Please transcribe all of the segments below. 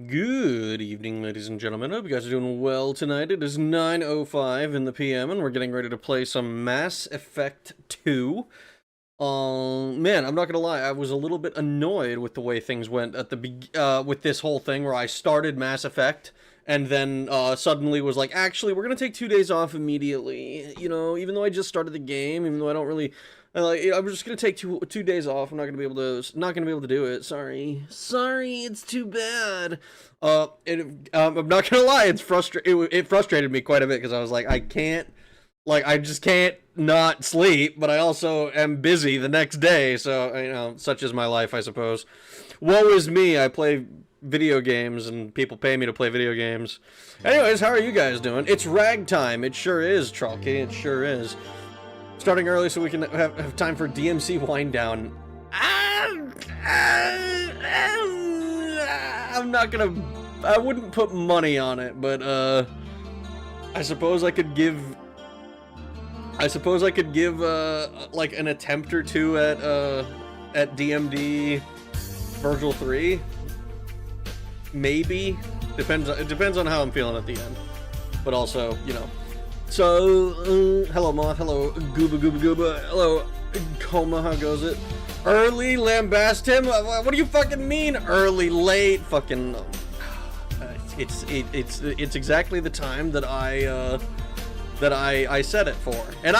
Good evening, ladies and gentlemen. I hope you guys are doing well tonight. It is 9:05 in the PM, and we're getting ready to play some Mass Effect 2. Man, I'm not gonna lie, I was a little bit annoyed with the way things went at the with this whole thing where I started Mass Effect and then suddenly was like, actually, we're gonna take 2 days off immediately. You know, even though I just started the game, even though I don't really I'm just gonna take two days off. I'm not gonna be able to do it. Sorry, it's too bad. I'm not gonna lie, it frustrated me quite a bit because I was like, I just can't not sleep, but I also am busy the next day. So such is my life, I suppose. Woe is me. I play video games and people pay me to play video games. Anyways, how are you guys doing? It's ragtime. It sure is, Chalky. It sure is. Starting early so we can have time for DMC wind down. I wouldn't put money on it, but I suppose I could give like an attempt or two at DMD Virgil 3. Maybe. It depends on how I'm feeling at the end. But also, So, hello Moth, hello Gooba, hello Coma, how goes it? Early, lambast him? What do you fucking mean early, late? Fucking, it's exactly the time that I set it for. And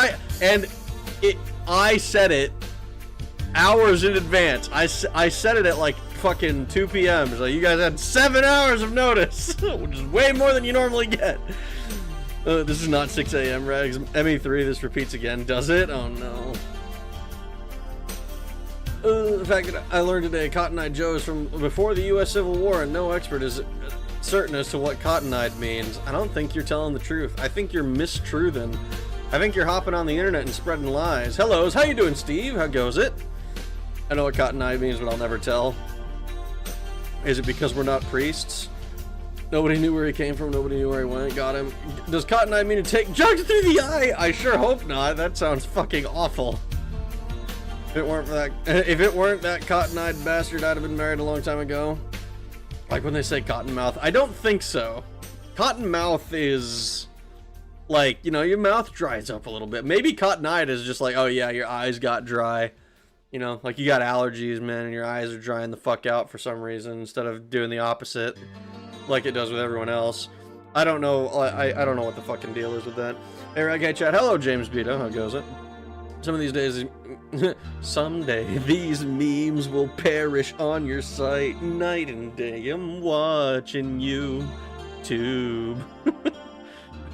I set it hours in advance. I set it at like fucking 2 p.m. So you guys had 7 hours of notice, which is way more than you normally get. This is not 6 a.m. Rags. ME3, this repeats again. Does it? Oh no. The fact that I learned today Cotton Eye Joe is from before the U.S. Civil War, and no expert is certain as to what cotton-eyed means. I don't think you're telling the truth. I think you're mistruthing. I think you're hopping on the internet and spreading lies. Hellos, how you doing, Steve? How goes it? I know what cotton-eyed means, but I'll never tell. Is it because we're not priests? Nobody knew where he came from, nobody knew where he went. Got him. Does Cotton Eye mean to take jugs through the eye? I sure hope not. That sounds fucking awful. If it weren't that cotton-eyed bastard, I'd have been married a long time ago. Like when they say cotton mouth. I don't think so. Cotton mouth is like, your mouth dries up a little bit. Maybe cotton-eyed is just like, oh yeah, your eyes got dry. Like you got allergies, man, and your eyes are drying the fuck out for some reason instead of doing the opposite. Like it does with everyone else. I don't know. I don't know what the fucking deal is with that. Hey, Raghead Chat. Hello, James Beto. How goes it? Some of these days, someday these memes will perish on your site. Night and day, I'm watching you. Tube.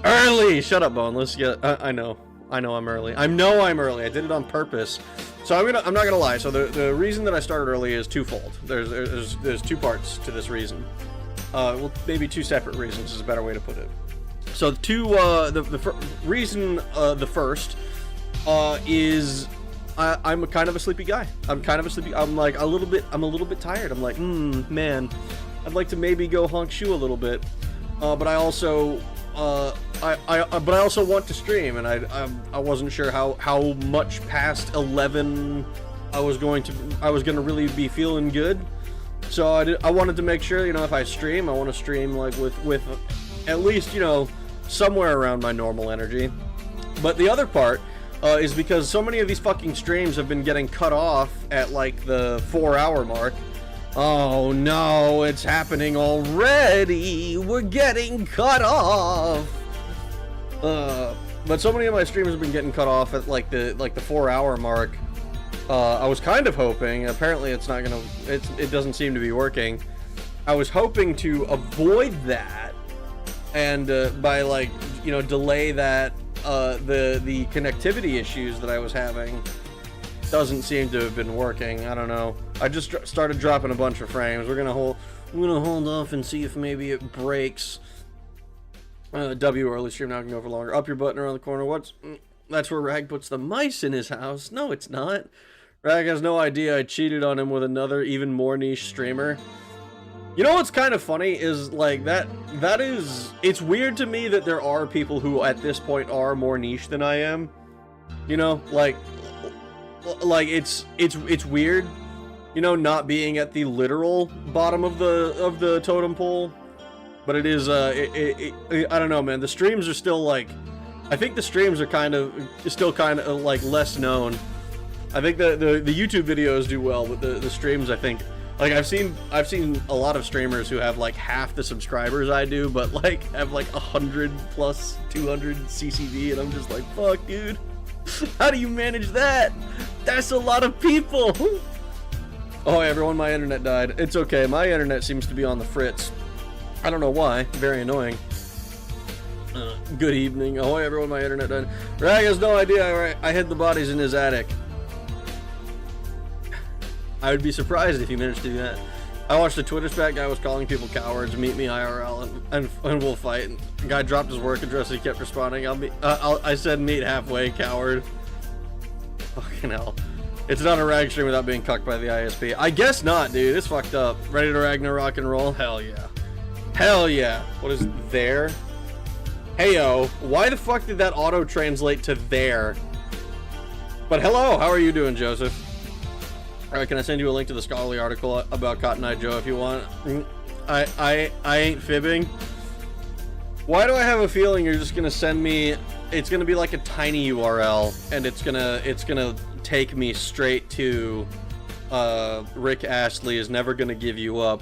Early. Shut up, Boneless. Yeah, I know. I'm early. I know I'm early. I did it on purpose. So I'm not gonna lie. So the reason that I started early is twofold. There's two parts to this reason. Well, maybe two separate reasons is a better way to put it. So the first is I'm a kind of a sleepy guy. I'm a little bit tired. I'm like, man, I'd like to maybe go honk shoe a little bit. But I also want to stream, and I wasn't sure how much past 11 I was gonna really be feeling good. So I wanted to make sure, if I stream, I want to stream like with at least, somewhere around my normal energy. But the other part is because so many of these fucking streams have been getting cut off at like the 4-hour mark. Oh no, it's happening already. We're getting cut off. But so many of my streams have been getting cut off at like the 4-hour mark. I was kind of hoping, apparently it doesn't seem to be working. I was hoping to avoid that and by delay that the connectivity issues that I was having doesn't seem to have been working. I don't know. I just started dropping a bunch of frames. We're gonna hold off and see if maybe it breaks. W early stream now can go for longer. Up your button around the corner. That's where Rag puts the mice in his house. No, it's not. Rag has no idea I cheated on him with another even more niche streamer. You know what's kind of funny is like it's weird to me that there are people who at this point are more niche than I am. Like it's weird, not being at the literal bottom of the totem pole. But it is I don't know, man. The streams are still like, I think the streams are still kind of like less known. I think the YouTube videos do well, but the streams, I think, like I've seen a lot of streamers who have like half the subscribers I do, but like have like 100 plus 200 CCV, and I'm just like, fuck, dude. How do you manage that? That's a lot of people. Oh, everyone, my internet died. It's okay. My internet seems to be on the fritz. I don't know why. Very annoying. Good evening. Ahoy, everyone, my internet died. Rag has no idea I hid the bodies in his attic. I would be surprised if he managed to do that. I watched a Twitter spat guy was calling people cowards. Meet me IRL and we'll fight. And the guy dropped his work address. He kept responding. I said meet halfway, coward. Fucking hell. It's not a rag stream without being cucked by the ISP. I guess not, dude. It's fucked up. Ready to Ragnarok and roll? Hell yeah. Hell yeah. What is there? Heyo. Why the fuck did that auto translate to there? But hello. How are you doing, Joseph? Alright, can I send you a link to the scholarly article about Cotton Eye Joe if you want? I ain't fibbing. Why do I have a feeling you're just gonna send me... It's gonna be like a tiny URL, and it's gonna take me straight to Rick Astley is never gonna give you up.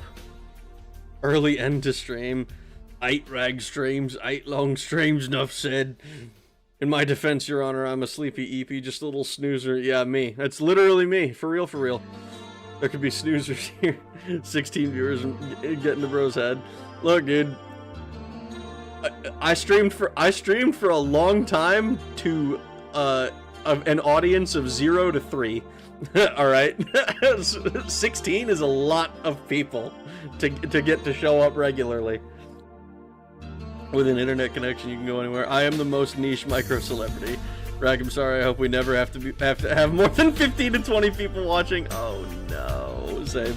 Early end to stream. 8 rag streams, 8 long streams, enough said. In my defense, Your Honor, I'm a sleepy EP, just a little snoozer. Yeah, me. That's literally me. For real, for real. There could be snoozers here. 16 viewers getting the bro's head. Look, dude. I streamed for a long time to an audience of 0 to 3. All right, 16 is a lot of people to get to show up regularly. With an internet connection, you can go anywhere. I am the most niche micro celebrity. Rag, I'm sorry. I hope we never have to have more than 15 to 20 people watching. Oh no, same.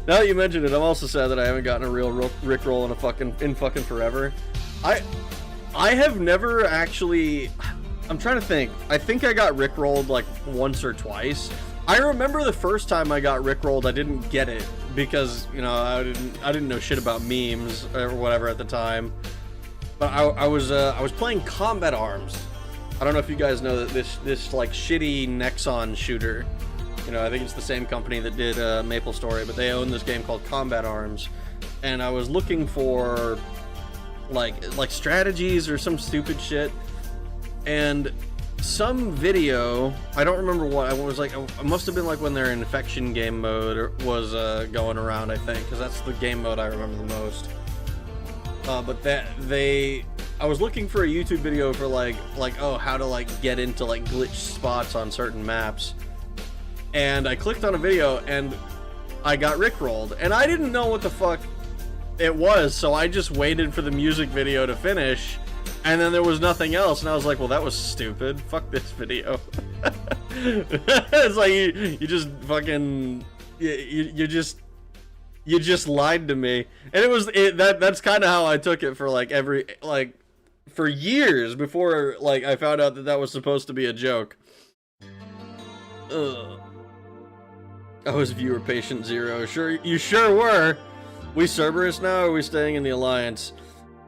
Now that you mentioned it, I'm also sad that I haven't gotten a real Rickroll in fucking forever. I have never actually. I'm trying to think. I think I got Rickrolled like once or twice. I remember the first time I got Rickrolled, I didn't get it because, you know, I didn't know shit about memes or whatever at the time. But I was playing Combat Arms. I don't know if you guys know that this like shitty Nexon shooter. You know, I think it's the same company that did Maple Story, but they own this game called Combat Arms. And I was looking for like strategies or some stupid shit. And some video, I don't remember what, I was like, it must have been like when their infection game mode was going around, I think, because that's the game mode I remember the most. But I was looking for a YouTube video for like oh, how to like get into like glitch spots on certain maps. And I clicked on a video and I got rickrolled, and I didn't know what the fuck it was, so I just waited for the music video to finish. And then there was nothing else, and I was like, well, that was stupid. Fuck this video. It's like, you just fucking... You just lied to me. And that's kind of how I took it for, like, for years before, like, I found out that was supposed to be a joke. Ugh. I was viewer patient 0. Sure, you sure were. We Cerberus now, or are we staying in the Alliance?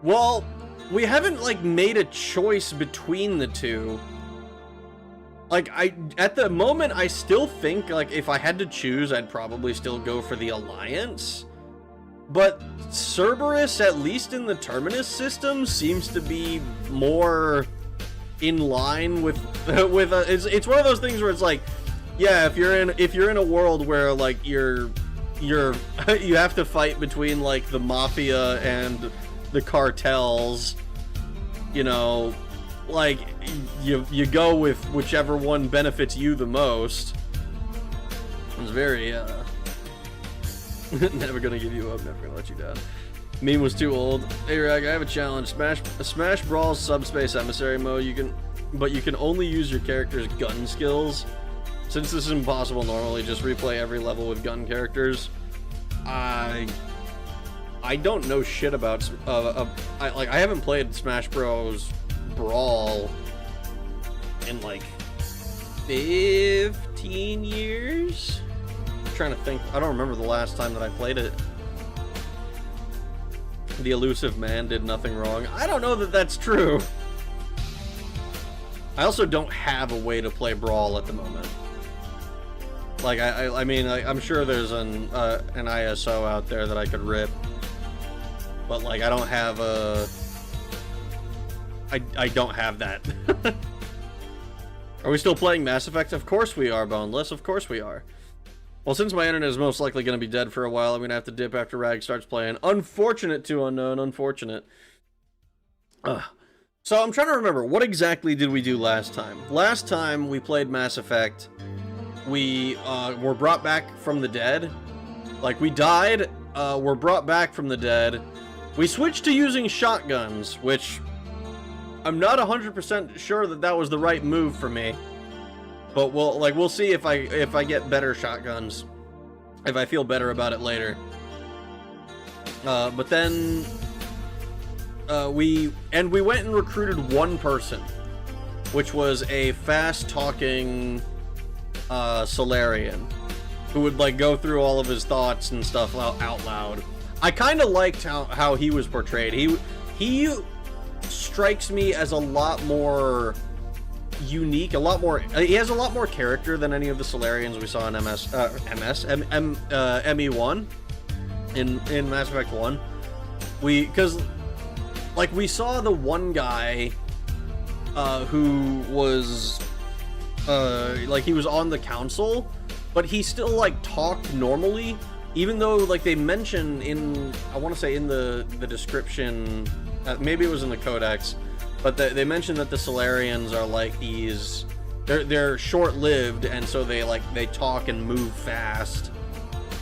Well... we haven't, like, made a choice between the two. Like, at the moment, I still think, like, if I had to choose, I'd probably still go for the Alliance. But Cerberus, at least in the Terminus system, seems to be more in line with it's one of those things where it's like, yeah, if you're in a world where, like, you have to fight between, like, the Mafia and the cartels, you know, like, you go with whichever one benefits you the most. It's very never gonna give you up, never gonna let you down. Meme was too old. Hey Rag, I have a challenge. Smash Brawl's subspace emissary mode. But you can only use your character's gun skills. Since this is impossible normally, just replay every level with gun characters. I don't know shit about I haven't played Smash Bros. Brawl in like 15 years. I'm trying to think. I don't remember the last time that I played it. The elusive man did nothing wrong. I don't know that that's true. I also don't have a way to play Brawl at the moment. Like I mean, I'm sure there's an ISO out there that I could rip. But, like, I don't have a... I don't have that. Are we still playing Mass Effect? Of course we are, Boneless. Of course we are. Well, since my internet is most likely going to be dead for a while, I'm going to have to dip after Rag starts playing. Unfortunate to Unknown, unfortunate. So I'm trying to remember, what exactly did we do last time? Last time we played Mass Effect, we were brought back from the dead. Like, we died, were brought back from the dead. We switched to using shotguns, which I'm not 100% sure that that was the right move for me. But we'll see if I get better shotguns, if I feel better about it later. But then we went and recruited one person, which was a fast-talking Solarian, who would like go through all of his thoughts and stuff out loud. I kind of liked how he was portrayed. He strikes me as a lot more unique, he has a lot more character than any of the Solarians we saw in ME1 in Mass Effect 1. Because like we saw the one guy who was like he was on the council, but he still like talked normally, even though like they mention in, I want to say in the description, maybe it was in the codex, but they mentioned that the Solarians are like these, they're short-lived, and so they talk and move fast,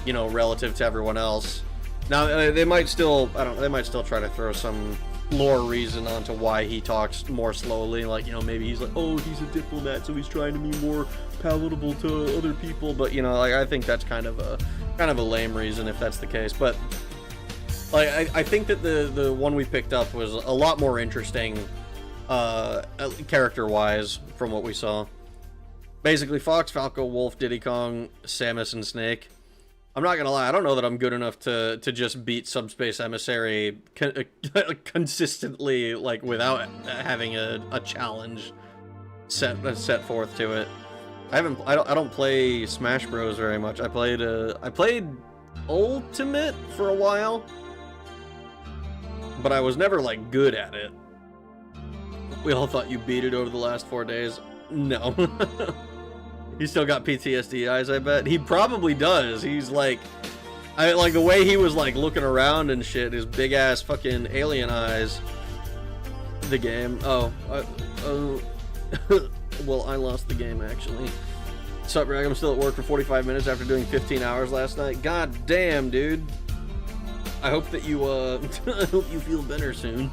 you know, relative to everyone else. Now they might still, they might still try to throw some lore reason onto why he talks more slowly, like, you know, maybe he's like, oh, he's a diplomat, so he's trying to be more palatable to other people, but, you know, like, I think that's kind of a lame reason if that's the case. But like I think that the one we picked up was a lot more interesting character-wise from what we saw. Basically, Fox, Falco, Wolf, Diddy Kong, Samus, and Snake. I'm not gonna lie, I don't know that I'm good enough to just beat Subspace Emissary consistently, like, without having a challenge set forth to it. I don't play Smash Bros very much. I played Ultimate for a while, but I was never like good at it. We all thought you beat it over the last 4 days. No. He still got PTSD eyes, I bet. He probably does. He's like, like the way he was like looking around and shit, his big ass fucking alien eyes. The game. Oh, well, I lost the game actually. Sup, Rag? I'm still at work for 45 minutes after doing 15 hours last night. God damn, dude. I hope that you I hope you feel better soon.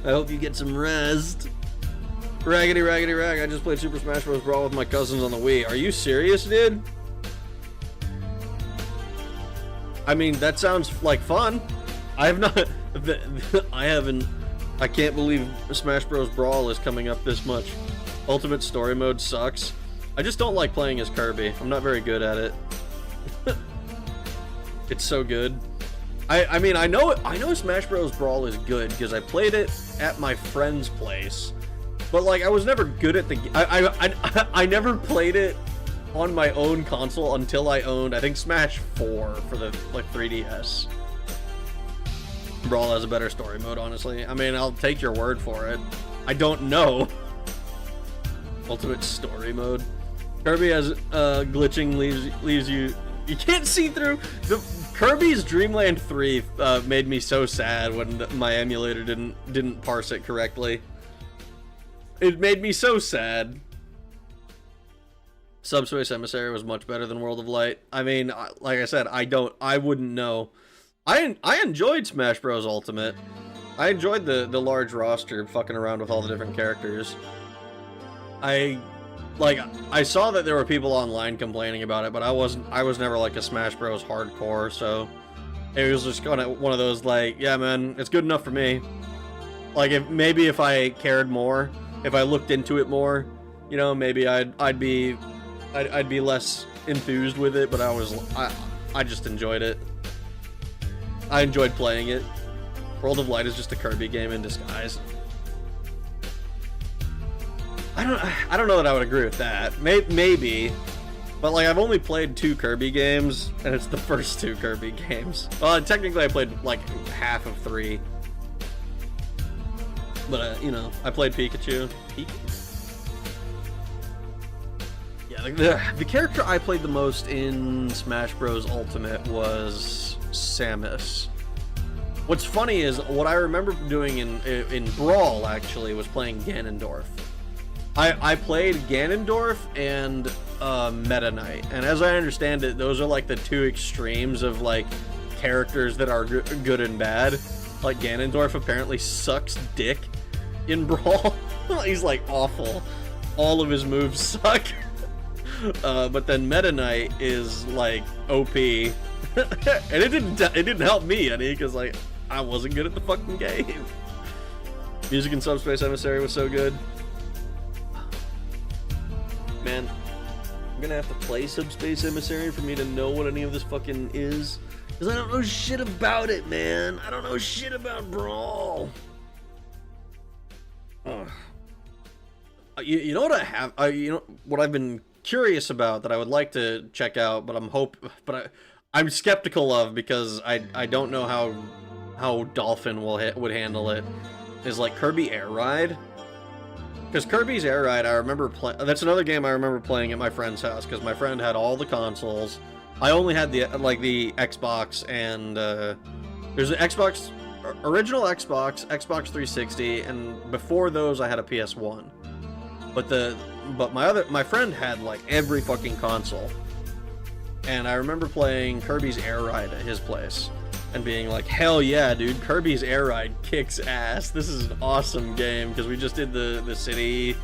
I hope you get some rest. Raggedy raggedy rag, I just played Super Smash Bros. Brawl with my cousins on the Wii. Are you serious, dude? I mean, that sounds like fun. I have not... I can't believe Smash Bros. Brawl is coming up this much. Ultimate Story Mode sucks. I just don't like playing as Kirby. I'm not very good at it. It's so good. I mean, I know Smash Bros. Brawl is good because I played it at my friend's place. But like, I was never good at the. I never played it on my own console until I owned, I think, Smash 4 for the like 3DS. Brawl has a better story mode, honestly. I mean, I'll take your word for it. I don't know. Ultimate story mode. Kirby has glitching leaves you. You can't see through the. Kirby's Dream Land 3 made me so sad when my emulator didn't parse it correctly. It made me so sad. Subspace Emissary was much better than World of Light. I mean, like I said, I wouldn't know. I enjoyed Smash Bros. Ultimate. I enjoyed the large roster, fucking around with all the different characters. I saw that there were people online complaining about it, but I was never like a Smash Bros. Hardcore, so it was just kind of one of those like, yeah, man, it's good enough for me. Like, if I cared more, if I looked into it more, you know, maybe I'd be less enthused with it, but I just enjoyed it. I enjoyed playing it. World of Light is just a Kirby game in disguise. I don't know that I would agree with that. Maybe, but like, I've only played 2 Kirby games, and it's the first 2 Kirby games. Well, technically I played like half of 3. But, you know, I played Pikachu. Yeah, the character I played the most in Smash Bros. Ultimate was Samus. What's funny is what I remember doing in Brawl actually was playing Ganondorf. I played Ganondorf and Meta Knight, and as I understand it, those are like the two extremes of like characters that are good and bad. Like Ganondorf apparently sucks dick in Brawl. He's like awful. All of his moves suck. But then Meta Knight is like OP, and it didn't help me any because like I wasn't good at the fucking game. Music in Subspace Emissary was so good. Man, I'm gonna have to play Subspace Emissary for me to know what any of this fucking is, because I don't know shit about it, man. I don't know shit about Brawl. You know what I have? You know what I've been curious about that I would like to check out, but I'm skeptical of because I don't know how Dolphin would handle it. Is like Kirby Air Ride. Because Kirby's Air Ride, I remember that's another game I remember playing at my friend's house because my friend had all the consoles. I only had the Xbox and there's an Xbox, original Xbox, Xbox 360, and before those I had a PS1. But my friend had like every fucking console. And I remember playing Kirby's Air Ride at his place and being like, hell yeah, dude, Kirby's Air Ride kicks ass. This is an awesome game, because we just did the city,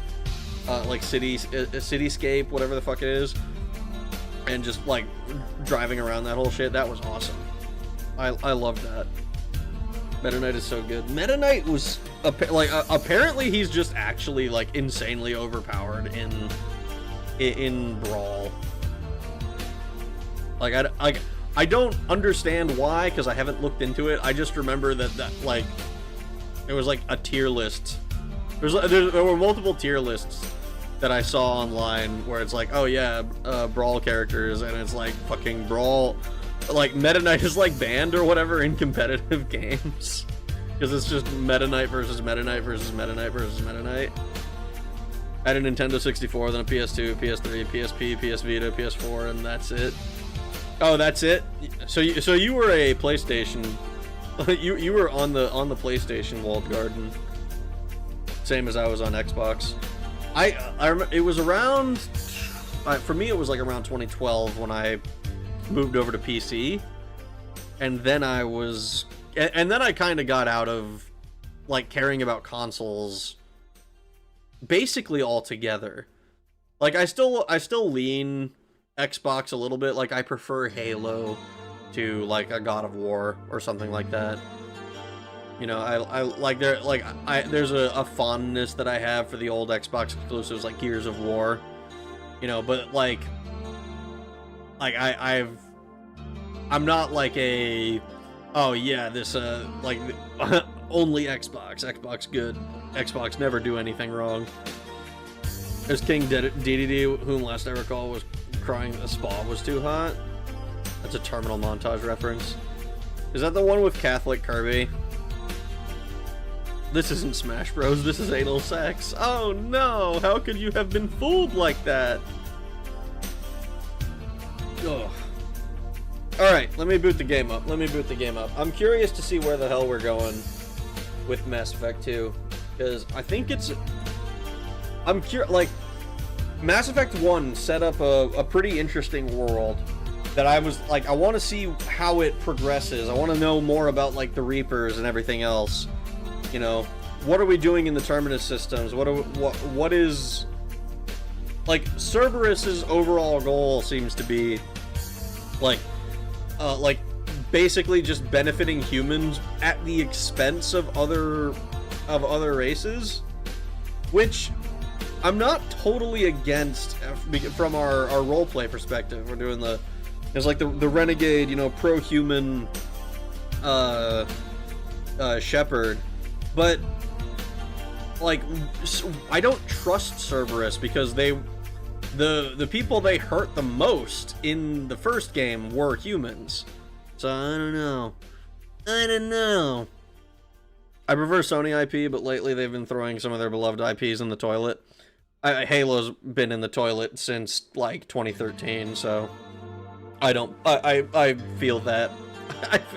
cityscape, whatever the fuck it is, and just like driving around that whole shit. That was awesome. I loved that. Meta Knight is so good. Meta Knight was apparently he's just actually like insanely overpowered in Brawl. I don't understand why, because I haven't looked into it. I just remember that like there was like a tier list. There were multiple tier lists that I saw online where it's like, oh yeah, Brawl characters, and it's like fucking Brawl, like Meta Knight is like banned or whatever in competitive games because it's just Meta Knight versus Meta Knight versus Meta Knight versus Meta Knight. I had a Nintendo 64, then a PS2, PS3, PSP, PS Vita, PS4, and that's it. Oh, that's it. So you were a PlayStation. you were on the PlayStation walled garden. Same as I was on Xbox. I remember it was around. For me, it was like around 2012 when I moved over to PC, and then I kind of got out of like caring about consoles basically altogether. Like I still lean Xbox a little bit. Like I prefer Halo to like a God of War or something like that. You know, there's a fondness that I have for the old Xbox exclusives like Gears of War. You know, but I'm not like a, oh yeah, this like only Xbox good. Xbox never do anything wrong. There's King DDD, whom last I recall was crying the spa was too hot. That's a Terminal Montage reference. Is that the one with Catholic Kirby? This isn't Smash Bros, this is anal sex. Oh no, how could you have been fooled like that? Ugh. Alright, let me boot the game up. I'm curious to see where the hell we're going with Mass Effect 2. Because I think it's... like, Mass Effect 1 set up a pretty interesting world that I was like, I want to see how it progresses. I want to know more about like the Reapers and everything else. You know, what are we doing in the Terminus systems? What is like Cerberus's overall goal seems to be like basically just benefiting humans at the expense of other races, which I'm not totally against from our roleplay perspective. We're doing there's like the renegade, you know, pro-human shepherd, but like I don't trust Cerberus because the people they hurt the most in the first game were humans. So I don't know. I prefer Sony IP, but lately they've been throwing some of their beloved IPs in the toilet. Halo's been in the toilet since like 2013, so I feel that.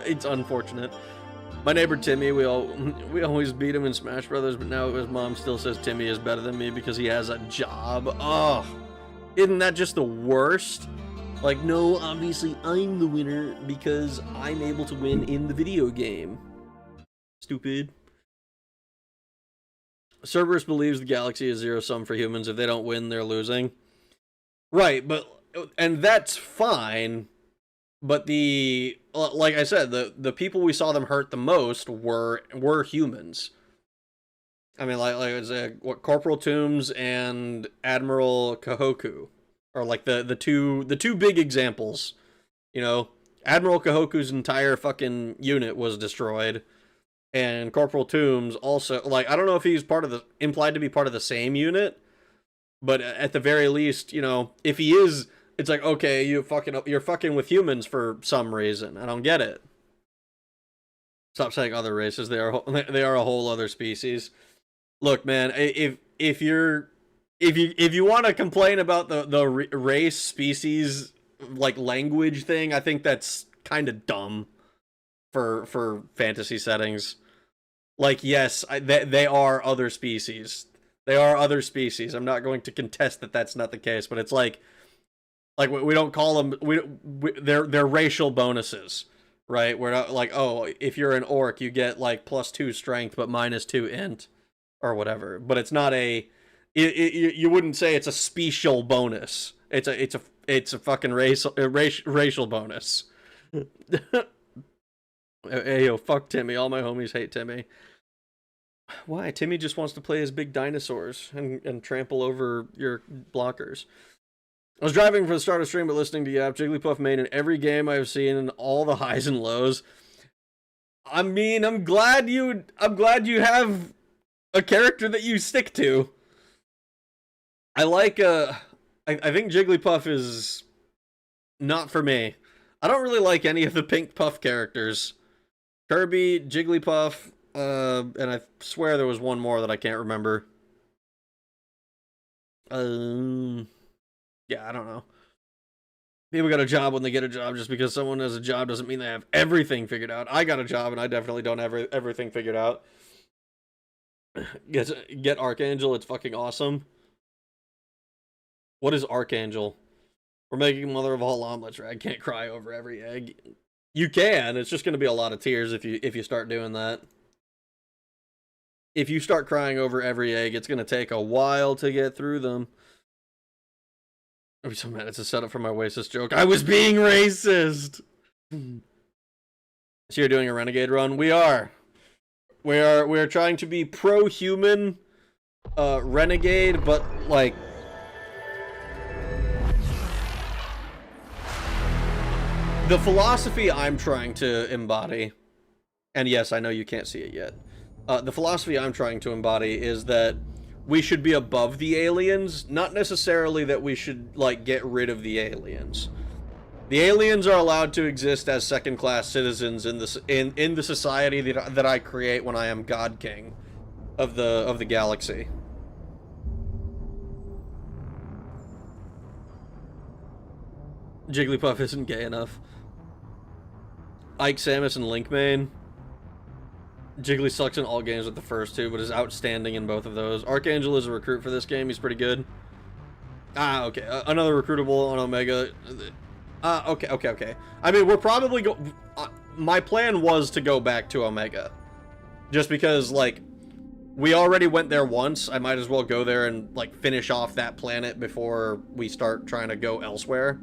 It's unfortunate. My neighbor Timmy, we always beat him in Smash Brothers, but now his mom still says Timmy is better than me because he has a job. Oh, isn't that just the worst? Like, no, obviously I'm the winner because I'm able to win in the video game. Stupid. Cerberus believes the galaxy is zero-sum for humans. If they don't win, they're losing. Right, and that's fine. But like I said, the people we saw them hurt the most were humans. I mean, like I said, what, Corporal Toombs and Admiral Kahoku are like the two big examples. You know, Admiral Kahoku's entire fucking unit was destroyed, and Corporal Toombs also, like, I don't know if he's implied to be part of the same unit, but at the very least, you know, if he is, it's like, okay, you're fucking with humans for some reason. I don't get it. Stop saying other races. They are a whole other species. Look, man, if you want to complain about the race species like language thing, I think that's kind of dumb for fantasy settings. Like, yes, they are other species. They are other species. I'm not going to contest that that's not the case, but it's like we don't call them, they're racial bonuses, right? We're not like, oh, if you're an orc, you get like +2 strength but -2 int or whatever. But it's not you wouldn't say it's a special bonus. It's a fucking racial bonus. Hey, yo, fuck Timmy. All my homies hate Timmy. Why? Timmy just wants to play as big dinosaurs and trample over your blockers. I was driving for the start of stream, but listening to Yap. Jigglypuff main in every game I've seen, in all the highs and lows. I mean, I'm glad you have a character that you stick to. I like I think Jigglypuff is not for me. I don't really like any of the Pink Puff characters. Kirby, Jigglypuff, and I swear there was one more that I can't remember. Yeah, I don't know. People got a job when they get a job. Just because someone has a job doesn't mean they have everything figured out. I got a job and I definitely don't have everything figured out. Get Archangel, it's fucking awesome. What is Archangel? We're making mother of all omelets, right? I can't cry over every egg. You can. It's just going to be a lot of tears if you start doing that. If you start crying over every egg, it's going to take a while to get through them. I'll be so mad. It's a setup for my racist joke. I was being racist! So you're doing a Renegade run? We are. We are trying to be pro-human Renegade, but like... The philosophy I'm trying to embody, and yes, I know you can't see it yet. The philosophy I'm trying to embody is that we should be above the aliens, not necessarily that we should, like, get rid of the aliens. The aliens are allowed to exist as second-class citizens in the society that I create when I am God King of the galaxy. Jigglypuff isn't gay enough. Ike, Samus, and Link main. Jiggly sucks in all games with the first two, but is outstanding in both of those. Archangel is a recruit for this game. He's pretty good. Ah, okay. Another recruitable on Omega. Okay. I mean, we're probably my plan was to go back to Omega. Just because, like, we already went there once. I might as well go there and, like, finish off that planet before we start trying to go elsewhere.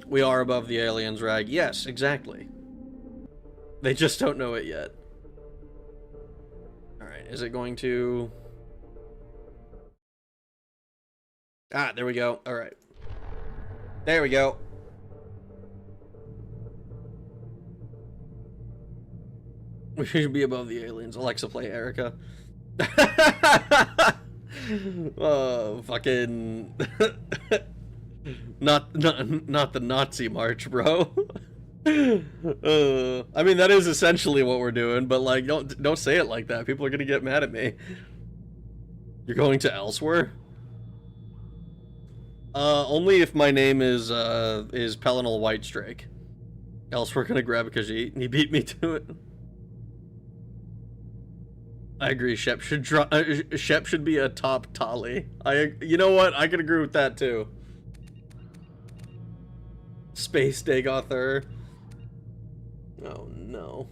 We are above the aliens, Rag. Yes, exactly. They just don't know it yet. Alright, is it going to... Ah, there we go. Alright. There we go. We should be above the aliens. Alexa, play Erica. Oh, fucking... not the Nazi march, bro. I mean, that is essentially what we're doing, but like, don't say it like that. People are gonna get mad at me. You're going to elsewhere? Only if my name is Pelinal Whitestrake. Else we're gonna grab it because he beat me to it. I agree. Shep should be a top Tali. You know what? I can agree with that too. Space Dagothur. Oh no.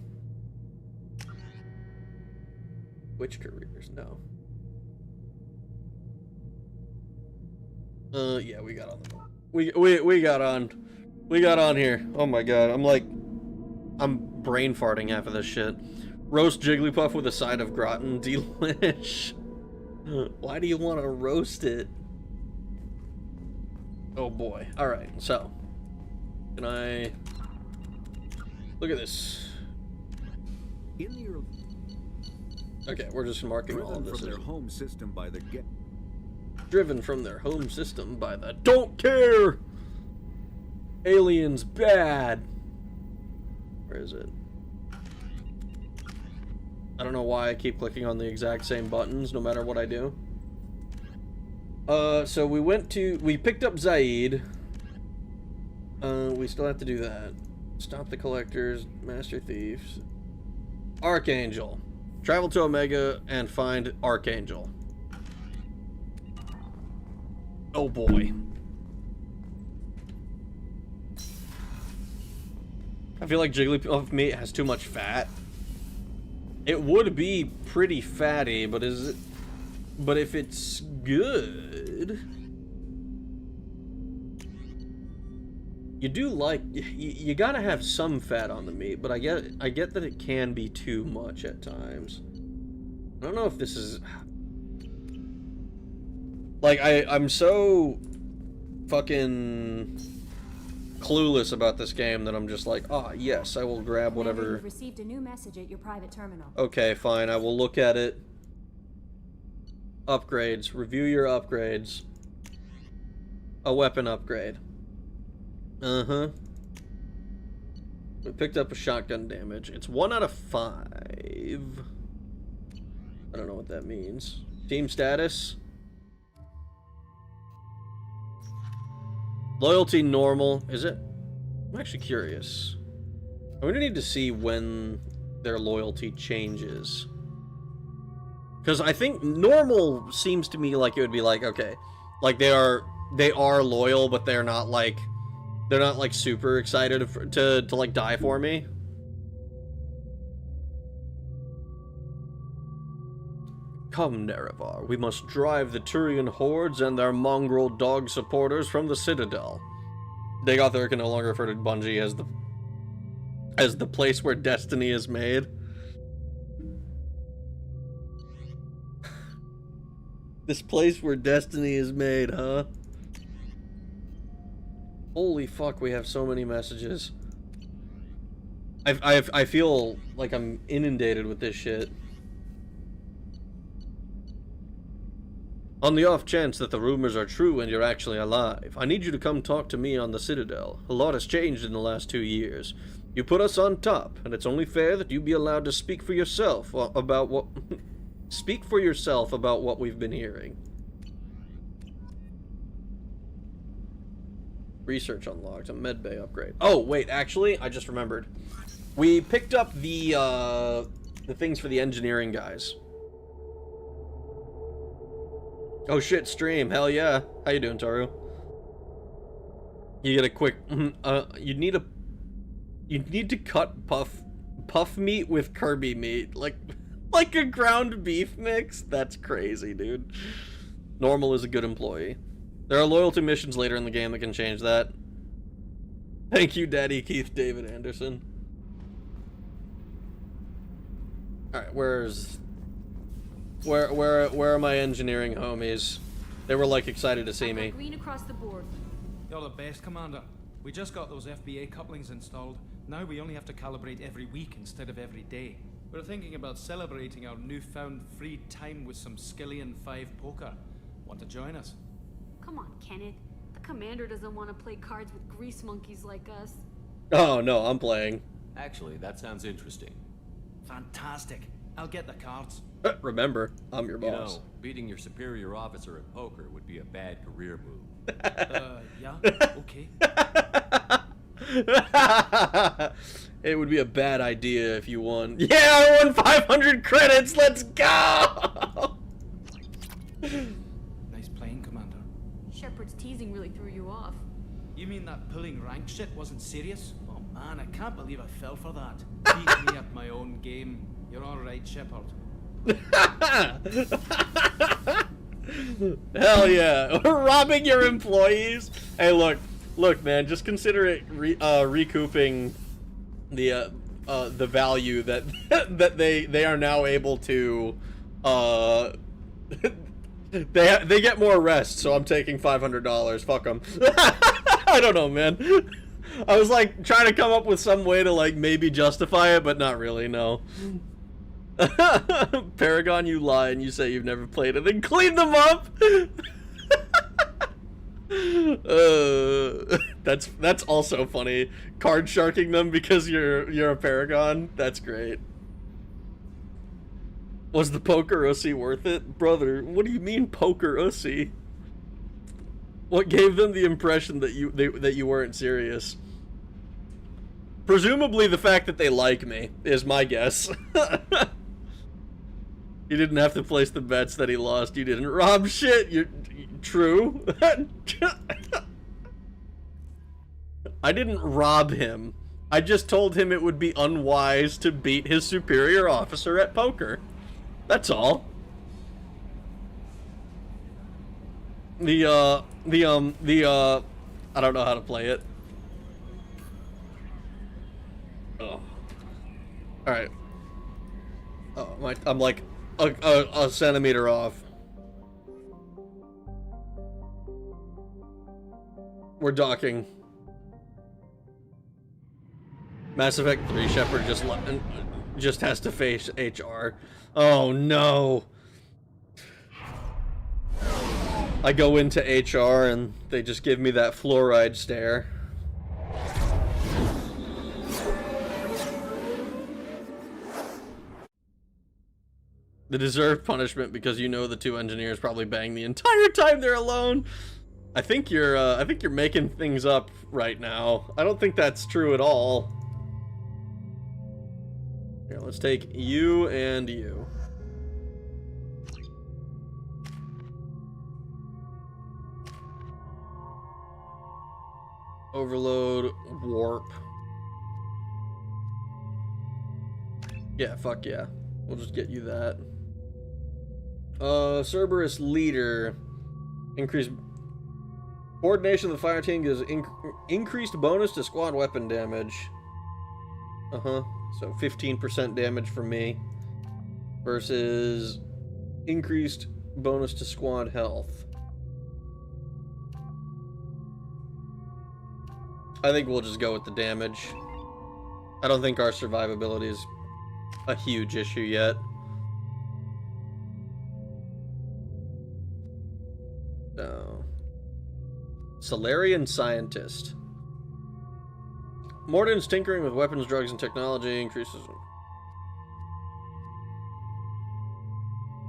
Which careers? No. Yeah, we got on the we got on here. Oh my god, I'm brain farting half of this shit. Roast Jigglypuff with a side of gratin, delish. Why do you want to roast it? Oh boy. All right, so can I look at this? Okay, we're just marking all of this. From their home system by the Driven from their home system by the don't care. Aliens bad. Where is it? I don't know why I keep clicking on the exact same buttons no matter what I do. So we picked up Zaid. We still have to do that. Stop the collectors, master thieves. Archangel. Travel to Omega and find Archangel. Oh boy. I feel like Jigglypuff meat has too much fat. It would be pretty fatty, but is it? But if it's good, you do like you gotta have some fat on the meat. But I get that it can be too much at times. I don't know if this is like I'm so fucking clueless about this game that I'm just like, ah, yes, I will grab whatever. You've received a new message at your private terminal. Okay, fine, I will look at it. Upgrades. Review your upgrades. A weapon upgrade. Uh-huh. We picked up a shotgun damage. It's 1 out of 5. I don't know what that means. Team status. Loyalty normal. Is it? I'm actually curious. I'm gonna need to see when their loyalty changes. Because I think normal seems to me like it would be like, okay, like they are loyal, but they're not like super excited to like die for me. Come, Nerevar, we must drive the Turian hordes and their mongrel dog supporters from the Citadel. Dagothur can no longer refer to Bungie as the place where destiny is made. This place where destiny is made, huh? Holy fuck, we have so many messages. I feel like I'm inundated with this shit. On the off chance that the rumors are true and you're actually alive, I need you to come talk to me on the Citadel. A lot has changed in the last 2 years. You put us on top, and it's only fair that you be allowed to speak for yourself about what... Speak for yourself about what we've been hearing. Research unlocked. A medbay upgrade. Oh, wait, actually, I just remembered. We picked up the things for the engineering guys. Oh shit, stream. Hell yeah. How you doing, Taru? You get a quick... you need to cut puff meat with Kirby meat. Like a ground beef mix? That's crazy, dude. Normal is a good employee. There are loyalty missions later in the game that can change that. Thank you, Daddy Keith David Anderson. Alright, where are my engineering homies? They were like excited to see me. Green across the board. You're the best, Commander. We just got those FBA couplings installed. Now we only have to calibrate every week instead of every day. We're thinking about celebrating our newfound free time with some Skillian 5 poker. Want to join us? Come on, Kenneth. The commander doesn't want to play cards with grease monkeys like us. Oh no, I'm playing. Actually, that sounds interesting. Fantastic. I'll get the cards. Remember, I'm your You boss. know, beating your superior officer at poker would be a bad career move. Yeah, okay. It would be a bad idea if you won. Yeah, I won 500 credits. Let's go. Nice playing, Commander. Shepard's teasing really threw you off. You mean that pulling rank shit wasn't serious? Oh man, I can't believe I fell for that. Beat me at my own game. You're alright, Shepard. Hell yeah. We're robbing your employees. Hey, look, man. Just consider it recouping the value that that they are now able to. They get more rest, so I'm taking $500. Fuck them. I don't know, man. I was like trying to come up with some way to like maybe justify it, but not really. No. Paragon, you lie and you say you've never played it, then clean them up. That's also funny. Card sharking them because you're a Paragon. That's great. Was the poker ussy worth it, brother? What do you mean poker ussy? What gave them the impression that you weren't serious? Presumably the fact that they like me is my guess. You didn't have to place the bets that he lost. You didn't rob shit. You're true. I didn't rob him. I just told him it would be unwise to beat his superior officer at poker. That's all. I don't know how to play it. Oh. Alright. Oh, I'm like a centimeter off. We're docking. Mass Effect 3 Shepard just has to face HR. Oh no. I go into HR and they just give me that fluoride stare. The deserved punishment because you know the two engineers probably bang the entire time they're alone. I think you're making things up right now. I don't think that's true at all. Here, let's take you and you. Overload, warp. Yeah, fuck yeah. We'll just get you that. Cerberus leader. Increased coordination of the fire team gives increased bonus to squad weapon damage. So 15% damage from me versus increased bonus to squad health. I think we'll just go with the damage. I don't think our survivability is a huge issue yet. So, Solarian scientist. Morden's tinkering with weapons, drugs, and technology increases.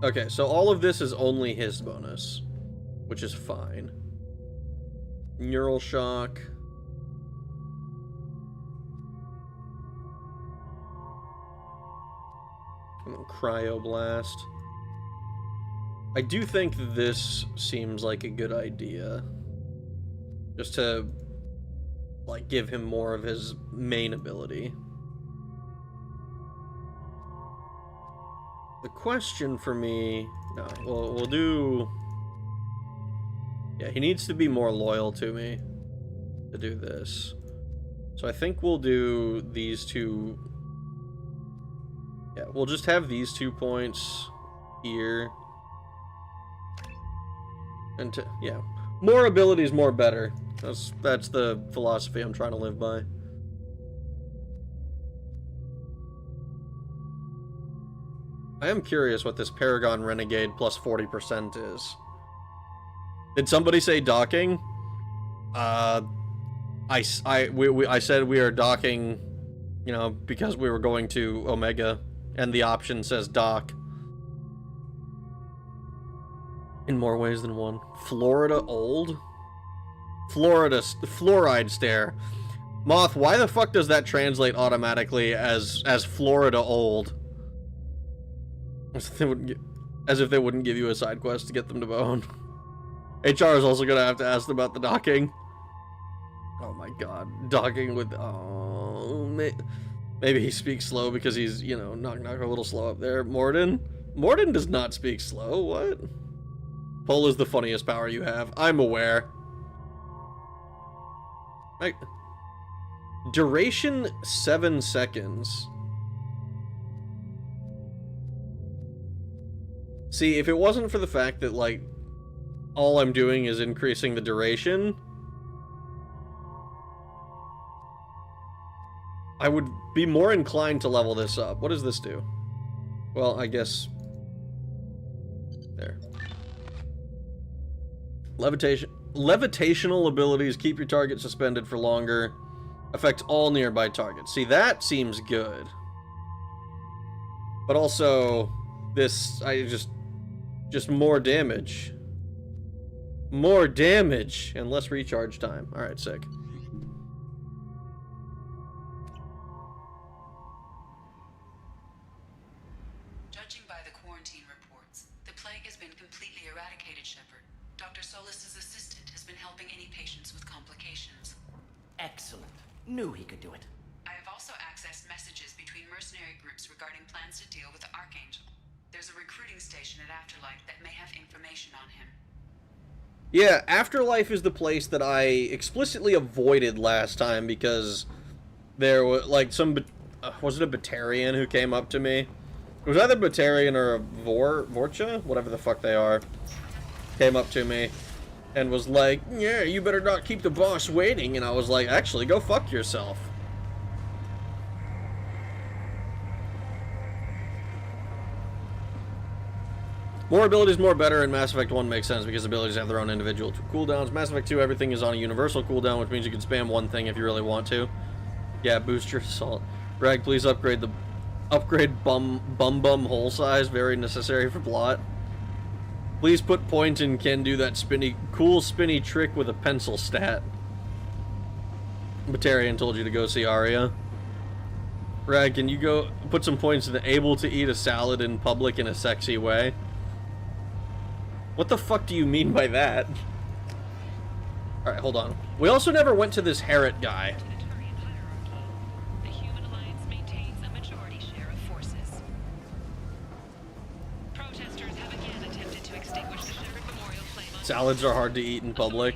Okay, so all of this is only his bonus, which is fine. Neural shock. And then cryoblast. I do think this seems like a good idea. Just to, like, give him more of his main ability. The question for me... No, we'll do... Yeah, he needs to be more loyal to me to do this. So I think we'll do these two... Yeah, we'll just have these 2 points here. And yeah, more abilities, more better. That's the philosophy I'm trying to live by. I am curious what this Paragon Renegade plus 40% is. Did somebody say docking? I said we are docking, you know, because we were going to Omega, and the option says dock. In more ways than one. Florida old? Fluoride stare. Moth, why the fuck does that translate automatically as Florida old? As if they wouldn't give you a side quest to get them to bone. HR is also gonna have to ask them about the docking. Oh my god. Docking with... Oh... Maybe he speaks slow because he's, you know, knock a little slow up there. Morden? Morden does not speak slow. What? Pull is the funniest power you have. I'm aware. Duration 7 seconds. See, if it wasn't for the fact that, like, all I'm doing is increasing the duration, I would be more inclined to level this up. What does this do? Well, I guess... There. Levitational abilities keep your target suspended for longer. Affects all nearby targets. See, that seems good. But also, this, just more damage. More damage and less recharge time. Alright, sick. Judging by the quarantine reports, the plague has been completely eradicated, Shepard. Dr. Solis's assistant has been helping any patients with complications. Excellent. Knew he could do it. I have also accessed messages between mercenary groups regarding plans to deal with the Archangel. There's a recruiting station at Afterlife that may have information on him. Yeah, Afterlife is the place that I explicitly avoided last time because there was, like, some... was it a Batarian who came up to me? It was either Batarian or a Vorcha? Whatever the fuck they are. Came up to me and was like, yeah, you better not keep the boss waiting. And I was like, actually, go fuck yourself. More abilities, more better, and Mass Effect 1 makes sense because abilities have their own individual cooldowns. Mass Effect 2, everything is on a universal cooldown, which means you can spam one thing if you really want to. Yeah, boost your assault. Rag, please upgrade bum hole size, very necessary for plot. Please put point in can do that cool spinny trick with a pencil stat. Batarian told you to go see Arya. Rag, can you go put some points in the able to eat a salad in public in a sexy way? What the fuck do you mean by that? Alright, hold on. We also never went to this Herod guy. The Human Alliance maintains a majority share of forces. Protesters have again attempted to extinguish the Shepard Memorial flame on... Salads are hard to eat in public.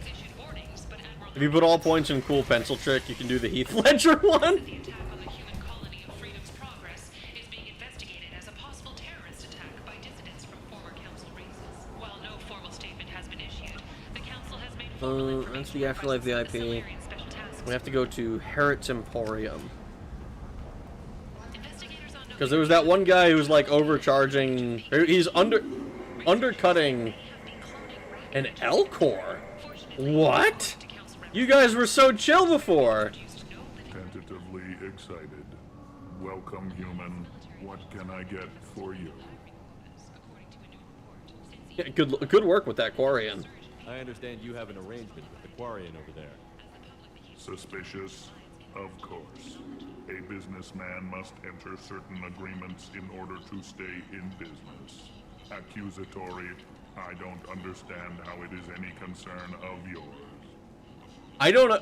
If you put all points in cool pencil trick, you can do the Heath Ledger one. The attack on the human colony of Freedom's Progress is being investigated as a possible terrorist attack by dissidents from former council races. While no formal statement has been issued, the council has made formal That's the Afterlife VIP. We have to go to Herod's Emporium. Because there was that one guy who was like overcharging. He's undercutting an Elcor. What? You guys were so chill before. Tentatively excited. Welcome, human. What can I get for you? Yeah, good work with that Quarian. I understand you have an arrangement with the Quarian over there. Suspicious? Of course. A businessman must enter certain agreements in order to stay in business. Accusatory? I don't understand how it is any concern of yours. I don't.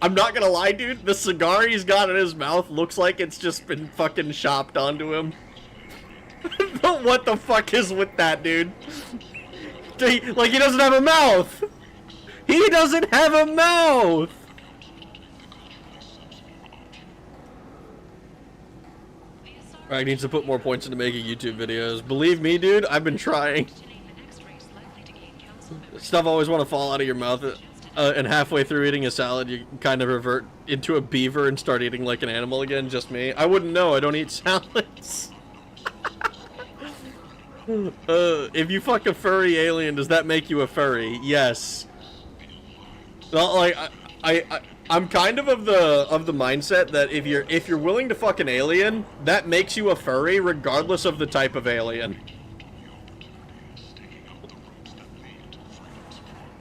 I'm not gonna lie, dude. The cigar he's got in his mouth looks like it's just been fucking chopped onto him. But what the fuck is with that, dude? Like, he doesn't have a mouth. He doesn't have a mouth. Alright, needs to put more points into making YouTube videos. Believe me, dude, I've been trying. Stuff always want to fall out of your mouth. And halfway through eating a salad, you kind of revert into a beaver and start eating like an animal again. Just me. I wouldn't know. I don't eat salads. If you fuck a furry alien, does that make you a furry? Yes. Well, like I'm kind of the mindset that if you're willing to fuck an alien, that makes you a furry, regardless of the type of alien.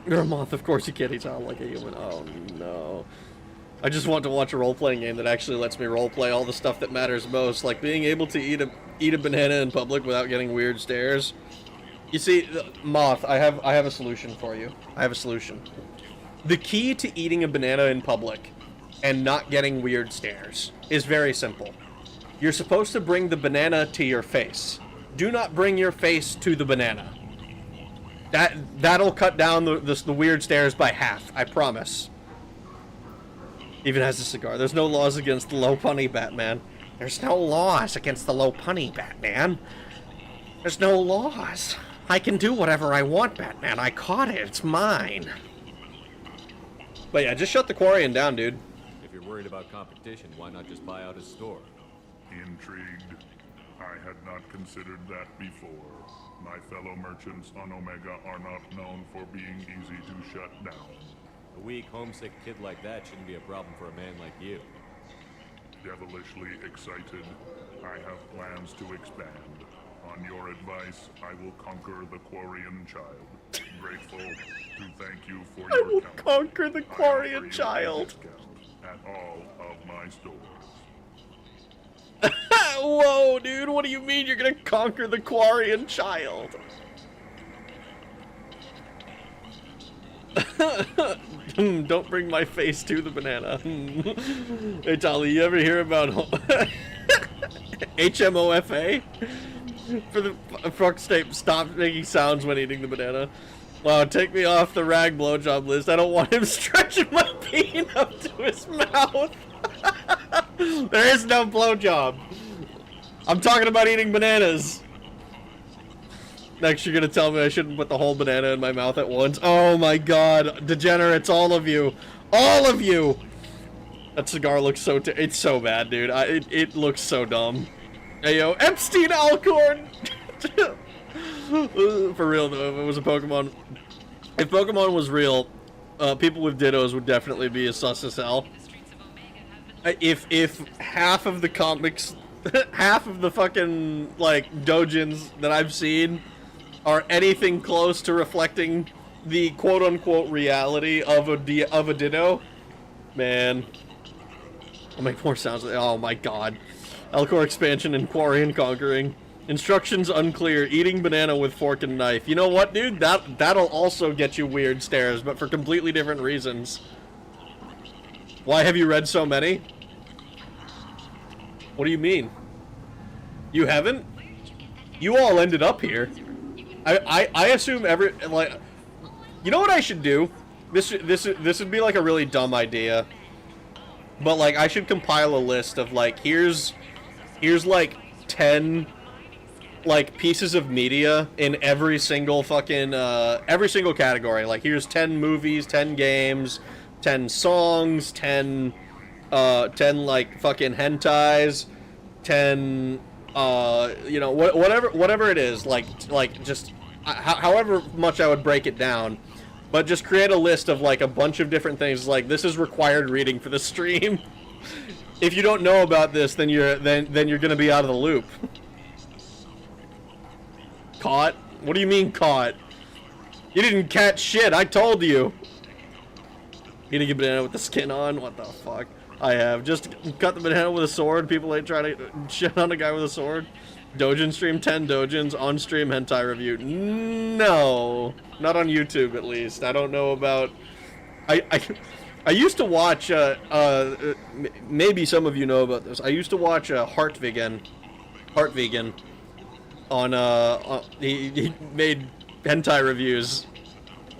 You're a moth, of course you can't eat out like a human. Oh no. I just want to watch a role-playing game that actually lets me role-play all the stuff that matters most, like being able to eat a banana in public without getting weird stares. You see, Moth, I have a solution for you. I have a solution. The key to eating a banana in public and not getting weird stares is very simple. You're supposed to bring the banana to your face. Do not bring your face to the banana. That'll cut down the weird stares by half, I promise. Even has a cigar. There's no laws against the low punny, Batman. There's no laws against the low punny, Batman. There's no laws. I can do whatever I want, Batman. I caught it. It's mine. But yeah, just shut the Quarian down, dude. If you're worried about competition, why not just buy out his store? Intrigued? I had not considered that before. My fellow merchants on Omega are not known for being easy to shut down. A weak, homesick kid like that shouldn't be a problem for a man like you. Devilishly excited. I have plans to expand. On your advice, I will conquer the Quarian child. Grateful to thank you for your I will counsel. conquer the I offer Quarian you a child. discount at all of my stores. Whoa, dude, what do you mean you're gonna conquer the Quarian child? Don't bring my face to the banana. Hey, Tali, you ever hear about HMOFA? For the fuck's sake, stop making sounds when eating the banana. Wow, take me off the rag blowjob list. I don't want him stretching my bean up to his mouth. There is no blowjob. I'm talking about eating bananas. Next, you're gonna tell me I shouldn't put the whole banana in my mouth at once. Oh my god, degenerates, all of you. All of you! That cigar looks so it's so bad, dude. It looks so dumb. Hey yo, Epstein Alcorn! For real though, if it was a Pokemon... If Pokemon was real, people with Dittos would definitely be as sus as hell. If half of the comics, half of the fucking, like, dojins that I've seen are anything close to reflecting the quote-unquote reality of a Ditto, man, I'll make more sounds. Oh my god. Elcor expansion and Quarian conquering. Instructions unclear. Eating banana with fork and knife. You know what, dude? That'll also get you weird stares, but for completely different reasons. Why have you read so many? What do you mean? You haven't? You all ended up here. I assume like, you know what I should do? This would be like a really dumb idea. But like I should compile a list of like here's like 10 like pieces of media in every single fucking every single category. Like here's 10 movies, 10 games, 10 songs, 10 like fucking hentais, 10 you know, whatever it is, like just however much I would break it down, but just create a list of like a bunch of different things. Like this is required reading for the stream. If you don't know about this, then you're gonna be out of the loop. Caught? What do you mean caught? You didn't catch shit. I told you. Eating a banana with the skin on? What the fuck? I have. Just cut the banana with a sword. People ain't trying to shit on a guy with a sword. Dojin stream 10 dojins. On stream hentai review. No. Not on YouTube, at least. I don't know about... I used to watch... maybe some of you know about this. I used to watch Heart Vegan. On, he made hentai reviews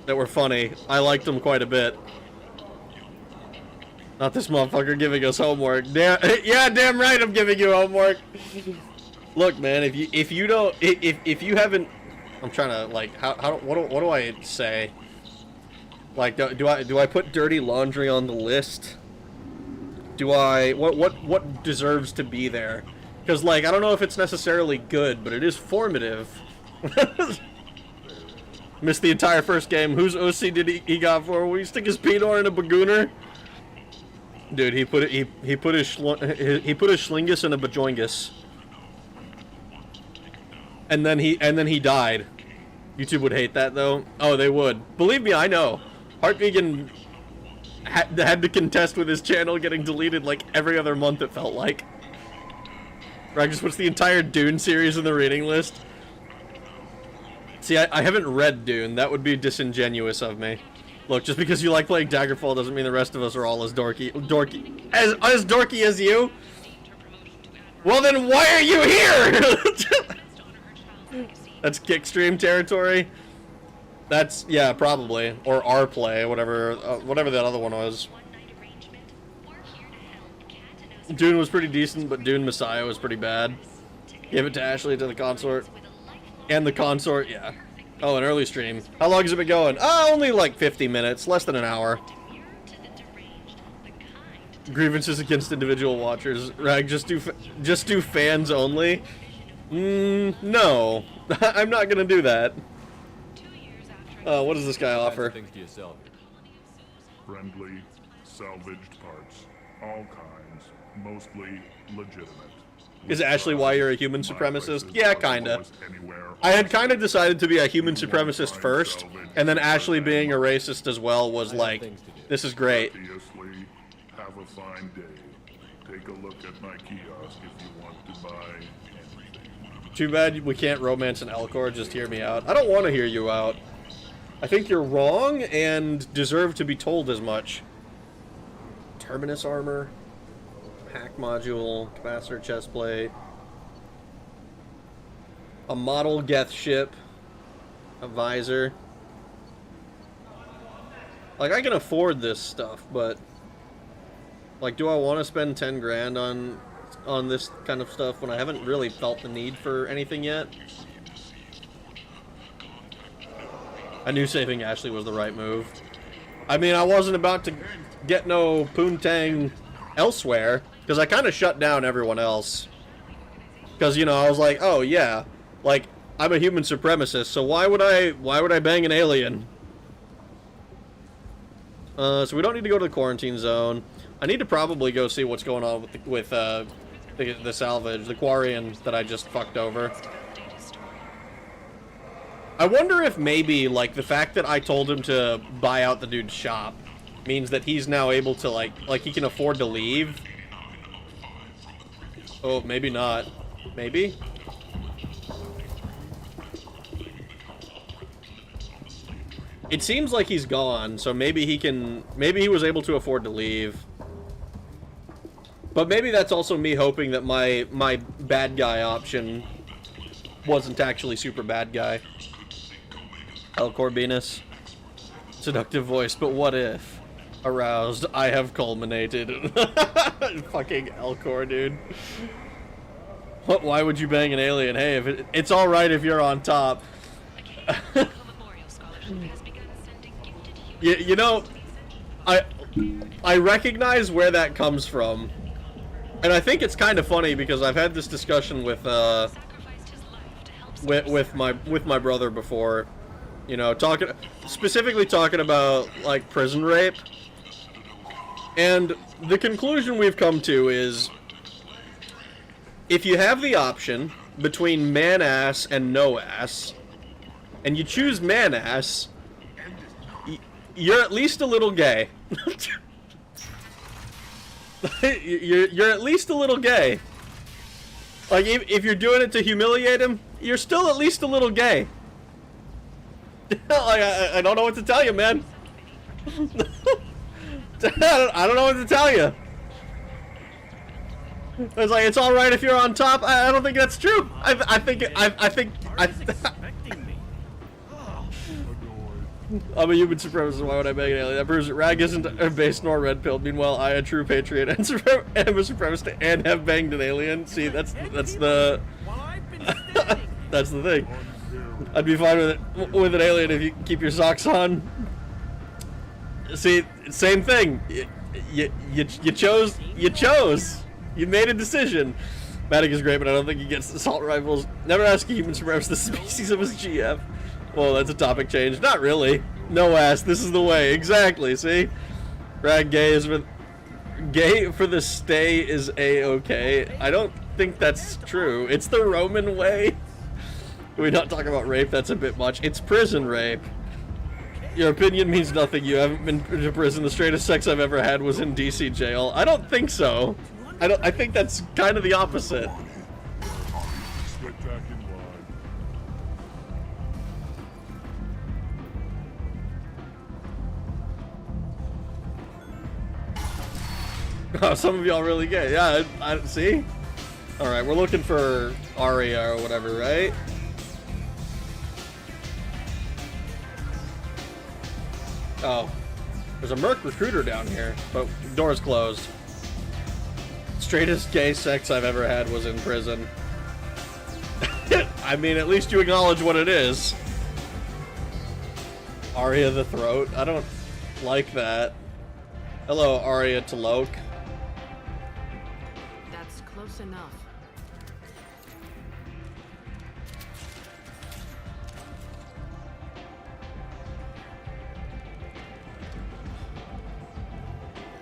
that were funny. I liked them quite a bit. Not this motherfucker giving us homework. Damn, yeah, damn right I'm giving you homework. Look, man, if you haven't, I'm trying to like what do I say? Like do I put dirty laundry on the list? Do I what deserves to be there? Because like I don't know if it's necessarily good, but it is formative. Missed the entire first game. Whose OC did he got for? Will he stick his Pinor in a Bagooner? Dude, he put his Schlingus in a Bajoingus. And then he died. YouTube would hate that, though. Oh, they would. Believe me, I know. Heart Vegan had to contest with his channel getting deleted like every other month, it felt like. Rag just puts the entire Dune series in the reading list. See, I haven't read Dune. That would be disingenuous of me. Look, just because you like playing Daggerfall doesn't mean the rest of us are all as dorky as you. Well, then why are you here? That's Kickstream territory. That's, yeah, probably. Or R-Play, whatever that other one was. Dune was pretty decent, but Dune Messiah was pretty bad. Give it to Ashley, to the consort. And the consort, yeah. Oh, an early stream. How long has it been going? Only like 50 minutes, less than an hour. Grievances against individual watchers. Rag, just do fans only? No. I'm not gonna do that. What does this guy offer? Things to yourself. Friendly, salvaged parts. All kinds. Mostly legitimate. Is Ashley why you're a human supremacist? Yeah, kinda. Anywhere. I had kind of decided to be a human supremacist first, and then Ashley being a racist as well was like, this is great. Obviously, have a fine day. Take a look at my kiosk if you want to buy anything. Too bad we can't romance an Elcor, just hear me out. I don't want to hear you out. I think you're wrong and deserve to be told as much. Terminus armor, hack module, capacitor chestplate, a model Geth ship, a visor. Like, I can afford this stuff, but like, do I want to spend 10 grand on this kind of stuff when I haven't really felt the need for anything yet? I knew saving Ashley was the right move. I mean, I wasn't about to get no poontang elsewhere, because I kind of shut down everyone else. Because, you know, I was like, oh yeah, like, I'm a human supremacist, so why would I bang an alien? So we don't need to go to the quarantine zone. I need to probably go see what's going on with the salvage, the Quarian that I just fucked over. I wonder if maybe, like, the fact that I told him to buy out the dude's shop means that he's now able to, like he can afford to leave. Oh, maybe not. Maybe? It seems like he's gone, so maybe he was able to afford to leave. But maybe that's also me hoping that my bad guy option wasn't actually super bad guy. El Corbinus. Seductive voice, but what if? Aroused, I have culminated. Fucking Elcor, dude. What? Why would you bang an alien? Hey, if it's all right if you're on top. you know, I recognize where that comes from, and I think it's kind of funny because I've had this discussion with my brother before. You know, specifically talking about, like, prison rape. And the conclusion we've come to is, if you have the option between man-ass and no-ass, and you choose man-ass, you're at least a little gay. you're at least a little gay. Like, if you're doing it to humiliate him, you're still at least a little gay. I don't know what to tell you, man. I don't know what to tell you. It's like, it's all right if you're on top. I don't think that's true. I think I'm a human supremacist. Why would I bang an alien? That proves that Rag isn't a base nor red pilled. Meanwhile, I, a true patriot, and am a supremacist and have banged an alien. See, that's the that's the thing. I'd be fine with an alien if you keep your socks on. See, same thing. You chose. You made a decision. Matic is great, but I don't think he gets assault rifles. Never ask a human supremacist the species of his GF. Well, that's a topic change. Not really. No ass. This is the way. Exactly. See, Rag gay for the stay is a-okay. I don't think that's true. It's the Roman way. Can we not talk about rape? That's a bit much. It's prison rape. Your opinion means nothing. You haven't been to prison. The straightest sex I've ever had was in DC jail. I don't think so. I think that's kind of the opposite. Get back in line. Oh, some of y'all really gay. Yeah, I see. All right, we're looking for Aria or whatever, right? Oh, there's a merc recruiter down here, but door's closed. Straightest gay sex I've ever had was in prison. I mean, at least you acknowledge what it is. Aria the Throat. I don't like that. Hello, Aria Talok. That's close enough.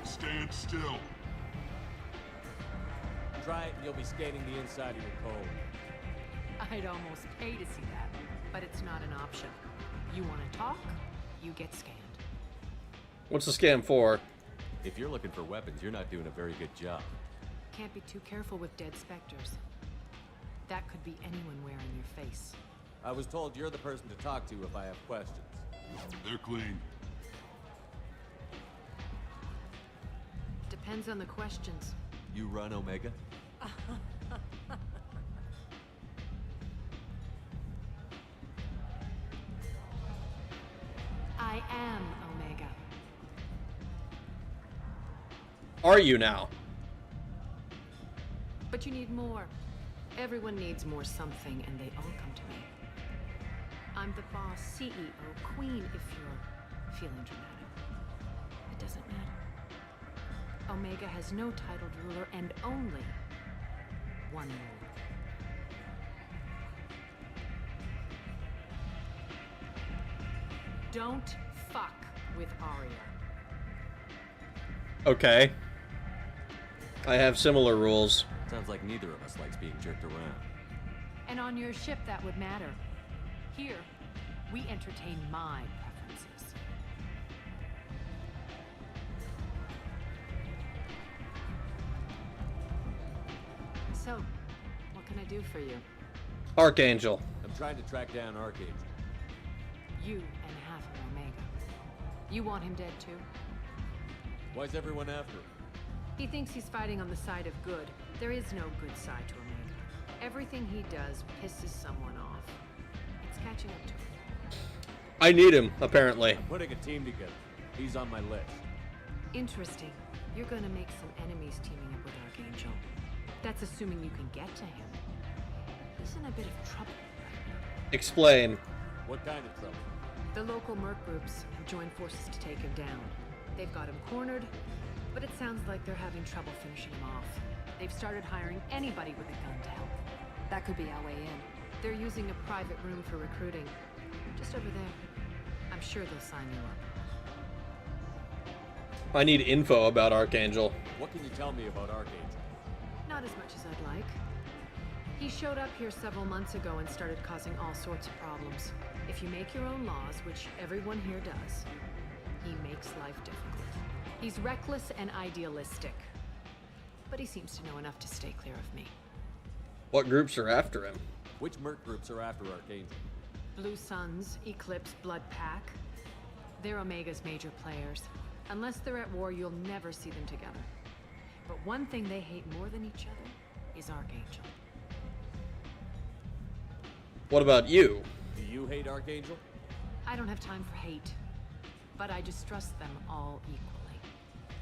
Stand still. Try it and you'll be skating the inside of your code. I'd almost pay to see that, but it's not an option. You want to talk, you get scanned. What's the scam for? If you're looking for weapons, you're not doing a very good job. Can't be too careful with dead specters. That could be anyone wearing your face. I was told you're the person to talk to if I have questions. They're clean. Depends on the questions. You run Omega? I am Omega. Are you now? But you need more. Everyone needs more something, and they all come to me. I'm the boss, CEO, queen, if you're feeling dramatic. It doesn't matter. Omega has no titled ruler and only one ruler. Don't fuck with Arya. Okay. I have similar rules. Sounds like neither of us likes being jerked around. And on your ship, that would matter. Here, we entertain my preferences. So, what can I do for you? Archangel. I'm trying to track down Archangel. You and half of Omega. You want him dead too? Why's everyone after him? He thinks he's fighting on the side of good. There is no good side to Omega. Everything he does pisses someone off. It's catching up to him. I need him, apparently. I'm putting a team together. He's on my list. Interesting. You're gonna make some enemies teaming up with Archangel. That's assuming you can get to him. He's in a bit of trouble right now. Explain. What kind of trouble? The local merc groups have joined forces to take him down. They've got him cornered, but it sounds like they're having trouble finishing him off. They've started hiring anybody with a gun to help. That could be our way in. They're using a private room for recruiting. Just over there. I'm sure they'll sign you up. I need info about Archangel. What can you tell me about Archangel? Not as much as I'd like. He showed up here several months ago and started causing all sorts of problems. If you make your own laws, which everyone here does, he makes life difficult. He's reckless and idealistic. But he seems to know enough to stay clear of me. What groups are after him? Which merc groups are after Archangel? Blue Suns, Eclipse, Blood Pack. They're Omega's major players. Unless they're at war, you'll never see them together. But one thing they hate more than each other is Archangel. What about you? Do you hate Archangel? I don't have time for hate, but I distrust them all equally.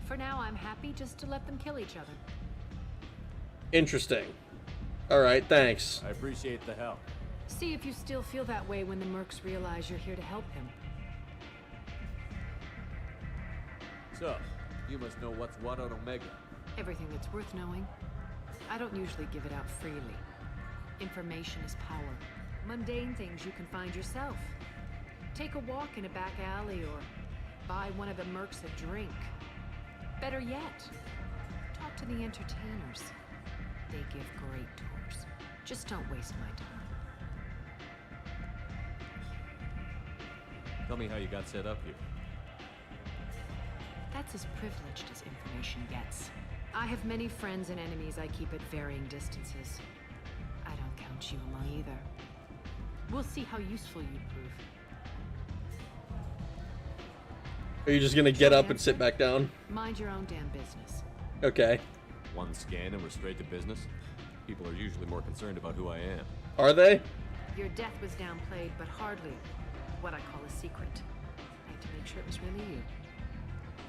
For now, I'm happy just to let them kill each other. Interesting. Alright, thanks. I appreciate the help. See if you still feel that way when the mercs realize you're here to help him. So, you must know what's what on Omega. Everything that's worth knowing. I don't usually give it out freely. Information is power. Mundane things you can find yourself. Take a walk in a back alley or buy one of the mercs a drink. Better yet, talk to the entertainers. They give great tours. Just don't waste my time. Tell me how you got set up here. That's as privileged as information gets. I have many friends and enemies I keep at varying distances. I don't count you among either. We'll see how useful you prove. Are you just gonna get up and sit back down? Mind your own damn business. Okay. One scan and we're straight to business? People are usually more concerned about who I am. Are they? Your death was downplayed, but hardly what I call a secret. I had to make sure it was really you.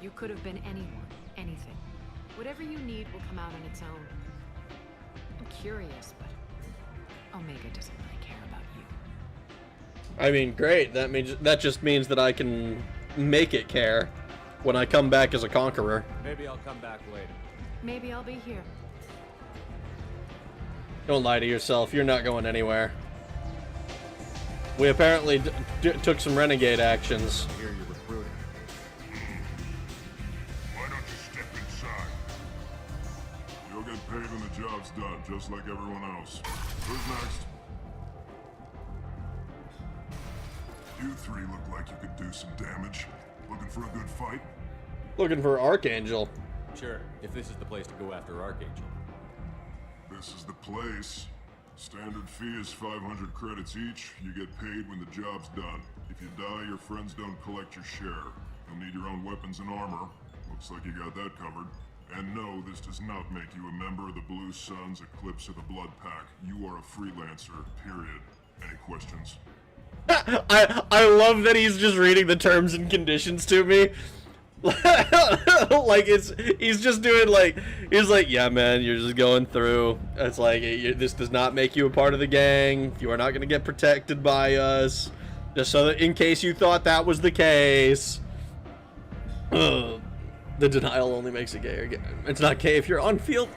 You could have been anyone, anything. Whatever you need will come out on its own. I'm curious, but Omega doesn't really care about you. I mean, great. That just means that I can make it care when I come back as a conqueror. Maybe I'll come back later. Maybe I'll be here. Don't lie to yourself. You're not going anywhere. We apparently took some renegade actions. I hear you're recruiting. Why don't you step inside? You'll get paid when the job's done, just like everyone else. Who's next? You three look like you could do some damage. Looking for a good fight? Looking for Archangel. Sure, if this is the place to go after Archangel. This is the place. Standard fee is 500 credits each. You get paid when the job's done. If you die, your friends don't collect your share. You'll need your own weapons and armor. Looks like you got that covered. And no, this does not make you a member of the Blue Suns, Eclipse, or the Blood Pack. You are a freelancer, period. Any questions? I love that he's just reading the terms and conditions to me. Like he's just doing he's like, yeah man, you're just going through. It's like, this does not make you a part of the gang. You are not going to get protected by us. Just so that in case you thought that was the case. The denial only makes it gay. It's not gay if you're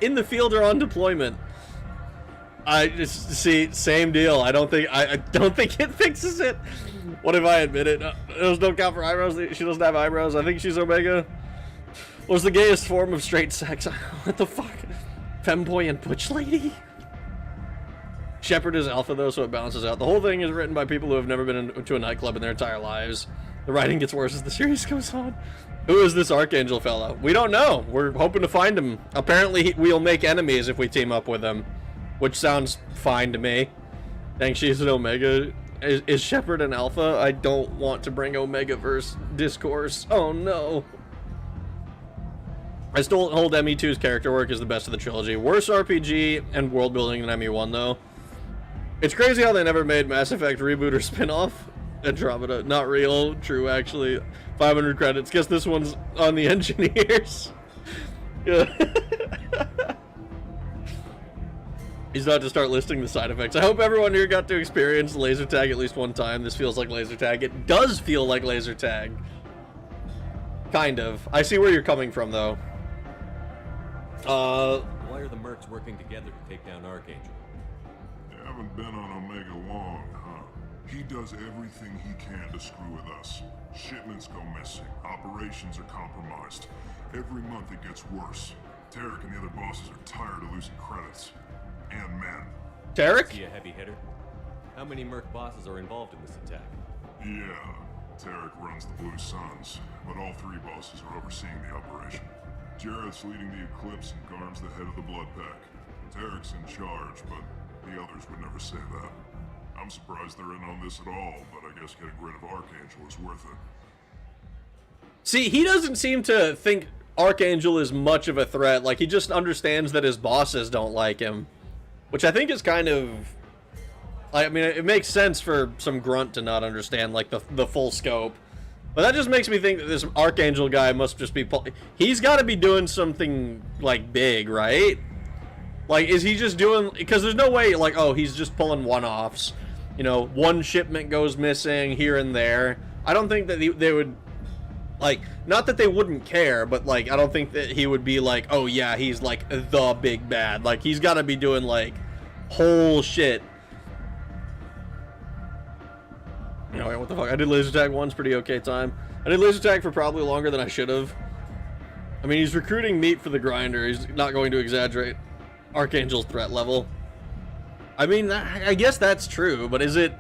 in the field or on deployment. I just see, same deal. I don't think it fixes it. What if I admit it? Those don't count for eyebrows. She doesn't have eyebrows. I think she's Omega. Was the gayest form of straight sex. What the fuck? Femboy and butch lady? Shepard is alpha though, so it balances out. The whole thing is written by people who have never been to a nightclub in their entire lives. The writing gets worse as the series goes on. Who is this Archangel fella? We don't know. We're hoping to find him. Apparently we'll make enemies if we team up with him. Which sounds fine to me. Dang, she's an Omega. Is Shepard an Alpha? I don't want to bring Omega-verse discourse. Oh no. I still hold ME2's character work as the best of the trilogy. Worse RPG and world building than ME1 though. It's crazy how they never made Mass Effect reboot or spin-off. Andromeda, not real. True, actually. 500 credits. Guess this one's on the engineers. He's about to start listing the side effects. I hope everyone here got to experience laser tag at least one time. This feels like laser tag. It does feel like laser tag. Kind of. I see where you're coming from, though. Why are the mercs working together to take down Archangel? You haven't been on Omega long, huh? He does everything he can to screw with us. Shipments go missing. Operations are compromised. Every month it gets worse. Tarek and the other bosses are tired of losing credits. And men. Tarek? Is he a heavy hitter? How many merc bosses are involved in this attack? Yeah, Tarek runs the Blue Suns, but all three bosses are overseeing the operation. Jarrett's leading the Eclipse and Garm's the head of the Blood Pack. Tarek's in charge, but the others would never say that. I'm surprised they're in on this at all, but I guess getting rid of Archangel is worth it. See, he doesn't seem to think Archangel is much of a threat. Like, he just understands that his bosses don't like him. Which I think is kind of... I mean, it makes sense for some grunt to not understand, like, the full scope. But that just makes me think that this Archangel guy must just be... He's got to be doing something, like, big, right? Like, is he just doing... Because there's no way, like, oh, he's just pulling one-offs. You know, one shipment goes missing here and there. I don't think that they would... Like, not that they wouldn't care, but, like, I don't think that he would be like, oh, yeah, he's, like, the big bad. Like, he's got to be doing, like, whole shit. You know, what the fuck? I did laser tag once, pretty okay time. I did laser tag for probably longer than I should have. I mean, he's recruiting meat for the grinder. He's not going to exaggerate Archangel's threat level. I mean, I guess that's true, but is it...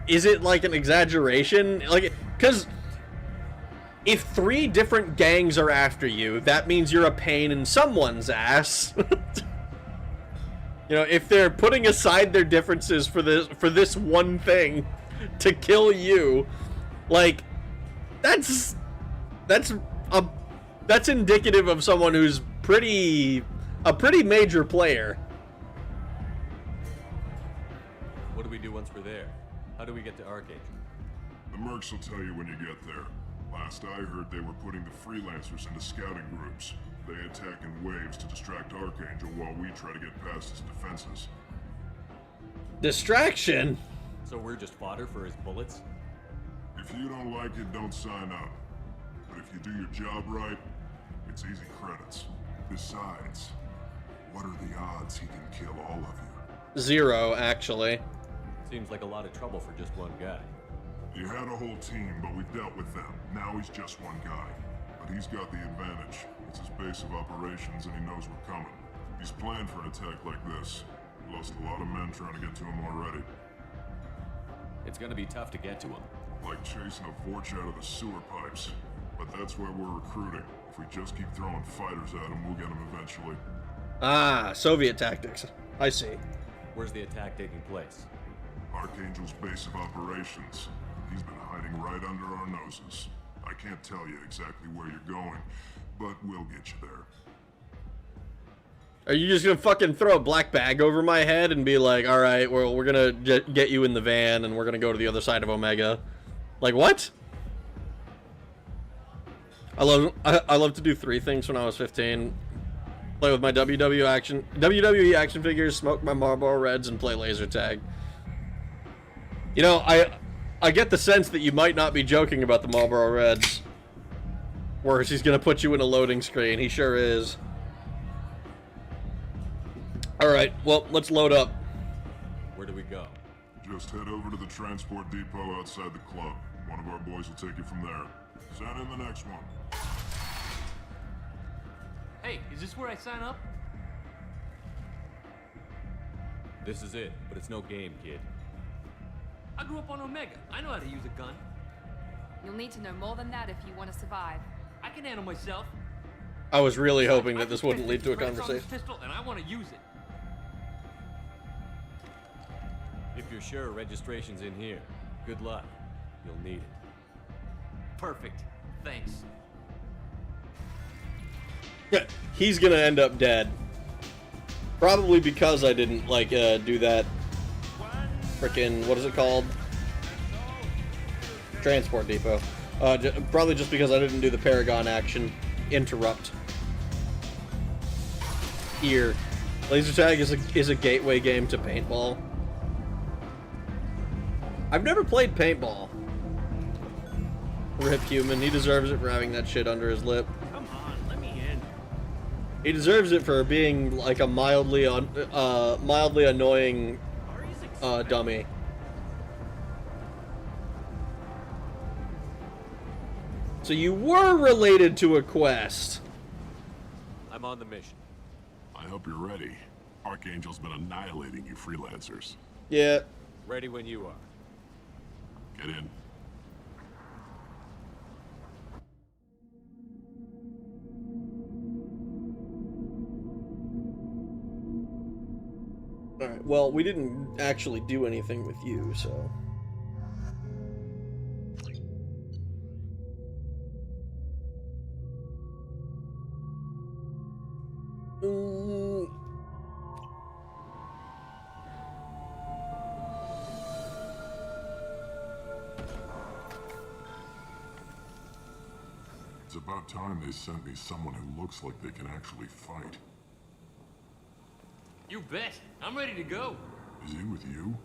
is it like an exaggeration? Like, because if 3 different gangs are after you, that means you're a pain in someone's ass. You know, if they're putting aside their differences for this one thing to kill you, like, that's indicative of someone who's a pretty major player. What do we do once we're there? How do we get to Archangel? The mercs will tell you when you get there. Last I heard, they were putting the freelancers into scouting groups. They attack in waves to distract Archangel while we try to get past his defenses. Distraction? So we're just fodder for his bullets? If you don't like it, don't sign up. But if you do your job right, it's easy credits. Besides, what are the odds he can kill all of you? 0, actually. Seems like a lot of trouble for just one guy. You had a whole team, but we dealt with them. Now he's just one guy. But he's got the advantage. It's his base of operations and he knows we're coming. He's planned for an attack like this. We lost a lot of men trying to get to him already. It's gonna be tough to get to him. Like chasing a Vorch out of the sewer pipes. But that's why we're recruiting. If we just keep throwing fighters at him, we'll get him eventually. Ah, Soviet tactics. I see. Where's the attack taking place? Archangel's base of operations. He's been hiding right under our noses. I can't tell you exactly where you're going, but we'll get you there. Are you just gonna fucking throw a black bag over my head and be like, alright, well, we're gonna get you in the van and we're gonna go to the other side of Omega? Like, what? I love to do 3 things when I was 15. Play with my WWE action figures, smoke my Marlboro Reds, and play laser tag. You know, I get the sense that you might not be joking about the Marlboro Reds. Worse, he's gonna put you in a loading screen. He sure is. Alright, well, let's load up. Where do we go? Just head over to the transport depot outside the club. One of our boys will take you from there. Send in the next one. Hey, is this where I sign up? This is it, but it's no game, kid. I grew up on Omega. I know how to use a gun. You'll need to know more than that if you want to survive. I can handle myself. I was really hoping I that this can wouldn't spend lead to a 50 credits on this conversation. pistol, and I want to use it. If you're sure registration's in here, good luck. You'll need it. Perfect. Thanks. He's gonna end up dead. Probably because I didn't, like, do that frickin', what is it called? Transport depot. Probably just because I didn't do the Paragon action. Interrupt. Here. Laser tag is a gateway game to paintball. I've never played paintball. Rip Human. He deserves it for having that shit under his lip. Come on, let me in. He deserves it for being like a mildly annoying dummy. So you were related to a quest. I'm on the mission. I hope you're ready. Archangel's been annihilating you freelancers. Yeah. Ready when you are. Get in. Alright, well, we didn't actually do anything with you, so... It's about time they sent me someone who looks like they can actually fight. You bet. I'm ready to go. Is he with you?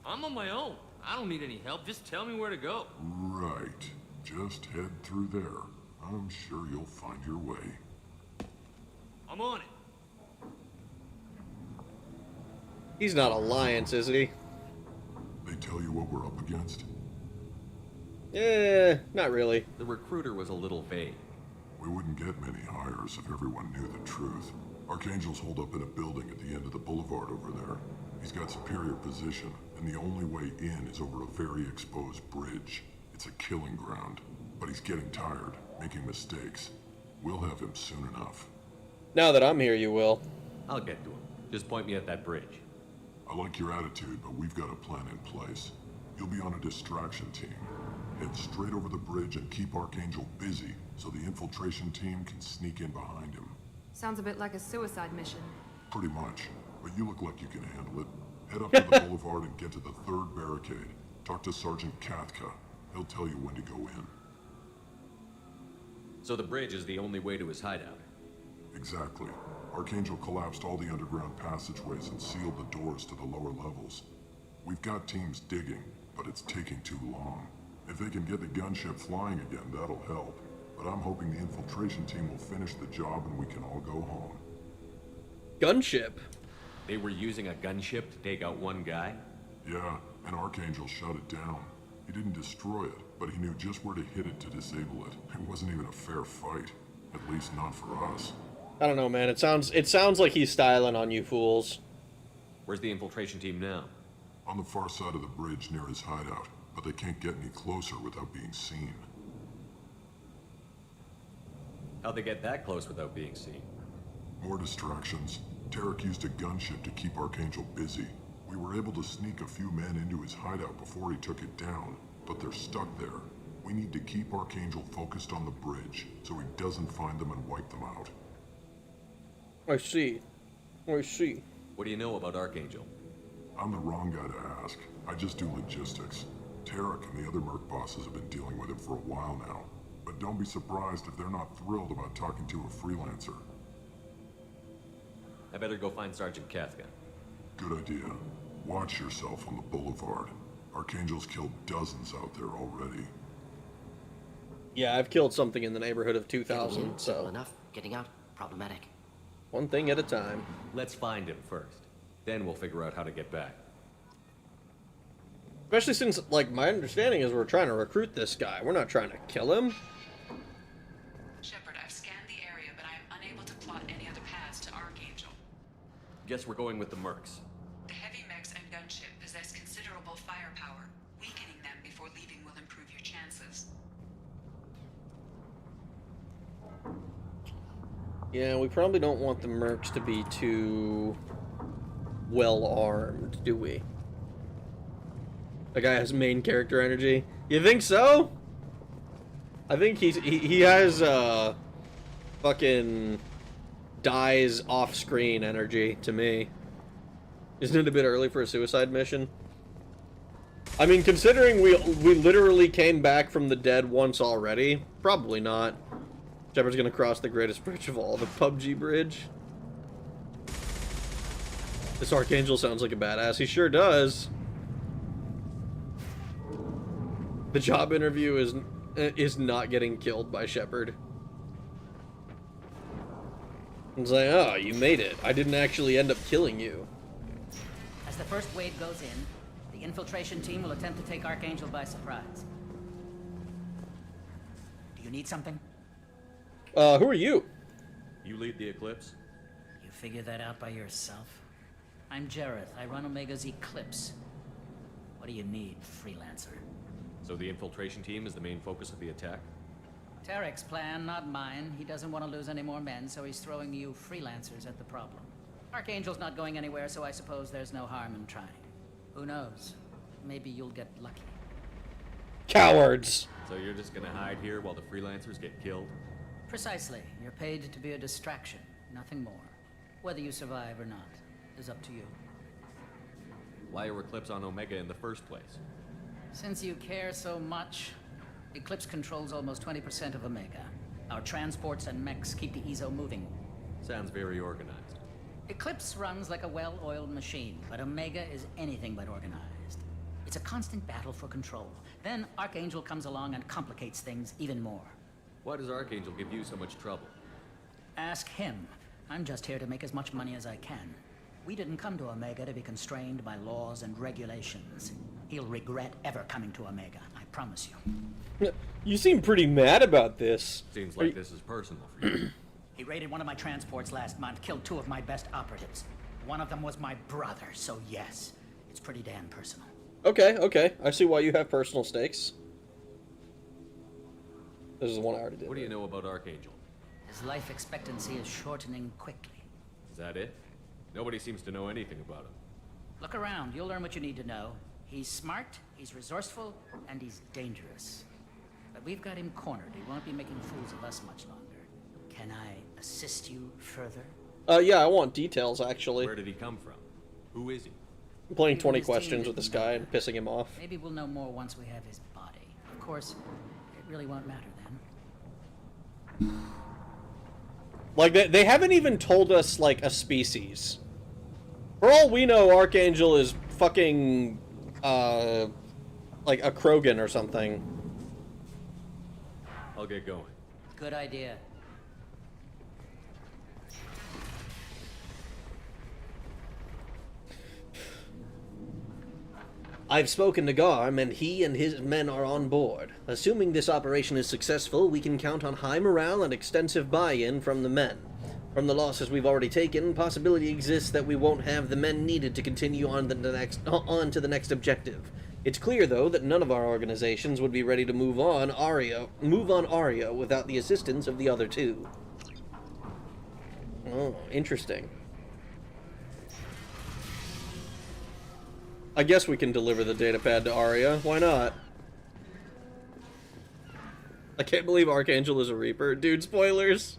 I'm on my own. I don't need any help. Just tell me where to go. Right. Just head through there. I'm sure you'll find your way. I'm on it. He's not Alliance, is he? They tell you what we're up against? Eh, not really. The recruiter was a little vague. We wouldn't get many hires if everyone knew the truth. Archangel's holed up in a building at the end of the boulevard over there. He's got superior position, and the only way in is over a very exposed bridge. It's a killing ground, but he's getting tired, making mistakes. We'll have him soon enough. Now that I'm here, you will. I'll get to him. Just point me at that bridge. I like your attitude, but we've got a plan in place. You'll be on a distraction team. Head straight over the bridge and keep Archangel busy so the infiltration team can sneak in behind him. Sounds a bit like a suicide mission. Pretty much, but you look like you can handle it. Head up to the boulevard and get to the 3rd barricade. Talk to Sergeant Kathka. He'll tell you when to go in. So the bridge is the only way to his hideout? Exactly. Archangel collapsed all the underground passageways and sealed the doors to the lower levels. We've got teams digging, but it's taking too long. If they can get the gunship flying again, that'll help. But I'm hoping the infiltration team will finish the job and we can all go home. Gunship? They were using a gunship to take out one guy? Yeah, and Archangel shut it down. He didn't destroy it, but he knew just where to hit it to disable it. It wasn't even a fair fight. At least not for us. I don't know, man. It sounds like he's styling on you fools. Where's the infiltration team now? On the far side of the bridge near his hideout, but they can't get any closer without being seen. How'd they get that close without being seen? More distractions. Tarek used a gunship to keep Archangel busy. We were able to sneak a few men into his hideout before he took it down, but they're stuck there. We need to keep Archangel focused on the bridge, so he doesn't find them and wipe them out. I see. I see. What do you know about Archangel? I'm the wrong guy to ask. I just do logistics. Tarek and the other merc bosses have been dealing with him for a while now. But don't be surprised if they're not thrilled about talking to a freelancer. I better go find Sergeant Kathka. Good idea. Watch yourself on the boulevard. Archangel's killed dozens out there already. Yeah, I've killed something in the neighborhood of 2,000, Getting in, simple so... enough. Getting out, problematic. One thing at a time. Let's find him first. Then we'll figure out how to get back. Especially since, like, my understanding is we're trying to recruit this guy. We're not trying to kill him. Shepard, I've scanned the area, but I am unable to plot any other paths to Archangel. Guess we're going with the mercs. The heavy mechs and gunship possess considerable firepower. Weakening them before leaving will improve your chances. Yeah, we probably don't want the mercs to be too well-armed, do we? The guy has main character energy. You think so? I think he has fucking dies off-screen energy to me. Isn't it a bit early for a suicide mission? I mean, considering we literally came back from the dead once already, probably not. Shepard's gonna cross the greatest bridge of all, the PUBG bridge. This Archangel sounds like a badass. He sure does. The job interview is not getting killed by Shepard. It's like, oh, you made it. I didn't actually end up killing you. As the first wave goes in, the infiltration team will attempt to take Archangel by surprise. Do you need something? Who are you? You lead the Eclipse? You figure that out by yourself? I'm Jareth. I run Omega's Eclipse. What do you need, freelancer? So the infiltration team is the main focus of the attack? Tarek's plan, not mine. He doesn't want to lose any more men, so he's throwing you freelancers at the problem. Archangel's not going anywhere, so I suppose there's no harm in trying. Who knows? Maybe you'll get lucky. Cowards! So you're just gonna hide here while the freelancers get killed? Precisely. You're paid to be a distraction, nothing more. Whether you survive or not is up to you. Why are Eclipse on Omega in the first place? Since you care so much, Eclipse controls almost 20% of Omega. Our transports and mechs keep the EZO moving. Sounds very organized. Eclipse runs like a well-oiled machine, but Omega is anything but organized. It's a constant battle for control. Then Archangel comes along and complicates things even more. Why does Archangel give you so much trouble? Ask him. I'm just here to make as much money as I can. We didn't come to Omega to be constrained by laws and regulations. He'll regret ever coming to Omega, I promise you. You seem pretty mad about this. Seems like this is personal for you. He raided one of my transports last month, killed 2 of my best operatives. One of them was my brother, so yes, it's pretty damn personal. Okay, okay. I see why you have personal stakes. This is the one I already did. What do you know about Archangel? His life expectancy is shortening quickly. Is that it? Nobody seems to know anything about him. Look around, you'll learn what you need to know. He's smart, he's resourceful, and he's dangerous. But we've got him cornered. He won't be making fools of us much longer. Can I assist you further? Yeah, I want details, actually. Where did he come from? Who is he? I'm playing 20 questions with this guy and pissing him off. Maybe we'll know more once we have his body. Of course, it really won't matter then. Like, they haven't even told us, like, a species. For all we know, Archangel is fucking, like a Krogan or something. I'll get going. Good idea. I've spoken to Garm, and he and his men are on board. Assuming this operation is successful, we can count on high morale and extensive buy-in from the men. From the losses we've already taken, possibility exists that we won't have the men needed to continue on to the next objective. It's clear, though, that none of our organizations would be ready to move on Aria without the assistance of the other 2. Oh, interesting. I guess we can deliver the datapad to Aria. Why not? I can't believe Archangel is a Reaper. Dude, spoilers!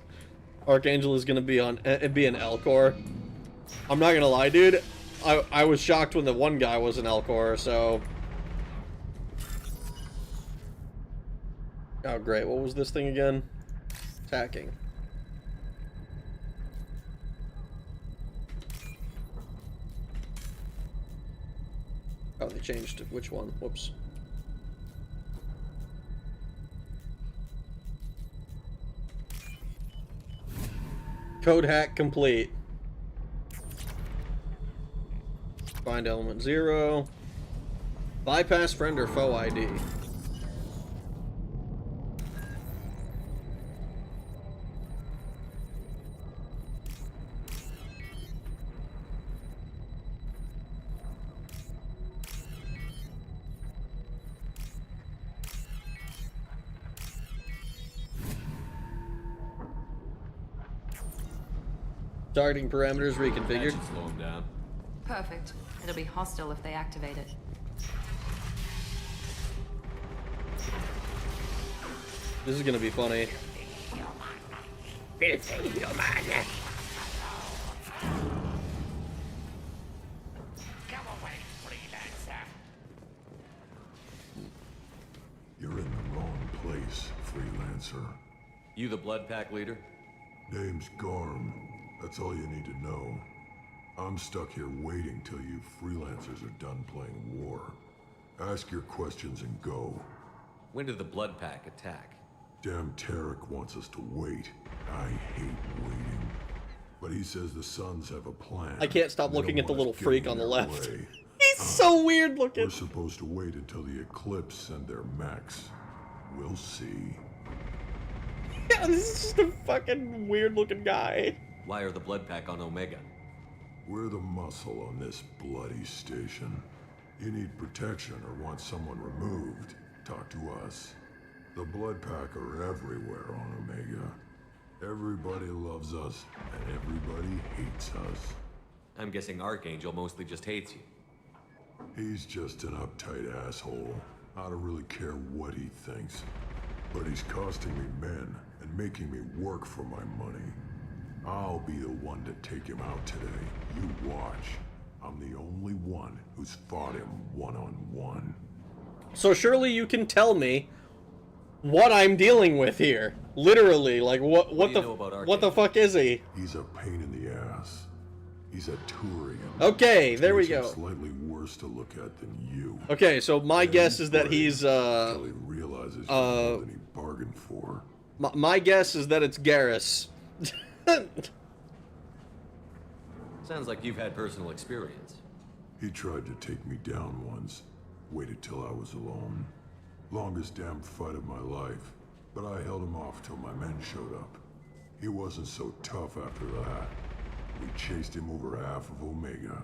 Archangel is gonna be an Elcor. I'm not gonna lie, dude. I was shocked when the one guy was an Elcor, so... Oh, great. What was this thing again? Attacking. Oh, they changed which one. Whoops. Code hack complete. Find element 0. Bypass friend or foe ID. Targeting parameters reconfigured. That should slow him down. Perfect. It'll be hostile if they activate it. This is gonna be funny. You're in the wrong place, freelancer. You the Blood Pack leader? Name's Garm. That's all you need to know. I'm stuck here waiting till you freelancers are done playing war. Ask your questions and go. When did the Blood Pack attack? Damn Tarek wants us to wait. I hate waiting. But he says the Suns have a plan. I can't stop looking at the little freak on the left. Way. He's so weird looking. We're supposed to wait until the Eclipse send their mechs. We'll see. Yeah, this is just a fucking weird looking guy. Why are the Blood Pack on Omega? We're the muscle on this bloody station. You need protection or want someone removed, talk to us. The Blood Pack are everywhere on Omega. Everybody loves us, and everybody hates us. I'm guessing Archangel mostly just hates you. He's just an uptight asshole. I don't really care what he thinks. But he's costing me men and making me work for my money. I'll be the one to take him out today. You watch. I'm the only one who's fought him one-on-one. So surely you can tell me what I'm dealing with here. Literally, like what the fuck is he? He's a pain in the ass. He's a Turian. Okay, there we go. Slightly worse to look at than you. Okay, so my guess is that he's until he realizes more than he bargained for. My guess is that it's Garrus. Sounds like you've had personal experience. He tried to take me down once. Waited till I was alone. Longest damn fight of my life. But I held him off till my men showed up. He wasn't so tough after that. We chased him over half of Omega.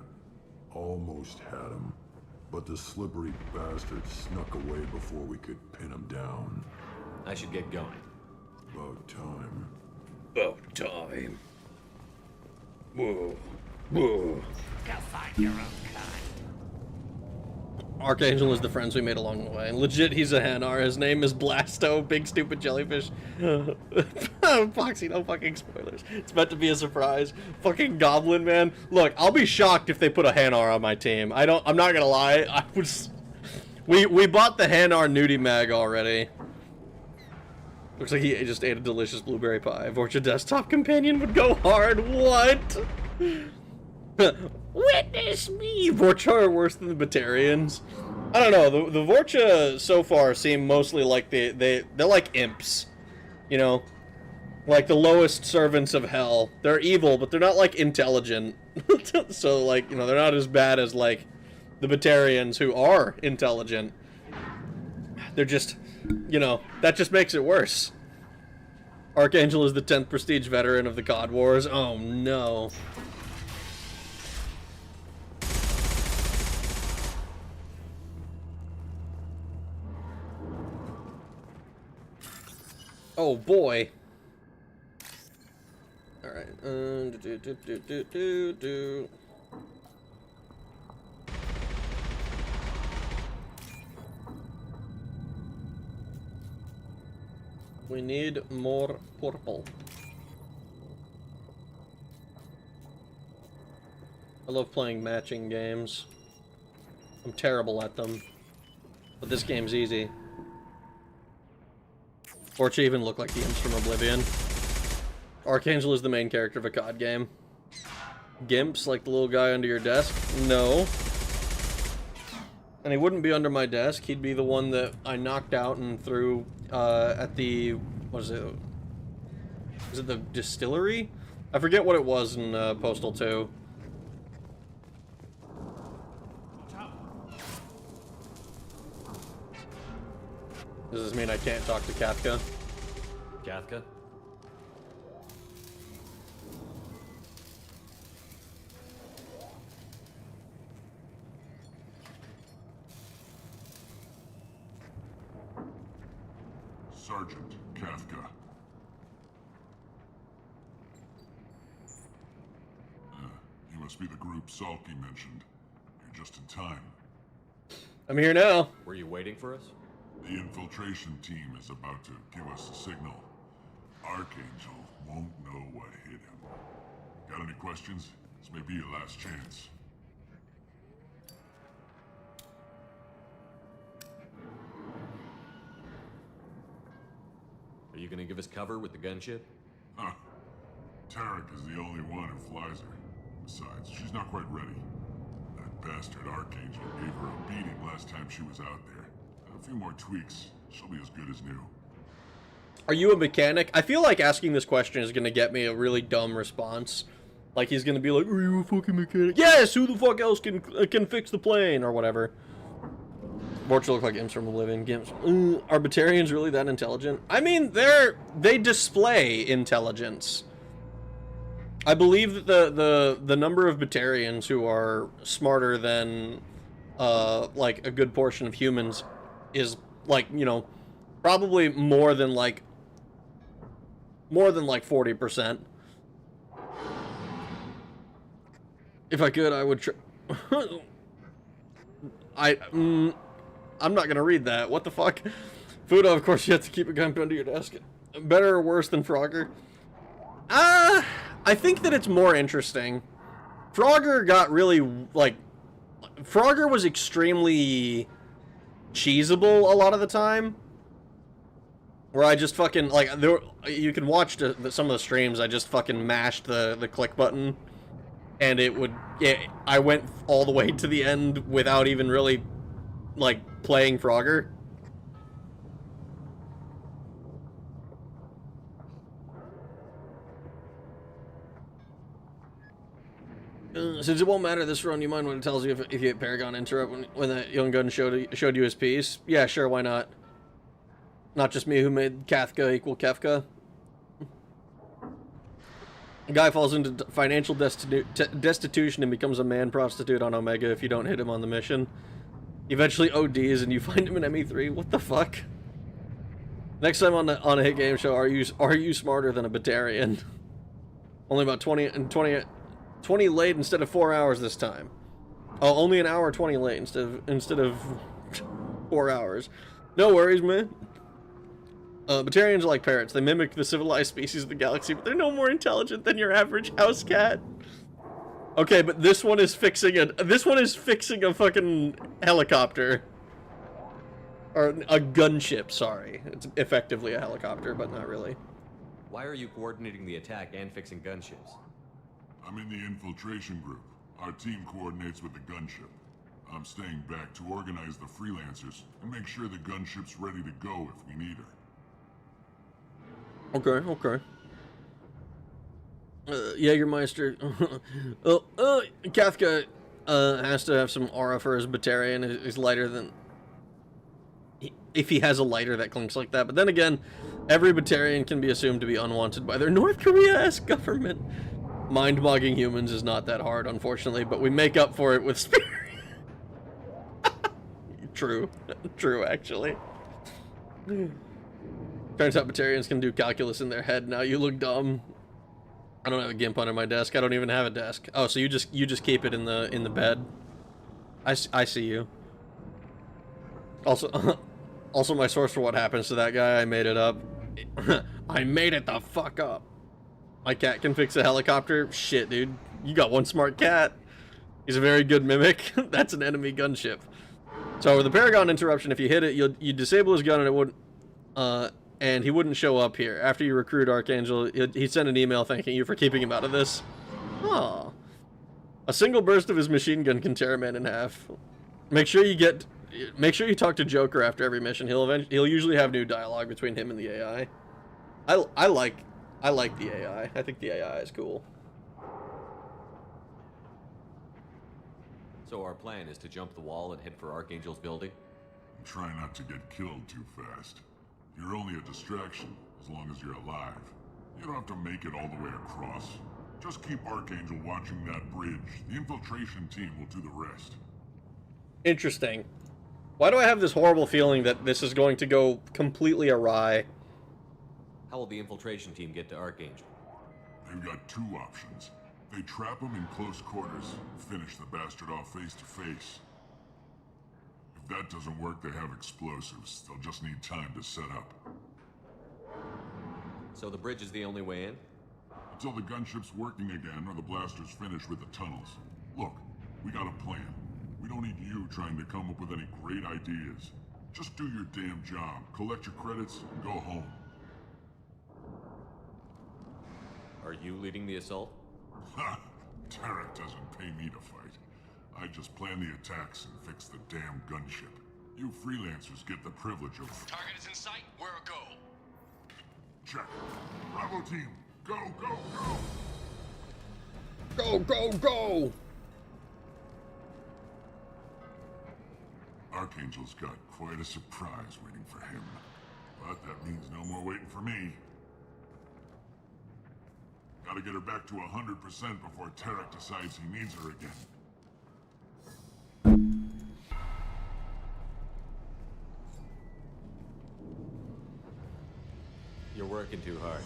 Almost had him. But the slippery bastard snuck away before we could pin him down. I should get going. About time. About time. Whoa. Whoa. Go find your own kind. Archangel is the friends we made along the way. Legit, he's a Hanar. His name is Blasto, big stupid jellyfish. Foxy, no fucking spoilers. It's meant to be a surprise. Fucking Goblin, man. Look, I'll be shocked if they put a Hanar on my team. I'm not gonna lie. We bought the Hanar nudie mag already. Looks like he just ate a delicious blueberry pie. Vorcha desktop companion would go hard. What? Witness me! Vorcha are worse than the Batarians. I don't know, the Vorcha so far seem mostly like they're like imps. You know? Like the lowest servants of hell. They're evil, but they're not like intelligent. So like, you know, they're not as bad as like the Batarians who are intelligent. They're just, you know, that just makes it worse. Archangel is the 10th prestige veteran of the God Wars. Oh no. Oh boy. All right. We need more purple. I love playing matching games. I'm terrible at them, but this game's easy. Vorcha even look like the imps from Oblivion. Archangel is the main character of a COD game. Gimps, like the little guy under your desk? No. And he wouldn't be under my desk. He'd be the one that I knocked out and threw at the... what is it? Is it the distillery? I forget what it was in Postal 2. Does this mean I can't talk to Kafka? Kafka? Sergeant Kafka. You must be the group Salky mentioned. You're just in time. I'm here now. Were you waiting for us? The infiltration team is about to give us a signal. Archangel won't know what hit him. Got any questions? This may be your last chance. Are you gonna give us cover with the gunship? Huh. Tarek is the only one who flies her. Besides, she's not quite ready. That bastard Archangel gave her a beating last time she was out there. A few more tweaks, she'll be as good as new. Are you a mechanic? I feel like asking this question is going to get me a really dumb response. Like he's going to be like, are you a fucking mechanic? Yes, who the fuck else can fix the plane or whatever. Vorcha look like imps from Oblivion. Gimps. Are Batarians really that intelligent? I mean, they display intelligence. I believe that the number of Batarians who are smarter than like a good portion of humans is like, you know, probably more than like 40%. If I could, I would I'm not gonna read that. What the fuck? Fudo, of course you have to keep a gun under your desk. Better or worse than Frogger? I think that it's more interesting. Frogger got really, like... Frogger was extremely cheesable a lot of the time. Where I just fucking, like, you can watch some of the streams, I just fucking mashed the click button. And it would, I went all the way to the end without even really, like, playing Frogger. Since it won't matter this run, you mind when it tells you if you hit Paragon interrupt when that young gun showed you his piece? Yeah, sure, why not? Not just me who made Kafka equal Kefka. A guy falls into financial destitution and becomes a man prostitute on Omega if you don't hit him on the mission. Eventually ODs and you find him in ME3. What the fuck? Next time on a hit game show, are you smarter than a Batarian? Only about 20 late instead of 4 hours this time. Oh, only an hour 20 late instead of 4 hours. No worries, man. Batarians are like parrots. They mimic the civilized species of the galaxy, but they're no more intelligent than your average house cat. Okay, but this one is fixing a fucking helicopter. Or a gunship, sorry. It's effectively a helicopter, but not really. Why are you coordinating the attack and fixing gunships? I'm in the infiltration group. Our team coordinates with the gunship. I'm staying back to organize the freelancers and make sure the gunship's ready to go if we need her. Okay, okay. Jägermeister. Kafka has to have some aura for his Batarian. Is lighter than... If he has a lighter that clinks like that. But then again, every Batarian can be assumed to be unwanted by their North Korea-esque government. Mind-bogging humans is not that hard, unfortunately, but we make up for it with spirit. True. True, actually. Turns out Batarians can do calculus in their head. Now you look dumb. I don't have a GIMP under my desk. I don't even have a desk. Oh, so you just keep it in the bed. I see you. Also my source for what happens to that guy, I made it up. I made it the fuck up. My cat can fix a helicopter? Shit, dude. You got one smart cat. He's a very good mimic. That's an enemy gunship. So with the Paragon interruption, if you hit it, you disable his gun and it wouldn't and he wouldn't show up here. After you recruit Archangel, he'd send an email thanking you for keeping him out of this. Aw. A single burst of his machine gun can tear a man in half. Make sure you talk to Joker after every mission. He'll usually have new dialogue between him and the AI. I like the AI. I think the AI is cool. So our plan is to jump the wall and head for Archangel's building? Try not to get killed too fast. You're only a distraction, as long as you're alive. You don't have to make it all the way across. Just keep Archangel watching that bridge. The infiltration team will do the rest. Interesting. Why do I have this horrible feeling that this is going to go completely awry? How will the infiltration team get to Archangel? They've got two options. They trap him in close quarters, finish the bastard off face to face. If that doesn't work, they have explosives. They'll just need time to set up. So the bridge is the only way in? Until the gunship's working again or the blasters finish with the tunnels. Look, we got a plan. We don't need you trying to come up with any great ideas. Just do your damn job, collect your credits, and go home. Are you leading the assault? Ha! Tarek doesn't pay me to fight. I just plan the attacks and fix the damn gunship. You freelancers get the privilege of... Target is in sight. Where a go? Check. Bravo team, go, go, go! Go, go, go! Archangel's got quite a surprise waiting for him. But that means no more waiting for me. Gotta get her back to 100% before Tarek decides he needs her again. You're working too hard.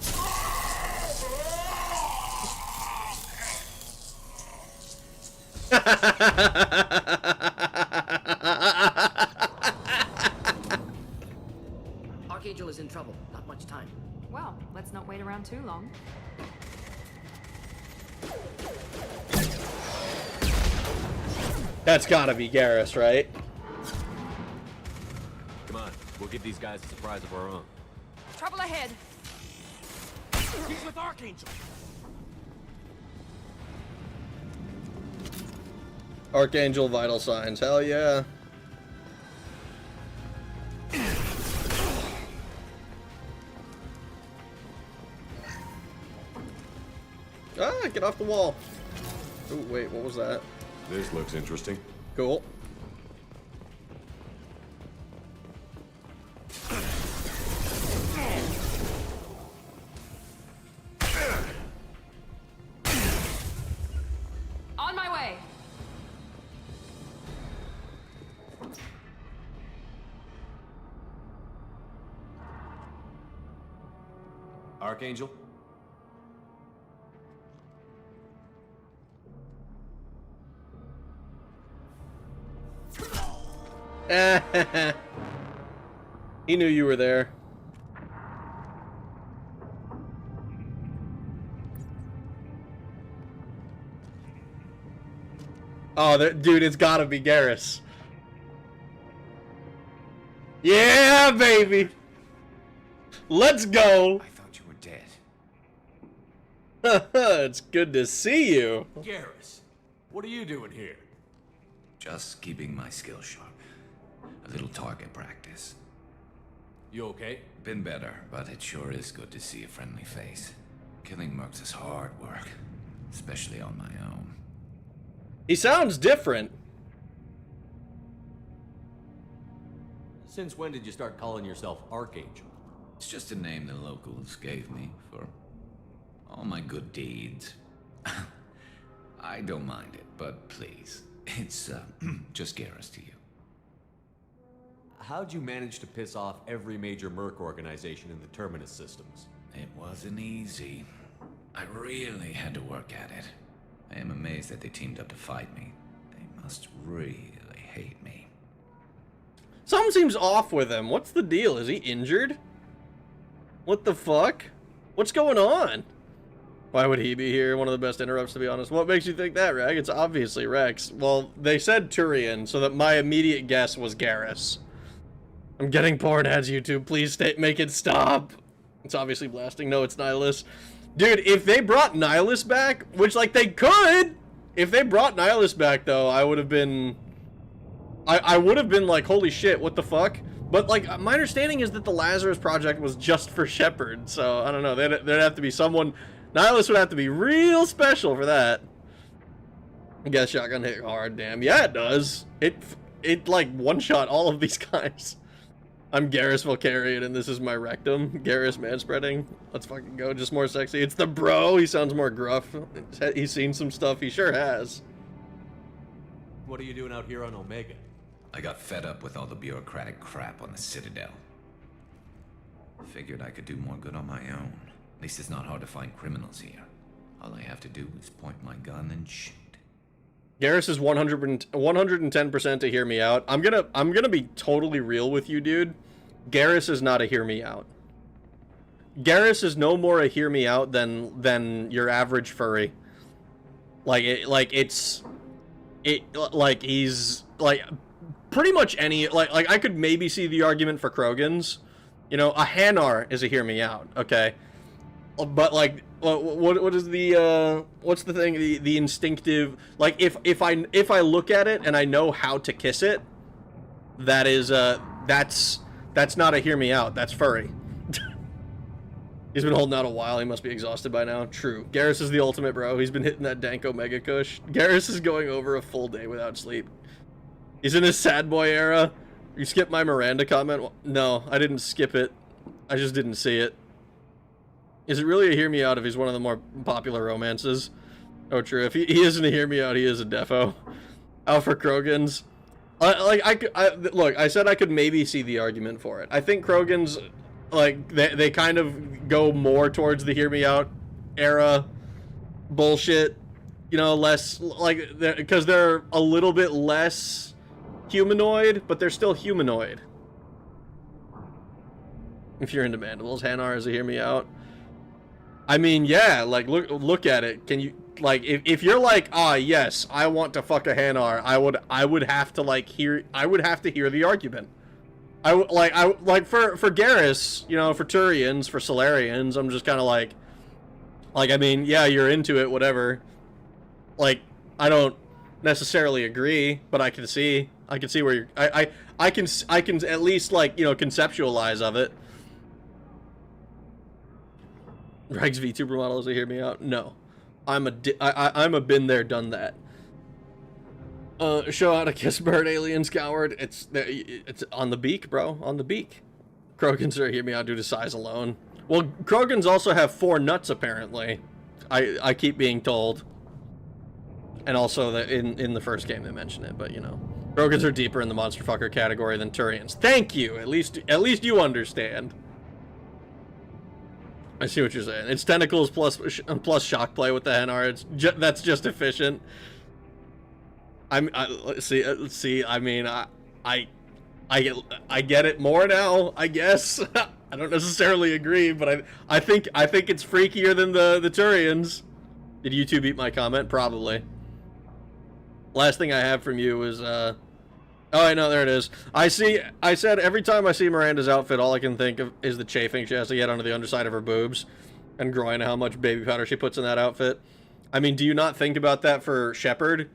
Archangel is in trouble. Not much time. Well, let's not wait around too long. That's gotta be Garrus, right? Come on, we'll give these guys a surprise of our own. Trouble ahead. He's with Archangel. Archangel vital signs, hell yeah. Ah, get off the wall. Oh, wait, what was that? This looks interesting. Cool. way. Archangel? He knew you were there. Oh, dude, it's gotta be Garrus. Yeah, baby! Let's go! I thought you were dead. It's good to see you. Garrus, what are you doing here? Just keeping my skills sharp. A little target practice. You okay? Been better, but it sure is good to see a friendly face. Killing mercs is hard work, especially on my own. He sounds different. Since when did you start calling yourself Archangel? It's just a name the locals gave me for all my good deeds. I don't mind it, but please, it's just Garrus to you. How'd you manage to piss off every major merc organization in the Terminus systems? It wasn't easy. I really had to work at it. I am amazed that they teamed up to fight me. They must really hate me. Something seems off with him. What's the deal? Is he injured? What the fuck? What's going on? Why would he be here? One of the best interrupts, to be honest. What makes you think that, Rag? It's obviously Rex. Well, they said Turian, so that my immediate guess was Garrus. I'm getting porn ads, YouTube. Please make it stop. It's obviously blasting. No, it's Nihilus. Dude, if they brought Nihilus back, which, like, they could. If they brought Nihilus back, though, I would have been... I would have been like, holy shit, what the fuck? But, like, my understanding is that the Lazarus Project was just for Shepard, so, I don't know. There'd have to be someone... Nihilus would have to be real special for that. I guess shotgun hit hard, damn. Yeah, it does. It like, one-shot all of these guys. I'm Garrus Volcarian, and this is my rectum. Garrus manspreading. Let's fucking go. Just more sexy. It's the bro. He sounds more gruff. He's seen some stuff. He sure has. What are you doing out here on Omega? I got fed up with all the bureaucratic crap on the Citadel. Figured I could do more good on my own. At least it's not hard to find criminals here. All I have to do is point my gun and shoot. Garrus is 110% to hear me out. I'm gonna be totally real with you, dude. Garrus is not a hear me out. Garrus is no more a hear me out than your average furry. He's like pretty much any like I could maybe see the argument for Krogans. You know, a Hanar is a hear me out, okay? But like what is the what's the thing, the instinctive, like if I look at it and I know how to kiss it, that is that's not a hear me out, that's furry. He's been holding out a while, he must be exhausted by now. True. Garrus is the ultimate, bro. He's been hitting that danko mega kush. Garrus is going over a full day without sleep. He's in his sad boy era. You skipped my Miranda comment? No, I didn't skip it. I just didn't see it. Is it really a hear me out if he's one of the more popular romances? Oh, true. If he isn't a hear me out, he is a defo. Out for Krogans. Look, I said I could maybe see the argument for it. I think Krogans, like, they kind of go more towards the hear me out era bullshit. You know, less, like, because they're a little bit less humanoid, but they're still humanoid. If you're into mandibles, Hanar is a hear me out. I mean, yeah, like, look at it. Can you, like, if you're like, ah, yes, I want to fuck a Hanar, I would have to, like, hear the argument. For Garrus, you know, for Turians, for Solarians, I'm just kind of like, I mean, yeah, you're into it, whatever. Like, I don't necessarily agree, but I can see where you're, I can at least, like, you know, conceptualize of it. Regs VTuber model, does it hear me out? No. I'm a been there, done that. Show how to kiss bird, aliens, coward. It's on the beak, bro. On the beak. Krogans are hear me out due to size alone. Well, Krogans also have 4 nuts, apparently. I keep being told. And also, in the first game they mention it, but you know, Krogans are deeper in the monster fucker category than Turians. Thank you. At least you understand. I see what you're saying. It's tentacles plus shock play with the Henar. That's just efficient. Let's see. I mean, I get it more now, I guess. I don't necessarily agree, but I think it's freakier than the Turians. Did YouTube eat my comment? Probably. Last thing I have from you is oh, I know, there it is. I said every time I see Miranda's outfit, all I can think of is the chafing she has to get onto the underside of her boobs and groin, how much baby powder she puts in that outfit. I mean, do you not think about that for Shepard?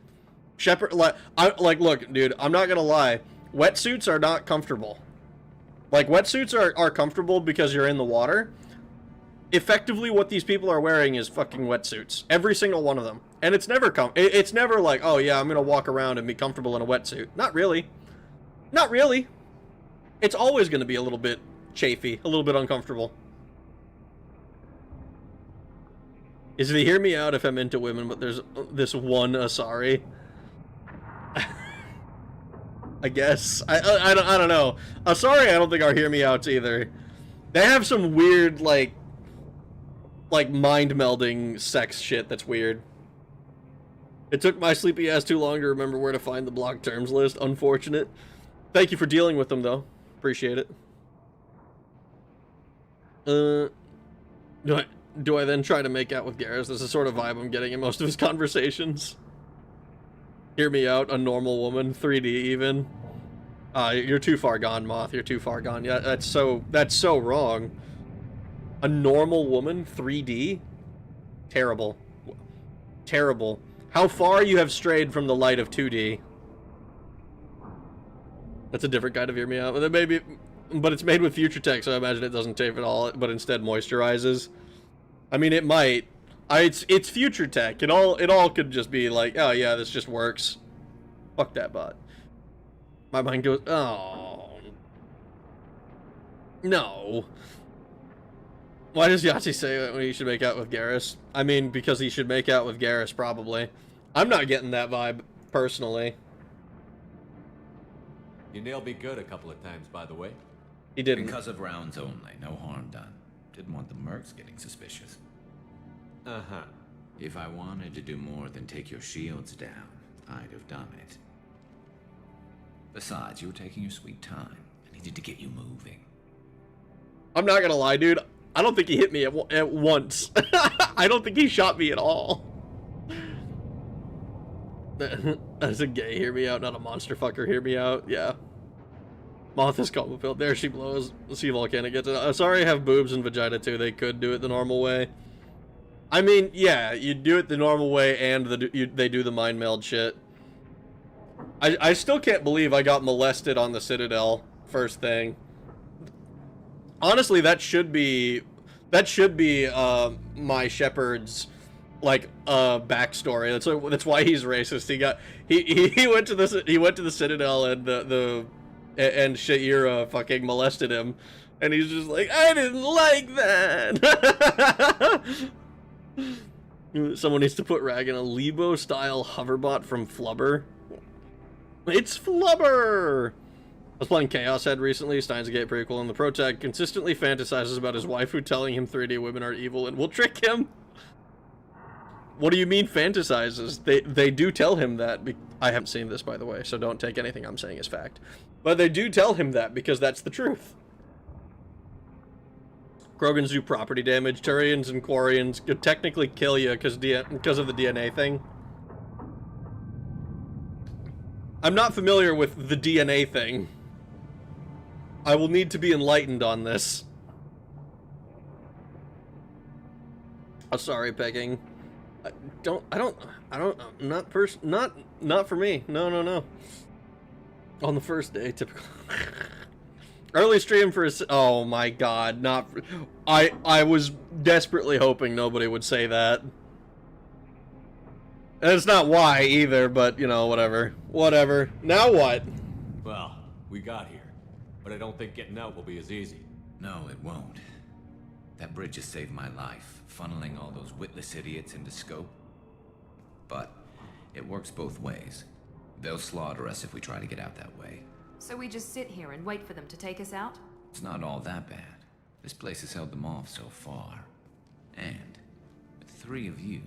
Shepard, look, dude, I'm not gonna lie. Wetsuits are not comfortable. Like, wetsuits are comfortable because you're in the water. Effectively, what these people are wearing is fucking wetsuits. Every single one of them. And it's never it's never like, oh yeah, I'm gonna walk around and be comfortable in a wetsuit. Not really. Not really. It's always gonna be a little bit chafy, a little bit uncomfortable. Is it hear me out if I'm into women, but there's this one Asari? I guess. I don't know. Asari, I don't think are hear me outs either. They have some weird, like mind-melding sex shit that's weird. It took my sleepy ass too long to remember where to find the block terms list. Unfortunate. Thank you for dealing with them, though. Appreciate it. Do I then try to make out with Garrus? This is the sort of vibe I'm getting in most of his conversations. Hear me out, a normal woman, 3D even. You're too far gone, Moth. You're too far gone. Yeah, that's so wrong. A normal woman, 3D? Terrible. Terrible. How far you have strayed from the light of 2D. That's a different kind of hear me out. But it's made with future tech, so I imagine it doesn't tape at all, but instead moisturizes. I mean, it might. It's future tech. It all could just be like, oh yeah, this just works. Fuck that bot. My mind goes, oh. No. Why does Yahtzee say when he should make out with Garrus? I mean, because he should make out with Garrus, probably. I'm not getting that vibe, personally. You nailed me good a couple of times, by the way. He didn't. Because of rounds only, no harm done. Didn't want the mercs getting suspicious. Uh-huh. If I wanted to do more than take your shields down, I'd have done it. Besides, you were taking your sweet time. I needed to get you moving. I'm not gonna lie, dude. I don't think he hit me at once. I don't think he shot me at all. That's a gay hear me out, not a monster fucker hear me out. Yeah. Moth is Coma-filled. There she blows. Sea Volcanic gets it. Sorry, I have boobs and vagina too. They could do it the normal way. I mean, yeah, you do it the normal way and they do the mind meld shit. I still can't believe I got molested on the Citadel first thing. Honestly, that should be my Shepard's like backstory. That's why he's racist. He went to the Citadel and and Sha'ira fucking molested him, and he's just like, I didn't like that. Someone needs to put Rag in a Lebo style hoverbot from Flubber. It's Flubber. I was playing Chaos Head recently, Steins Gate prequel, and the protag consistently fantasizes about his waifu telling him 3D women are evil and will trick him. What do you mean fantasizes? They do tell him that. I haven't seen this, by the way, so don't take anything I'm saying as fact. But they do tell him that because that's the truth. Krogans do property damage. Turians and Quarians could technically kill you because of the DNA thing. I'm not familiar with the DNA thing. I will need to be enlightened on this. Oh, sorry, pegging. Not for me. No. On the first day, typical. Early stream for oh my god, I was desperately hoping nobody would say that. And it's not why either, but you know, whatever. Whatever. Now what? Well, we got here. But I don't think getting out will be as easy. No, it won't. That bridge has saved my life, funneling all those witless idiots into scope. But It works both ways. They'll slaughter us if we try to get out that way. So we just sit here and wait for them to take us out? It's not all that bad. This place has held them off so far. And with 3 of you,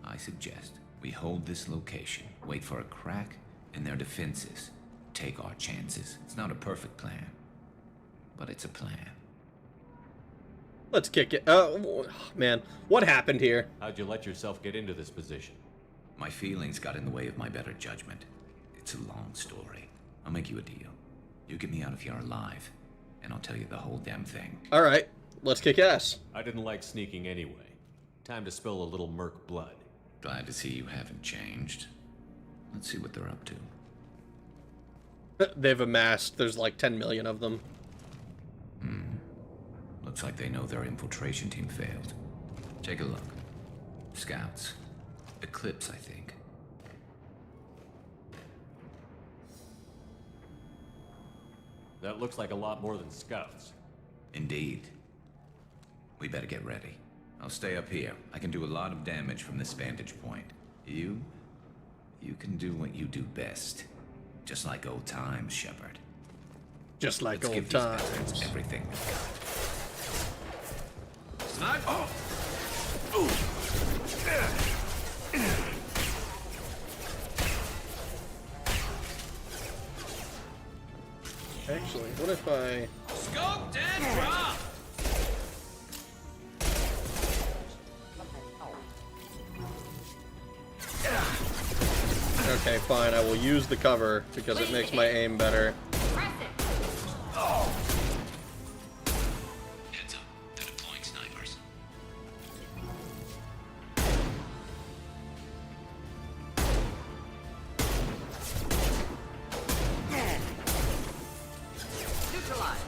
I suggest we hold this location, wait for a crack in their defenses, take our chances. It's not a perfect plan, but it's a plan. Let's kick it. Oh, man. What happened here? How'd you let yourself get into this position? My feelings got in the way of my better judgment. It's a long story. I'll make you a deal. You get me out if you're alive, and I'll tell you the whole damn thing. Alright, let's kick ass. I didn't like sneaking anyway. Time to spill a little merc blood. Glad to see you haven't changed. Let's see what they're up to. They've amassed, there's like 10 million of them. Looks like they know their infiltration team failed. Take a look. Scouts. Eclipse, I think. That looks like a lot more than scouts. Indeed. We better get ready. I'll stay up here. I can do a lot of damage from this vantage point. You can do what you do best. Just like old times, Shepard. Just like Let's old give these times. bastards everything we've got. Snipe! Oh! Actually, what if I... Scoped and drop! Okay, fine, I will use the cover because it makes my aim better. Press it. Heads up. They're deploying snipers. Neutralize.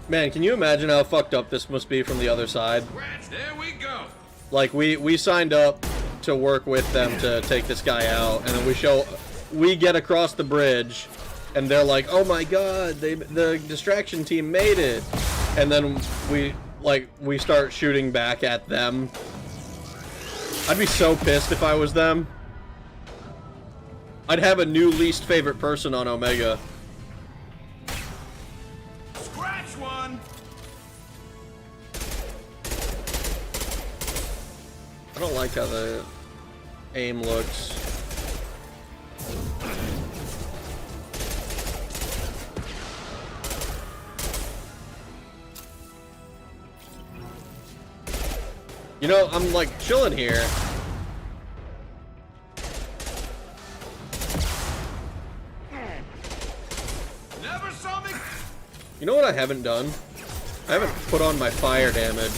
Man, can you imagine how fucked up this must be from the other side? There we go! Like, we signed up to work with them to take this guy out, and then we get across the bridge, and they're like, oh my god, the distraction team made it. And then we start shooting back at them. I'd be so pissed if I was them. I'd have a new least favorite person on Omega. Scratch one! I don't like how the aim looks. You know, I'm like chilling here. Never saw me. You know what I haven't done? I haven't put on my fire damage.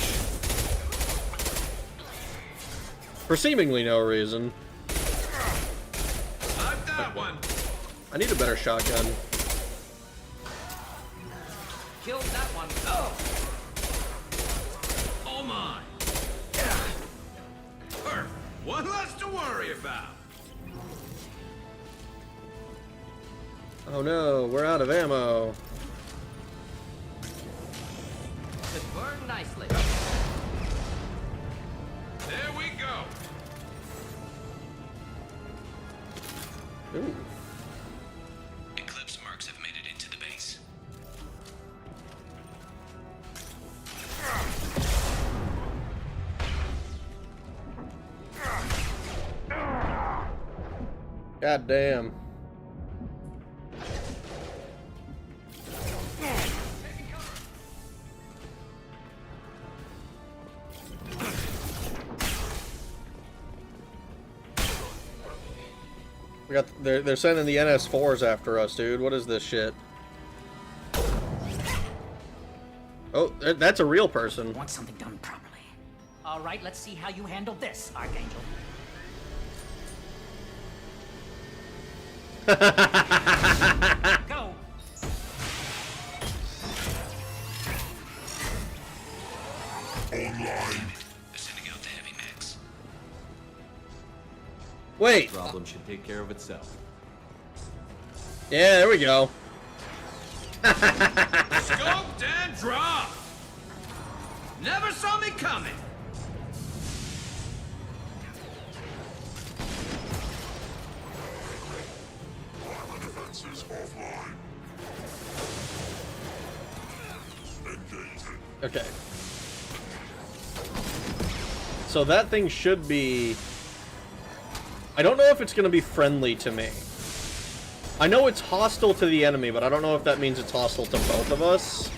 For seemingly no reason. I've got one. I need a better shotgun. Killed that one. Oh! Oh my. Perfect. One less to worry about. Oh no, we're out of ammo. Could burn nicely. There we go. Ooh. Eclipse mercs have made it into the base. God damn. We got they're sending the NS4s after us, dude. What is this shit? Oh, that's a real person. Want something done properly. All right, let's see how you handle this, Archangel. Go. Online. They're sending out the heavy mechs. Wait. Problem should take care of itself. Yeah, there we go. Scoped and dropped! Never saw me coming! Defenses offline. Engaging. Okay. So that thing should be... I don't know if it's going to be friendly to me. I know it's hostile to the enemy, but I don't know if that means it's hostile to both of us.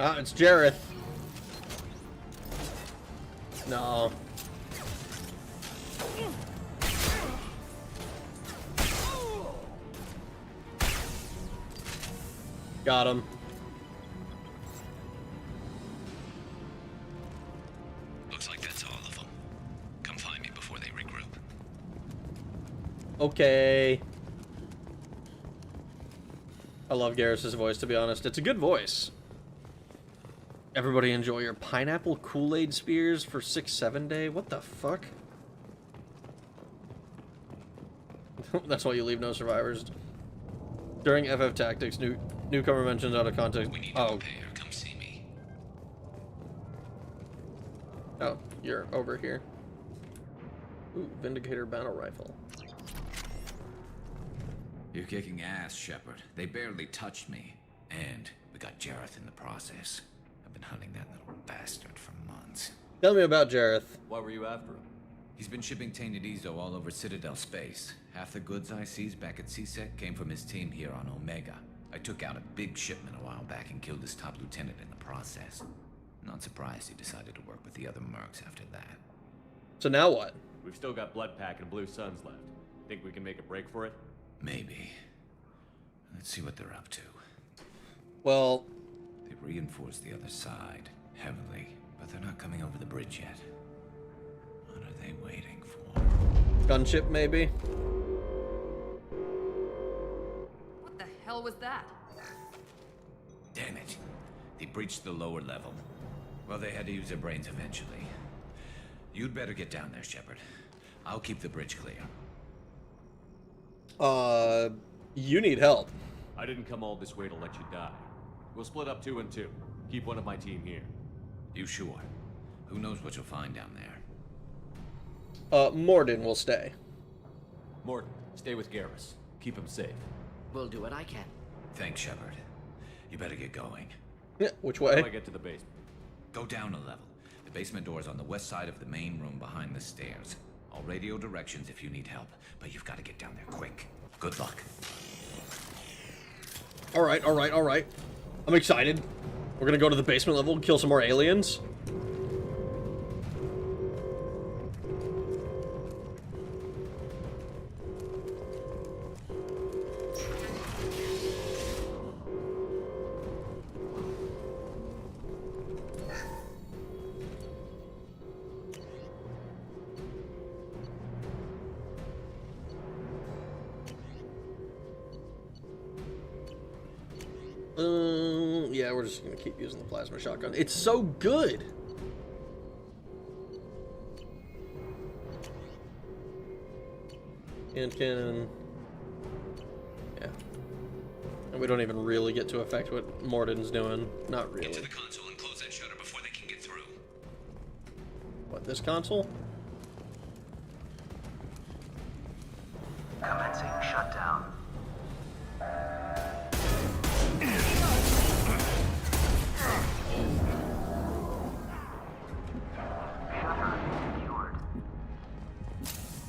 Ah, it's Jareth. No. Got him. Looks like that's all of them. Come find me before they regroup. Okay. I love Garrus's voice, to be honest. It's a good voice. Everybody enjoy your pineapple Kool-Aid spears for 6-7 day? What the fuck? That's why you leave no survivors. During FF Tactics, newcomer mentions out of context. Oh. Come see me. Oh, you're over here. Ooh, Vindicator battle rifle. You're kicking ass, Shepard. They barely touched me. And we got Jareth in the process. I've been hunting that little bastard for months. Tell me about Jareth. Why were you after him? He's been shipping tainted Ezo all over Citadel space. Half the goods I seized back at CSEC came from his team here on Omega. I took out a big shipment a while back and killed his top lieutenant in the process. Not surprised he decided to work with the other mercs after that. So now what? We've still got Bloodpack and Blue Suns left. Think we can make a break for it? Maybe. Let's see what they're up to. Well... They've reinforced the other side, heavily, but they're not coming over the bridge yet. What are they waiting for? Gunship, maybe? What the hell was that? Damn it. They breached the lower level. Well, they had to use their brains eventually. You'd better get down there, Shepard. I'll keep the bridge clear. You need help. I didn't come all this way to let you die. We'll split up 2 and 2. Keep one of my team here. You sure? Who knows what you'll find down there? Morden will stay. Morton, stay with Garrus. Keep him safe. We'll do what I can. Thanks, Shepard. You better get going. Yeah, which How way? do I get to the basement? Go down a level. The basement door is on the west side of the main room behind the stairs. I'll radio directions if you need help, but you've got to get down there quick. Good luck. Alright, alright, alright. I'm excited. We're gonna go to the basement level and kill some more aliens. Yeah, we're just gonna keep using the plasma shotgun. It's so good. Hand cannon. Yeah. And we don't even really get to affect what Morden's doing. Not really. Get to the console and close that shutter before they can get through. What, this console? Commencing shutdown.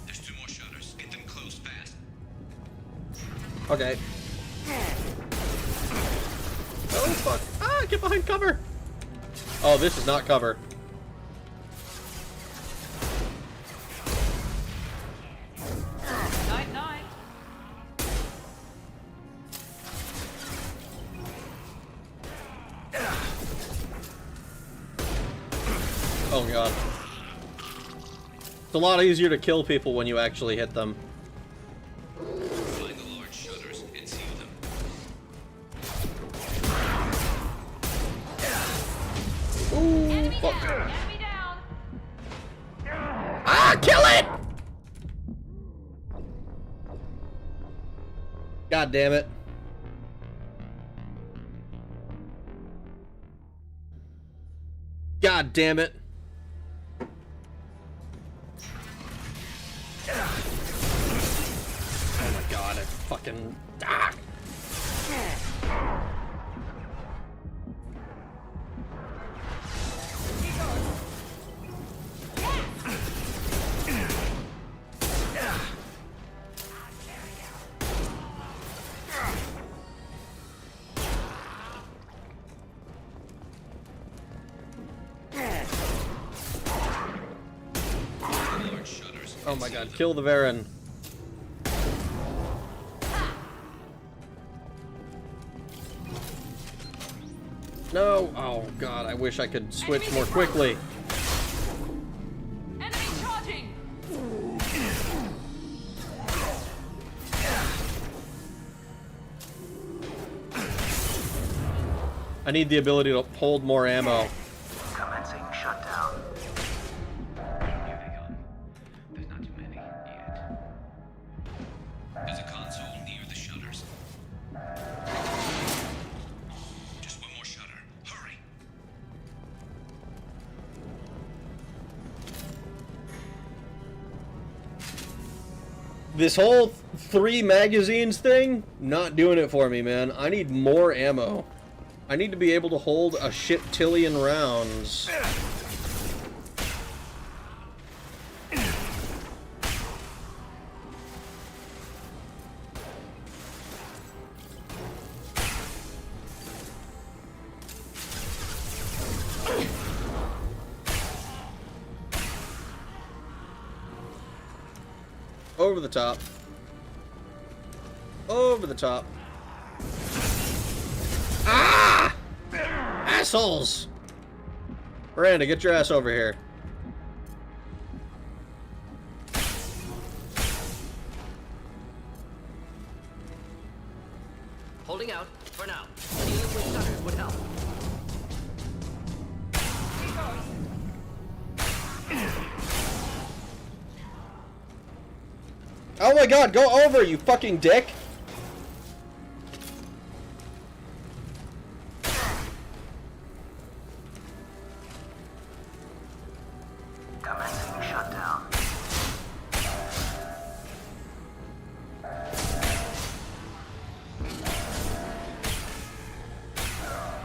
There's 2 more shutters. Get them closed fast. Okay. Oh, fuck. Ah, get behind cover. Oh, this is not cover. Night, night. Oh god. It's a lot easier to kill people when you actually hit them. Find the large shutters and seal them. Ooh, fuck. Enemy down. Ah, kill it! God damn it. God damn it. Oh my god, I fucking... Ah. Oh my god, kill the Varen. No! Oh god, I wish I could switch more quickly. Enemy charging. I need the ability to hold more ammo. Commencing shutdown. Here they come. There's not too many yet. There's a console near the shutters. Just one more shutter. Hurry! This whole 3 magazines thing, not doing it for me, man. I need more ammo. I need to be able to hold a shit-tillion rounds. Over the top. Over the top. Ah! Assholes! Miranda, get your ass over here. Holding out for now. Dealing with shutters would help. Oh my god, go over, you fucking dick! Commencing shutdown.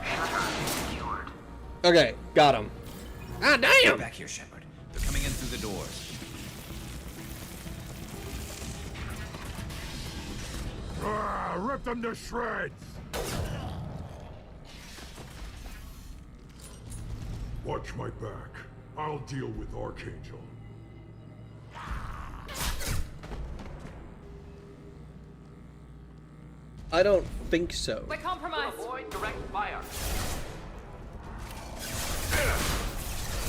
Shutter secured. Okay, got him. Ah, damn! Get back here, Shepard. They're coming in through the doors. Rip them to shreds! Watch my back. I'll deal with Archangel. I don't think so. We're compromised. Avoid direct fire.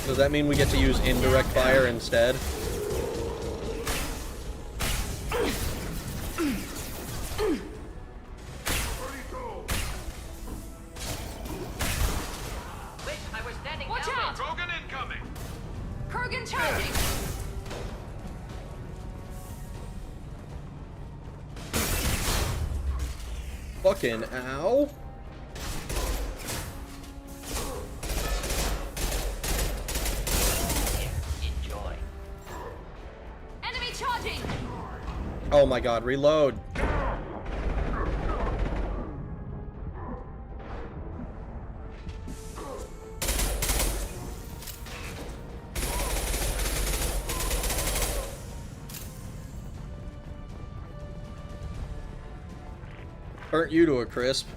Does that mean we get to use indirect fire instead? Wait, I was standing Watch down. out! Krogan incoming! Krogan charging. Fucking ow. Enjoy. Enemy charging. Oh my god, reload. Burnt you to a crisp.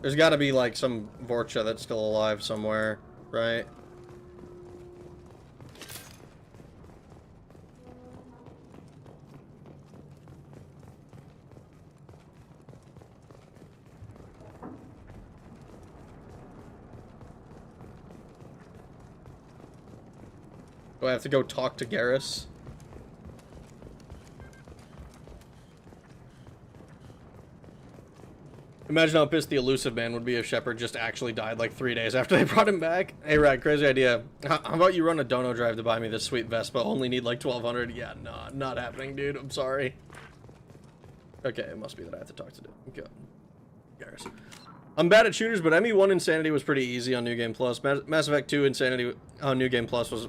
There's gotta be like some Vorcha that's still alive somewhere, right? Do I have to go talk to Garrus? Imagine how pissed the elusive man would be if Shepard just actually died like 3 days after they brought him back. Hey, Rad, crazy idea. How about you run a dono drive to buy me this sweet Vespa? Only need like 1,200. Yeah, nah, not happening, dude. I'm sorry. Okay, it must be that I have to talk to Garrus. I'm bad at shooters, but ME1 Insanity was pretty easy on New Game Plus. Mass Effect 2 Insanity on New Game Plus was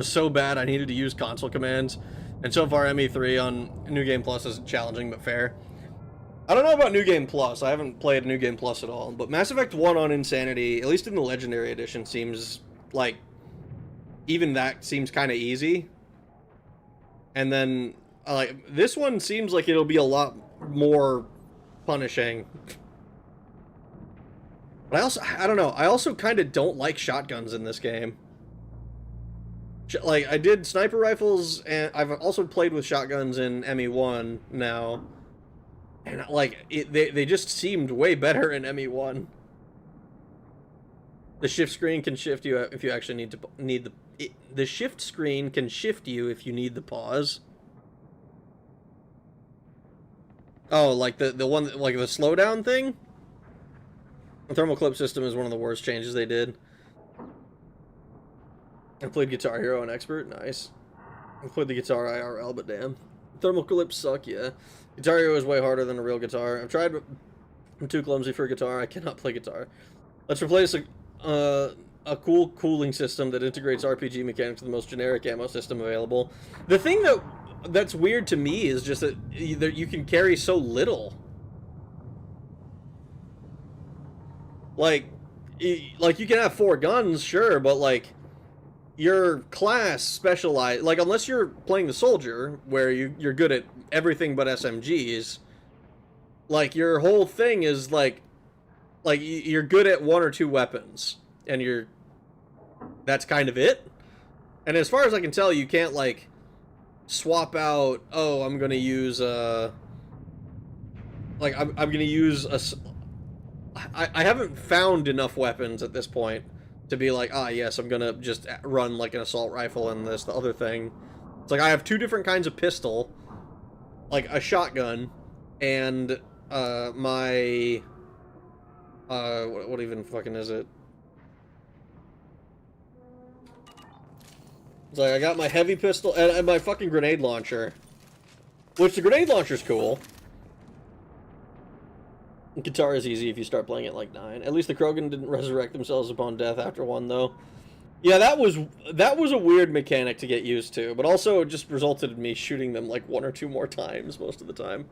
so bad I needed to use console commands. And so far, ME3 on New Game Plus is challenging but fair. I don't know about New Game Plus. I haven't played New Game Plus at all. But Mass Effect 1 on Insanity, at least in the Legendary Edition, seems like... even that seems kind of easy. And then, like, this one seems like it'll be a lot more punishing. But I don't know. I also kind of don't like shotguns in this game. Like, I did sniper rifles, and I've also played with shotguns in ME1 now. And, like, they just seemed way better in ME1. The shift screen can shift you if you actually need the shift screen can shift you if you need the pause. Oh, like the one, like the slowdown thing? The thermal clip system is one of the worst changes they did. I played Guitar Hero on Expert, nice. I played the guitar IRL, but damn. Thermal clips suck, yeah. Guitar Hero is way harder than a real guitar. I've tried, but I'm too clumsy for a guitar. I cannot play guitar. Let's replace a cool cooling system that integrates RPG mechanics with the most generic ammo system available. The thing that's weird to me is just that you can carry so little. Like you can have 4 guns, sure, but like your class specialize, like unless you're playing the soldier where you're good at everything but SMGs, like your whole thing is like you're good at 1 or 2 weapons and that's kind of it. And as far as I can tell, you can't like swap out, oh, I'm going to use I'm going to use I haven't found enough weapons at this point to be like, ah, yes, I'm gonna just run like an assault rifle and the other thing. It's like I have 2 different kinds of pistol, like a shotgun, and my what even fucking is it? It's like I got my heavy pistol and my fucking grenade launcher, which the grenade launcher's cool. Guitar is easy if you start playing it like 9. At least the Krogan didn't resurrect themselves upon death after 1, though. Yeah, that was a weird mechanic to get used to, but also it just resulted in me shooting them like 1 or 2 more times most of the time.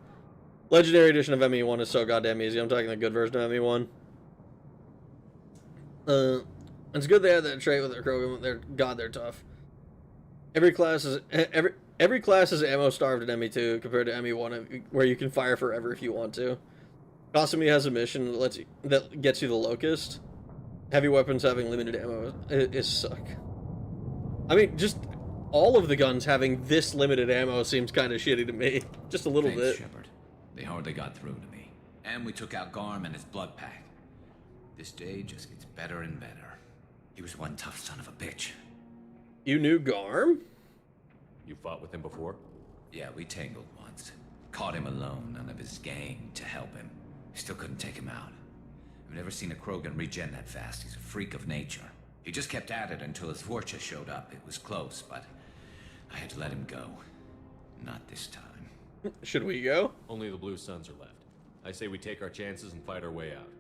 Legendary Edition of ME1 is so goddamn easy. I'm talking the good version of ME1. It's good they had that trait with their Krogan. They're tough. Every class is ammo starved in ME2 compared to ME1, where you can fire forever if you want to. Kasumi has a mission that gets you the Locust. Heavy weapons having limited ammo is suck. I mean, just all of the guns having this limited ammo seems kind of shitty to me. Just a little bit. Shepard. They hardly got through to me. And we took out Garm and his blood pack. This day just gets better and better. He was one tough son of a bitch. You knew Garm? You fought with him before? Yeah, we tangled once. Caught him alone, none of his gang to help him. Still couldn't take him out. I've never seen a Krogan regen that fast. He's a freak of nature. He just kept at it until his Vorcha showed up. It was close, but I had to let him go. Not this time. Should we go? Only the Blue Suns are left. I say we take our chances and fight our way out.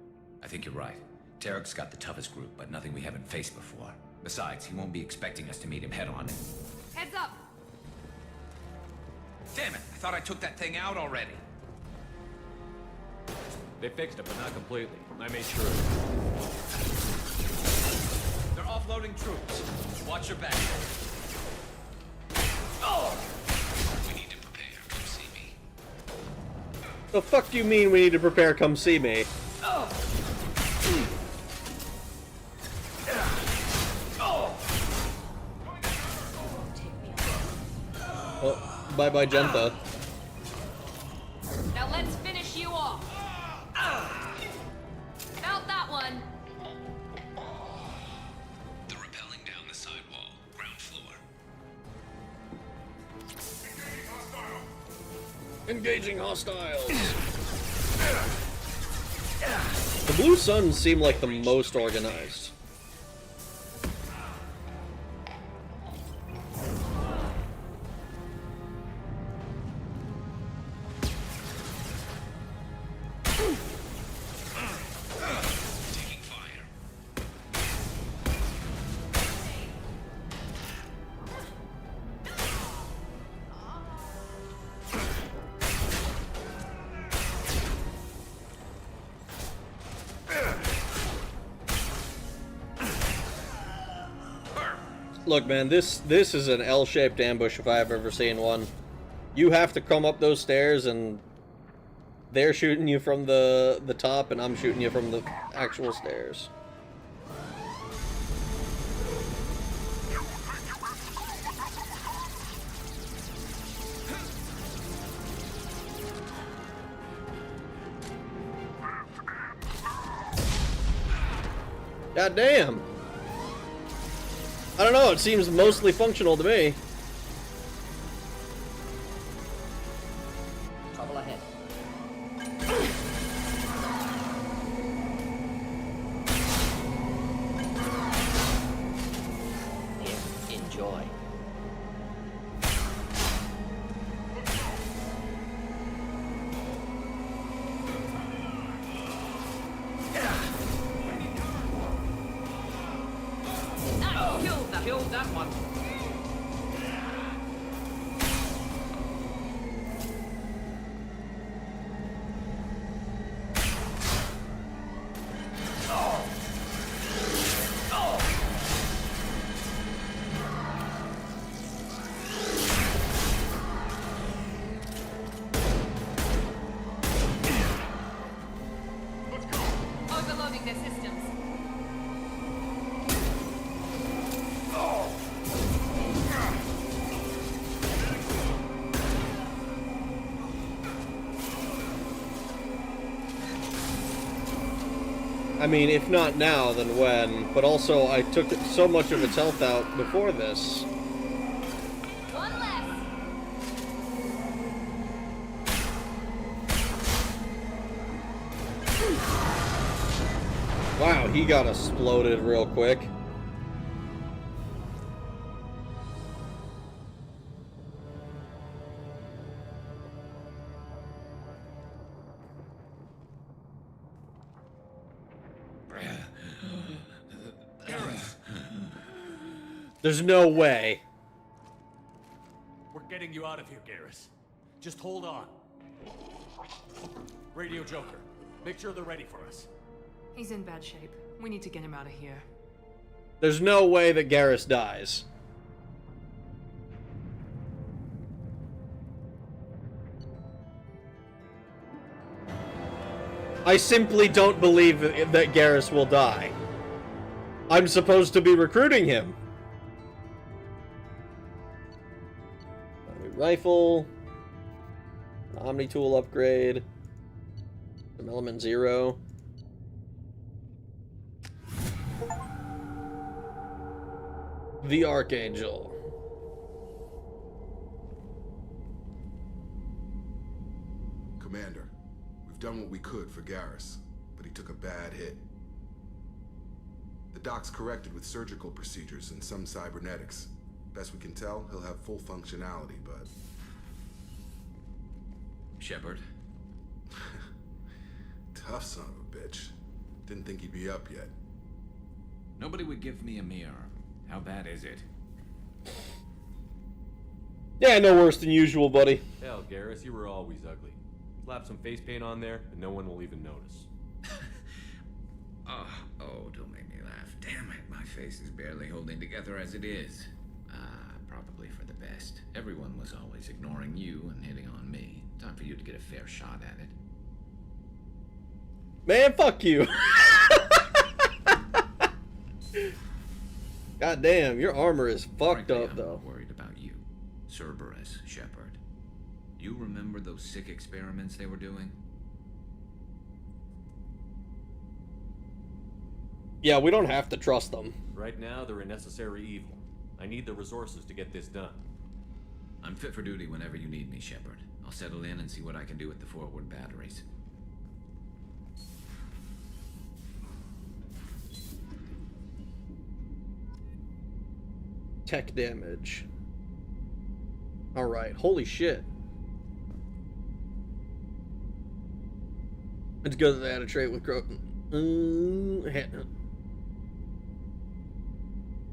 I think you're right. Tarek's got the toughest group, but nothing we haven't faced before. Besides, he won't be expecting us to meet him head-on. Heads up! Damn it! I thought I took that thing out already. They fixed it, but not completely. I made sure. They're offloading troops. Watch your back. Oh! We need to prepare. Come see me. The fuck do you mean we need to prepare? Come see me. Oh! Well, bye-bye, Genta. Now let's finish you off. Felt that one. They're rappelling down the sidewall, ground floor. Engaging hostiles. The Blue Suns seem like the most organized. Look, man, this is an L-shaped ambush if I have ever seen one. You have to come up those stairs, and they're shooting you from the top, and I'm shooting you from the actual stairs. God damn! I don't know, it seems mostly functional to me. Trouble ahead. Here, enjoy. Killed that one. Overloading their systems. I mean, if not now, then when? But also, I took so much of its health out before this. One less. Wow, he got exploded real quick. There's no way. We're getting you out of here, Garrus. Just hold on. Radio Joker, make sure they're ready for us. He's in bad shape. We need to get him out of here. There's no way that Garrus dies. I simply don't believe that Garrus will die. I'm supposed to be recruiting him. Rifle. Omni tool upgrade. Some element 0. The Archangel. Commander, we've done what we could for Garrus, but he took a bad hit. The doc's corrected with surgical procedures and some cybernetics. Best we can tell, he'll have full functionality, but... Shepard? Tough son of a bitch. Didn't think he'd be up yet. Nobody would give me a mirror. How bad is it? Yeah, no worse than usual, buddy. Hell, Garrus, you were always ugly. Slap some face paint on there, and no one will even notice. Oh, don't make me laugh. Damn it, my face is barely holding together as it is. Probably for the best. Everyone was always ignoring you and hitting on me. Time for you to get a fair shot at it. Man, fuck you. God damn, your armor is fucked Frankly, up, though. I'm worried about you. Cerberus, Shepard. You remember those sick experiments they were doing? Yeah, we don't have to trust them. Right now, they're a necessary evil. I need the resources to get this done. I'm fit for duty whenever you need me, Shepard. I'll settle in and see what I can do with the forward batteries. Tech damage. Alright, holy shit. It's good that they had a trait with growth.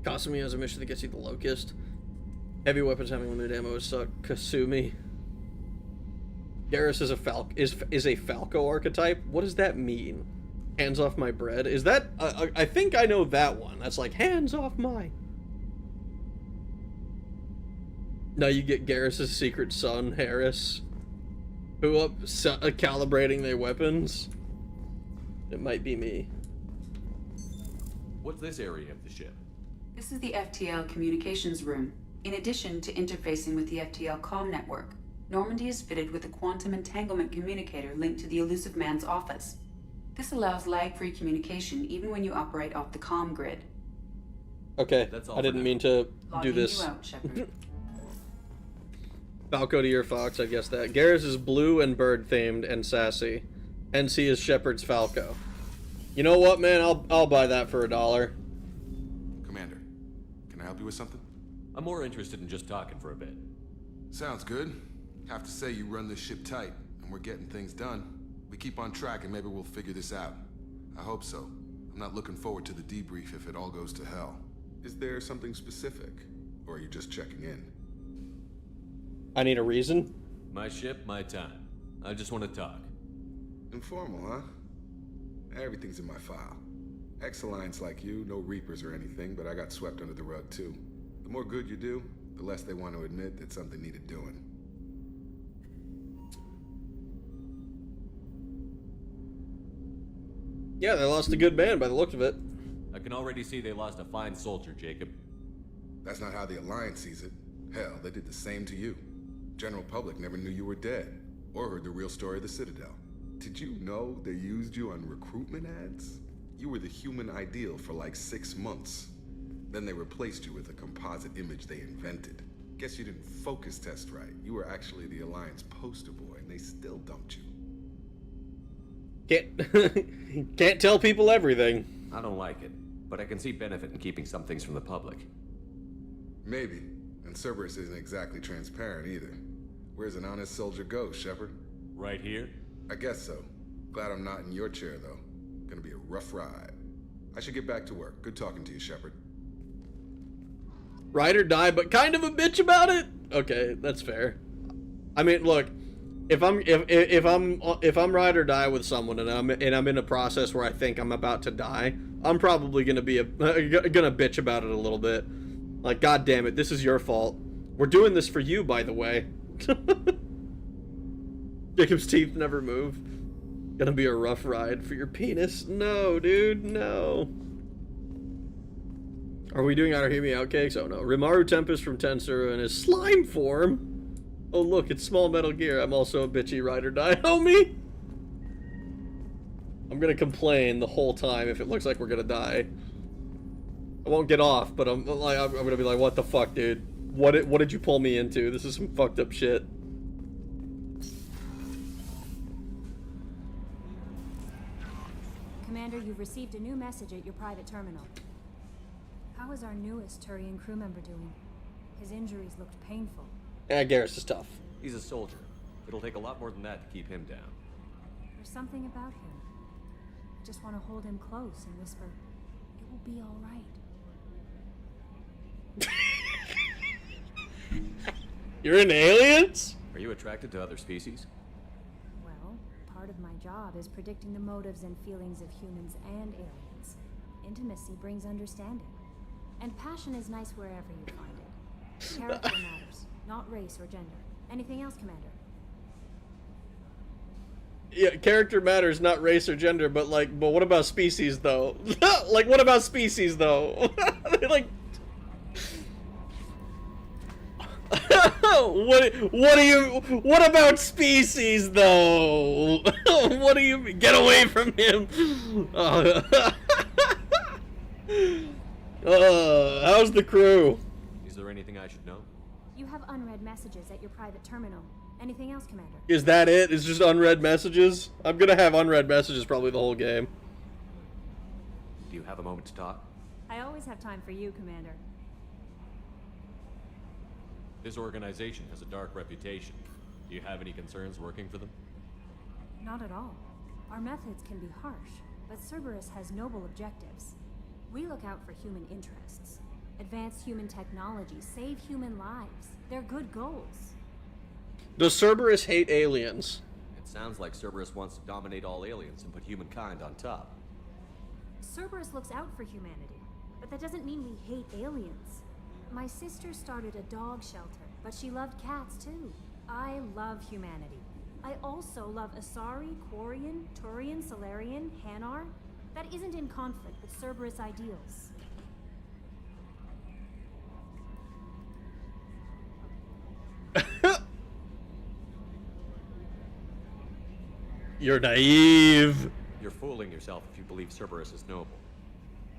Kasumi has a mission that gets you the Locust. Heavy weapons having limited ammo suck. Kasumi. Garrus is a Falco archetype. What does that mean? Hands off my bread. Is that? I think I know that one. That's like hands off my. Now you get Garrus's secret son, Harris, who up calibrating their weapons. It might be me. What's this area of the ship? This is the FTL communications room. In addition to interfacing with the FTL comm network, Normandy is fitted with a quantum entanglement communicator linked to the Elusive Man's office. This allows lag-free communication even when you operate off the comm grid. Okay, I didn't mean to do this. You out, Shepard. Falco to your Fox, I guess that. Garrus is blue and bird themed and sassy. Hence he is Shepard's Falco. You know what, man? I'll buy that for $1. Commander, can I help you with something? I'm more interested in just talking for a bit. Sounds good. Have to say you run this ship tight, and we're getting things done. We keep on track and maybe we'll figure this out. I hope so. I'm not looking forward to the debrief if it all goes to hell. Is there something specific? Or are you just checking in? I need a reason. My ship, my time. I just want to talk. Informal, huh? Everything's in my file. Ex-Alliance like you, no Reapers or anything, but I got swept under the rug too. The more good you do, the less they want to admit that something needed doing. Yeah, they lost a good man by the looks of it. I can already see they lost a fine soldier, Jacob. That's not how the Alliance sees it. Hell, they did the same to you. General public never knew you were dead, or heard the real story of the Citadel. Did you know they used you on recruitment ads? You were the human ideal for like 6 months. Then they replaced you with a composite image they invented. Guess you didn't focus test right. You were actually the Alliance poster boy, and they still dumped you. Can't tell people everything. I don't like it, but I can see benefit in keeping some things from the public. Maybe. And Cerberus isn't exactly transparent either. Where's an honest soldier go, Shepard? Right here? I guess so. Glad I'm not in your chair, though. Gonna be a rough ride. I should get back to work. Good talking to you, Shepard. Ride or die, but kind of a bitch about it? Okay, that's fair. I mean, look, if I'm ride or die with someone and I'm in a process where I think I'm about to die, I'm probably gonna be gonna bitch about it a little bit. Like, God damn it, this is your fault. We're doing this for you, by the way. Jacob's teeth never move. Gonna be a rough ride for your penis. No, dude, no. Are we doing Arahimi outcakes? Oh no. Rimaru Tempest from Tensura in his slime form. Oh look, it's Small Metal Gear. I'm also a bitchy ride or die homie. I'm gonna complain the whole time if it looks like we're gonna die. I won't get off, but I'm gonna be like, what the fuck, dude? What did you pull me into? This is some fucked up shit. Commander, you've received a new message at your private terminal. How is our newest Turian crew member doing? His injuries looked painful. Yeah, Garrus is tough. He's a soldier. It'll take a lot more than that to keep him down. There's something about him. I just want to hold him close and whisper, it will be all right. You're in Aliens? Are you attracted to other species? Well, part of my job is predicting the motives and feelings of humans and aliens. Intimacy brings understanding. And passion is nice wherever you find it. Character matters, not race or gender. Anything else, Commander? Yeah, character matters, not race or gender, but what about species, though? Like, what about species, though? Like... what about species though? What do you get away from him? How's the crew? Is there anything I should know? You have unread messages at your private terminal. Anything else, Commander? Is that it? It's just unread messages? I'm gonna have unread messages probably the whole game. Do you have a moment to talk? I always have time for you, Commander. This organization has a dark reputation. Do you have any concerns working for them? Not at all. Our methods can be harsh, but Cerberus has noble objectives. We look out for human interests. Advance human technology, save human lives. They're good goals. Does Cerberus hate aliens? It sounds like Cerberus wants to dominate all aliens and put humankind on top. Cerberus looks out for humanity, but that doesn't mean we hate aliens. My sister started a dog shelter, but she loved cats too. I love humanity. I also love Asari, Quarian, Turian, Solarian, Hanar. That isn't in conflict with Cerberus ideals. You're naive. You're fooling yourself if you believe Cerberus is noble.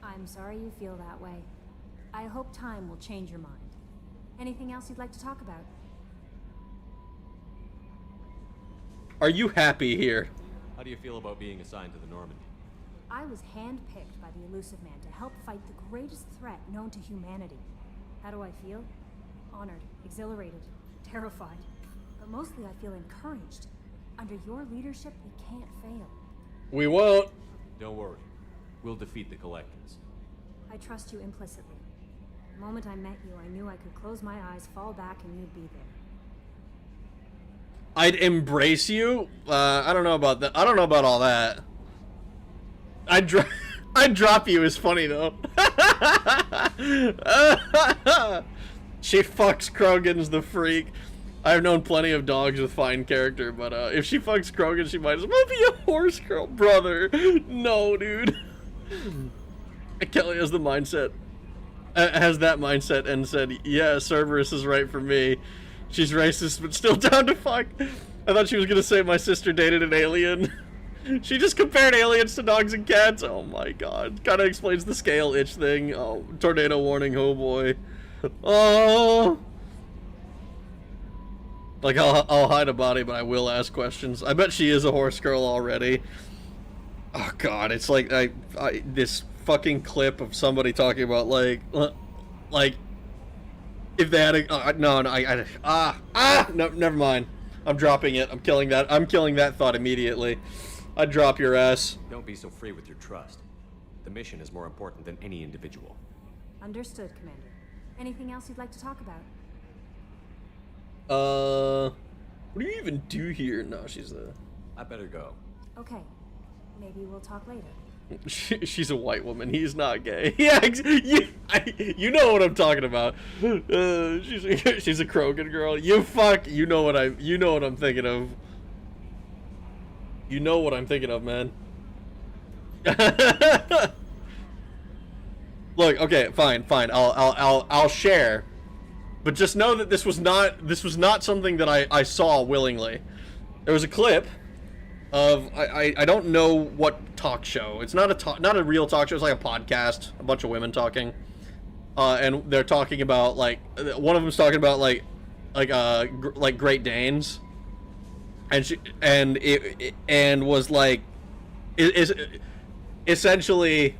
I'm sorry you feel that way. I hope time will change your mind. Anything else you'd like to talk about? Are you happy here? How do you feel about being assigned to the Normandy? I was handpicked by the Elusive Man to help fight the greatest threat known to humanity. How do I feel? Honored, exhilarated, terrified. But mostly I feel encouraged. Under your leadership, we can't fail. We won't. Don't worry. We'll defeat the Collectors. I trust you implicitly. The moment I met you, I knew I could close my eyes, fall back, and you'd be there. I'd embrace you? I don't know about that. I don't know about all that. I'd drop you is funny, though. She fucks Krogan's the freak. I've known plenty of dogs with fine character, but if she fucks Krogan, she might as well be a horse girl. Brother. No, dude. Kelly has the mindset. Has that mindset and said, yeah, Cerberus is right for me. She's racist, but still down to fuck. I thought she was gonna say my sister dated an alien. She just compared aliens to dogs and cats. Oh my god. Kinda explains the scale itch thing. Oh, tornado warning, oh boy. Oh. Like, I'll hide a body, but I will ask questions. I bet she is a horse girl already. Oh god, it's like, this fucking clip of somebody talking about, like, if they had a, no, never mind. I'm dropping it. I'm killing that thought immediately. I'd drop your ass. Don't be so free with your trust. The mission is more important than any individual. Understood, Commander. Anything else you'd like to talk about? What do you even do here? No, she's I better go. Okay. Maybe we'll talk later. She's a white woman. He's not gay. Yeah, you know what I'm talking about. She's a Krogan girl. You know what I'm thinking of. You know what I'm thinking of, man. Look, okay, fine. I'll share. But just know that this was not something that I saw willingly. There was a clip of I don't know what talk show. It's not a real talk show. It's like a podcast, a bunch of women talking, and they're talking about like one of them's talking about like Great Danes, and was like is essentially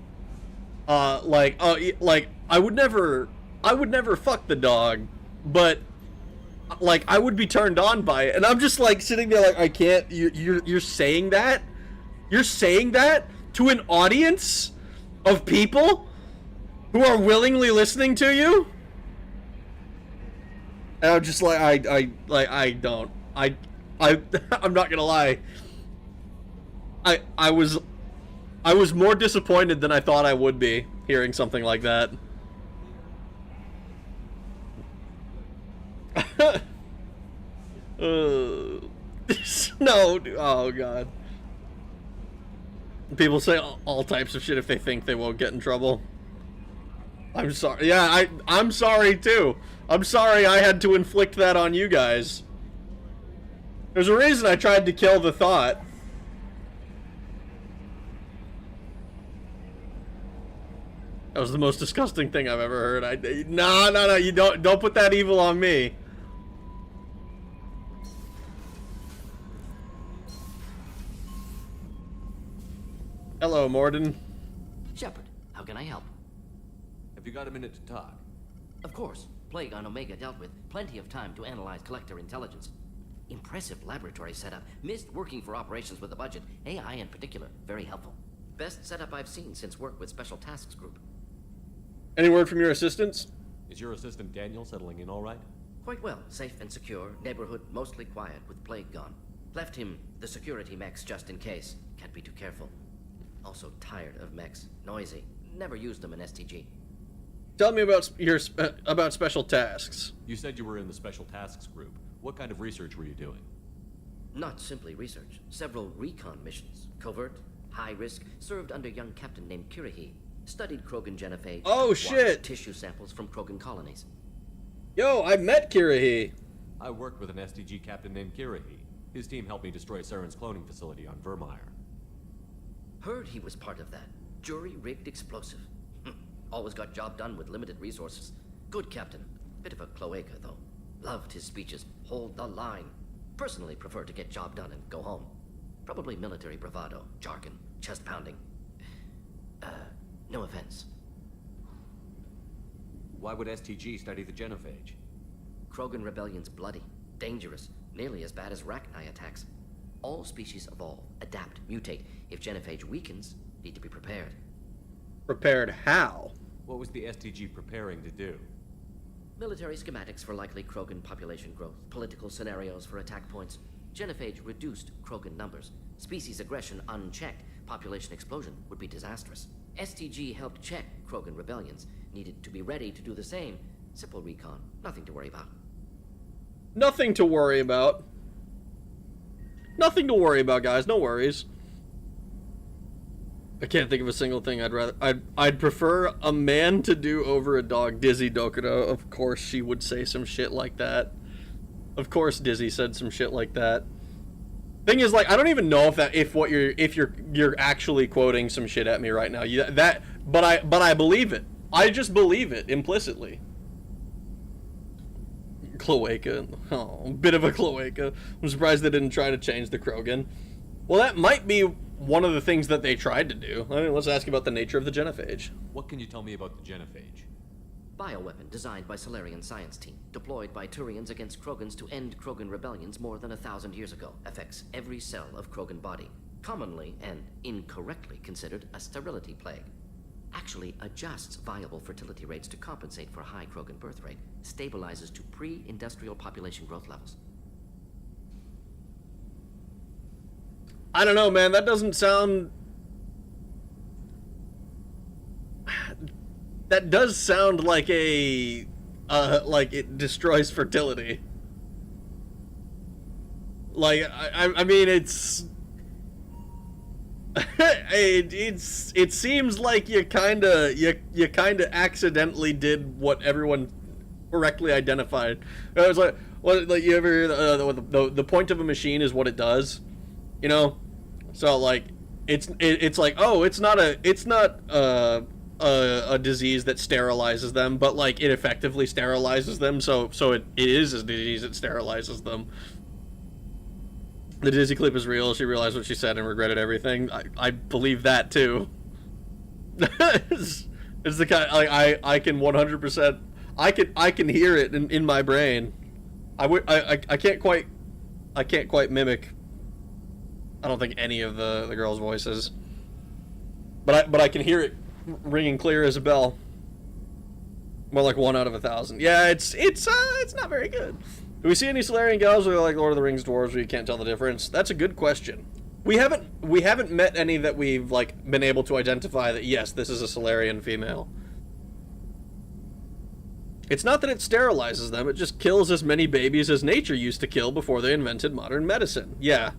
like I would never fuck the dog, but like I would be turned on by it. And I'm just like sitting there like I can't. You're saying that? You're saying that to an audience of people who are willingly listening to you? And I'm just like I'm not gonna lie. I was more disappointed than I thought I would be hearing something like that. No, dude. Oh god. People say all types of shit if they think they won't get in trouble. I'm sorry. Yeah, I'm sorry too. I'm sorry I had to inflict that on you guys. There's a reason I tried to kill the thought. That was the most disgusting thing I've ever heard. No, you don't put that evil on me. Hello, Morden. Shepard, how can I help? Have you got a minute to talk? Of course. Plague on Omega dealt with. Plenty of time to analyze collector intelligence. Impressive laboratory setup. Missed working for operations with a budget. AI in particular. Very helpful. Best setup I've seen since work with Special Tasks Group. Any word from your assistants? Is your assistant Daniel settling in all right? Quite well. Safe and secure. Neighborhood mostly quiet with Plague gone. Left him the security mechs just in case. Can't be too careful. Also tired of mechs. Noisy. Never used them in STG. Tell me about about special tasks. You said you were in the Special Tasks Group. What kind of research were you doing? Not simply research. Several recon missions. Covert, high risk, served under a young captain named Kirahi. Studied Krogan genophage. Oh, shit! Tissue samples from Krogan colonies. Yo, I met Kirahi. I worked with an STG captain named Kirahi. His team helped me destroy Saren's cloning facility on Vermeer. Heard he was part of that. Jury-rigged explosive. Always got job done with limited resources. Good captain. Bit of a cloaca, though. Loved his speeches. Hold the line. Personally prefer to get job done and go home. Probably military bravado, jargon, chest pounding. No offense. Why would STG study the genophage? Krogan rebellion's bloody, dangerous, nearly as bad as Rachni attacks. All species evolve, adapt, mutate. If genophage weakens, need to be prepared. Prepared how? What was the STG preparing to do? Military schematics for likely Krogan population growth, political scenarios for attack points. Genophage reduced Krogan numbers. Species aggression unchecked, population explosion would be disastrous. STG helped check Krogan rebellions, needed to be ready to do the same. Simple recon, nothing to worry about. Nothing to worry about. Nothing to worry about, guys. No worries. I can't think of a single thing I'd prefer a man to do over a dog. Dizzy Dokudo, of course she would say some shit like that. Of course Dizzy said some shit like that. Thing is, like, I don't even know if you're actually quoting some shit at me right now. But I believe it. I just believe it implicitly. Cloaca. Oh, a bit of a cloaca. I'm surprised they didn't try to change the Krogan. Well, that might be one of the things that they tried to do. I mean, let's ask about the nature of the genophage. What can you tell me about the genophage? Bioweapon designed by Solarian science team, deployed by Turians against Krogans to end Krogan rebellions more than 1,000 years ago. Affects every cell of Krogan body. Commonly and incorrectly considered a sterility plague. Actually adjusts viable fertility rates to compensate for high Krogan birth rate. Stabilizes to pre-industrial population growth levels. I don't know, man. That doesn't sound... That does sound like a... like it destroys fertility. Like, I mean, it's... it seems like you kinda accidentally did what everyone correctly identified. It was like, what, like, you ever hear the point of a machine is what it does, you know? So like, it's like, oh, it's not a disease that sterilizes them, but like it effectively sterilizes them. So it is a disease that sterilizes them. The Dizzy clip is real. She realized what she said and regretted everything. I believe that too. It's the kind, like, I can 100%. I can hear it in my brain. I can't quite mimic. I don't think any of the girls' voices, but I can hear it ringing clear as a bell. More like 1 out of 1,000. Yeah, it's not very good. Do we see any Solarian gals or like Lord of the Rings dwarves where you can't tell the difference? That's a good question. We haven't met any that we've like been able to identify that yes, this is a Solarian female. It's not that it sterilizes them, it just kills as many babies as nature used to kill before they invented modern medicine. Yeah.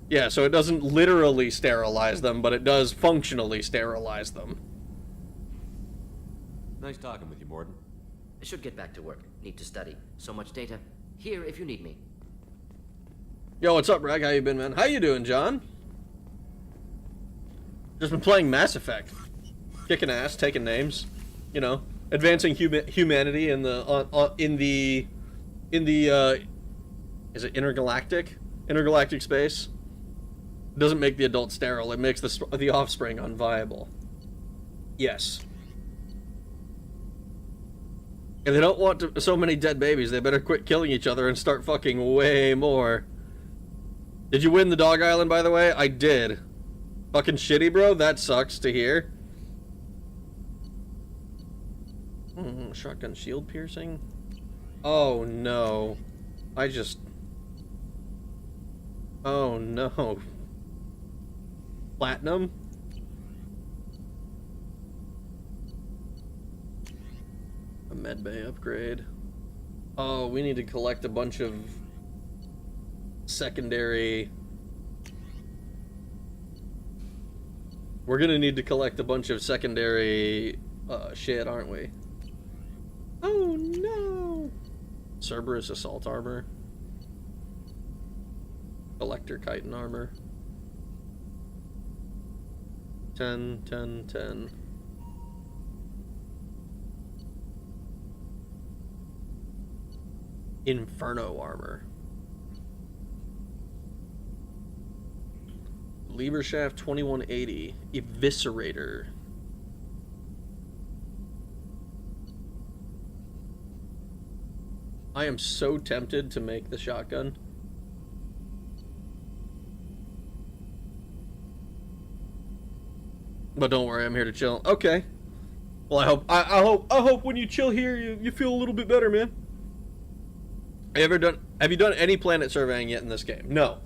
Yeah, so it doesn't literally sterilize them, but it does functionally sterilize them. Nice talking with you, Morden. I should get back to work. Need to study. So much data. Here if you need me. Yo, what's up, Rag? How you been, man? How you doing, John? Just been playing Mass Effect. Kicking ass, taking names. You know, advancing humanity in the is it intergalactic space? Doesn't make the adult sterile. It makes the offspring unviable. Yes. If they don't want so many dead babies, they better quit killing each other and start fucking way more. Did you win the Dog Island, by the way? I did. Fucking shitty, bro? That sucks to hear. Shotgun shield piercing? Oh, no. Oh, no. Platinum? A medbay upgrade. Oh, we need to collect a bunch of secondary... We're gonna need to collect a bunch of secondary shit, aren't we? Oh no! Cerberus assault armor. Collector chitin armor. 10, 10, 10. Inferno armor. Lever shaft 2180. Eviscerator. I am so tempted to make the shotgun. But don't worry, I'm here to chill. Okay. Well, I hope when you chill here, you feel a little bit better, man. Have you done any planet surveying yet in this game? No.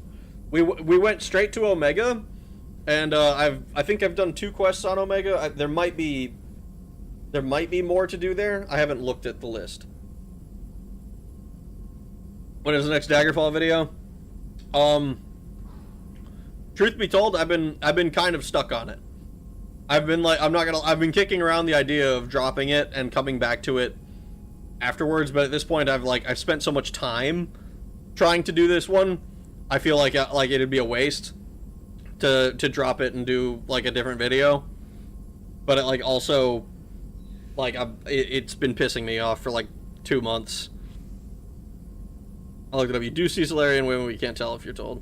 We went straight to Omega, and I think I've done 2 quests on Omega. There might be more to do there. I haven't looked at the list. When is the next Daggerfall video? Truth be told, I've been kind of stuck on it. I've been kicking around the idea of dropping it and coming back to it afterwards, but at this point I've spent so much time trying to do this one. I feel like it'd be a waste to drop it and do like a different video. But it's been pissing me off for like 2 months. I looked it up. You do see Solarian women, we can't tell if you're told.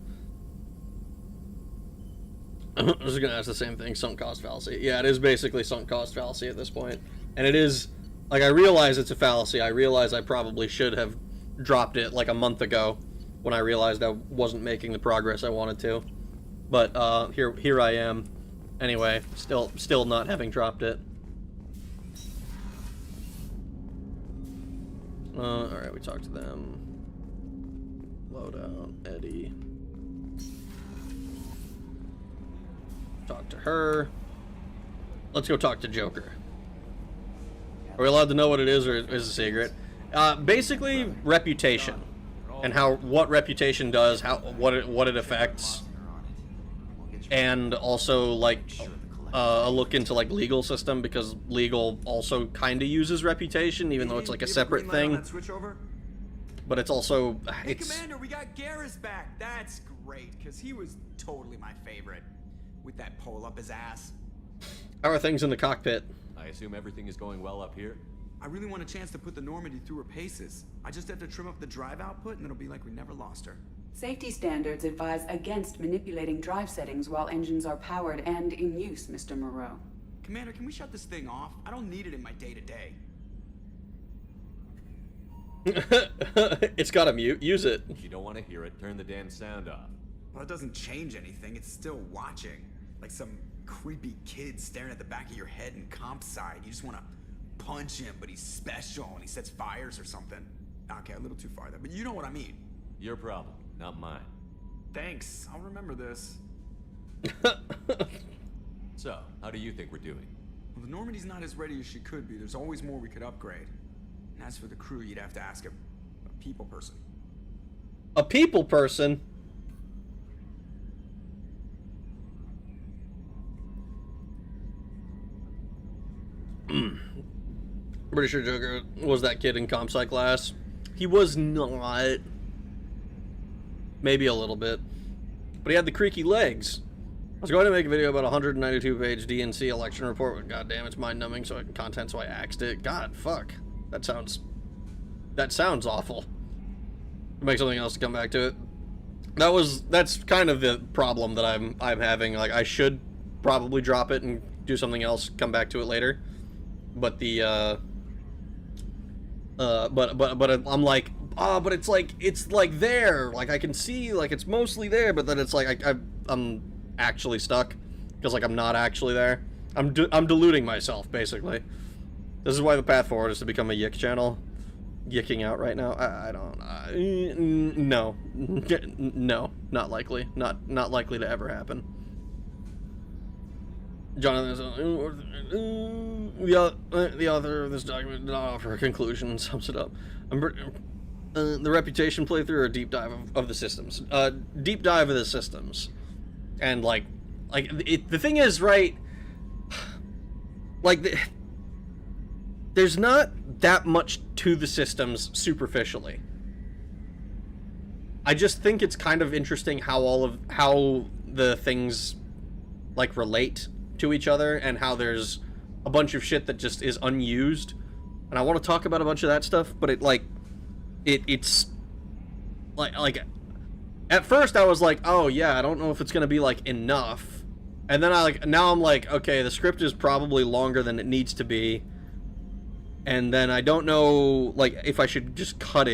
I was just gonna ask the same thing. Sunk cost fallacy. Yeah, it is basically sunk cost fallacy at this point. And it is, like, I realize it's a fallacy. I realize I probably should have dropped it like a month ago when I realized I wasn't making the progress I wanted to. But here I am. Anyway, still not having dropped it. Alright, we talked to them. Loadout, Eddie. Talk to her. Let's go talk to Joker. Are we allowed to know what it is, or is it a secret? Basically, reputation, and what reputation does, what it affects, and also like a look into like legal system, because legal also kind of uses reputation, even though it's like a separate thing. But it's also Hey, Commander, we got Garrus back. That's great, because he was totally my favorite. With that pole up his ass. How are things in the cockpit? I assume everything is going well up here? I really want a chance to put the Normandy through her paces. I just have to trim up the drive output and it'll be like we never lost her. Safety standards advise against manipulating drive settings while engines are powered and in use, Mr. Moreau. Commander, can we shut this thing off? I don't need it in my day-to-day. It's got a mute. Use it. If you don't want to hear it, turn the damn sound off. Well, it doesn't change anything. It's still watching. Like some creepy kid staring at the back of your head in comp side. You just want to punch him, but he's special and he sets fires or something. Okay, a little too far there, but you know what I mean. Your problem, not mine. Thanks. I'll remember this. So, how do you think we're doing? Well, the Normandy's not as ready as she could be. There's always more we could upgrade. And as for the crew, you'd have to ask a people person. A people person? Pretty sure Joker was that kid in comp sci class. He was not. Maybe a little bit. But he had the creaky legs. I was going to make a video about a 192-page DNC election report, but goddamn, it's mind-numbing content, so I axed it. God, fuck. That sounds awful. Make something else to come back to it. That's kind of the problem that I'm having. Like, I should probably drop it and do something else, come back to it later. But the but I'm like, but it's like there, like I can see, like it's mostly there, but then it's like I'm actually stuck because like I'm not actually there. I'm deluding myself basically. This is why the path forward is to become a Yick channel. Yicking out right now. I don't. No, no, not likely. Not likely to ever happen. Jonathan, the author of this document did not offer a conclusion and sums it up. The reputation playthrough or deep dive of the systems. Deep dive of the systems, and like the thing is, right? Like there's not that much to the systems superficially. I just think it's kind of interesting how the things like relate to each other, and how there's a bunch of shit that just is unused, and I want to talk about a bunch of that stuff, but it's like at first I was like, oh yeah, I don't know if it's gonna be like enough, and then now I'm like, okay, the script is probably longer than it needs to be, and then I don't know like if I should just cut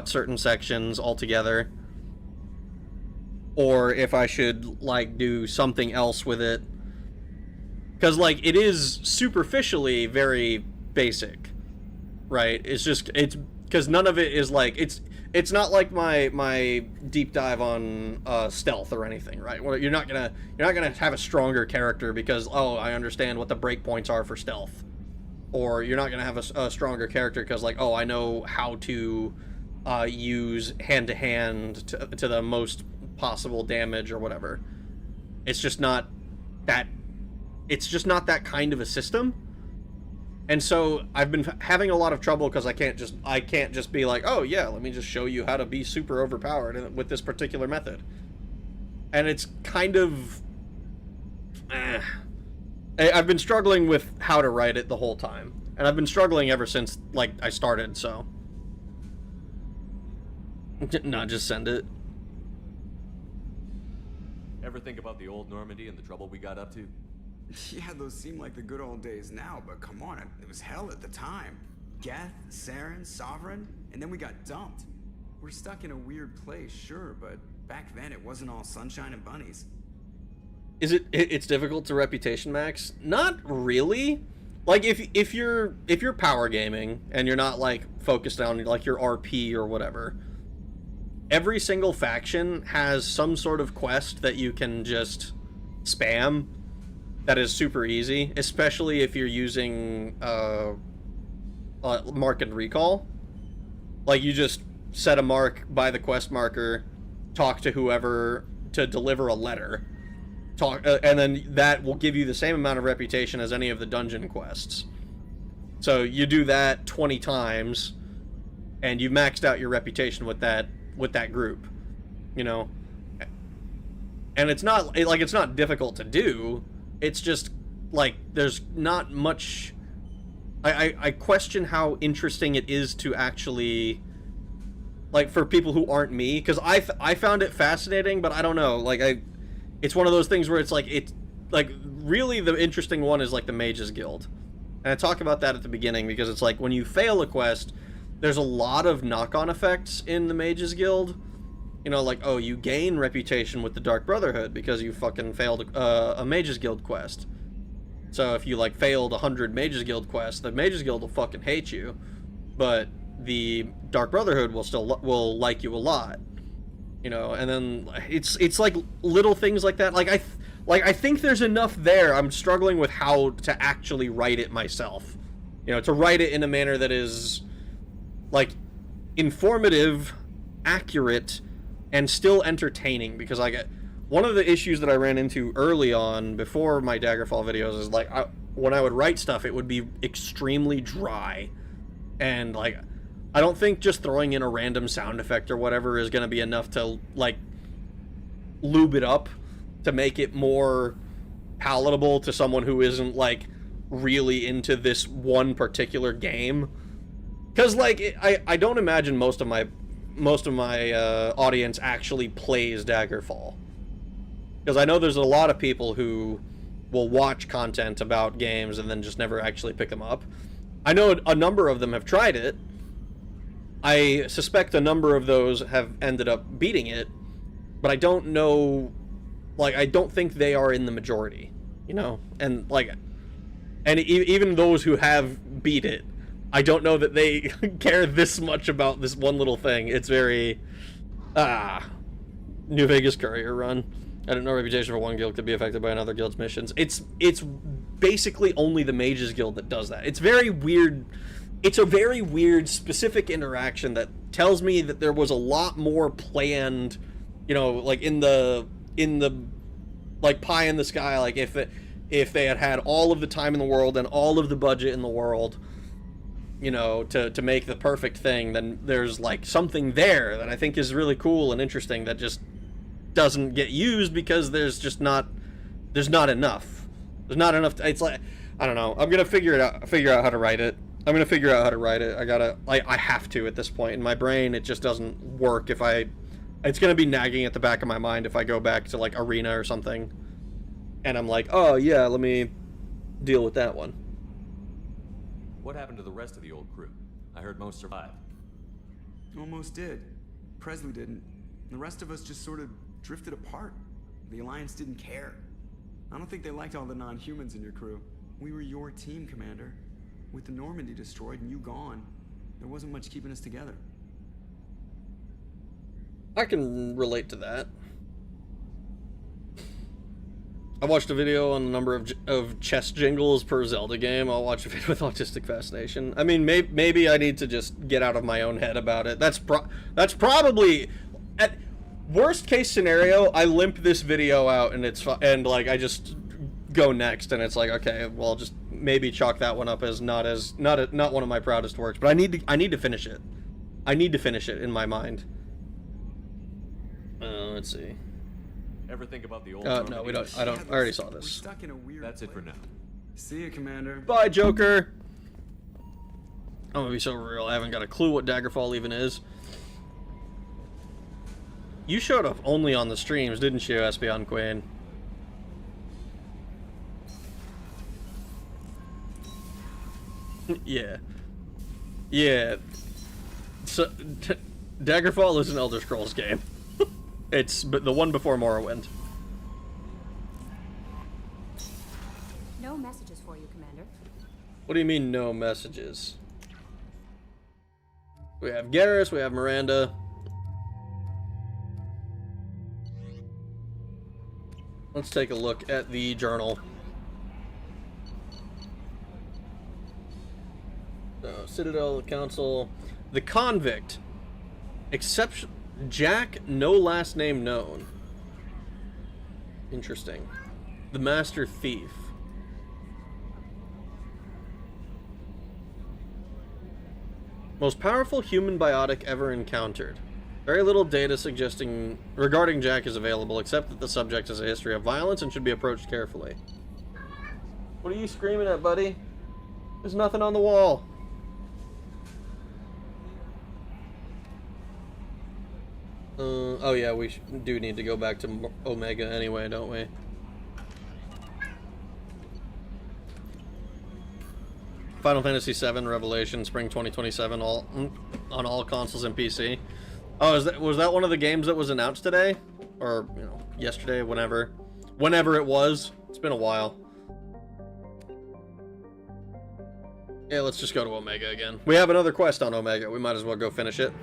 certain sections altogether, or if I should like do something else with it. Because, like, it is superficially very basic, right? It's because none of it is, like, it's not like my deep dive on stealth or anything, right? Well, you're not gonna have a stronger character because, oh, I understand what the breakpoints are for stealth. Or you're not gonna have a stronger character because, like, oh, I know how to use hand-to-hand to the most possible damage or whatever. It's just not that... It's just not that kind of a system, and so I've been having a lot of trouble because I can't just be like, oh yeah, let me just show you how to be super overpowered with this particular method, and it's kind of I've been struggling with how to write it the whole time, and I've been struggling ever since like I started. So no, just send it. Ever think about the old Normandy and the trouble we got up to? Yeah, those seem like the good old days now, but come on, it was hell at the time. Geth, Saren, Sovereign, and then we got dumped. We're stuck in a weird place, sure, but back then it wasn't all sunshine and bunnies. It's difficult to reputation max? Not really. Like if you're power gaming and you're not like focused on like your RP or whatever, every single faction has some sort of quest that you can just spam. That is super easy, especially if you're using mark and recall. Like, you just set a mark by the quest marker, talk to whoever to deliver a letter, and then that will give you the same amount of reputation as any of the dungeon quests. So you do that 20 times, and you've maxed out your reputation with that group, you know. And it's not difficult to do. It's just, like, there's not much... I question how interesting it is to actually... Like, for people who aren't me, because I found it fascinating, but I don't know, like, it's one of those things where it's like, really the interesting one is, like, the Mages Guild. And I talk about that at the beginning, because it's like, when you fail a quest, there's a lot of knock-on effects in the Mages Guild. You know, like, oh, you gain reputation with the Dark Brotherhood because you fucking failed a Mages Guild quest. So if you, like, failed 100 Mages Guild quests, the Mages Guild will fucking hate you. But the Dark Brotherhood will like you a lot. You know, and then it's like little things like that. Like, I think there's enough there. I'm struggling with how to actually write it myself. You know, to write it in a manner that is, like, informative, accurate, and still entertaining, because one of the issues that I ran into early on before my Daggerfall videos is like when I would write stuff, it would be extremely dry, and like I don't think just throwing in a random sound effect or whatever is going to be enough to like lube it up to make it more palatable to someone who isn't like really into this one particular game. Because like I don't imagine most of my most of my audience actually plays Daggerfall. Because I know there's a lot of people who will watch content about games and then just never actually pick them up. I know a number of them have tried it. I suspect a number of those have ended up beating it, but I don't know, like, I don't think they are in the majority, you know? And, like, and even those who have beat it, I don't know that they care this much about this one little thing. It's very, New Vegas Courier run. I didn't know reputation for one guild could be affected by another guild's missions. It's basically only the Mages Guild that does that. It's very weird. It's a very weird specific interaction that tells me that there was a lot more planned, you know, like in the like pie in the sky, like if they had all of the time in the world and all of the budget in the world, you know, to make the perfect thing, then there's like something there that I think is really cool and interesting that just doesn't get used because there's not enough. There's not enough. It's like, I don't know. I'm gonna figure out how to write it. I'm gonna figure out how to write it. I have to at this point. In my brain, it just doesn't work if it's gonna be nagging at the back of my mind if I go back to like Arena or something, and I'm like, oh yeah, let me deal with that one. What happened to the rest of the old crew? I heard most survived. Almost did. Presley didn't. The rest of us just sort of drifted apart. The Alliance didn't care. I don't think they liked all the non-humans in your crew. We were your team, Commander. With the Normandy destroyed and you gone, there wasn't much keeping us together. I can relate to that. I watched a video on the number of chess jingles per Zelda game. I'll watch a video with Autistic Fascination. I mean, maybe I need to just get out of my own head about it. That's probably, at worst case scenario, I limp this video out and like I just go next, and it's like, okay, well, just maybe chalk that one up as not one of my proudest works. But I need to finish it. I need to finish it in my mind. Let's see. Ever think about the old no, we don't. I already saw this. We're stuck in a weird That's it for now. See you, Commander. Bye, Joker. I'm gonna be so real. I haven't got a clue what Daggerfall even is. You showed up only on the streams, didn't you, Espion Queen? Yeah. Yeah. So, Daggerfall is an Elder Scrolls game. It's the one before Morrowind. No messages for you, Commander. What do you mean, no messages? We have Garrus, we have Miranda. Let's take a look at the journal. So, Citadel Council. The Convict. Exception. Jack, no last name known. Interesting. The Master Thief. Most powerful human biotic ever encountered. Very little data regarding Jack is available, except that the subject has a history of violence and should be approached carefully. What are you screaming at, buddy? There's nothing on the wall. Oh yeah, we do need to go back to Omega anyway, don't we? Final Fantasy VII Revelation, Spring 2027, on all consoles and PC. Oh, was that one of the games that was announced today? Or, you know, yesterday, whenever it was. It's been a while. Yeah, let's just go to Omega again. We have another quest on Omega. We might as well go finish it.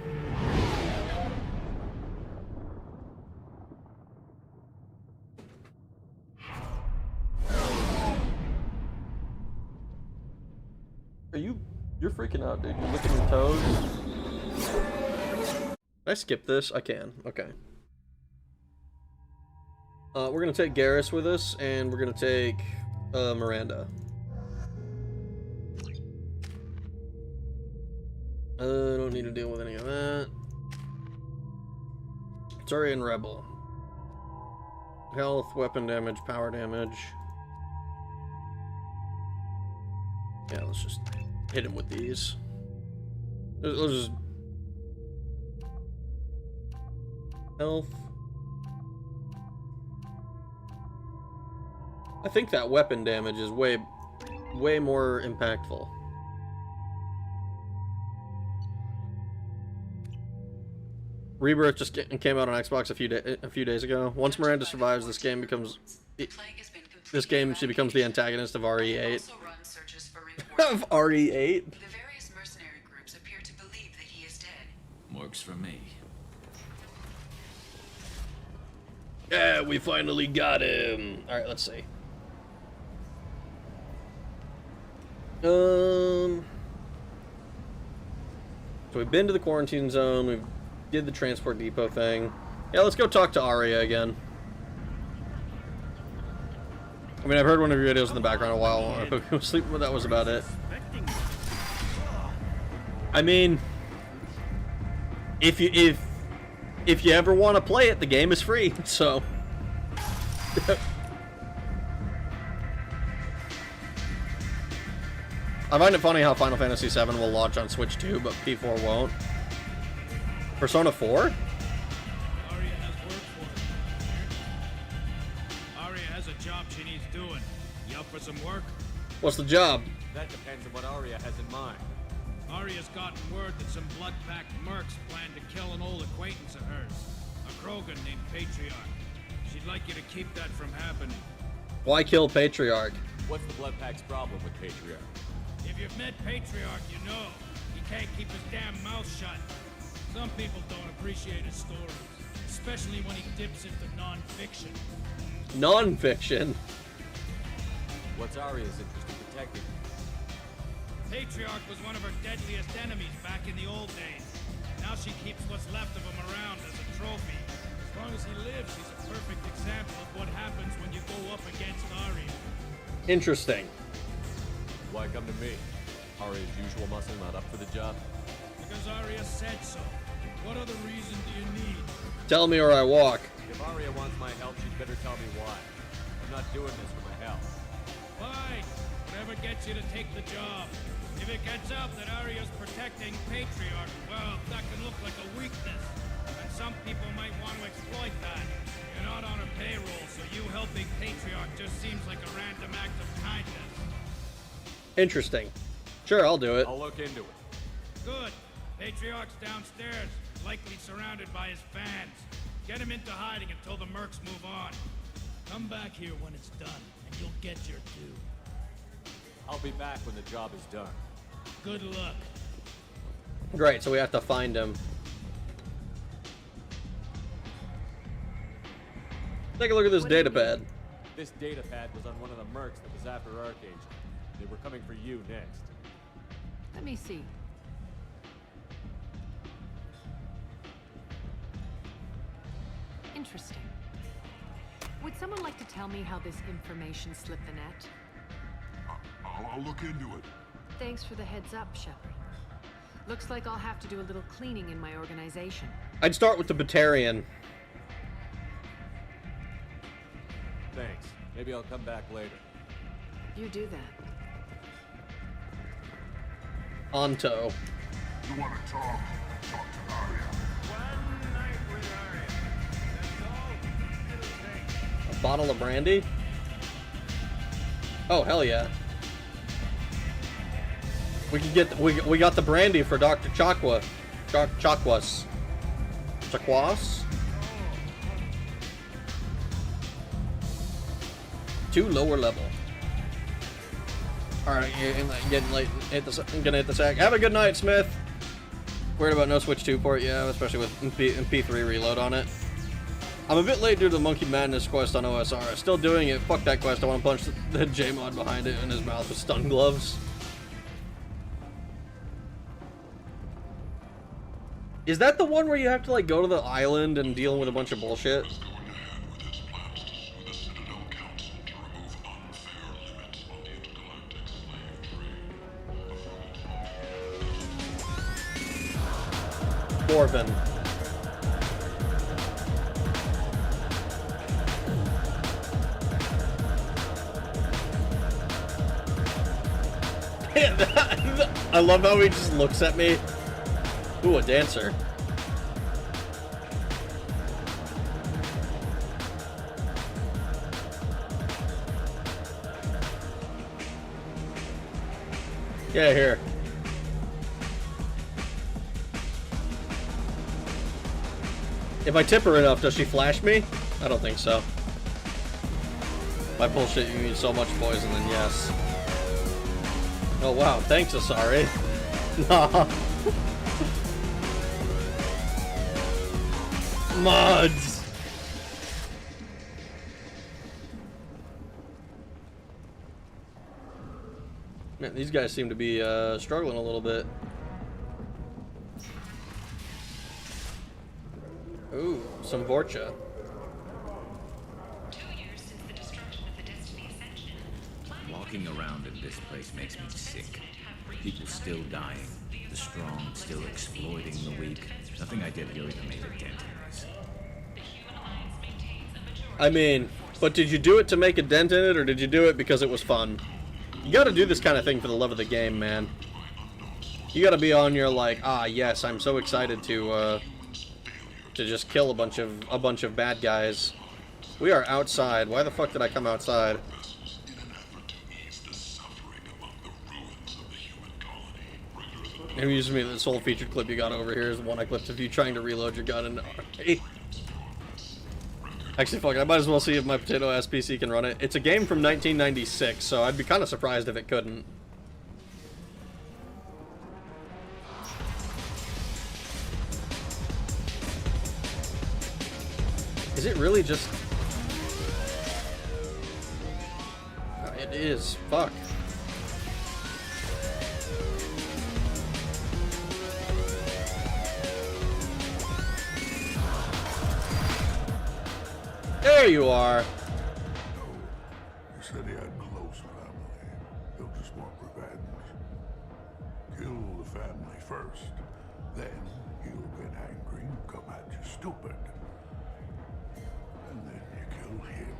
You're freaking out, dude. You're licking your toes. Can I skip this? I can. Okay. We're gonna take Garrus with us, and we're gonna take Miranda. I don't need to deal with any of that. Turian Rebel. Health, weapon damage, power damage. Yeah, let's just hit him with these. Let's just... Health. I think that weapon damage is way more impactful. Rebirth just came out on Xbox a few days ago. Once Miranda survives, this game she becomes the antagonist of RE8. Of RE8. The various mercenary groups appear to believe that he is dead. Works for me. Yeah, we finally got him. All right, let's see. So we've been to the quarantine zone. We did the transport depot thing. Yeah, let's go talk to Arya again. I mean, I've heard one of your videos in the background a while. I was sleeping, but that was about it. I mean, if you ever want to play it, the game is free. So. I find it funny how Final Fantasy VII will launch on Switch 2, but P4 won't. Persona 4? Arya has work for her. Arya has a job she needs doing. You up for some work? What's the job? That depends on what Arya has in mind. Arya's gotten word that some blood-packed mercs plan to kill an old acquaintance of hers, a Krogan named Patriarch. She'd like you to keep that from happening. Why kill Patriarch? What's the Blood Pack's problem with Patriarch? If you've met Patriarch, you know. He can't keep his damn mouth shut. Some people don't appreciate his stories, especially when he dips into non-fiction. Non-fiction? What's Arya's interest in protecting? Patriarch was one of her deadliest enemies back in the old days. Now she keeps what's left of him around as a trophy. As long as he lives, he's a perfect example of what happens when you go up against Arya. Interesting. Why come to me? Arya's usual muscle not up for the job? Because Arya said so. What other reason do you need? Tell me or I walk. If Arya wants my help, she'd better tell me why. I'm not doing this for my health. Fine. Whatever gets you to take the job. If it gets out that Arya's protecting Patriarch, well, that can look like a weakness. And some people might want to exploit that. You're not on a payroll, so you helping Patriarch just seems like a random act of kindness. Interesting. Sure, I'll do it. I'll look into it. Good. Patriarch's downstairs, likely surrounded by his fans. Get him into hiding until the mercs move on. Come back here when it's done, and you'll get your due. I'll be back when the job is done. Good luck. Great, so we have to find him. Take a look at this data pad. This data pad was on one of the mercs that was after Archangel. They were coming for you next. Let me see. Interesting. Would someone like to tell me how this information slipped the net? I'll look into it. Thanks for the heads up, Shepard. Looks like I'll have to do a little cleaning in my organization. I'd start with the Batarian. Thanks. Maybe I'll come back later. You do that. Anto. You want to talk? Talk to Arya. One night with Arya. That's all it'll take. A bottle of brandy? Oh, hell yeah. We can get we got the brandy for Dr. Chakwas. Chakwas. Chakwas? 2 lower level. Alright, getting late. I'm gonna hit the sack. Have a good night, Smith. Worried about no Switch 2 port, yeah, especially with MP3 reload on it. I'm a bit late due to the Monkey Madness quest on OSR. Still doing it. Fuck that quest. I want to punch the J-mod behind it in his mouth with stun gloves. Is that the one where you have to like go to the island and deal with a bunch of bullshit? Orphan. I love how he just looks at me. Ooh, a dancer. Yeah, here. If I tip her enough, does she flash me? I don't think so. By bullshit, you need so much poison, then yes. Oh wow, thanks, Asari. Nah. Mods! Man, these guys seem to be struggling a little bit. Ooh, some Vorcha. 2 years since the destruction of the Destiny Ascension, Walking around in this place makes me sick. People still dying. The strong still exploiting the weak. Nothing I did here even made a dent in this. I mean, but did you do it to make a dent in it, or did you do it because it was fun? You gotta do this kind of thing for the love of the game, man. You gotta be on your, like, ah, yes, I'm so excited to just kill a bunch of bad guys. We are outside. Why the fuck did I come outside? And use me, this whole featured clip you got over here is the one I clipped of you trying to reload your gun in RA. Actually, fuck it, I might as well see if my potato-ass PC can run it. It's a game from 1996, so I'd be kind of surprised if it couldn't. Is it really just... It is. Fuck. There you are. He said he had close family. He'll just want revenge. Kill the family first. Then he'll get angry and come at you stupid. And then you kill him.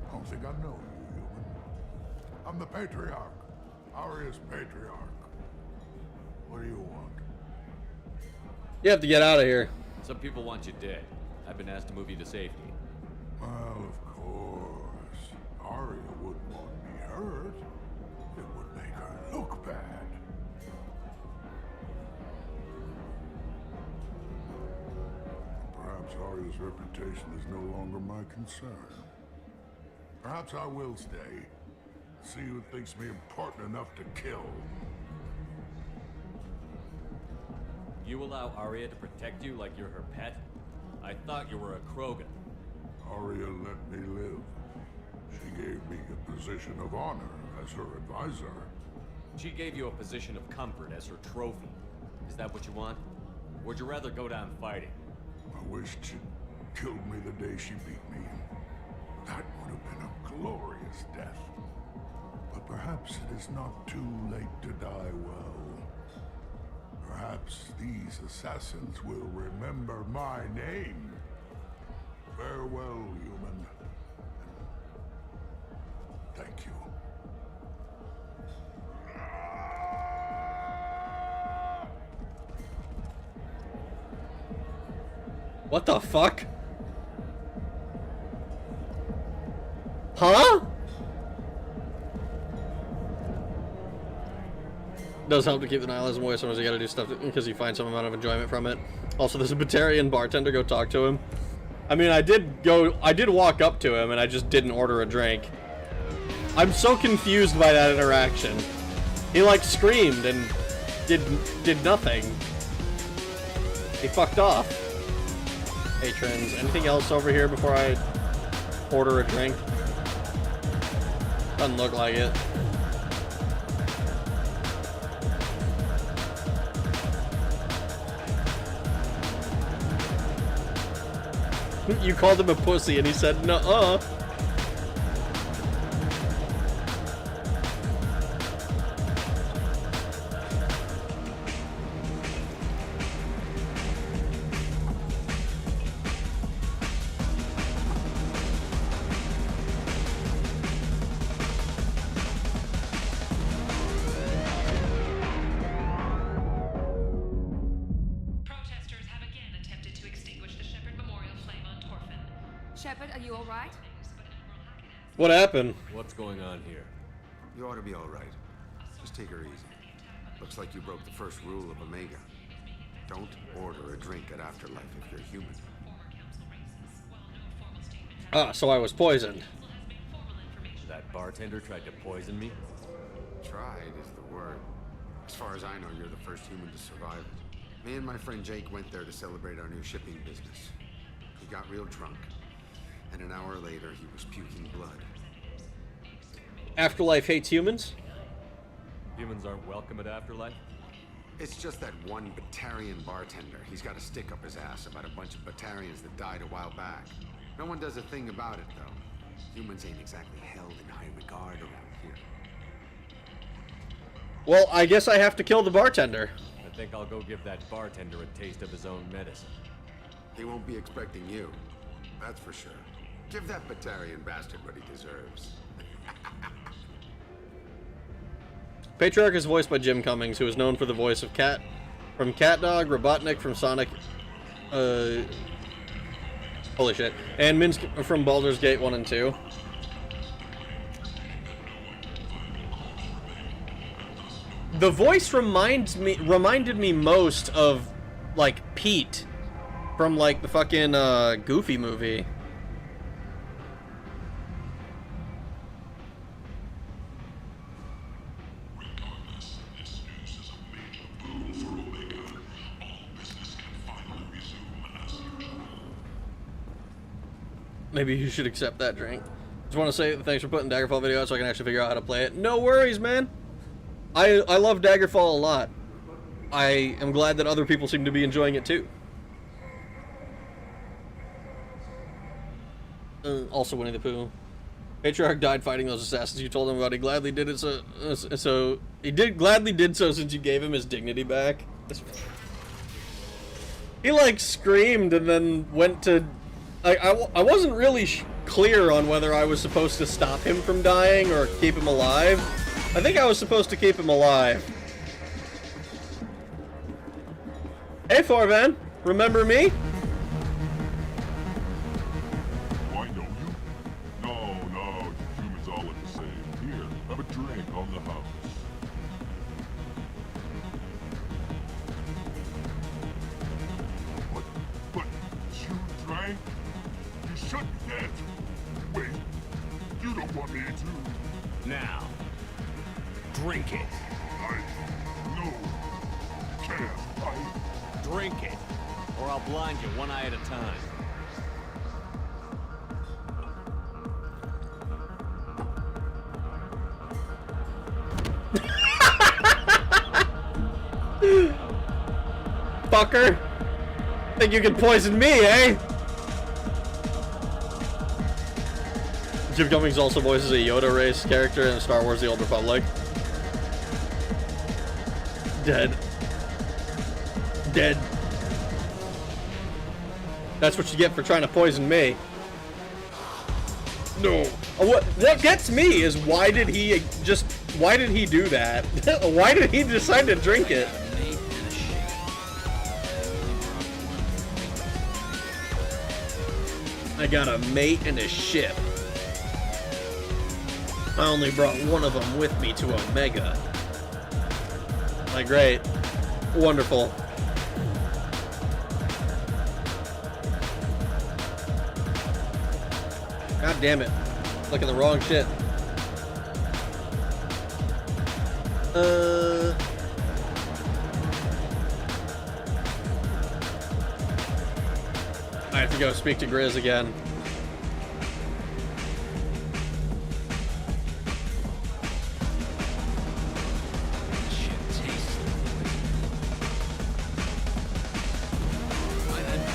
I don't think I know you, human. I'm the Patriarch. Aria's Patriarch. What do you want? You have to get out of here. Some people want you dead. I've been asked to move you to safety. Well, of course. Aria wouldn't want me hurt. It would make her look bad. Perhaps Aria's reputation is no longer my concern. Perhaps I will stay. See who thinks me important enough to kill. You allow Aria to protect you like you're her pet? I thought you were a Krogan. Aria let me live. She gave me a position of honor as her advisor. She gave you a position of comfort as her trophy. Is that what you want? Or would you rather go down fighting? I wished she'd killed me the day she beat me. That would have been a glorious death. But perhaps it is not too late to die well. Perhaps these assassins will remember my name. Farewell, human. Thank you. What the fuck? Huh? Does help to keep the nihilism away. Sometimes you gotta do stuff because you find some amount of enjoyment from it. Also, there's a Batarian bartender. Go talk to him. I mean, I did walk up to him and I just didn't order a drink. I'm so confused by that interaction. He like screamed and did nothing. He fucked off. Patrons, anything else over here before I order a drink? Doesn't look like it. You called him a pussy and he said, nuh-uh. Protesters have again attempted to extinguish the Shepherd Memorial flame on Torfin. Shepard, are you alright? What happened? What's going on here? You ought to be all right. Just take her easy. Looks like you broke the first rule of Omega. Don't order a drink at Afterlife if you're human. Ah, so I was poisoned. That bartender tried to poison me? Tried is the word. As far as I know, you're the first human to survive it. Me and my friend Jake went there to celebrate our new shipping business. He got real drunk, and an hour later he was puking blood. Afterlife hates humans? Humans aren't welcome at Afterlife? It's just that one Batarian bartender. He's got a stick up his ass about a bunch of Batarians that died a while back. No one does a thing about it, though. Humans ain't exactly held in high regard around here. Well, I guess I have to kill the bartender. I think I'll go give that bartender a taste of his own medicine. He won't be expecting you. That's for sure. Give that Batarian bastard what he deserves. Patriarch is voiced by Jim Cummings, who is known for the voice of Cat from CatDog, Robotnik from Sonic, holy shit, and Minsk from Baldur's Gate 1 and 2. The voice reminded me most of, like, Pete from, like, the fucking Goofy movie. Maybe you should accept that drink. Just want to say thanks for putting Daggerfall video out so I can actually figure out how to play it. No worries, man. I love Daggerfall a lot. I am glad that other people seem to be enjoying it too. Also Winnie the Pooh. Patriarch died fighting those assassins you told him about. He gladly did it so he gladly did so since you gave him his dignity back. He like screamed and then went to... I wasn't really clear on whether I was supposed to stop him from dying or keep him alive. I think I was supposed to keep him alive. Hey, Forvan, remember me? Why don't you? No, humans all look the same. Here, have a drink on the house. But you drank? You should be dead. Wait, you don't want me to? Now, drink it. No, can't. Drink it, or I'll blind you one eye at a time. Fucker! Think you can poison me, eh? Jim Cummings also voices a Yoda race character in Star Wars The Old Republic. Dead. Dead. That's what you get for trying to poison me. No. What gets me is why did he do that? Why did he decide to drink it? I got a mate and a ship. I only brought one of them with me to Omega. Like, great. Wonderful. God damn it. Look at the wrong shit. I have to go speak to Grizz again.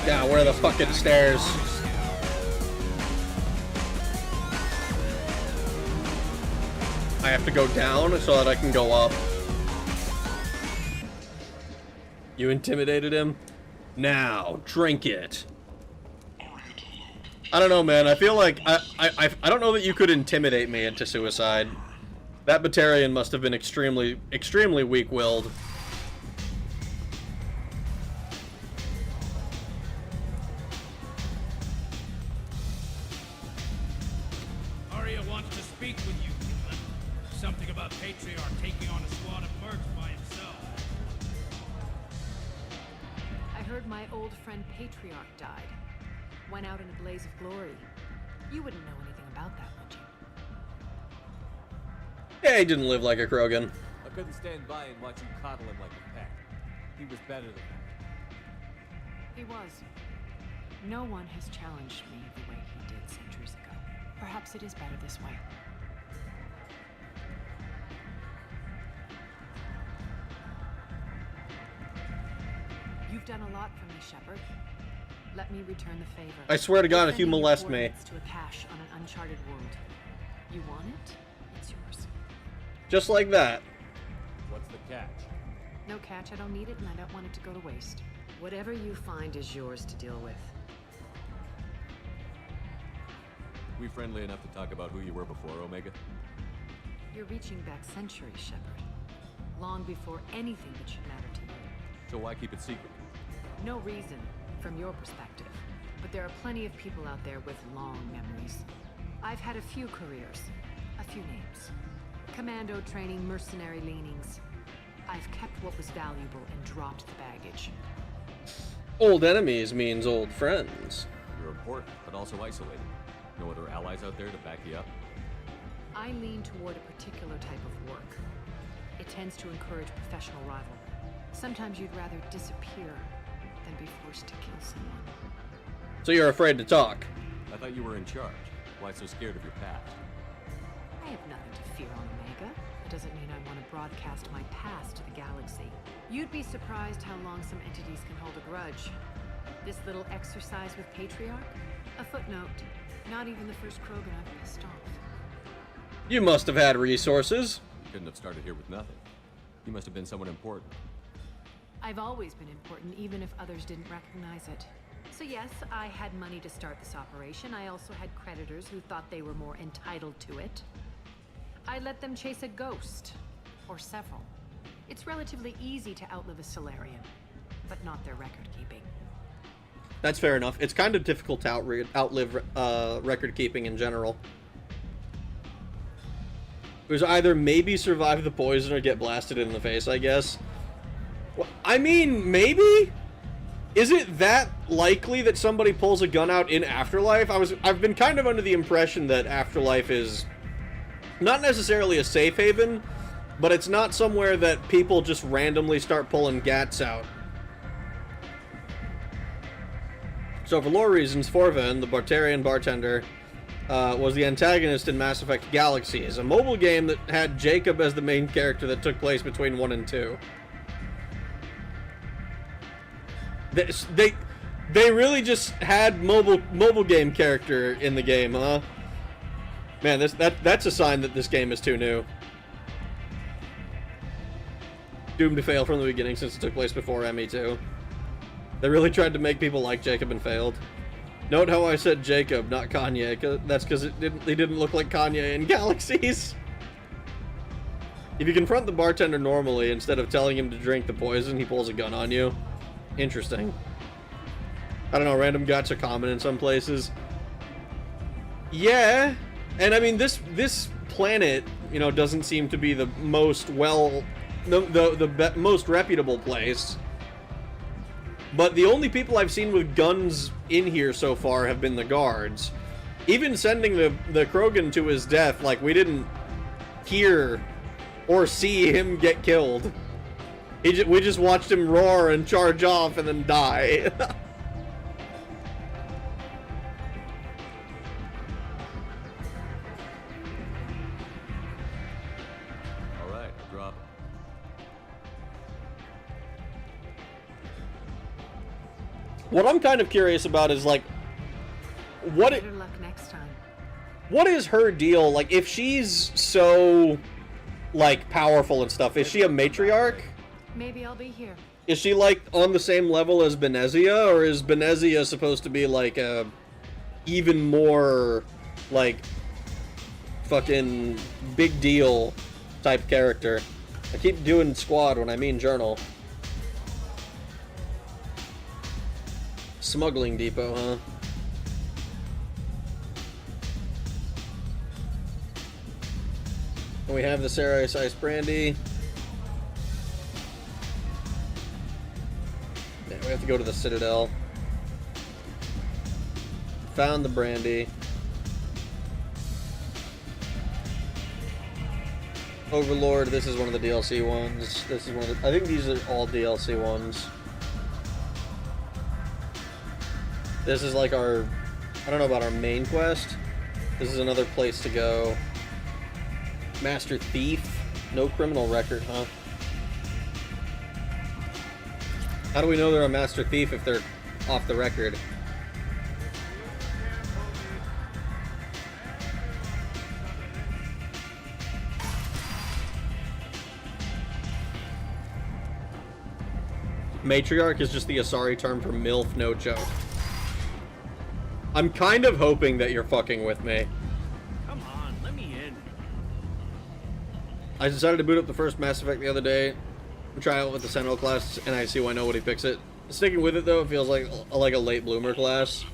Yeah, where are the fucking stairs? I have to go down so that I can go up. You intimidated him? Now, drink it. I don't know, man. I feel like I don't know that you could intimidate me into suicide. That Batarian must have been extremely weak-willed. Arya wants to speak with you, human. Something about Patriarch taking on a squad of mercs by himself? I heard my old friend Patriarch died. Went out in a blaze of glory. You wouldn't know anything about that, would you? Yeah, he didn't live like a Krogan. I couldn't stand by and watch you coddle him like a pet. He was better than that. He was. No one has challenged me the way he did centuries ago. Perhaps it is better this way. You've done a lot for me, Shepard. Let me return the favor. I swear to God, if you Sending molest me. coordinates to a cache on an uncharted world. You want it? It's yours. Just like that. What's the catch? No catch, I don't need it, and I don't want it to go to waste. Whatever you find is yours to deal with. We friendly enough to talk about who you were before, Omega? You're reaching back centuries, Shepard. Long before anything that should matter to you. So why keep it secret? No reason, from your perspective. But there are plenty of people out there with long memories. I've had a few careers, a few names. Commando training, mercenary leanings. I've kept what was valuable and dropped the baggage. Old enemies means old friends. You're important, but also isolated. No other allies out there to back you up? I lean toward a particular type of work. It tends to encourage professional rivalry. Sometimes you'd rather disappear than be forced to kill someone. So you're afraid to talk. I thought you were in charge. Why so scared of your past? I have nothing to fear on Omega. It doesn't mean I want to broadcast my past to the galaxy. You'd be surprised how long some entities can hold a grudge. This little exercise with Patriarch? A footnote. Not even the first Krogan I've pissed off. You must have had resources. You couldn't have started here with nothing. You must have been someone important. I've always been important, even if others didn't recognize it. So yes, I had money to start this operation. I also had creditors who thought they were more entitled to it. I let them chase a ghost, or several. It's relatively easy to outlive a Solarian, but not their record-keeping. That's fair enough. It's kind of difficult to outlive record-keeping in general. It was either maybe survive the poison or get blasted in the face, I guess. Well, I mean, maybe? Is it that likely that somebody pulls a gun out in Afterlife? I've been kind of under the impression that Afterlife is not necessarily a safe haven, but it's not somewhere that people just randomly start pulling gats out. So for lore reasons, Forven, the Bartarian bartender, was the antagonist in Mass Effect Galaxies, a mobile game that had Jacob as the main character that took place between 1 and 2. They really just had mobile game character in the game, huh? Man, that's a sign that this game is too new. Doomed to fail from the beginning since it took place before ME2. They really tried to make people like Jacob and failed. Note how I said Jacob, not Kanye. That's because they didn't look like Kanye in Galaxies. If you confront the bartender normally, instead of telling him to drink the poison, he pulls a gun on you. Interesting. I don't know, random guts are common in some places. Yeah, and I mean, this planet, you know, doesn't seem to be the most most reputable place. But the only people I've seen with guns in here so far have been the guards. Even sending the Krogan to his death, like, we didn't hear or see him get killed. We just watched him roar and charge off and then die. Alright, drop it. What I'm kind of curious about is, like, Better luck next time. what is her deal? Like, if she's so, like, powerful and stuff, is she a matriarch? Maybe I'll be here. Is she, like, on the same level as Benezia, or is Benezia supposed to be, like, a even more, like, fucking big deal type character? I keep doing squad when I mean journal. Smuggling depot, huh? And we have the Sarah Ice Brandy. Yeah, we have to go to the Citadel. Found the brandy. Overlord, this is one of the DLC ones. This is one of the, I think these are all DLC ones. This is like our, I don't know about our main quest. This is another place to go. Master Thief. No criminal record, huh? How do we know they're a Master Thief if they're off the record? Matriarch is just the Asari term for MILF, no joke. I'm kind of hoping that you're fucking with me. Come on, let me in. I decided to boot up the first Mass Effect the other day, try out with the Sentinel class, and I see why nobody picks it. Sticking with it though, it feels like a late bloomer class.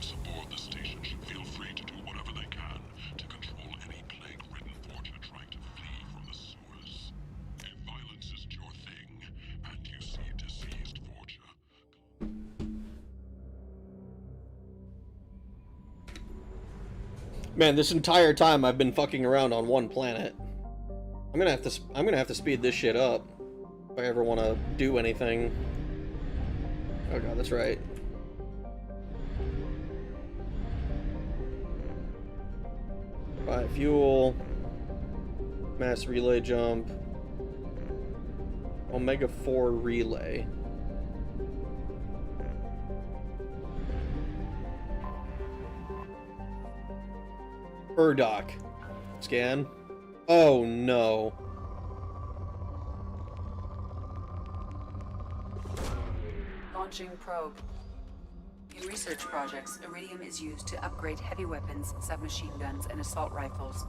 Man, this entire time I've been fucking around on one planet. I'm gonna have to speed this shit up if I ever want to do anything. Oh god, that's right. Buy fuel. Mass relay jump. Omega 4 relay. Urdoc. Scan. Oh no. Launching probe. In research projects, iridium is used to upgrade heavy weapons, submachine guns, and assault rifles.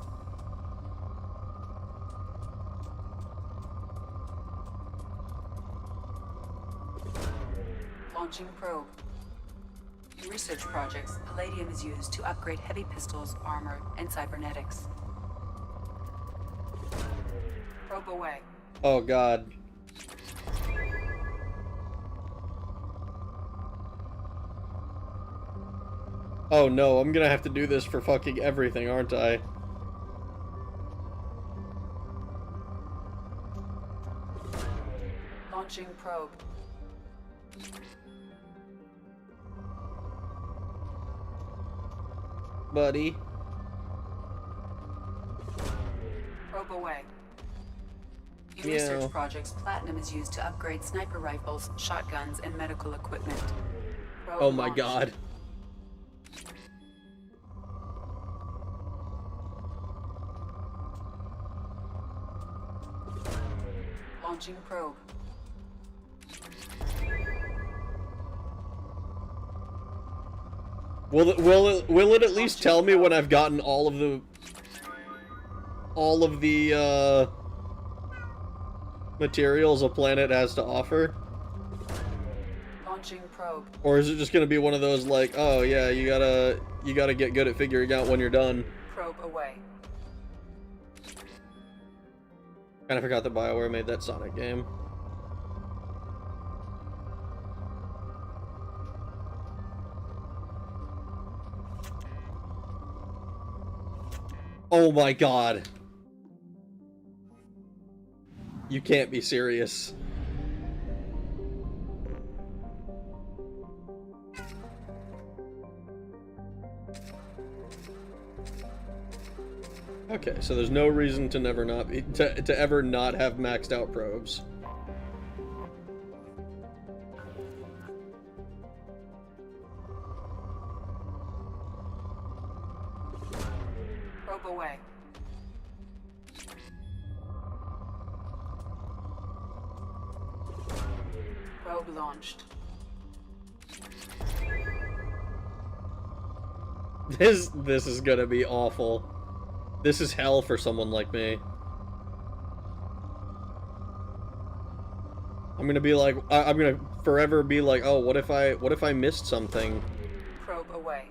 Launching probe. In research projects, palladium is used to upgrade heavy pistols, armor, and cybernetics. Probe away. Oh god. Oh no, I'm gonna have to do this for fucking everything, aren't I? Launching probe. Buddy. Probe away. In Yeah. research projects, platinum is used to upgrade sniper rifles, shotguns, and medical equipment. Probe Oh my launched. god. Launching probe. Will it at least tell me when I've gotten all of the materials a planet has to offer? Launching probe. Or is it just gonna be one of those like, oh yeah, you gotta get good at figuring out when you're done? Probe away. Kinda forgot that BioWare made that Sonic game. Oh my god. You can't be serious. Okay, so there's no reason to never not be, to ever not have maxed out probes. Probe away. Probe launched. This is gonna be awful. This is hell for someone like me. I'm gonna be like, I'm gonna forever be like, oh, what if I missed something? Probe away.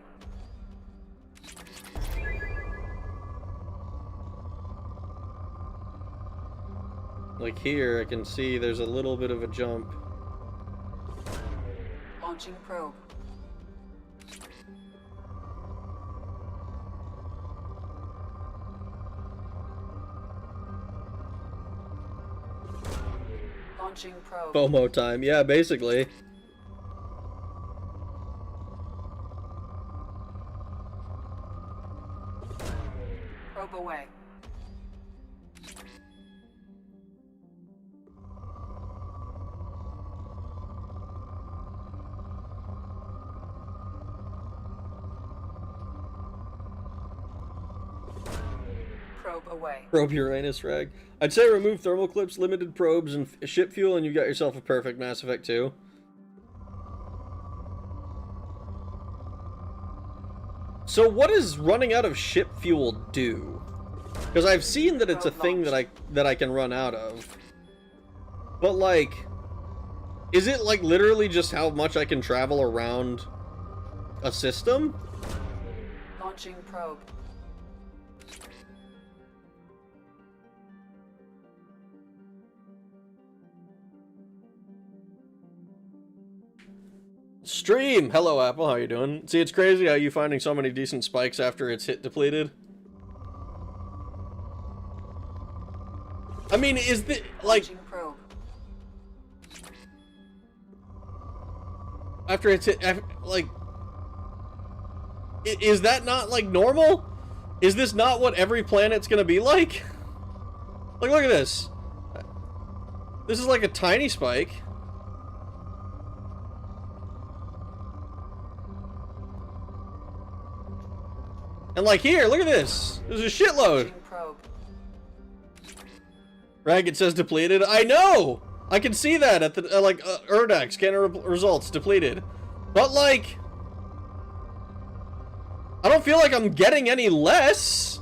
Like here, I can see there's a little bit of a jump. Launching probe. Launching probe. FOMO time, yeah, basically. Probe away. Probe away. Probe Uranus rag. I'd say remove thermal clips, limited probes, and ship fuel, and you got yourself a perfect Mass Effect 2. So what does running out of ship fuel do? Because I've seen that it's a thing that I can run out of. But like, is it like literally just how much I can travel around a system? Launching probe. Stream! Hello, Apple. How you doing? See, it's crazy how you finding so many decent spikes after it's hit depleted. I mean, is the like after it's hit, like, is that not like normal? Is this not what every planet's gonna be like? Like, look at this. This is like a tiny spike. And like here, look at this. There's a shitload. Rag, it says depleted. I know! I can see that at the, Urdax, scanner results, depleted. But like, I don't feel like I'm getting any less.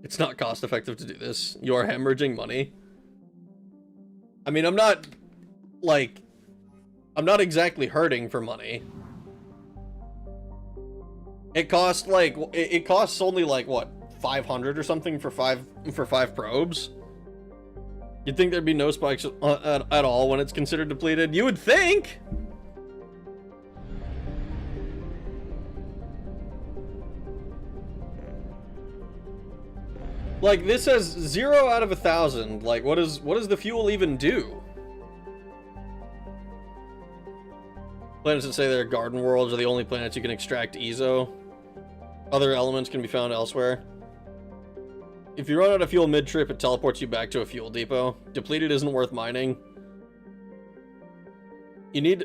It's not cost effective to do this. You are hemorrhaging money. I mean, I'm not exactly hurting for money. It costs like, it costs only like, what, 500 or something for five probes? You'd think there'd be no spikes at all when it's considered depleted? You would think! Like, this says 0 out of 1,000. Like, what does the fuel even do? Planets that say they're garden worlds are the only planets you can extract EZO. Other elements can be found elsewhere. If you run out of fuel mid-trip, it teleports you back to a fuel depot. Depleted isn't worth mining. You need...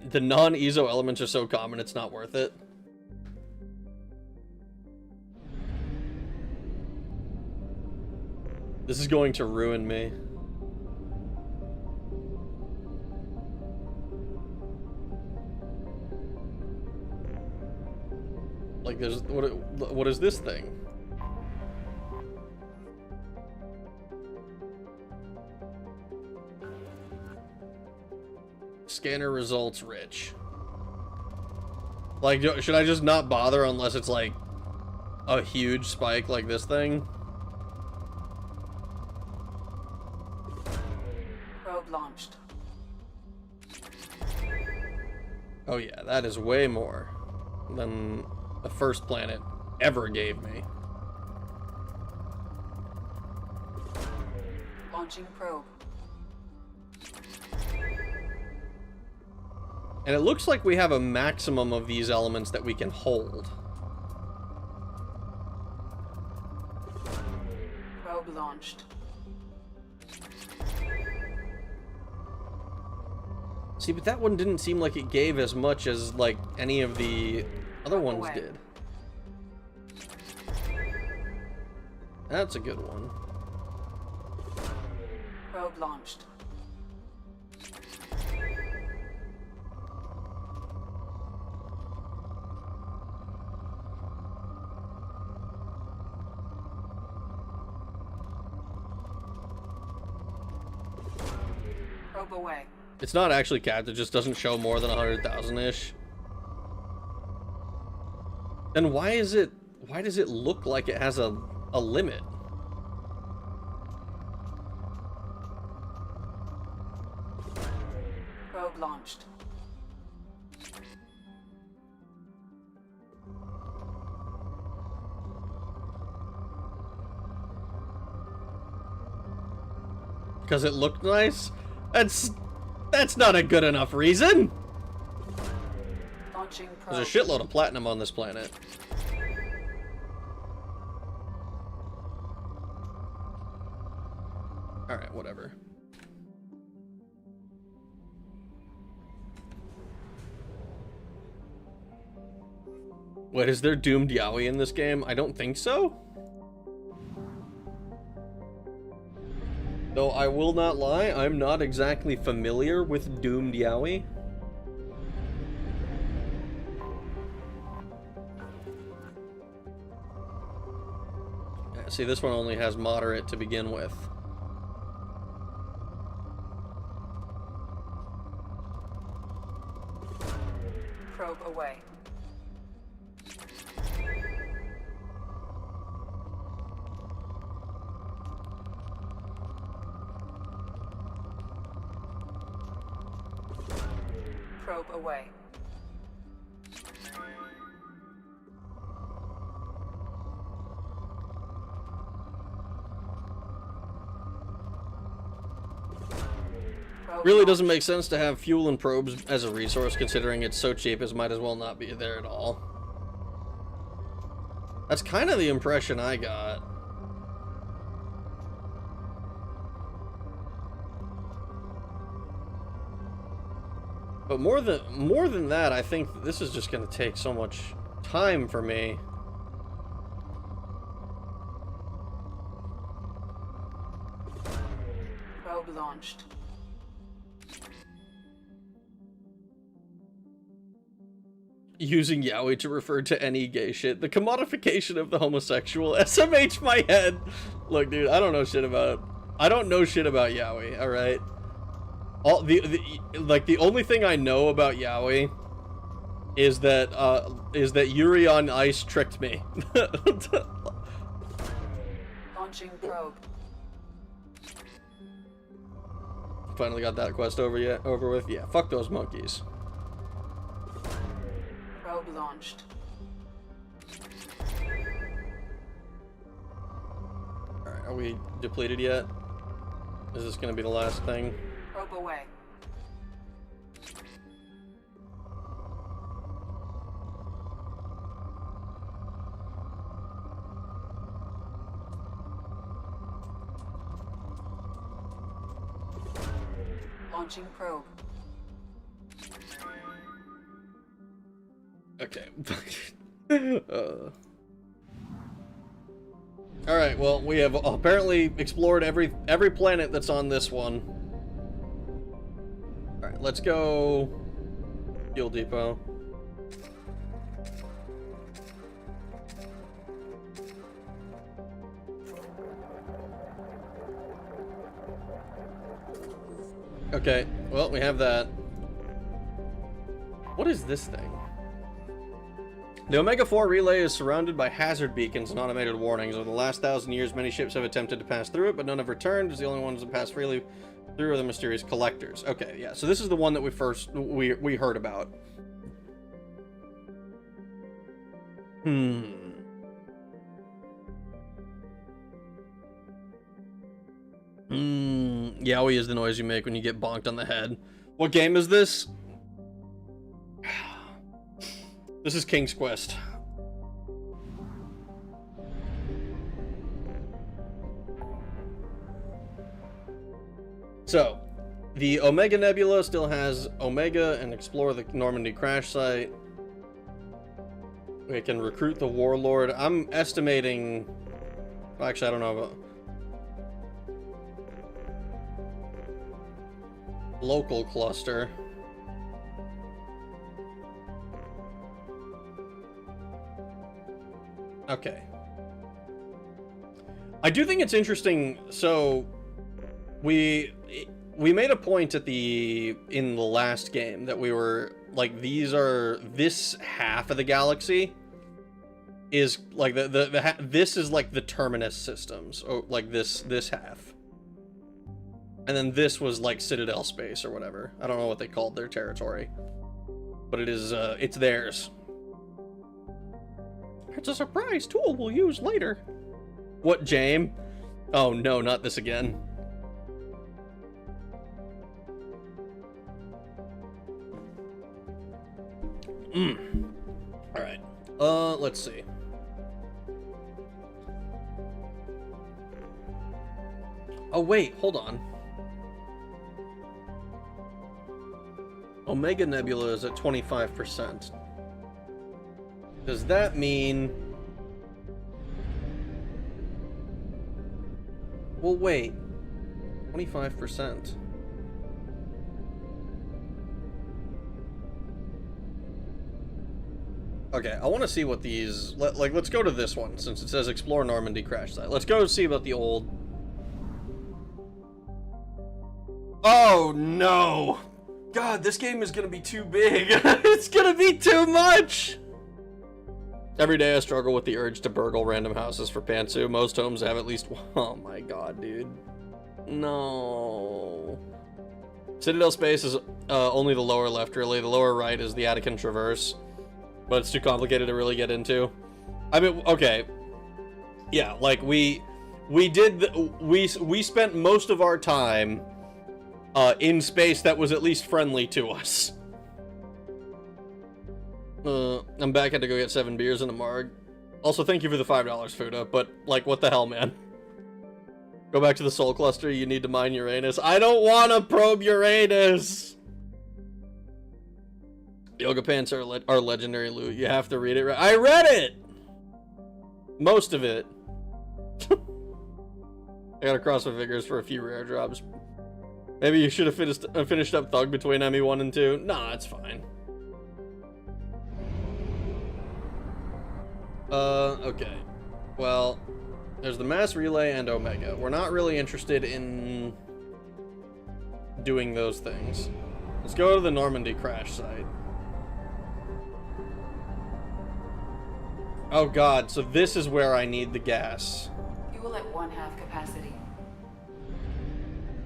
the non-EZO elements are so common, it's not worth it. This is going to ruin me. Like, there's what is this thing? Scanner results rich. Like, should I just not bother unless it's like a huge spike like this thing? Probe launched. Oh yeah, that is way more than the first planet ever gave me. Launching probe. And it looks like we have a maximum of these elements that we can hold. Probe launched. See, but that one didn't seem like it gave as much as, like, any of the other ones did. That's a good one. Probe launched. Probe away. It's not actually capped, it just doesn't show more than 100,000-ish. Then why does it look like it has a limit? Probe launched. Because it looked nice? That's not a good enough reason. Launching probe. There's a shitload of platinum on this planet. Alright, whatever. Wait, is there doomed yaoi in this game? I don't think so. Though I will not lie, I'm not exactly familiar with doomed yaoi. Yeah, see, this one only has moderate to begin with. Probe away. Probe away. Really doesn't make sense to have fuel and probes as a resource, considering it's so cheap it might as well not be there at all. That's kind of the impression I got. But more than that, I think this is just going to take so much time for me. Probe launched. Using yaoi to refer to any gay shit. The commodification of the homosexual. SMH my head. Look, dude, I don't know shit about yaoi, alright? All the only thing I know about yaoi is that Yuri on Ice tricked me. Launching probe. Finally got that quest over with. Yeah, fuck those monkeys. Probe launched. Alright, are we depleted yet? Is this gonna be the last thing? Probe away. Launching probe. Okay. Alright, well, we have apparently explored every planet that's on this one. Alright, let's go Fuel Depot. Okay, well, we have that. What is this thing? The Omega-4 relay is surrounded by hazard beacons and automated warnings. Over the last 1,000 years, many ships have attempted to pass through it, but none have returned, as the only ones that pass freely through are the mysterious collectors. Okay, yeah, so this is the one that we heard about. Yaoi is the noise you make when you get bonked on the head. What game is this? This is King's Quest. So, the Omega Nebula still has Omega and explore the Normandy crash site. We can recruit the Warlord. I'm estimating... Actually, I don't know about... Local cluster. Okay. I do think it's interesting. So we made a point in the last game that we were like, this half of the galaxy is like this is like the terminus systems, or like this half. And then this was like Citadel space or whatever. I don't know what they called their territory. But it is, it's theirs. It's a surprise tool we'll use later. What, James? Oh no, not this again. Alright. Let's see. Oh wait, hold on. Omega Nebula is at 25%. Does that mean... Well, wait. 25%. Okay, I want to see what these... let's go to this one, since it says Explore Normandy Crash Site. Let's go see about the old... Oh, no! God, this game is gonna be too big. It's gonna be too much! Every day I struggle with the urge to burgle random houses for pantsu. Most homes have at least one. Oh my god, dude. No. Citadel space is only the lower left, really. The lower right is the Attican Traverse. But it's too complicated to really get into. I mean, okay. Yeah, like, we spent most of our time in space that was at least friendly to us. I'm back. Had to go get 7 beers in the Marg. Also, thank you for the $5, Fuda, but, like, what the hell, man? Go back to the Soul Cluster. You need to mine Uranus. I don't want to probe Uranus! Yoga pants are legendary loot. You have to read it. I read it! Most of it. I gotta cross my fingers for a few rare drops. Maybe you should have finished up Thug between ME1 and 2. Nah, it's fine. Okay. Well, there's the Mass Relay and Omega. We're not really interested in doing those things. Let's go to the Normandy Crash Site. Oh god, so this is where I need the gas. Fuel at 1/2 capacity.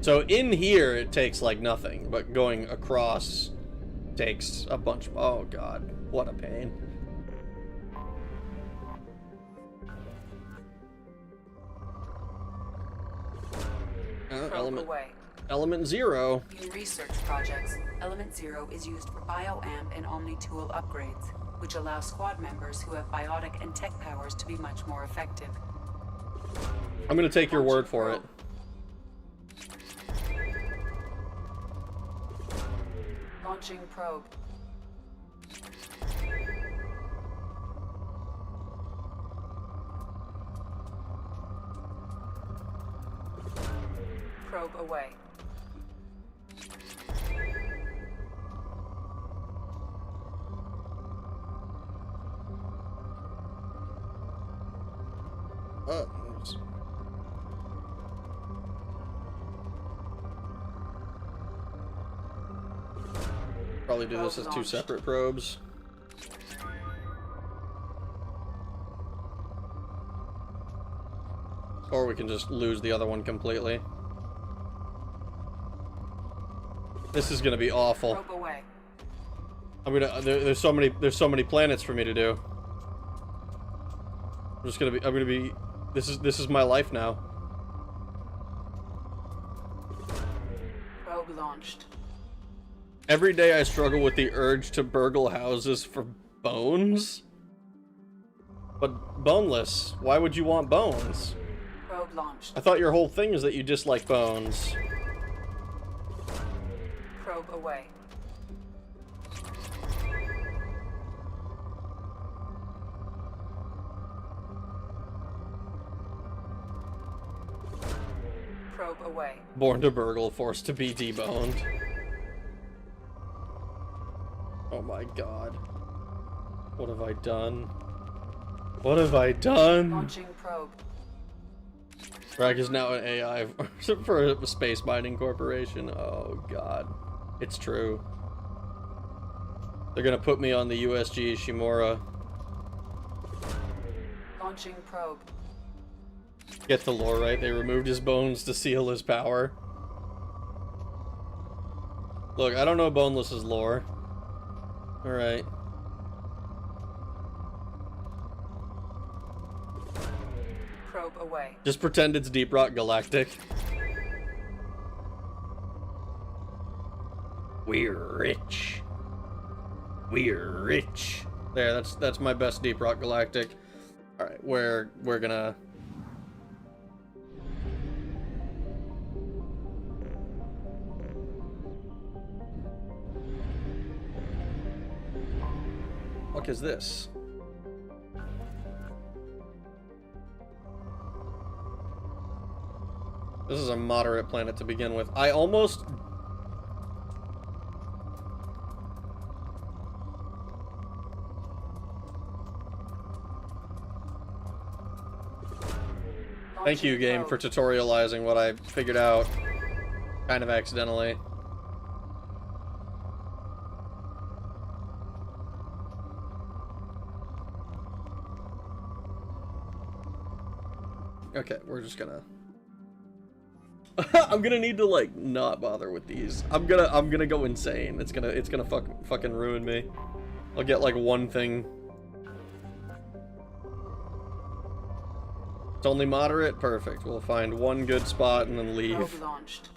So in here, it takes like nothing, but going across takes a bunch. Oh god, what a pain. Element 0. In research projects, Element 0 is used for bioamp and omni-tool upgrades, which allow squad members who have biotic and tech powers to be much more effective. I'm gonna take your word for it. Launching probe. Probe away. Oops. Probably do this as 2 separate probes. Or we can just lose the other one completely. This is gonna be awful. Probe away. there's so many planets for me to do. I'm gonna be this is my life now. Probe launched. Every day I struggle with the urge to burgle houses for bones. But boneless, why would you want bones? Probe launched. I thought your whole thing is that you dislike bones. Probe away. Probe away. Born to burgle, forced to be deboned. Oh my god. What have I done? What have I done? Launching probe. Rag is now an AI for a space mining corporation. Oh god. It's true. They're gonna put me on the USG Shimura. Launching probe. Get the lore right. They removed his bones to seal his power. Look, I don't know Boneless's lore. Alright. Probe away. Just pretend it's Deep Rock Galactic. We're rich. We're rich. There, that's my best Deep Rock Galactic. Alright, we're gonna... What is this? This is a moderate planet to begin with. I almost... Thank you, game, for tutorializing what I figured out. Kind of accidentally. Okay, we're just gonna... I'm gonna need to, like, not bother with these. I'm gonna go insane. It's gonna fucking ruin me. I'll get, like, one thing. It's only moderate? Perfect. We'll find one good spot and then leave. Probe launched.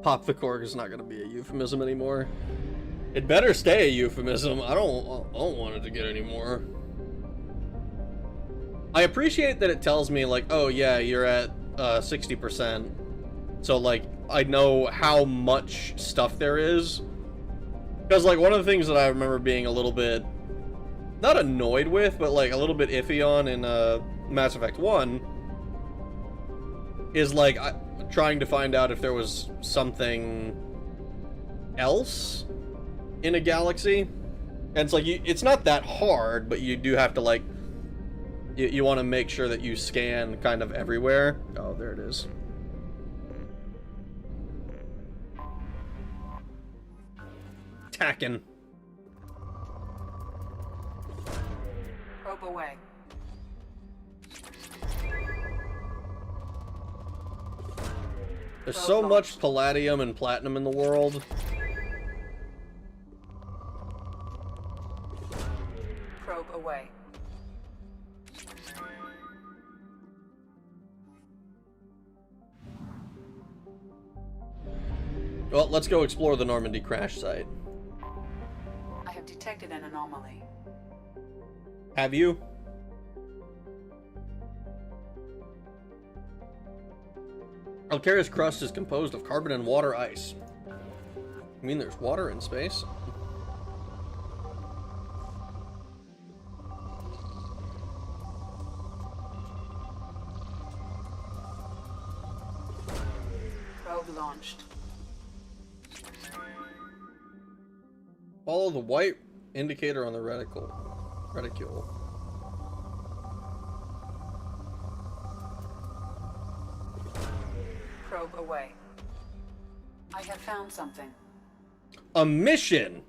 Pop the cork is not going to be a euphemism anymore. It better stay a euphemism. I don't want it to get any more. I appreciate that it tells me, like, oh yeah, you're at 60%. So, like, I know how much stuff there is. Because, like, one of the things that I remember being a little bit, not annoyed with, but, like, a little bit iffy on in Mass Effect 1 is, like, trying to find out if there was something else in a galaxy. And it's like, it's not that hard, but you do have to, like, you want to make sure that you scan kind of everywhere. Oh, there it is. Tacking. Probe away. There's so much palladium and platinum in the world. Probe away. Well, let's go explore the Normandy crash site. I have detected an anomaly. Have you? Alcaria's crust is composed of carbon and water ice. You mean there's water in space? Probe launched. Follow the white indicator on the reticule. Probe away. I have found something. A mission!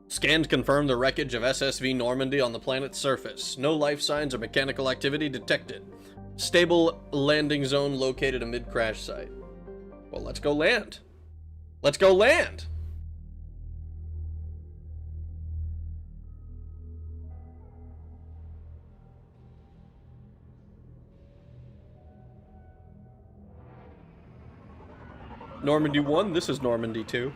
Scans confirm the wreckage of SSV Normandy on the planet's surface. No life signs or mechanical activity detected. Stable landing zone located amid crash site. Well, let's go land. Let's go land! Normandy 1, this is Normandy 2.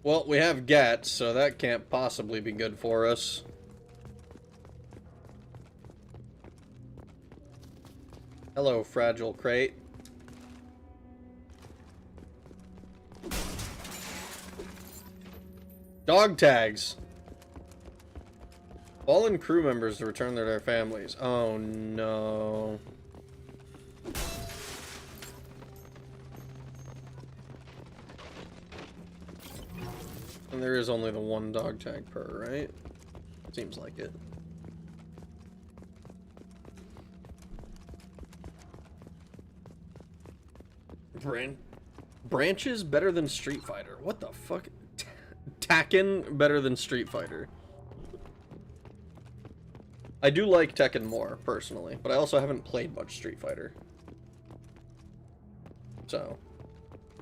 Well, we have GATs, so that can't possibly be good for us. Hello, fragile crate. Dog tags. Fallen crew members to return to their families. Oh no. And there is only the one dog tag per, right? Seems like it. Branches better than Street Fighter. What the fuck? Tekken better than Street Fighter. I do like Tekken more, personally, but I also haven't played much Street Fighter. So,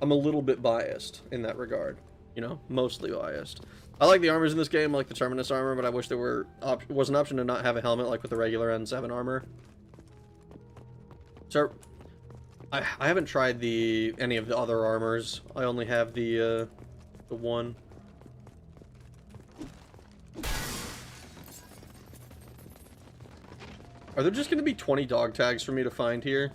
I'm a little bit biased in that regard. You know, mostly biased. I like the armors in this game, I like the Terminus armor, but I wish there was an option to not have a helmet like with the regular N7 armor. So, I haven't tried any of the other armors. I only have the one. Are there just going to be 20 dog tags for me to find here?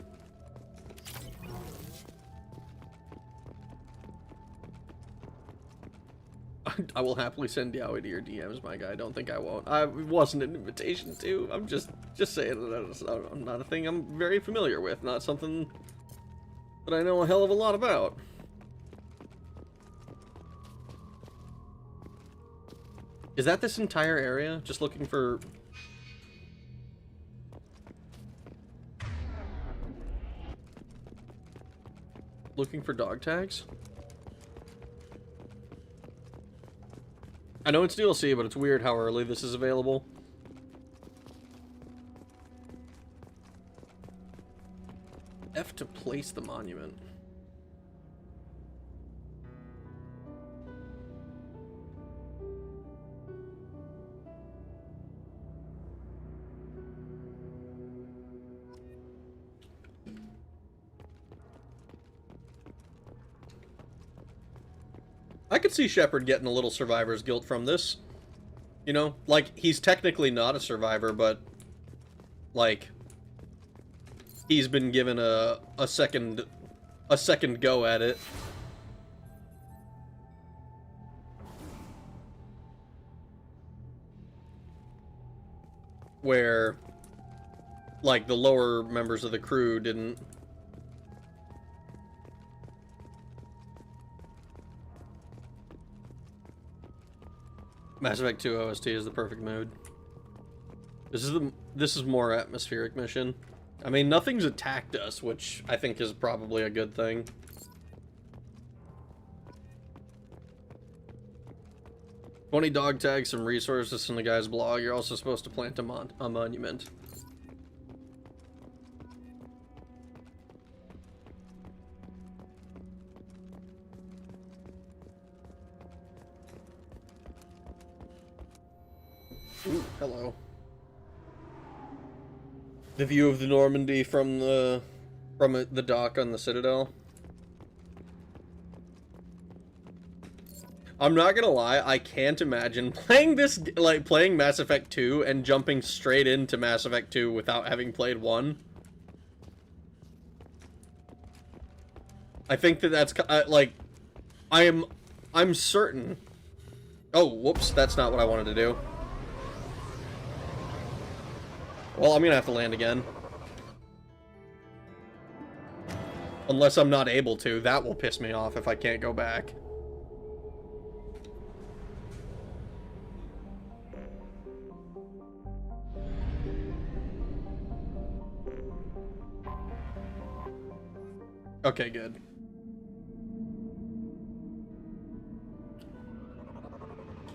I will happily send Yowie to your DMs, my guy. Don't think I won't. It wasn't an invitation to. I'm just saying that it's not a thing I'm very familiar with. Not something that I know a hell of a lot about. Is that this entire area? Just looking for... Looking for dog tags? I know it's DLC, but it's weird how early this is available. F to place the monument. I could see Shepard getting a little survivor's guilt from this. You know, like, he's technically not a survivor, but, like, he's been given a second go at it. Where, like, the lower members of the crew didn't. Mass Effect 2 OST is the perfect mood. This is more atmospheric mission. I mean, nothing's attacked us, which I think is probably a good thing. "20 dog tags, some resources from the guy's blog. You're also supposed to plant a monument." Ooh, hello. The view of the Normandy from the dock on the Citadel. I'm not gonna lie, I can't imagine playing this, like, playing Mass Effect 2 and jumping straight into Mass Effect 2 without having played 1. I think that's, like, I'm certain. Oh, whoops, that's not what I wanted to do. Well, I'm gonna have to land again. Unless I'm not able to. That will piss me off if I can't go back. Okay, good.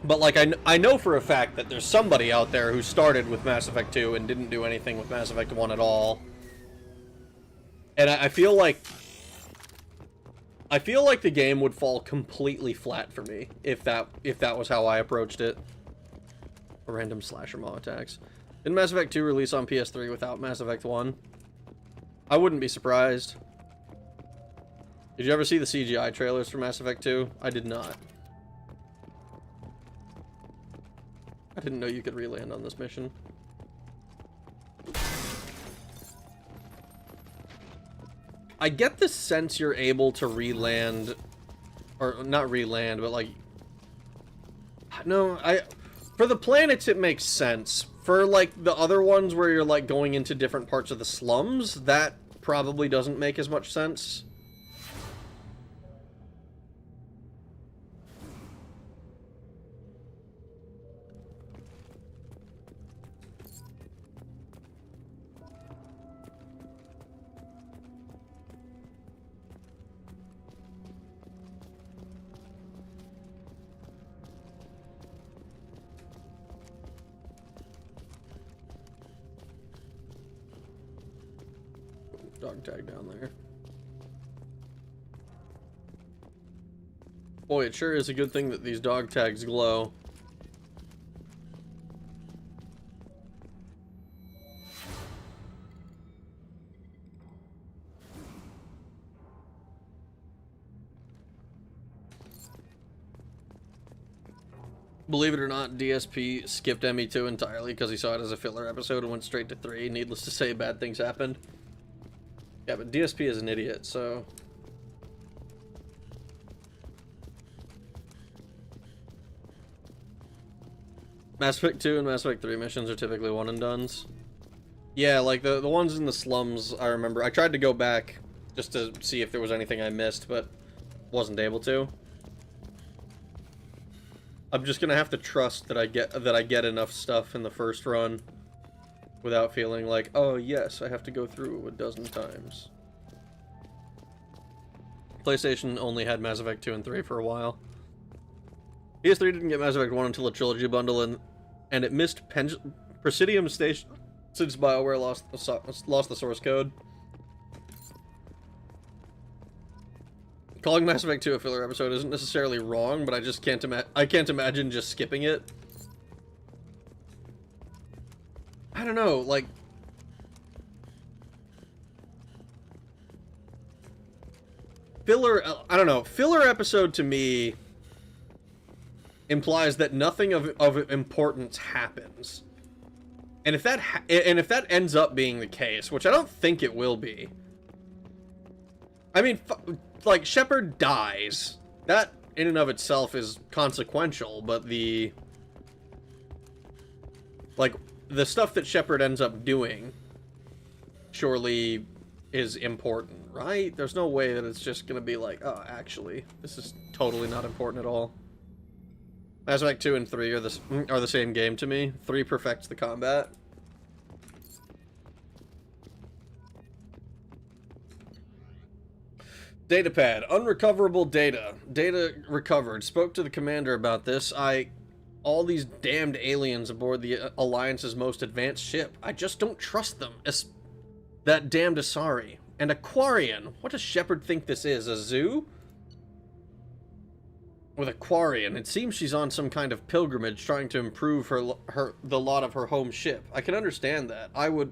But, like, I know for a fact that there's somebody out there who started with Mass Effect 2 and didn't do anything with Mass Effect 1 at all. And I feel like the game would fall completely flat for me if that was how I approached it. Random slasher maw attacks. Did Mass Effect 2 release on PS3 without Mass Effect 1? I wouldn't be surprised. Did you ever see the CGI trailers for Mass Effect 2? I did not. I didn't know you could re-land on this mission. I get the sense you're able to re-land, or not re-land, but like, no, for the planets it makes sense. For like the other ones where you're like going into different parts of the slums, that probably doesn't make as much sense. Dog tag down there. Boy, it sure is a good thing that these dog tags glow. Believe it or not, DSP skipped ME2 entirely because he saw it as a filler episode and went straight to 3. Needless to say, bad things happened. Yeah, but DSP is an idiot, so... Mass Effect 2 and Mass Effect 3 missions are typically one and dones. Yeah, like the ones in the slums, I remember. I tried to go back just to see if there was anything I missed, but wasn't able to. I'm just gonna have to trust that I get enough stuff in the first run without feeling like, oh yes, I have to go through a dozen times. PlayStation only had Mass Effect 2 and 3 for a while. PS3 didn't get Mass Effect 1 until a trilogy bundle, and it missed Presidium Station since BioWare lost the source code. Calling Mass Effect 2 a filler episode isn't necessarily wrong, but I just can't imagine just skipping it. I don't know, like... Filler, I don't know, filler episode to me implies that nothing of importance happens. And if that ends up being the case, which I don't think it will be. I mean, like, Shepard dies. That, in and of itself, is consequential, but the... Like, the stuff that Shepard ends up doing surely is important, right? There's no way that it's just gonna be like, oh, actually, this is totally not important at all. Mass Effect 2 and 3 are the same game to me. 3 perfects the combat. Datapad. Unrecoverable data. Data recovered. Spoke to the commander about this. All these damned aliens aboard the Alliance's most advanced ship. I just don't trust them. That damned Asari. And Aquarian. What does Shepard think this is? A zoo? With Aquarian. It seems she's on some kind of pilgrimage trying to improve the lot of her home ship. I can understand that. I would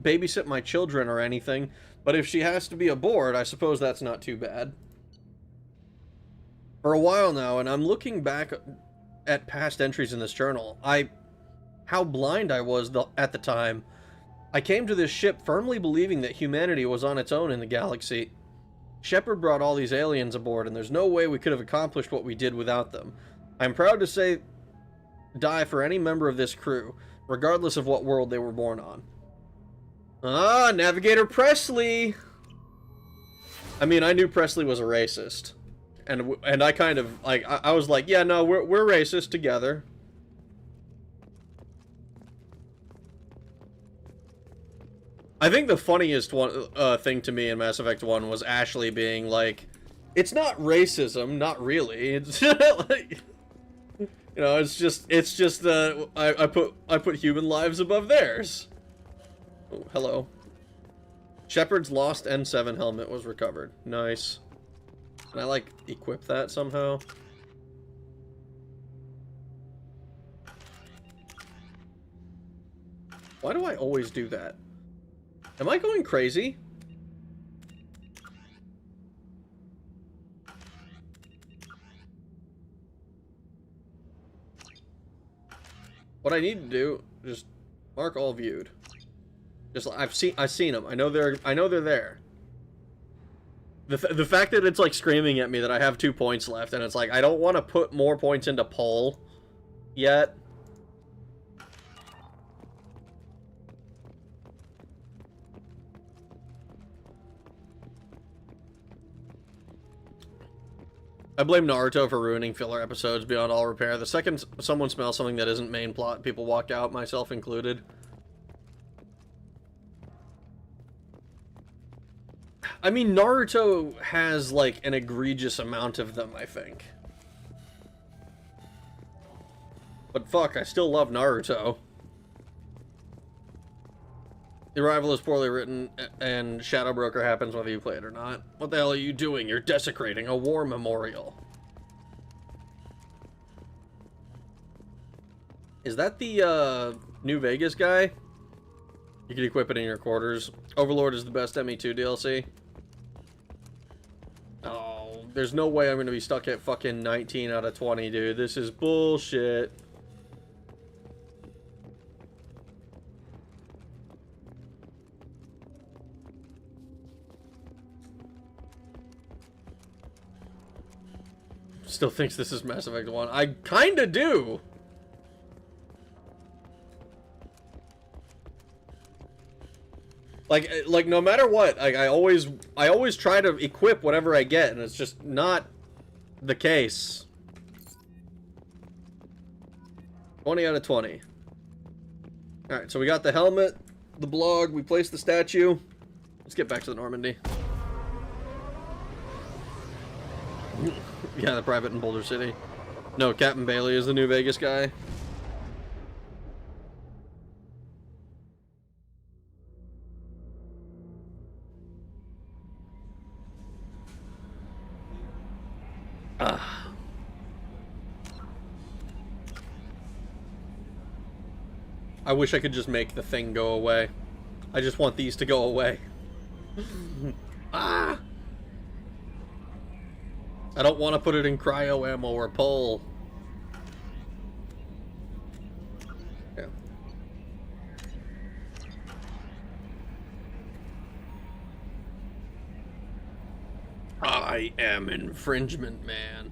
babysit my children or anything, but if she has to be aboard, I suppose that's not too bad. For a while now, and I'm looking back at past entries in this journal, how blind I was at the time. I came to this ship firmly believing that humanity was on its own in the galaxy. Shepard brought all these aliens aboard, and there's no way we could have accomplished what we did without them. I'm proud to say, die for any member of this crew, regardless of what world they were born on. Ah, Navigator Presley! I mean, I knew Presley was a racist. And I kind of, like, I was like, yeah, no, we're racist together. I think the funniest thing to me in Mass Effect 1 was Ashley being like, it's not racism, not really. It's like, you know, it's just I put human lives above theirs. Oh, hello. Shepard's lost N7 helmet was recovered. Nice. Can I, like, equip that somehow? Why do I always do that? Am I going crazy? What I need to do, just mark all viewed. Just I've seen them. I know they're there. The fact that it's like screaming at me that I have 2 points left, and it's like I don't want to put more points into poll yet. I blame Naruto for ruining filler episodes beyond all repair. The second someone smells something that isn't main plot, people walk out, myself included. I mean, Naruto has, like, an egregious amount of them, I think. But fuck, I still love Naruto. The Arrival is poorly written, and Shadow Broker happens whether you play it or not. What the hell are you doing? You're desecrating a war memorial. Is that the, New Vegas guy? You can equip it in your quarters. Overlord is the best ME2 DLC. Oh, there's no way I'm going to be stuck at fucking 19 out of 20, dude. This is bullshit. Still thinks this is Mass Effect 1. I kinda do! Like no matter what, like I always try to equip whatever I get, and it's just not the case. 20 out of 20. Alright, so we got the helmet, the blog, we placed the statue. Let's get back to the Normandy. Yeah, the private in Boulder City. No, Captain Bailey is the New Vegas guy. I wish I could just make the thing go away. I just want these to go away. Ah! I don't want to put it in cryo ammo or pole. Yeah. I am infringement man.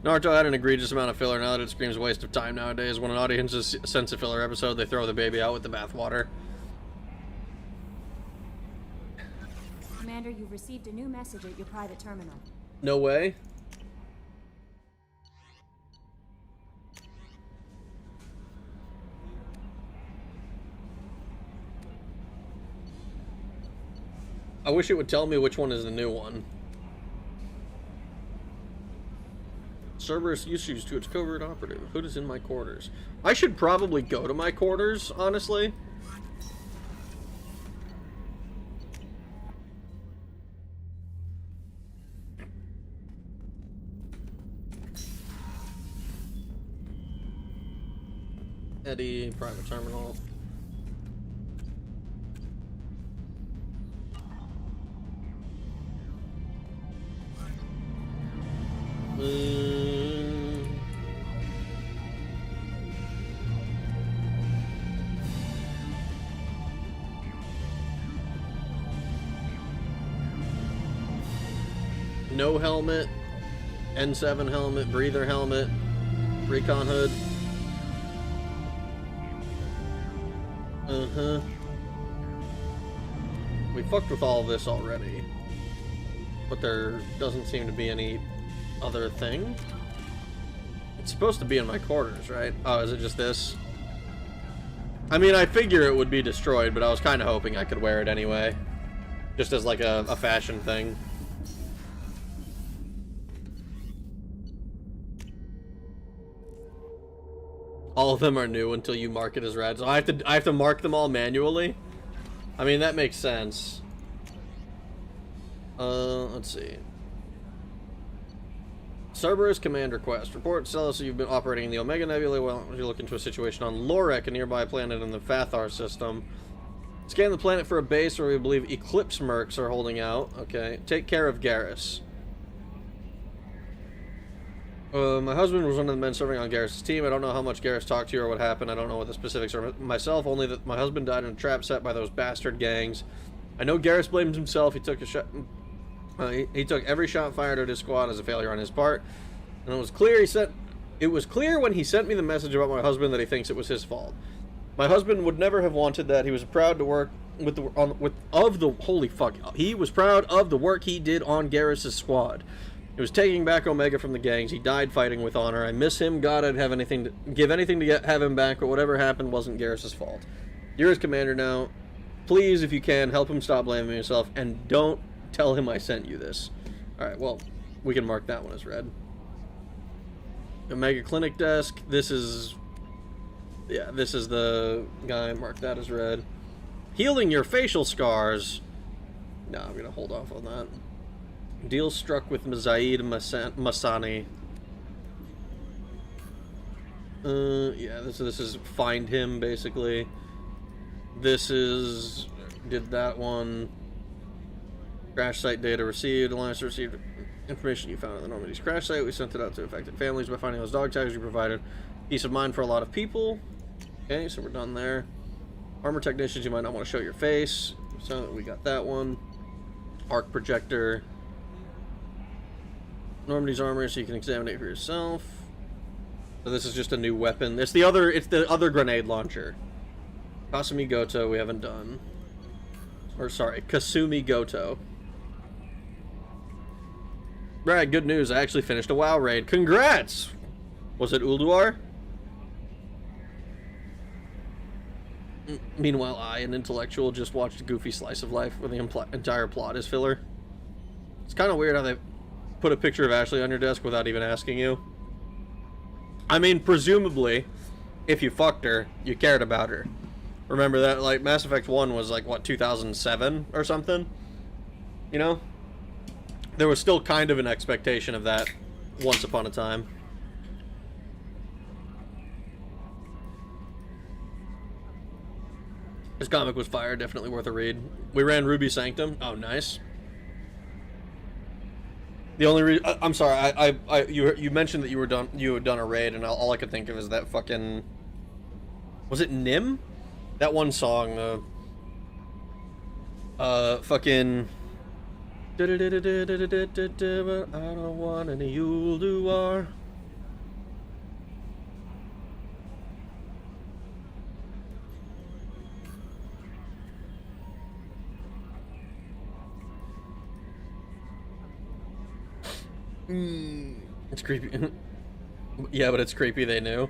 Naruto had an egregious amount of filler. Now that it screams waste of time nowadays. When an audience sense a filler episode, they throw the baby out with the bathwater. Commander, you've received a new message at your private terminal. No way. I wish it would tell me which one is the new one. Cerberus issues to its covert operative. Hood is in my quarters. I should probably go to my quarters, honestly. Eddie, private terminal. No helmet, N7 helmet, breather helmet, recon hood. We fucked with all this already, but there doesn't seem to be any other thing. It's supposed to be in my quarters, right? Oh, is it just this? I mean, I figure it would be destroyed, but I was kind of hoping I could wear it anyway, just as like a fashion thing. All of them are new until you mark it as red. So I have to mark them all manually. I mean, that makes sense. Let's see. Cerberus Commander Quest. Report Celos, you've been operating in the Omega Nebula while you look into a situation on Lorek, a nearby planet in the Fathar system. Scan the planet for a base where we believe Eclipse Mercs are holding out. Okay. Take care of Garrus. My husband was one of the men serving on Garrus' team. I don't know how much Garrus talked to you or what happened. I don't know what the specifics are myself, only that my husband died in a trap set by those bastard gangs. I know Garrus blames himself. He took a shot. He took every shot fired at his squad as a failure on his part, and it was clear when he sent me the message about my husband that he thinks it was his fault. My husband would never have wanted that. He was proud to work with holy fuck. He was proud of the work he did on Garrus' squad. He was taking back Omega from the gangs. He died fighting with honor. I miss him. God, I'd have give anything to have him back, but whatever happened wasn't Garrus' fault. You're his commander now. Please, if you can, help him stop blaming himself, and don't tell him I sent you this. Alright, well, we can mark that one as red. Omega Clinic Desk. This is the guy. Mark that as red. Healing your facial scars. No, I'm gonna hold off on that. Deal struck with Zaid Masani. Yeah, this is find him, basically. This is... did that one. Crash site data received. Alliance received information you found on the Normandy's crash site. We sent it out to affected families by finding those dog tags you provided. Peace of mind for a lot of people. Okay, so we're done there. Armor technicians, you might not want to show your face. So we got that one. Arc projector. Normandy's armor, so you can examine it for yourself. So this is just a new weapon. It's the other grenade launcher. Kasumi Goto, we haven't done. Or sorry, Kasumi Goto. Right, good news. I actually finished a WoW raid. Congrats! Was it Ulduar? Meanwhile, I, an intellectual, just watched a goofy slice of life where the entire plot is filler. It's kind of weird how they put a picture of Ashley on your desk without even asking you. I mean, presumably, if you fucked her, you cared about her. Remember that, like, Mass Effect 1 was, like, what, 2007 or something? You know? There was still kind of an expectation of that once upon a time. This comic was fire, definitely worth a read. We ran Ruby Sanctum. Oh, nice. The only reason I'm sorry, you mentioned that you had done a raid, and all I could think of is that fucking, was it Nim? That one song, fucking. I don't want any Ulduar. It's creepy. Yeah, but it's creepy they knew.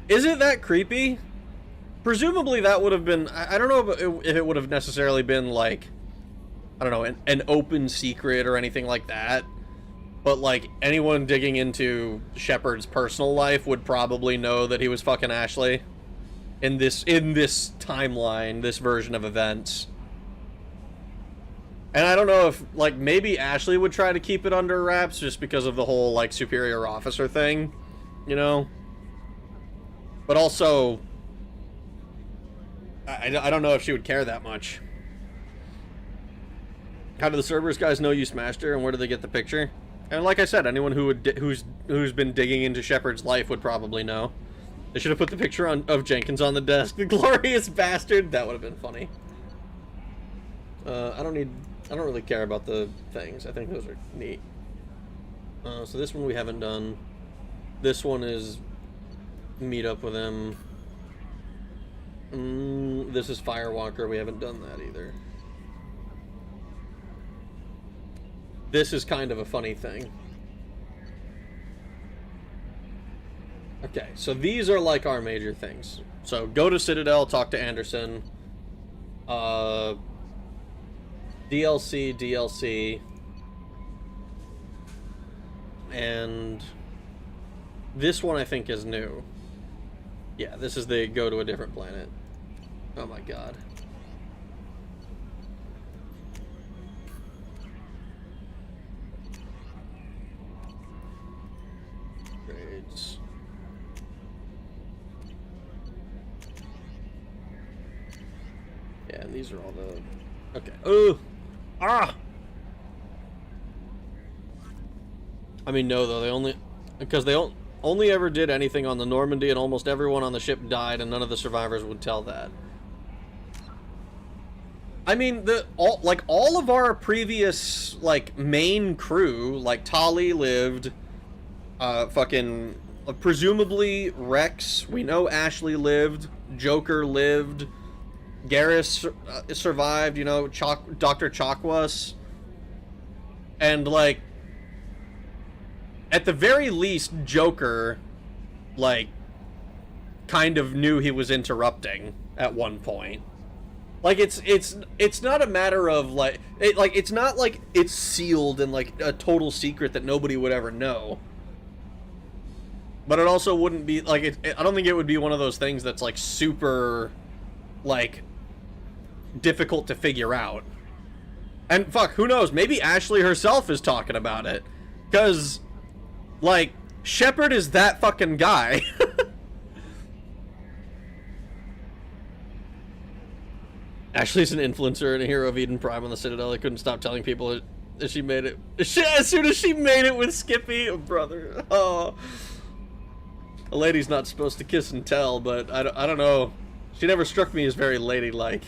Is it that creepy? Presumably that would have been... I don't know if it would have necessarily been, like... I don't know, an open secret or anything like that. But, like, anyone digging into Shepard's personal life would probably know that he was fucking Ashley. In this timeline, this version of events. And I don't know if, like, maybe Ashley would try to keep it under wraps just because of the whole, like, superior officer thing, you know? But also, I don't know if she would care that much. How do the Cerberus guys know you smashed her, and where do they get the picture? And like I said, anyone who's been digging into Shepard's life would probably know. They should have put the picture of Jenkins on the desk. The glorious bastard! That would have been funny. I don't really care about the things. I think those are neat. So this one we haven't done. This one is meet up with him. This is Firewalker. We haven't done that either. This is kind of a funny thing. Okay, so these are like our major things. So go to Citadel, talk to Anderson. DLC, and this one I think is new. Yeah, this is the go to a different planet. Oh my god. Grades. Yeah, and these are all the... Okay. Oh! Ah! I mean, no, though. Because they only ever did anything on the Normandy, and almost everyone on the ship died, and none of the survivors would tell that. I mean, all of our previous, like, main crew, like, Tali lived, fucking, presumably Rex, we know Ashley lived, Joker lived, Garrus survived, you know, Dr. Chakwas, and, like, at the very least, Joker, like, kind of knew he was interrupting at one point. Like, it's not a matter of, like, it's not like it's sealed and, like, a total secret that nobody would ever know. But it also wouldn't be, like, I don't think it would be one of those things that's, like, super, like, difficult to figure out. And, fuck, who knows, maybe Ashley herself is talking about it. Because, like, Shepard is that fucking guy. Ashley's an influencer and a hero of Eden Prime on the Citadel. I couldn't stop telling people that she made it. As soon as she made it with Skippy, oh, brother. Oh. A lady's not supposed to kiss and tell, but I don't know. She never struck me as very ladylike.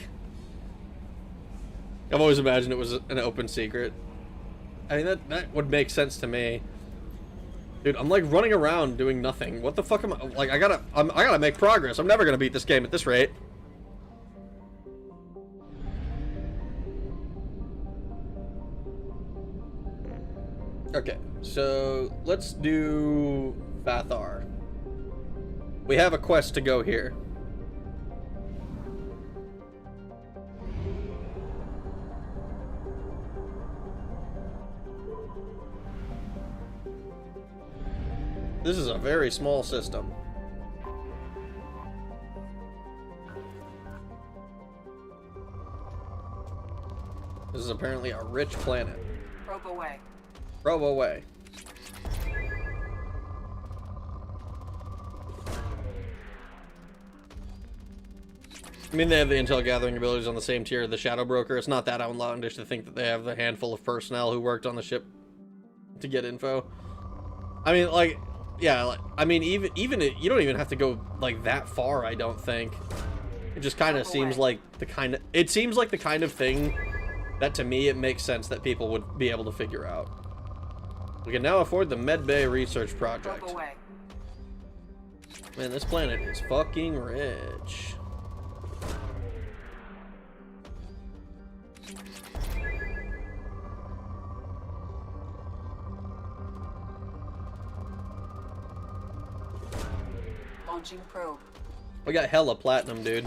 I've always imagined it was an open secret. I mean, that would make sense to me. Dude, I'm like running around doing nothing. What the fuck am I? Like, I gotta make progress. I'm never gonna beat this game at this rate. Okay, so let's do Vathar. We have a quest to go here. This is a very small system. This is apparently a rich planet. Probe away. Probe away. I mean, they have the intel gathering abilities on the same tier as the Shadow Broker. It's not that outlandish to think that they have the handful of personnel who worked on the ship to get info. I mean, like, yeah, like, I mean, even you don't even have to go like that far. I don't think. It just kind of seems like the kind of thing that, to me, it makes sense that people would be able to figure out. We can now afford the Medbay Research Project. Man, this planet is fucking rich. Launching probe. We got hella platinum, dude.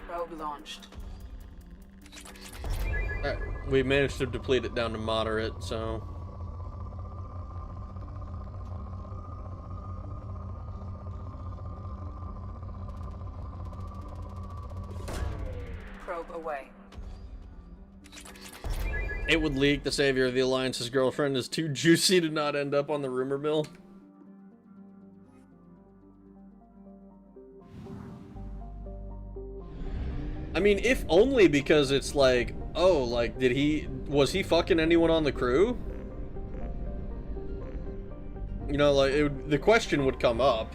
Probe launched. Alright, we managed to deplete it down to moderate, so... Probe away. It would leak. The savior of the Alliance's girlfriend is too juicy to not end up on the rumor mill. I mean, if only because it's like, oh, like, was he fucking anyone on the crew? You know, like, the question would come up.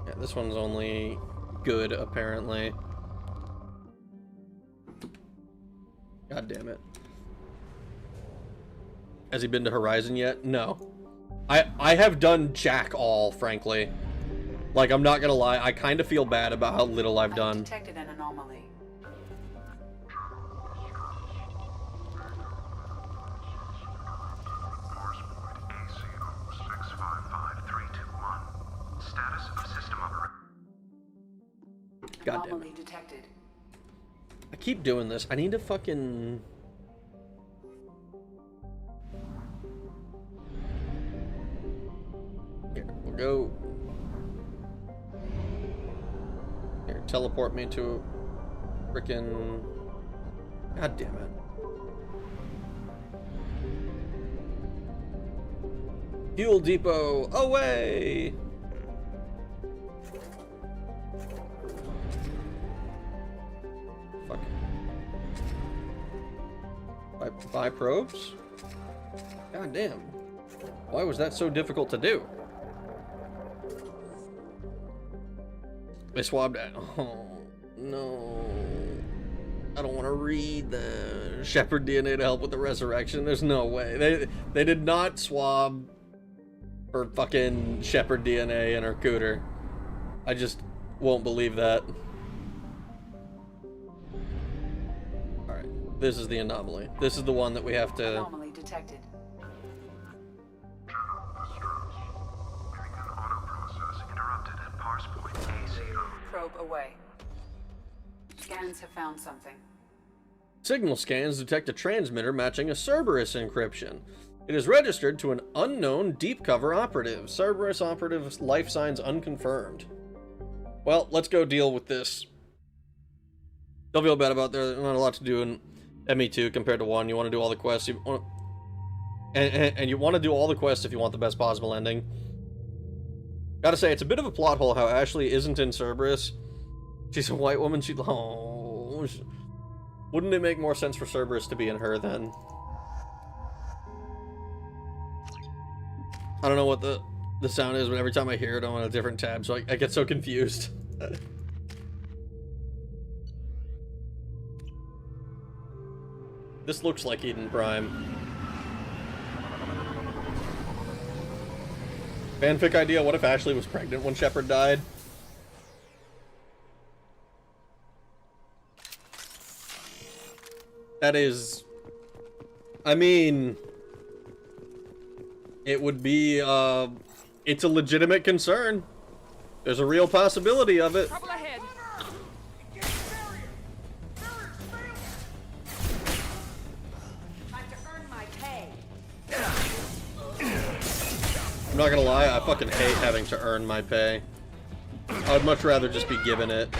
Yeah, this one's only good, apparently. God damn it. Has he been to Horizon yet? No. I have done jack all, frankly. Like, I'm not gonna lie, I kind of feel bad about how little I've done. Detected an anomaly. God damn it. Detected. I keep doing this. I need to fucking... Here, we'll go... Here, teleport me to a frickin'... God damn it. Fuel depot, away! Fuck. Buy probes? God damn. Why was that so difficult to do? They swabbed it. Oh, no. I don't want to read the Shepherd DNA to help with the resurrection. There's no way. They did not swab for fucking Shepherd DNA in her cooter. I just won't believe that. Alright, this is the anomaly. This is the one that we have to... Anomaly detected. Probe away. Scans have found something. Signal scans detect a transmitter matching a Cerberus encryption. It is registered to an unknown deep cover operative. Cerberus operative life signs unconfirmed. Well, let's go deal with this. Don't feel bad about there. There's not a lot to do in ME2 compared to 1. You want to do all the quests. And you want to do all the quests if you want the best possible ending. Gotta say, it's a bit of a plot hole how Ashley isn't in Cerberus. She's a white woman. Wouldn't it make more sense for Cerberus to be in her then? I don't know what the sound is, but every time I hear it, I'm on a different tab, so I get so confused. This looks like Eden Prime. Fanfic idea, what if Ashley was pregnant when Shepard died? That is... I mean... It would be, it's a legitimate concern. There's a real possibility of it. Trouble ahead. I'm not gonna lie, I fucking hate having to earn my pay. I'd much rather just be given it.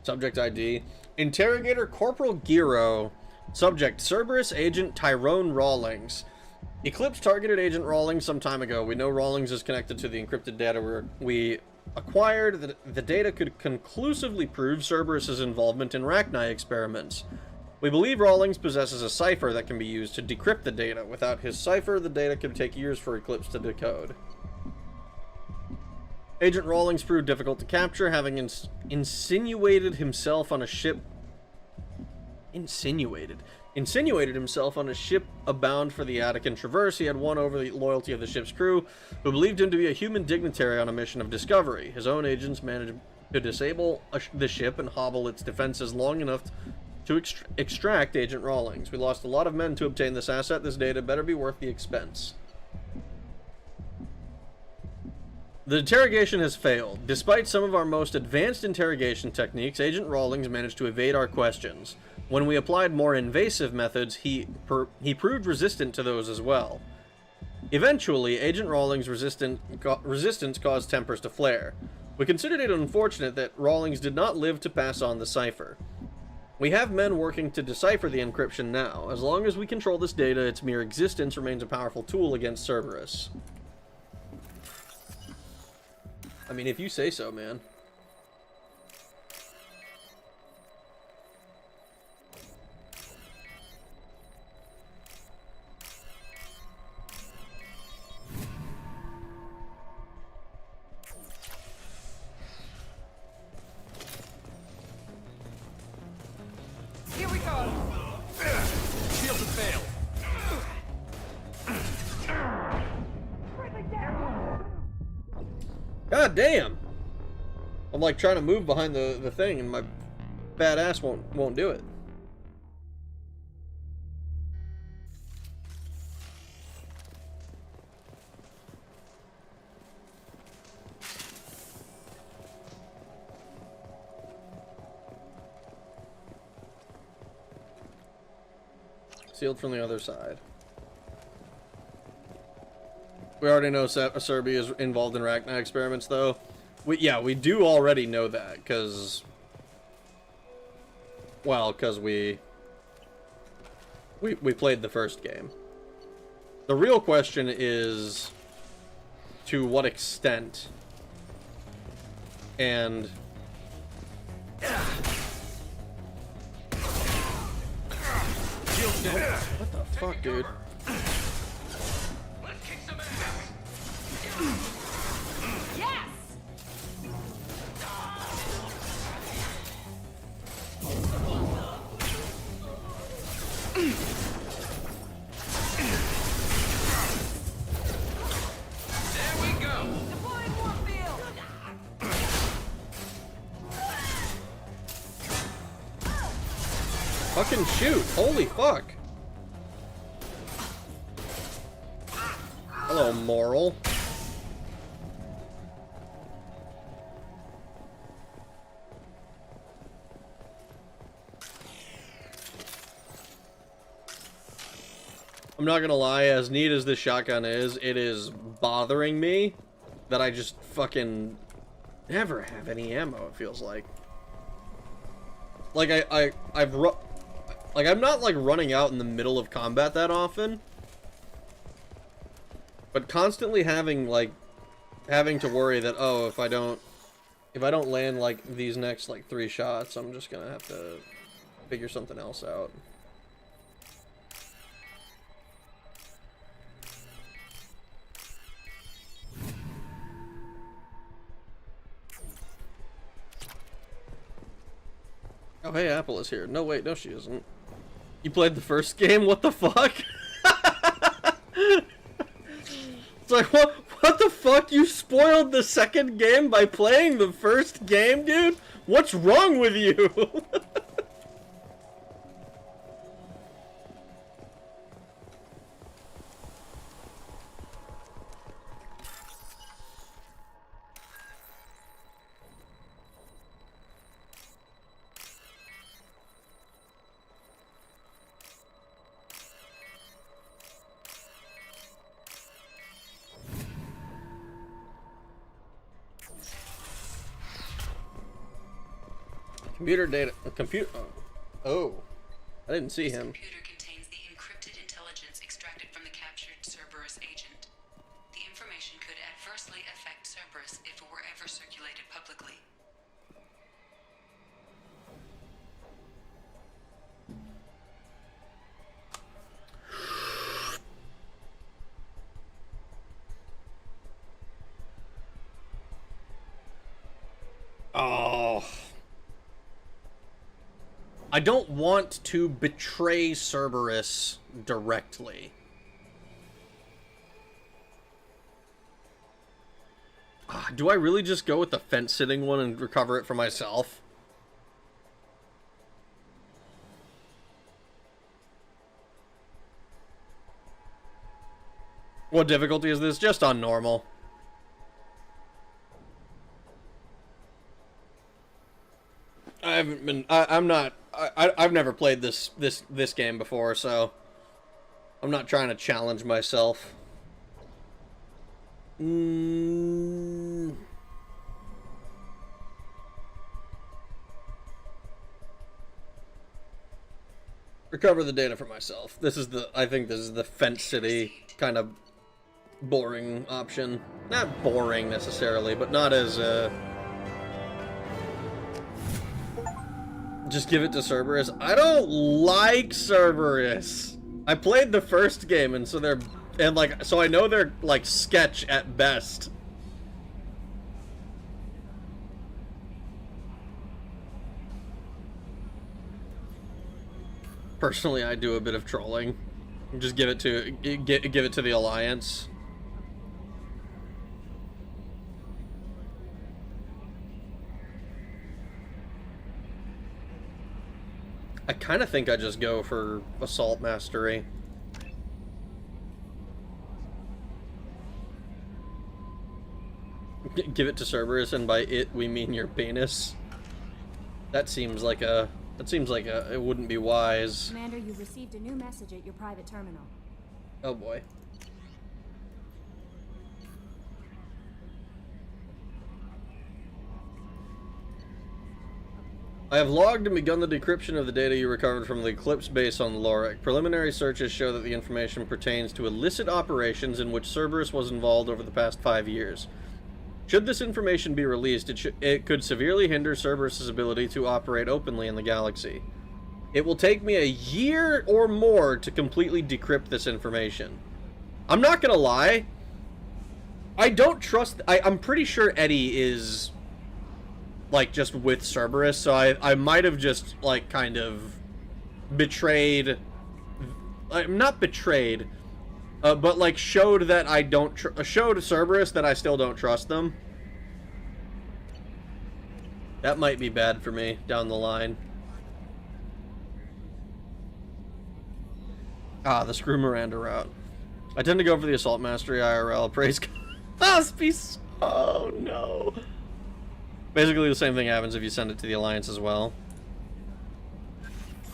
Subject ID. Interrogator Corporal Giro. Subject Cerberus Agent Tyrone Rawlings. Eclipse targeted Agent Rawlings some time ago. We know Rawlings is connected to the encrypted data we acquired. That the data could conclusively prove Cerberus's involvement in Rachni experiments. We believe Rawlings possesses a cipher that can be used to decrypt the data. Without his cipher, the data could take years for Eclipse to decode. Agent Rawlings proved difficult to capture, having insinuated himself on a ship... Insinuated himself on a ship abound for the Attican Traverse. He had won over the loyalty of the ship's crew, who believed him to be a human dignitary on a mission of discovery. His own agents managed to disable the ship and hobble its defenses long enough to extract Agent Rawlings. We lost a lot of men to obtain this asset. This data better be worth the expense. The interrogation has failed. Despite some of our most advanced interrogation techniques, Agent Rawlings managed to evade our questions. When we applied more invasive methods, he proved resistant to those as well. Eventually, Agent Rawlings' resistance caused tempers to flare. We considered it unfortunate that Rawlings did not live to pass on the cipher. We have men working to decipher the encryption now. As long as we control this data, its mere existence remains a powerful tool against Cerberus. I mean, if you say so, man. Here we go. Shields have failed. God damn! I'm like trying to move behind the thing and my bad ass won't do it. Sealed from the other side. We already know Serbia is involved in Rachni experiments, though. We do already know that, because... Well, because we played the first game. The real question is... to what extent? And... What the fuck, dude? Yes! There we go. Deploying Warfield! Fucking shoot! Holy fuck! Hello, Moral. I'm not gonna lie, as neat as this shotgun is, it is bothering me that I just fucking never have any ammo, it feels like. Like, I'm not, like, running out in the middle of combat that often. But constantly having, like, having to worry that, oh, if I don't land, like, these next, like, 3 shots, I'm just gonna have to figure something else out. Oh, hey, Apple is here. No, wait, no, she isn't. You played the first game? What the fuck? It's like, what the fuck? You spoiled the second game by playing the first game, dude? What's wrong with you? Computer data. Oh. I didn't see him. Computer contains the encrypted intelligence extracted from the captured Cerberus agent. The information could adversely affect Cerberus if it were ever circulated publicly. Oh. I don't want to betray Cerberus directly. Do I really just go with the fence-sitting one and recover it for myself? What difficulty is this? Just on normal. I've never played this game before, so I'm not trying to challenge myself. Recover the data for myself. I think this is the Fence City kind of boring option. Not boring necessarily, but not as just give it to Cerberus. I don't like Cerberus. I played the first game, and so so I know they're like sketch at best. Personally, I do a bit of trolling. Just give it to the Alliance. I kind of think I just go for Assault Mastery. Give it to Cerberus, and by it we mean your penis. That seems like it wouldn't be wise. Commander, you received a new message at your private terminal. Oh boy. I have logged and begun the decryption of the data you recovered from the Eclipse base on Lorik. Preliminary searches show that the information pertains to illicit operations in which Cerberus was involved over the past 5 years. Should this information be released, it could severely hinder Cerberus' ability to operate openly in the galaxy. It will take me a year or more to completely decrypt this information. I'm not gonna lie. I don't trust... I'm pretty sure Eddie is, like, just with Cerberus, so I might have just, like, kind of betrayed... not betrayed, but, like, showed that I don't... showed Cerberus that I still don't trust them. That might be bad for me down the line. Ah, the Screw Miranda route. I tend to go for the Assault Mastery IRL. Praise God. Oh, no. Basically, the same thing happens if you send it to the Alliance as well.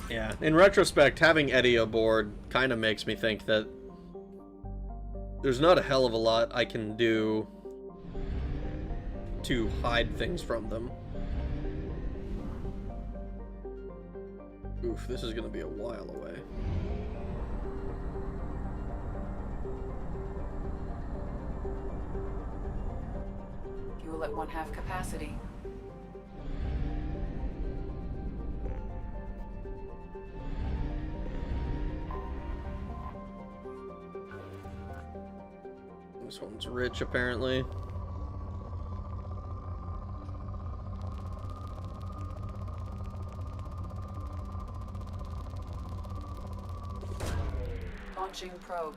Yeah, in retrospect, having Eddie aboard kind of makes me think that there's not a hell of a lot I can do to hide things from them. Oof, this is gonna be a while away. Fuel at 1/2 capacity. This one's rich, apparently. Launching probe.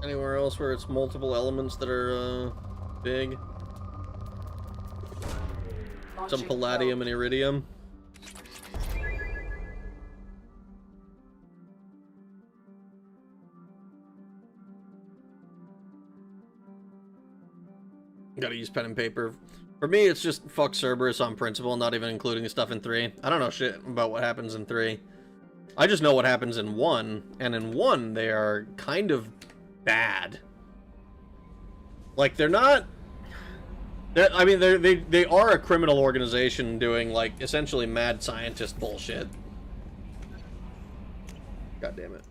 Anywhere else where it's multiple elements that are, big? Some palladium and iridium. Gotta use pen and paper. For me, it's just fuck Cerberus on principle, not even including the stuff in 3. I don't know shit about what happens in 3. I just know what happens in 1, and in 1, they are kind of bad. Like, they're not... I mean, they are a criminal organization doing, like, essentially mad scientist bullshit. God damn it.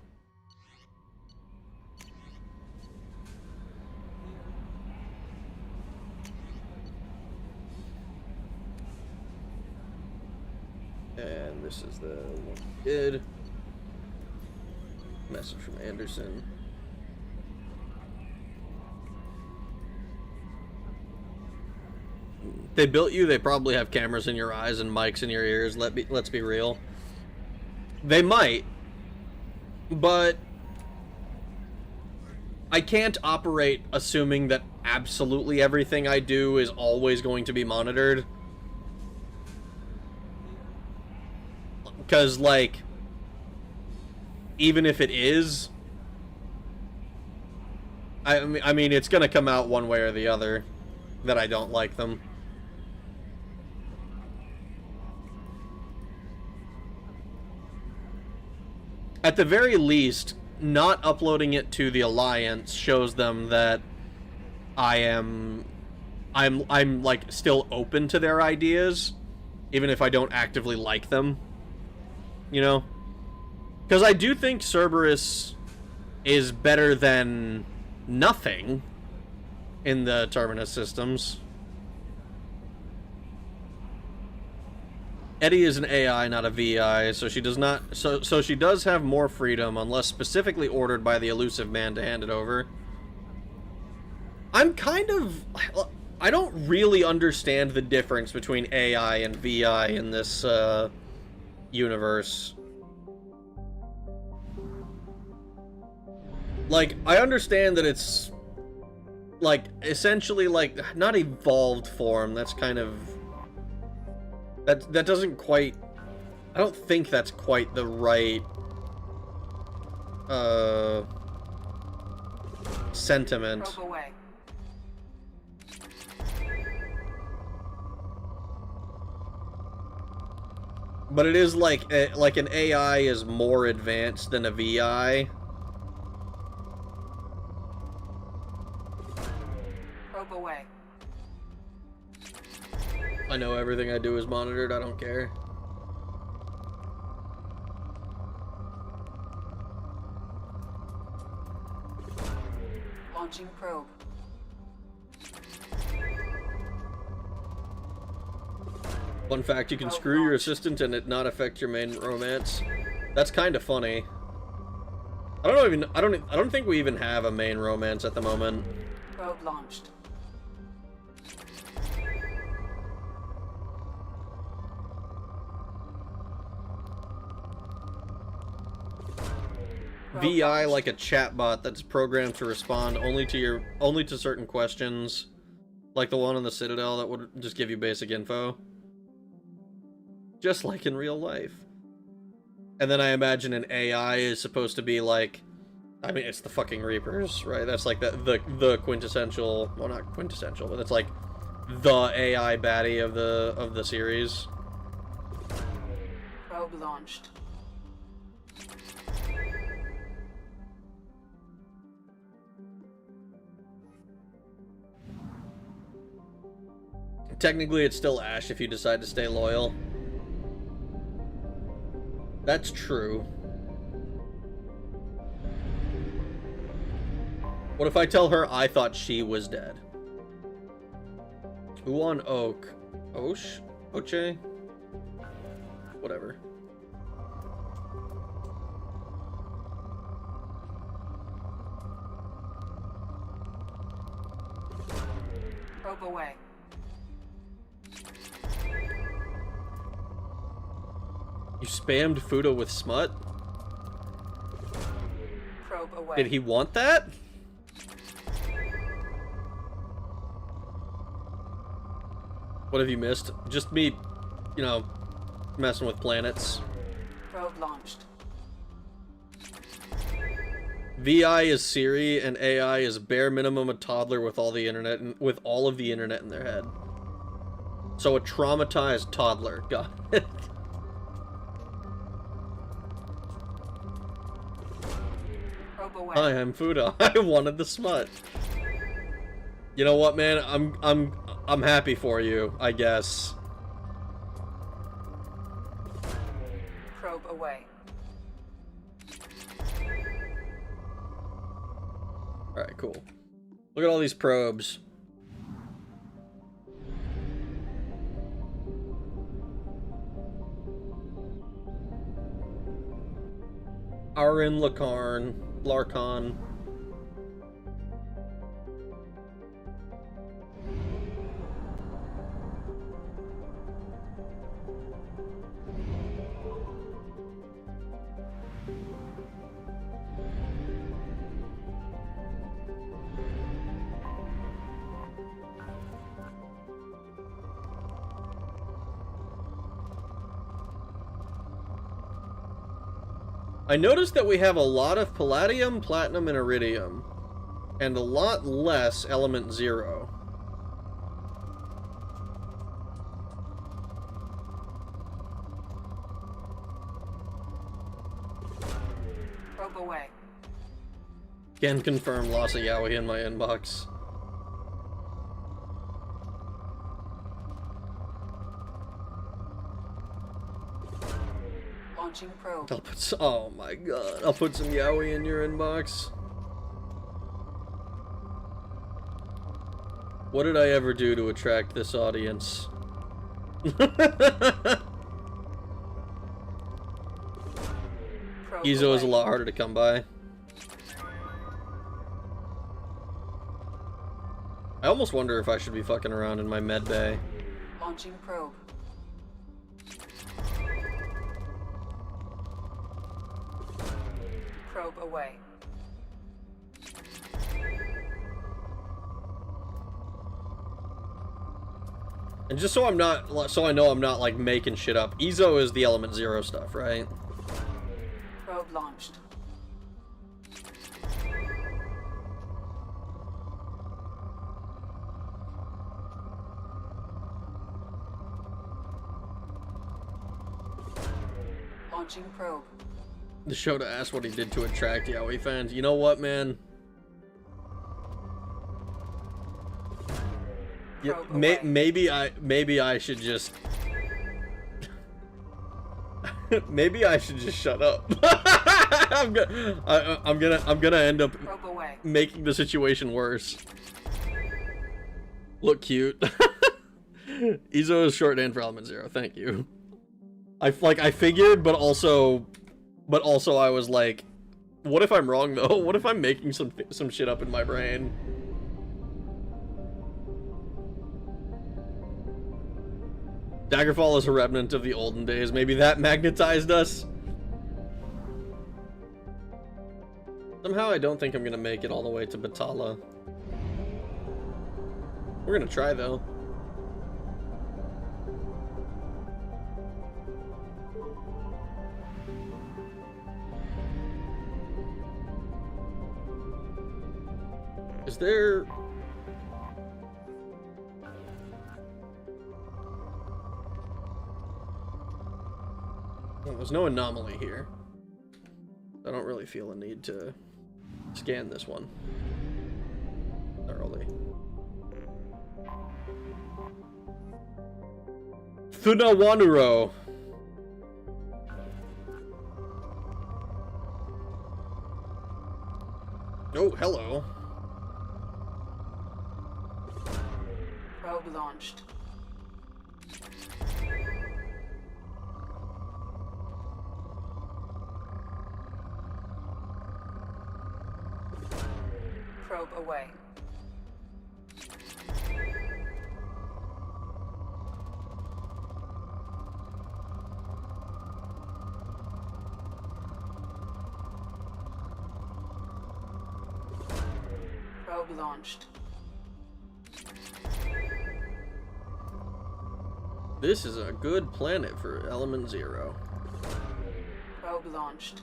And this is the one we did. Message from Anderson. They built you, they probably have cameras in your eyes and mics in your ears, let's be real. They might, but I can't operate assuming that absolutely everything I do is always going to be monitored. Because, like, even if it is, I mean, it's gonna come out one way or the other that I don't like them. At the very least, not uploading it to the Alliance shows them that I'm like still open to their ideas, even if I don't actively like them. You know? Because I do think Cerberus is better than nothing in the Terminus systems. Eddie is an AI, not a VI, so she does not. So she does have more freedom, unless specifically ordered by the elusive man to hand it over. I'm kind of. I don't really understand the difference between AI and VI in this universe. Like, I understand that it's like essentially like not evolved form. That's kind of. That doesn't quite... I don't think that's quite the right... sentiment. Probe away. But it is like an AI is more advanced than a VI. Probe away. I know everything I do is monitored, I don't care. Launching probe. Fun fact, you can screw your assistant and it not affect your main romance. That's kind of funny. I don't think we even have a main romance at the moment. Probe launched. VI like a chatbot that's programmed to respond only to certain questions, like the one on the Citadel that would just give you basic info. Just like in real life. And then I imagine an AI is supposed to be like, I mean, it's the fucking Reapers, right? That's like the quintessential, well, not quintessential, but it's like the AI baddie of the series. Probe launched. Technically, it's still Ash if you decide to stay loyal. That's true. What if I tell her I thought she was dead? Uan Oak. Osh? Oche? Whatever. Probe away. You spammed Fudo with smut? Probe away. Did he want that? What have you missed? Just me, you know, messing with planets. Probe launched. VI is Siri and AI is bare minimum a toddler with all the internet with all of the internet in their head. So a traumatized toddler. Got it. Hi, I'm Fudo. I wanted the smut. You know what, man? I'm happy for you, I guess. Probe away. Alright, cool. Look at all these probes. Arin Larkon. I noticed that we have a lot of palladium, platinum, and iridium, and a lot less element 0. Probe away. Can confirm loss of Yaoi in my inbox. Launching probe. I'll put oh my god, I'll put some Yaoi in your inbox. What did I ever do to attract this audience? Izo is a lot harder to come by. I almost wonder if I should be fucking around in my med bay. Launching probe. Probe away. And just so I'm not, so I know I'm not like making shit up. Izo is the element 0 stuff, right? Probe launched. Launching probe. The show to ask what he did to attract Yaoi fans. You know what, man? Yeah, maybe I should just maybe I should just shut up. I'm gonna end up making the situation worse. Look cute. Izo is shorthand for element 0. Thank you. I figured, but also I was like, What if I'm wrong though? What if I'm making some shit up in my brain? Daggerfall is a remnant of the olden days. Maybe that magnetized us. Somehow I don't think I'm gonna make it all the way to Batala. We're gonna try though. Is there... Well, there's no anomaly here. I don't really feel a need to scan this one thoroughly. Thunawanuro. Oh, hello. Probe launched. Probe away. Probe launched. This is a good planet for Element Zero. Probe launched.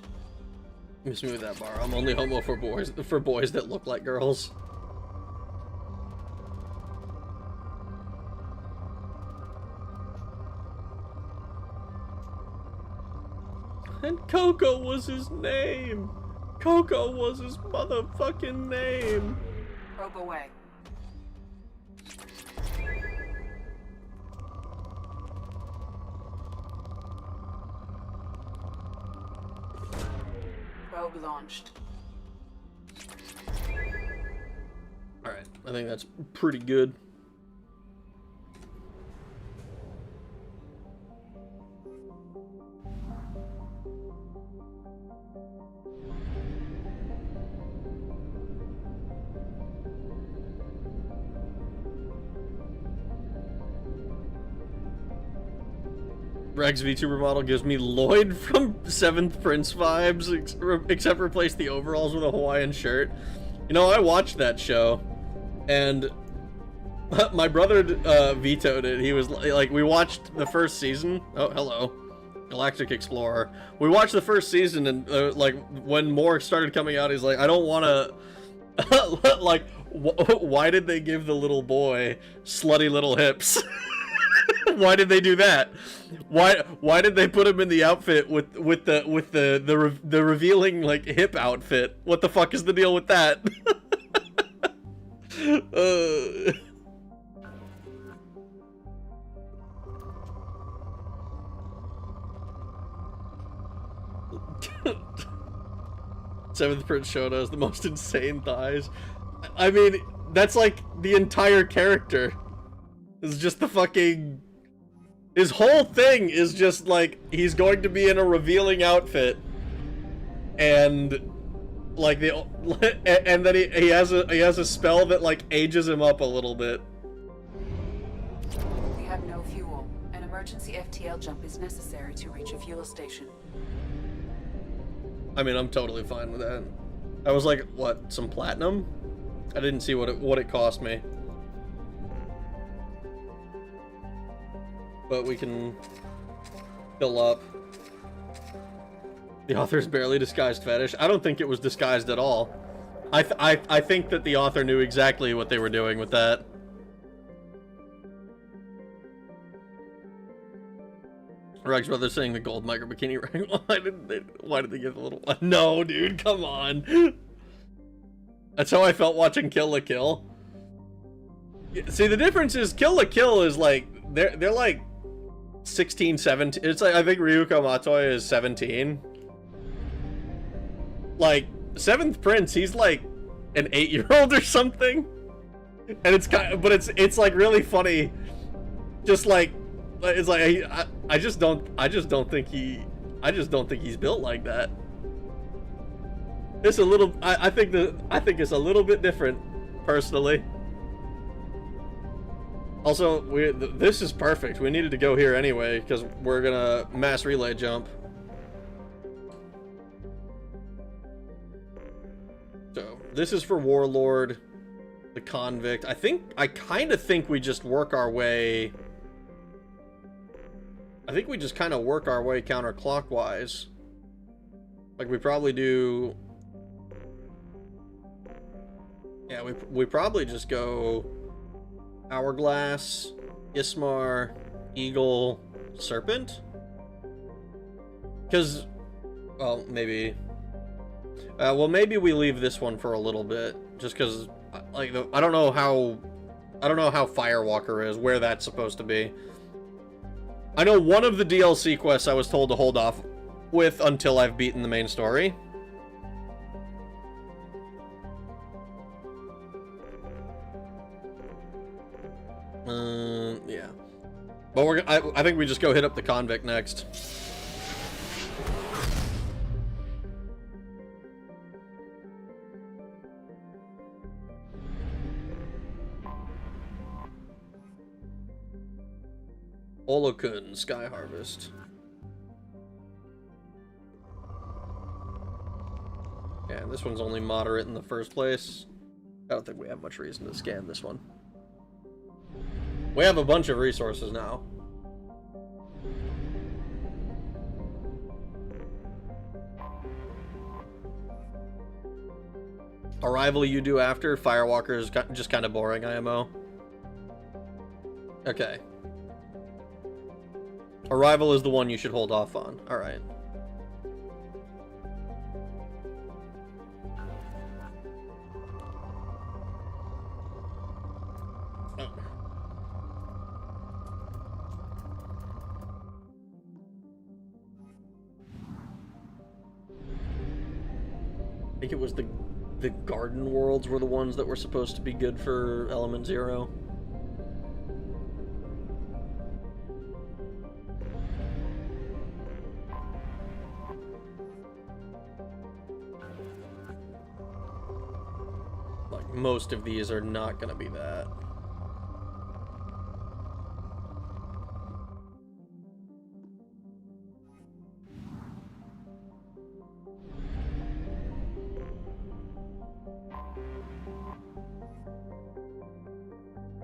Let me smooth that bar. I'm only homo for boys that look like girls. And Coco was his name. Coco was his motherfucking name. Probe away. Probe launched. Alright, I think that's pretty good. Rex VTuber model gives me Lloyd from 7th Prince vibes, except replace the overalls with a Hawaiian shirt. You know, I watched that show, and my brother vetoed it. He was like, we watched the first season. Oh, hello. Galactic Explorer. We watched the first season, and like, when more started coming out, he's like, I don't want to, like, why did they give the little boy slutty little hips? Why did they do that? Why did they put him in the outfit with the revealing like hip outfit? What the fuck is the deal with that? Seventh Prince Shota has the most insane thighs. I mean, that's like the entire character. It's just the fucking... His whole thing is just like, he's going to be in a revealing outfit, and like and then he has a spell that like ages him up a little bit. We have no fuel. An emergency FTL jump is necessary to reach a fuel station. I mean, I'm totally fine with that. I was like, what, some platinum? I didn't see what it cost me. But we can fill up. The author's barely disguised fetish. I don't think it was disguised at all. I think that the author knew exactly what they were doing with that. Reg's brother saying the gold micro bikini ring. Why did they give the little one? No, dude, come on. That's how I felt watching Kill la Kill. See, the difference is Kill la Kill is like they're like 16, 17. It's like I think Ryuko Matoya is 17. Like 7th Prince, he's like an 8-year-old or something. And it's kind of, but it's like really funny. Just like it's like I just don't think he's built like that. It's a little. I think it's a little bit different, personally. Also, this is perfect. We needed to go here anyway because we're gonna mass relay jump. So this is for Warlord, the Convict. I kind of think we just work our way. I think we just kind of work our way counterclockwise. Like we probably do. Yeah, we probably just go Hourglass, Ismar, Eagle, Serpent. Because, well, maybe. Well, maybe we leave this one for a little bit, just because, like, I don't know how Firewalker is, where that's supposed to be. I know one of the DLC quests I was told to hold off with until I've beaten the main story. Yeah. But I think we just go hit up the Convict next. Olokun, Sky Harvest. Yeah, this one's only moderate in the first place. I don't think we have much reason to scan this one. We have a bunch of resources now. Arrival you do after. Firewalker is just kind of boring, IMO. Okay. Arrival is the one you should hold off on. Alright. I think it was the Garden Worlds were the ones that were supposed to be good for Element Zero. Like, most of these are not gonna be that.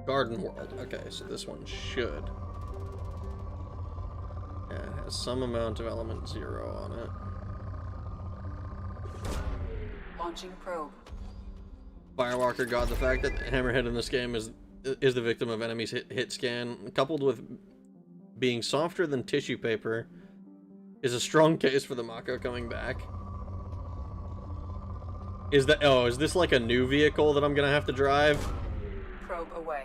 Garden World. Okay, so this one should. Yeah, it has some amount of Element Zero on it. Launching probe. Firewalker got the fact that Hammerhead in this game is the victim of enemies hit scan, coupled with being softer than tissue paper, is a strong case for the Mako coming back. Is this like a new vehicle that I'm gonna have to drive? Probe away.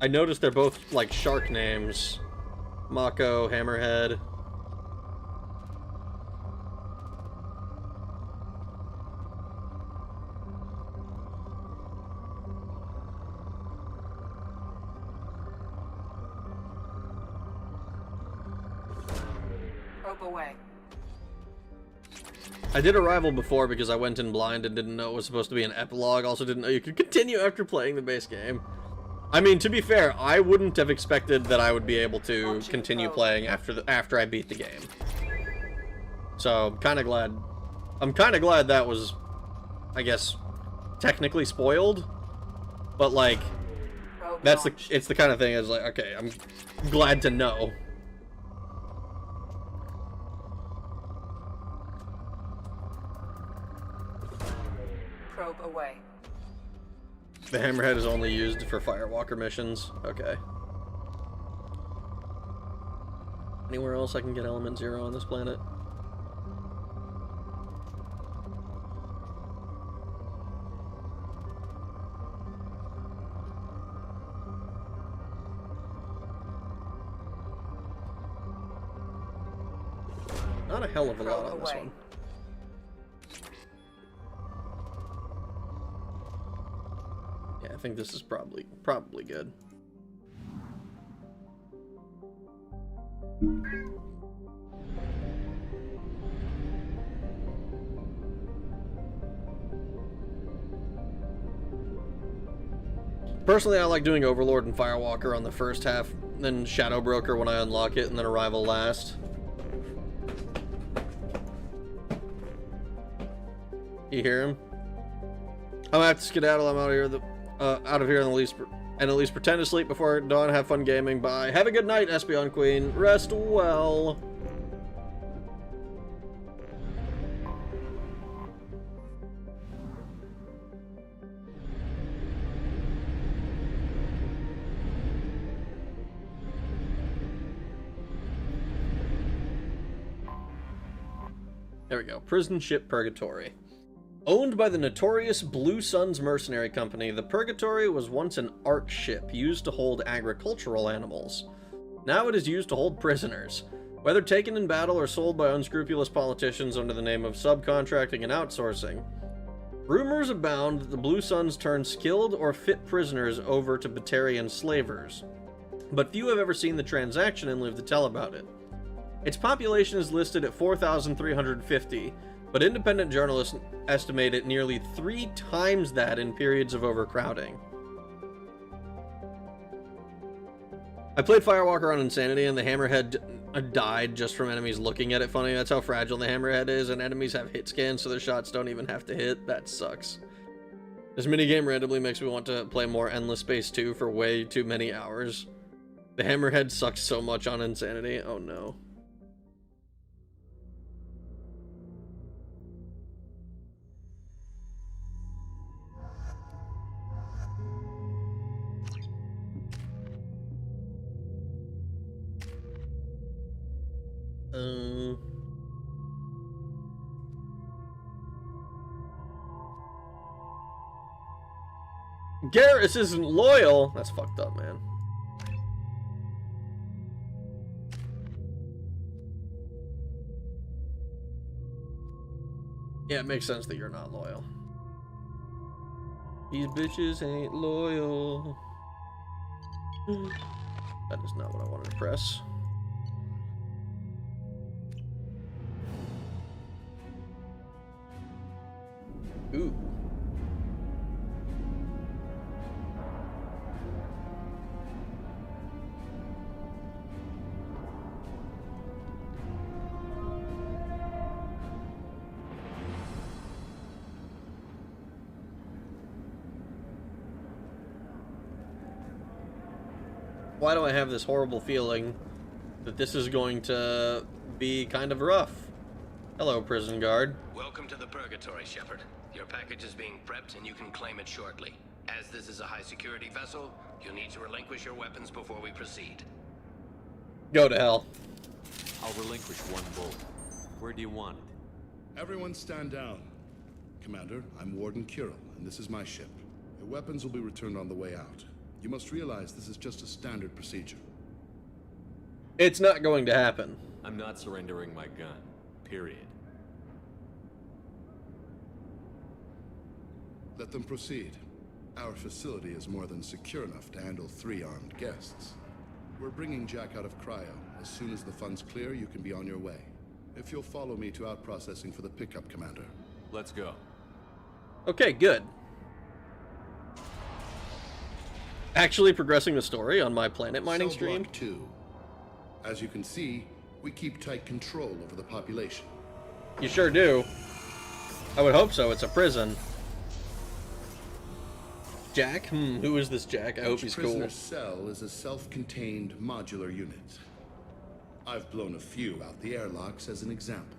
I noticed they're both like shark names. Mako, Hammerhead. Probe away. I did Arrival before because I went in blind and didn't know it was supposed to be an epilogue. Also didn't know you could continue after playing the base game. I mean, to be fair, I wouldn't have expected that I would be able to continue playing after I beat the game. So I'm kind of glad that was, I guess, technically spoiled. But like, it's the kind of thing that's like, okay, I'm glad to know. Probe away. The Hammerhead is only used for Firewalker missions. Okay. Anywhere else I can get Element Zero on this planet? Not a hell of a lot on this one. Yeah, I think this is probably good. Personally, I like doing Overlord and Firewalker on the first half, then Shadow Broker when I unlock it, and then Arrival last. You hear him? I'm gonna have to skedaddle. I'm out of here, and at least pretend to sleep before dawn. Have fun gaming. Bye. Have a good night, Espeon Queen. Rest well. There we go. Prison ship Purgatory. Owned by the notorious Blue Suns Mercenary Company, the Purgatory was once an ARC ship used to hold agricultural animals. Now it is used to hold prisoners. Whether taken in battle or sold by unscrupulous politicians under the name of subcontracting and outsourcing, rumors abound that the Blue Suns turn skilled or fit prisoners over to Batarian slavers. But few have ever seen the transaction and lived to tell about it. Its population is listed at 4,350, but independent journalists estimate it nearly 3 times that in periods of overcrowding. I played Firewalker on Insanity, and the Hammerhead died just from enemies looking at it funny. That's how fragile the Hammerhead is, and enemies have hit scans, so their shots don't even have to hit. That sucks. This minigame randomly makes me want to play more Endless Space 2 for way too many hours. The Hammerhead sucks so much on Insanity. Oh no. Garrus isn't loyal. That's fucked up, man. Yeah, it makes sense that you're not loyal. These bitches ain't loyal. That is not what I wanted to press. Ooh. Why do I have this horrible feeling that this is going to be kind of rough? Hello, prison guard. Welcome to the Purgatory, Shepard. Your package is being prepped and you can claim it shortly. As this is a high-security vessel, you'll need to relinquish your weapons before we proceed. Go to hell. I'll relinquish one bullet. Where do you want it? Everyone stand down. Commander, I'm Warden Kirill, and this is my ship. Your weapons will be returned on the way out. You must realize this is just a standard procedure. It's not going to happen. I'm not surrendering my gun. Period. Let them proceed. Our facility is more than secure enough to handle 3 armed guests. We're bringing Jack out of cryo. As soon as the funds clear, you can be on your way. If you'll follow me to out-processing for the pickup, Commander. Let's go. Okay, good. Actually progressing the story on my planet mining Cell stream. block 2. As you can see, we keep tight control over the population. You sure do. I would hope so. It's a prison. Jack? Who is this Jack? I hope he's cool. Each prisoner's cell is a self-contained modular unit. I've blown a few out the airlocks as an example.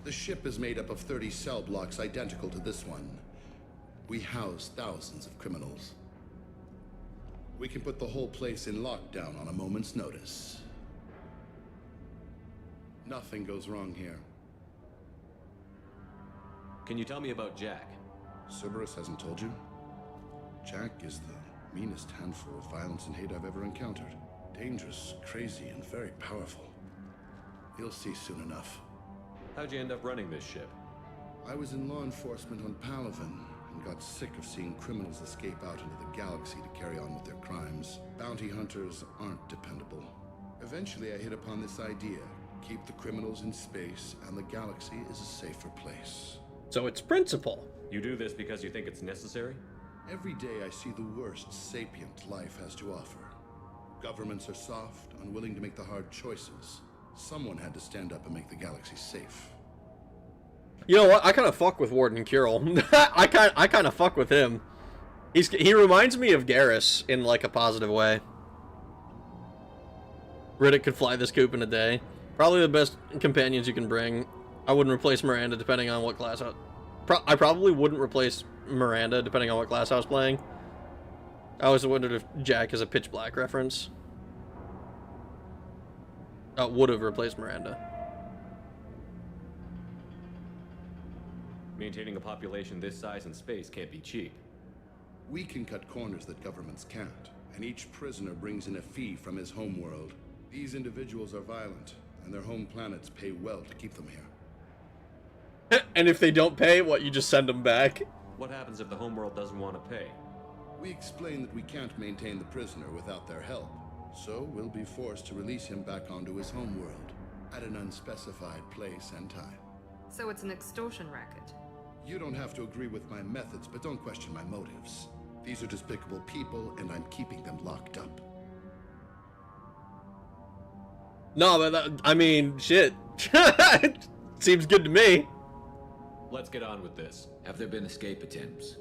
The ship is made up of 30 cell blocks identical to this one. We house thousands of criminals. We can put the whole place in lockdown on a moment's notice. Nothing goes wrong here. Can you tell me about Jack? Cerberus hasn't told you? Jack is the meanest handful of violence and hate I've ever encountered. Dangerous, crazy, and very powerful. You'll see soon enough. How'd you end up running this ship? I was in law enforcement on Palaven and got sick of seeing criminals escape out into the galaxy to carry on with their crimes. Bounty hunters aren't dependable. Eventually I hit upon this idea. Keep the criminals in space and the galaxy is a safer place. So it's principle. You do this because you think it's necessary? Every day I see the worst sapient life has to offer. Governments are soft, unwilling to make the hard choices. Someone had to stand up and make the galaxy safe. You know what? I kind of fuck with Warden Kirill. I kind of fuck with him. He reminds me of Garrus in like a positive way. Riddick could fly this coop in a day. Probably the best companions you can bring. I wouldn't replace Miranda depending on what class I probably wouldn't replace Miranda depending on what class I was playing. I always wondered if Jack is a Pitch Black reference. Would have replaced Miranda. Maintaining a population this size in space can't be cheap. We can cut corners that governments can't, and each prisoner brings in a fee from his homeworld. These individuals are violent, and their home planets pay well to keep them here. And if they don't pay, what, you just send them back? What happens if the homeworld doesn't want to pay? We explain that we can't maintain the prisoner without their help, so we'll be forced to release him back onto his homeworld, at an unspecified place and time. So it's an extortion racket. You don't have to agree with my methods, but don't question my motives. These are despicable people, and I'm keeping them locked up. No, but I mean, shit. Seems good to me. Let's get on with this. Have there been escape attempts?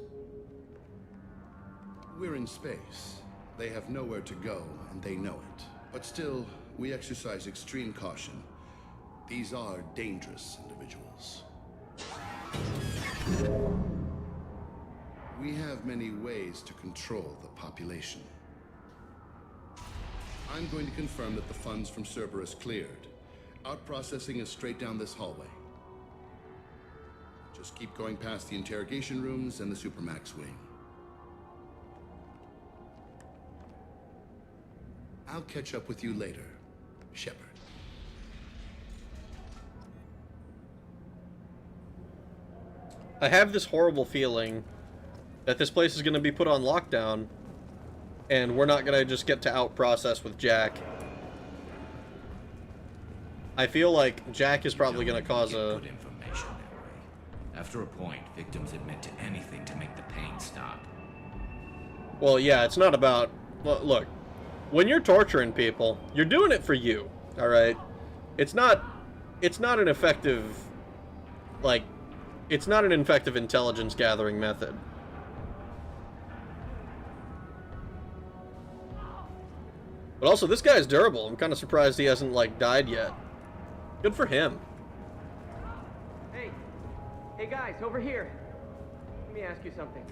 We're in space. They have nowhere to go, and they know it. But still, we exercise extreme caution. These are dangerous individuals. We have many ways to control the population. I'm going to confirm that the funds from Cerberus cleared. Out-processing is straight down this hallway. Just keep going past the interrogation rooms and the Supermax wing. I'll catch up with you later, Shepard. I have this horrible feeling that this place is going to be put on lockdown, and we're not going to just get to out-process with Jack. I feel like Jack is probably going to cause a... Good information that way. After a point, victims admit to anything to make the pain stop. Well, yeah, it's not about... Look, when you're torturing people, you're doing it for you, alright? It's not an effective... Like, it's not an effective intelligence gathering method. But also, this guy's durable. I'm kind of surprised he hasn't, like, died yet. Good for him. Hey guys, over here. Let me ask you something.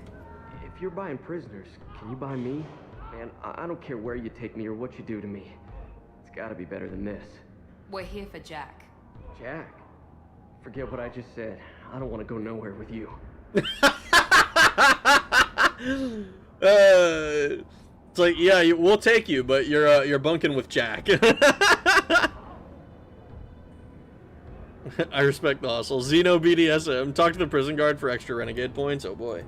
If you're buying prisoners, can you buy me? Man, I don't care where you take me or what you do to me. It's gotta be better than this. We're here for Jack. Jack? Forget what I just said. I don't want to go nowhere with you. It's like, yeah, we'll take you, but you're bunking with Jack. I respect the hustle. Xeno BDSM. Talk to the prison guard for extra renegade points. Oh boy.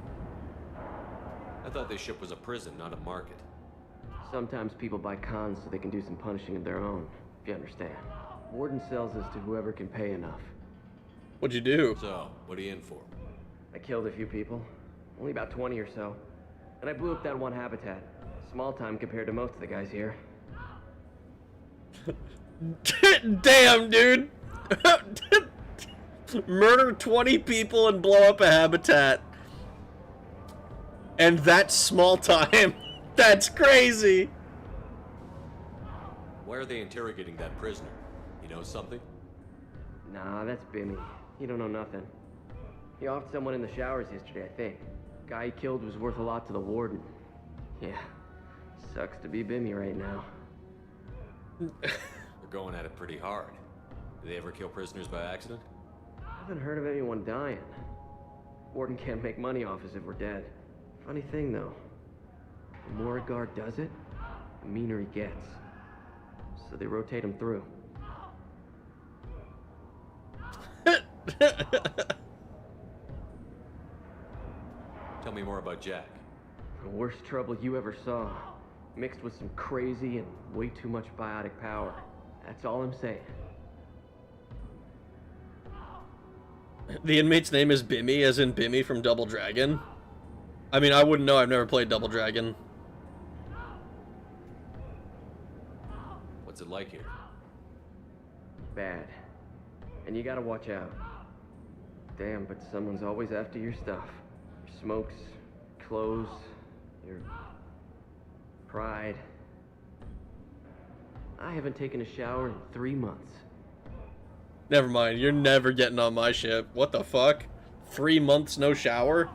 I thought this ship was a prison, not a market. Sometimes people buy cons so they can do some punishing of their own, if you understand. Warden sells us to whoever can pay enough. What'd you do? So, what are you in for? I killed a few people. Only about 20 or so. And I blew up that one habitat. Small time compared to most of the guys here. Damn, dude! Murder 20 people and blow up a habitat. And that's small time. That's crazy! Why are they interrogating that prisoner? He knows something? Nah, that's Bimmy. He don't know nothing. He offed someone in the showers yesterday, I think. Guy he killed was worth a lot to the warden. Yeah, sucks to be Bimmy right now. They're going at it pretty hard. Do they ever kill prisoners by accident? I haven't heard of anyone dying. Warden can't make money off us if we're dead. Funny thing, though. The more a guard does it, the meaner he gets. So they rotate him through. Tell me more about Jack. The worst trouble you ever saw. Mixed with some crazy and way too much biotic power. That's all I'm saying. The inmate's name is Bimmy, as in Bimmy from Double Dragon. I mean, I wouldn't know. I've never played Double Dragon. What's it like here? Bad. And you gotta watch out. Damn, but someone's always after your stuff. Your smokes, clothes, your pride. I haven't taken a shower in 3 months. Never mind, you're never getting on my ship. What the fuck? 3 months no shower?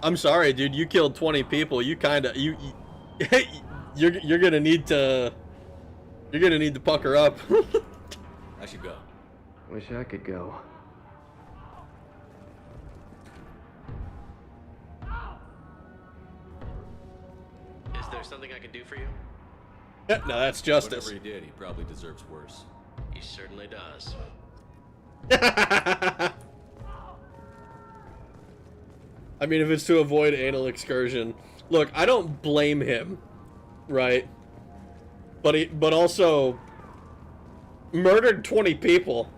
I'm sorry, dude. You killed 20 people. You kinda you're gonna need to pucker up. I should go. Wish I could go. Is there something I can do for you? No, that's justice. Whatever he did, he probably deserves worse. He certainly does. I mean, if it's to avoid anal excursion. Look, I don't blame him, right? But also murdered 20 people.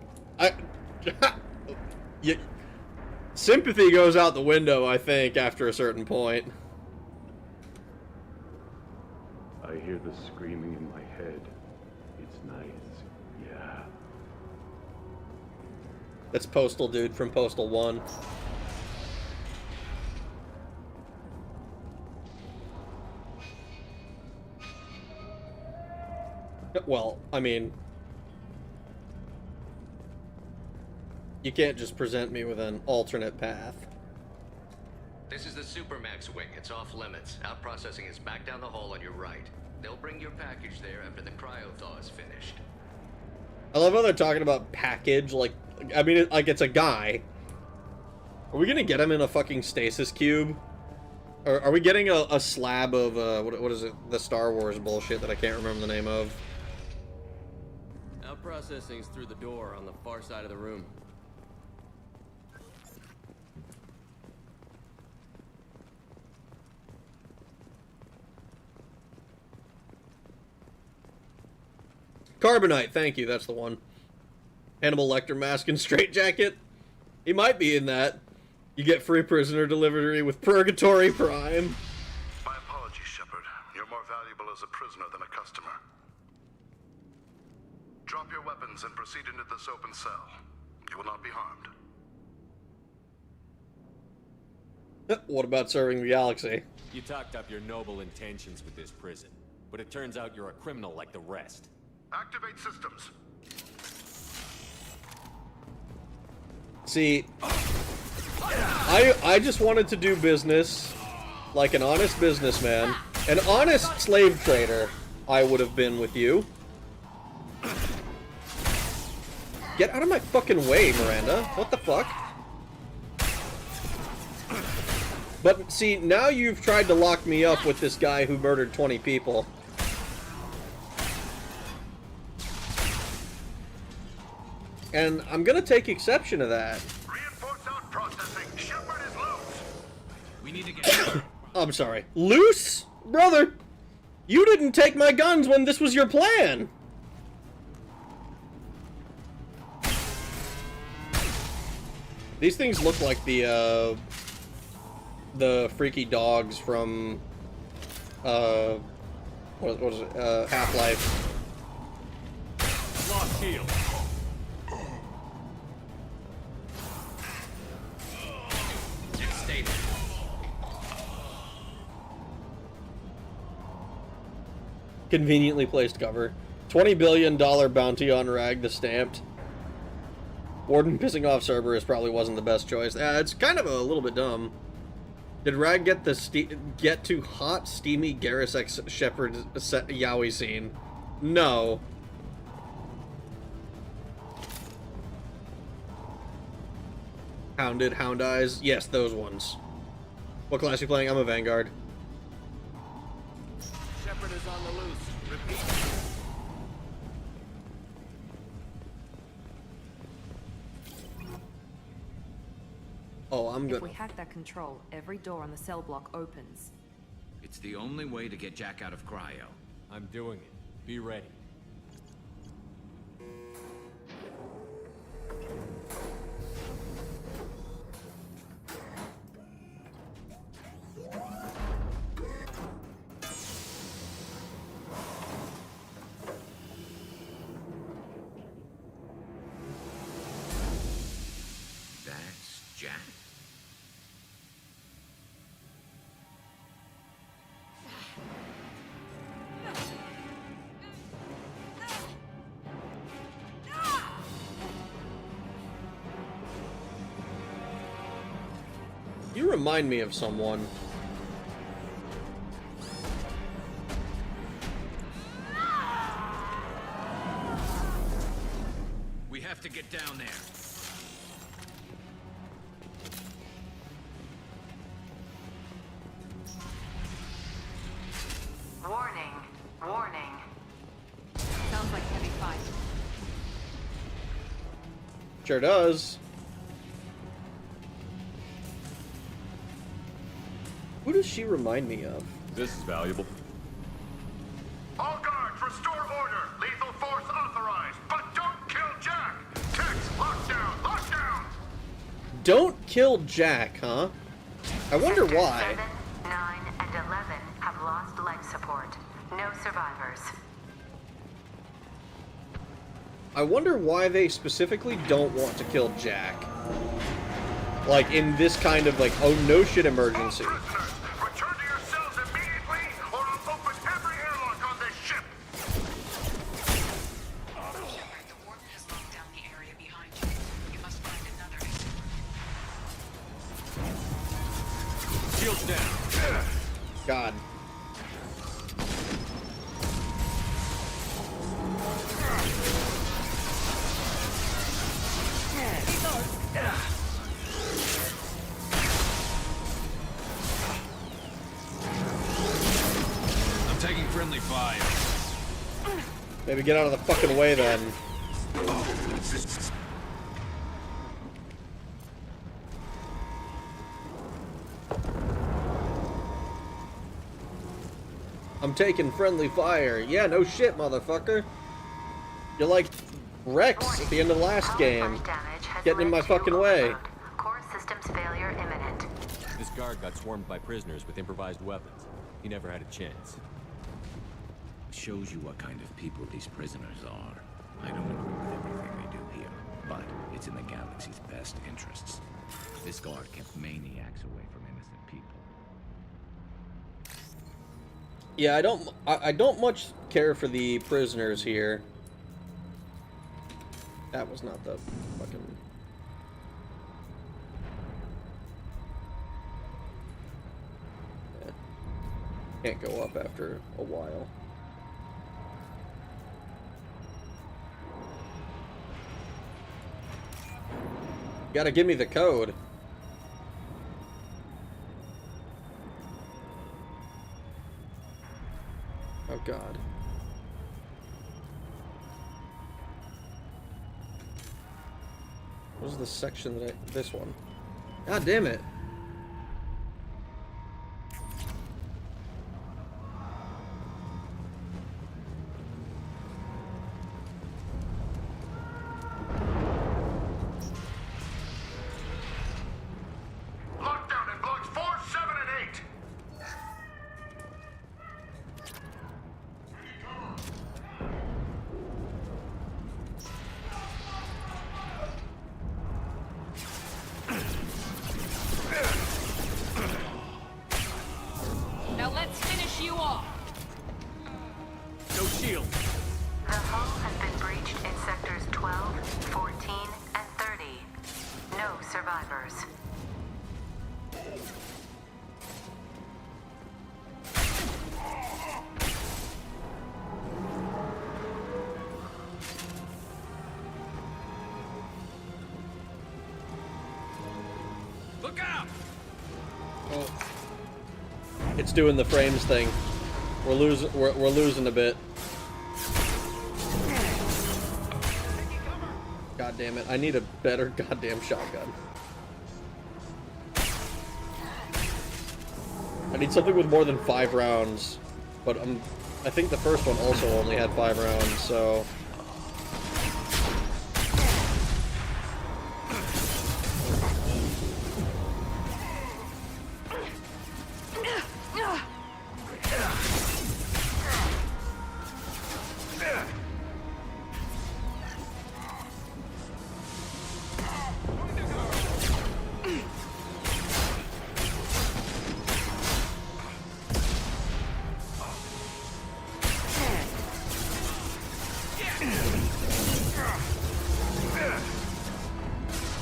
Sympathy goes out the window, I think, after a certain point. I hear the screaming in my head. It's nice, yeah. That's Postal Dude from Postal 1. Well, I mean, you can't just present me with an alternate path. This is the Supermax wing. It's off limits. Out processing is back down the hall on your right. They'll bring your package there after the cryo-thaw is finished. I love how they're talking about package, like, I mean, like it's a guy. Are we gonna get him in a fucking stasis cube? Or are we getting a slab of, what is it, the Star Wars bullshit that I can't remember the name of? Out processing's through the door on the far side of the room. Carbonite, thank you, that's the one. Hannibal Lecter mask and straitjacket. He might be in that. You get free prisoner delivery with Purgatory Prime. My apologies, Shepard. You're more valuable as a prisoner than a customer. Drop your weapons and proceed into this open cell. You will not be harmed. What about serving the galaxy? You talked up your noble intentions with this prison, but it turns out you're a criminal like the rest. Activate systems. See, I just wanted to do business like an honest businessman. An honest slave trader, I would have been with you. Get out of my fucking way, Miranda. What the fuck? But see, now you've tried to lock me up with this guy who murdered 20 people. And I'm gonna take exception to that. Reinforce out processing. Shepard is loose. We need to get. I'm sorry. Loose? Brother, you didn't take my guns when this was your plan. These things look like the freaky dogs from, what was it, Half-Life. Lost shield. Stay there. Conveniently placed cover. $20 billion bounty on Rag the Stamped. Warden pissing off Cerberus probably wasn't the best choice. It's kind of a little bit dumb. Did Rag get the get to hot, steamy Garrus X Shepard Yowie scene? No. Hounded, Hound Eyes? Yes, those ones. What class you playing? I'm a Vanguard. Shepard is on the loose. Repeat. Oh, I'm If good. we hack that control, every door on the cell block opens. It's the only way to get Jack out of cryo. I'm doing it. Be ready. You remind me of someone. We have to get down there. Warning. Warning. Sounds like heavy fight. Sure does. Who does she remind me of? This is valuable. All guards, restore order. Lethal force authorized, but don't kill Jack. Text, lockdown, lockdown. Don't kill Jack, huh? I wonder why. 7, 9, and 11 have lost life support. No survivors. I wonder why they specifically don't want to kill Jack. Like, in this kind of, like, oh no shit emergency. Return to your cells immediately, or I'll open every airlock on this ship. The warden has locked down the area behind you. You must find another exit. Shields down. God. I'm taking friendly fire. Maybe get out of the fucking way then. I'm taking friendly fire. Yeah, no shit, motherfucker. You're like Rex at the end of the last game. Getting in my fucking way. Core systems failure imminent. This guard got swarmed by prisoners with improvised weapons. He never had a chance. Shows you what kind of people these prisoners are. I don't agree with everything they do here, but it's in the galaxy's best interests. This guard kept maniacs away from innocent people. Yeah, I don't much care for the prisoners here. That was not the fucking... Yeah. Can't go up after a while. You gotta give me the code. Oh god. What was the section that this one? God damn it. Lockdown in blocks 4, 7, and 8. Now let's finish you off. No shield. The hull has been breached in sectors 12, 14, and 30. No survivors. Look out! Oh. It's doing the frames thing. We're losing a bit. God damn it. I need a better goddamn shotgun. I need something with more than 5 rounds. But I think the first one also only had 5 rounds, so...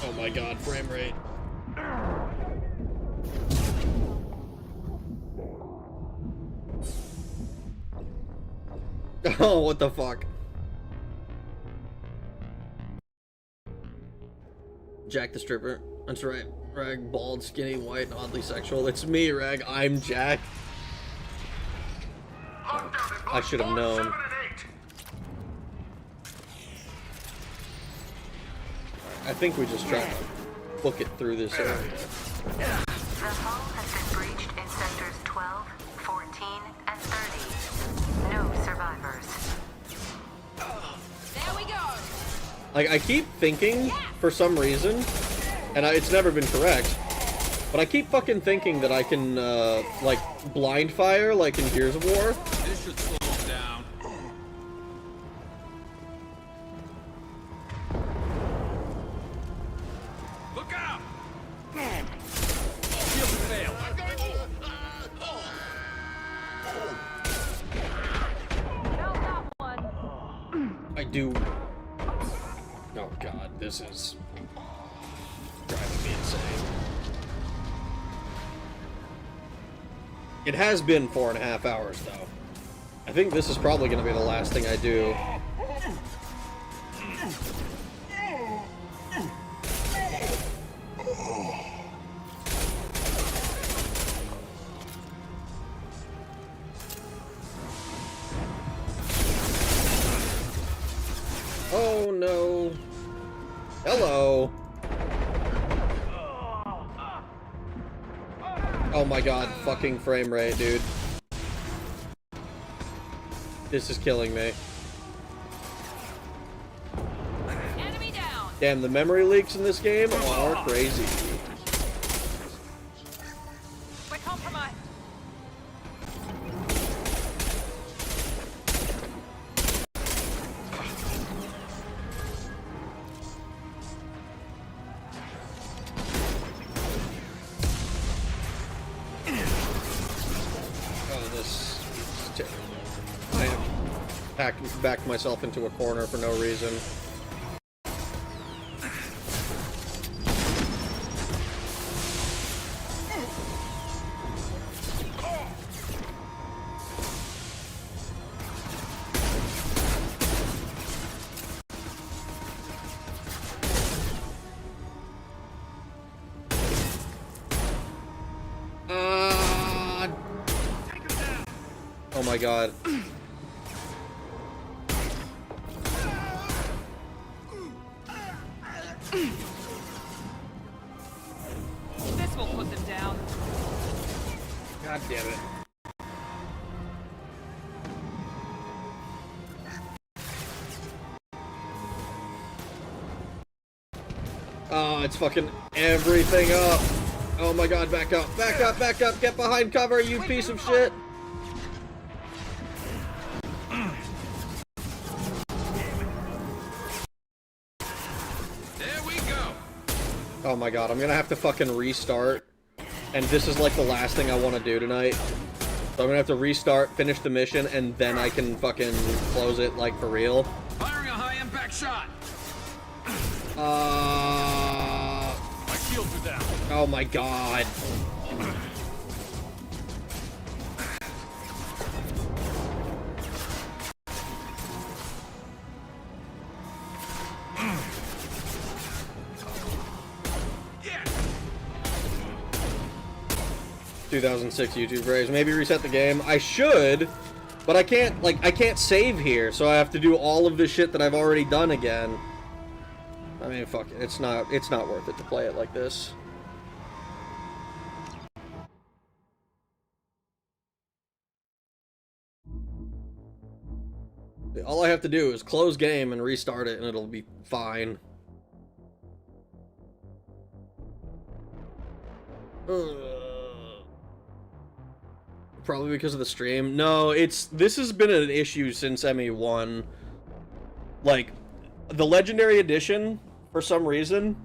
Oh my god, frame rate. Oh, what the fuck? Jack the Stripper. That's right. Rag, bald, skinny, white, and oddly sexual. It's me, Rag. I'm Jack. I should have known. I think we just try to book it through this area. The hull has been breached in sectors 12, 14, and 30. No survivors. There we go. Like, I keep thinking, for some reason, and it's never been correct, but I keep fucking thinking that I can, like, blind fire, like in Gears of War. This should slow him down. Look out! Shield failed. I do... Oh god, this is driving me insane. It has been 4.5 hours, though. I think this is probably going to be the last thing I do. Oh no. Hello. Oh my god, fucking frame rate, dude. This is killing me. Enemy down. Damn, the memory leaks in this game are crazy. We're compromised. Oh, this is terrible. I have backed myself into a corner for no reason. Oh my god. This will put them down. God damn it. Oh, it's fucking everything up. Oh my god, back up, back up, back up, get behind cover, you piece of shit. There we go. Oh my god, I'm gonna have to fucking restart. And this is like the last thing I want to do tonight. So I'm gonna have to restart, finish the mission, and then I can fucking close it, like, for real. Firing a high impact shot. My shields are down. Oh my god. Yeah. 2006 YouTube raise. Maybe reset the game. I should, but I can't, like, I can't save here, so I have to do all of the shit that I've already done again. I mean, fuck it. It's not worth it to play it like this. All I have to do is close game and restart it, and it'll be fine. Probably because of the stream. No, this has been an issue since ME1. Like, the Legendary Edition, for some reason,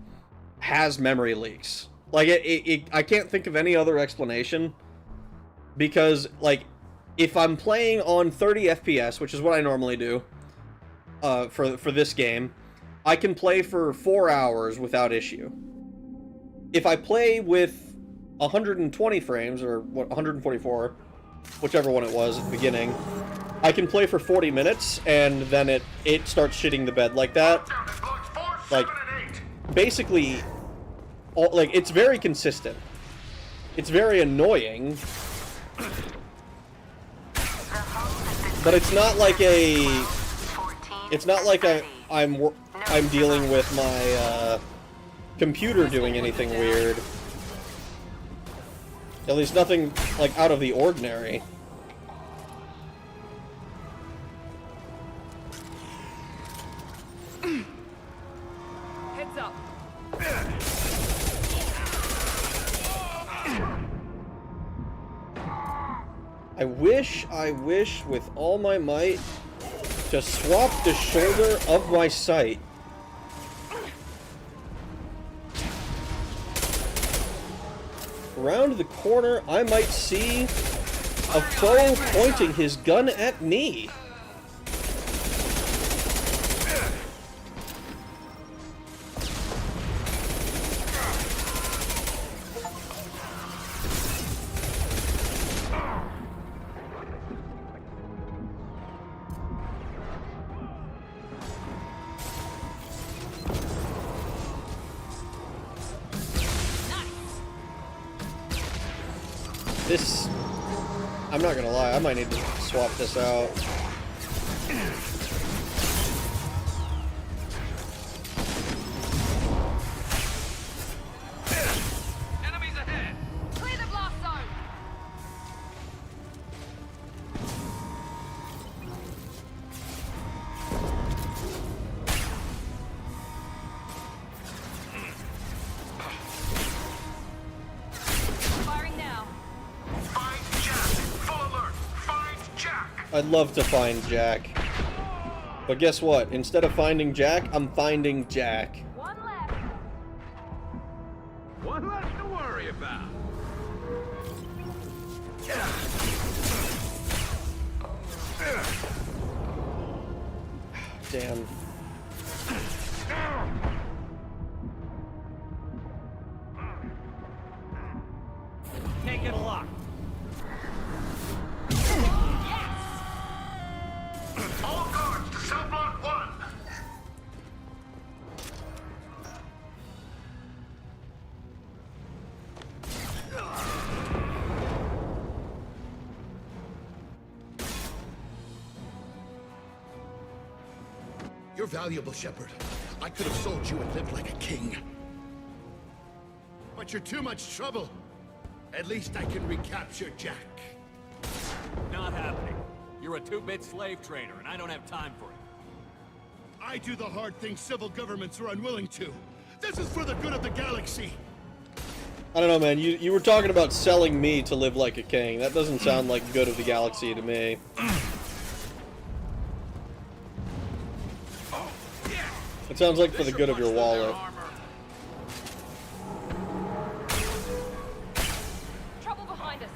has memory leaks. Like, I can't think of any other explanation. Because, like, if I'm playing on 30 FPS, which is what I normally do, for this game, I can play for 4 hours without issue. If I play with 120 frames, or what, 144, whichever one it was at the beginning, I can play for 40 minutes, and then it starts shitting the bed like that. Like, basically, like, it's very consistent. It's very annoying. But it's not like I'm dealing with my, computer doing anything weird. At least nothing, like, out of the ordinary. Heads up. I wish with all my might to swap the shoulder of my sight. Around the corner, I might see a foe pointing his gun at me. This, I'm not gonna lie, I might need to swap this out. Enemies ahead. Clear the blast zone. Firing now. I'd love to find Jack. But guess what? Instead of finding Jack, I'm finding Jack. One left. One less to worry about. Damn. Can't get a lock. All guards to cell block 1. You're valuable, Shepard. I could have sold you and lived like a king. But you're too much trouble. At least I can recapture Jack. Not happening. You're a two-bit slave trader, and I don't have time for it. I do the hard things civil governments are unwilling to. This is for the good of the galaxy. I don't know, man. You were talking about selling me to live like a king. That doesn't sound like good of the galaxy to me. It sounds like for the good of your wallet. Trouble behind us.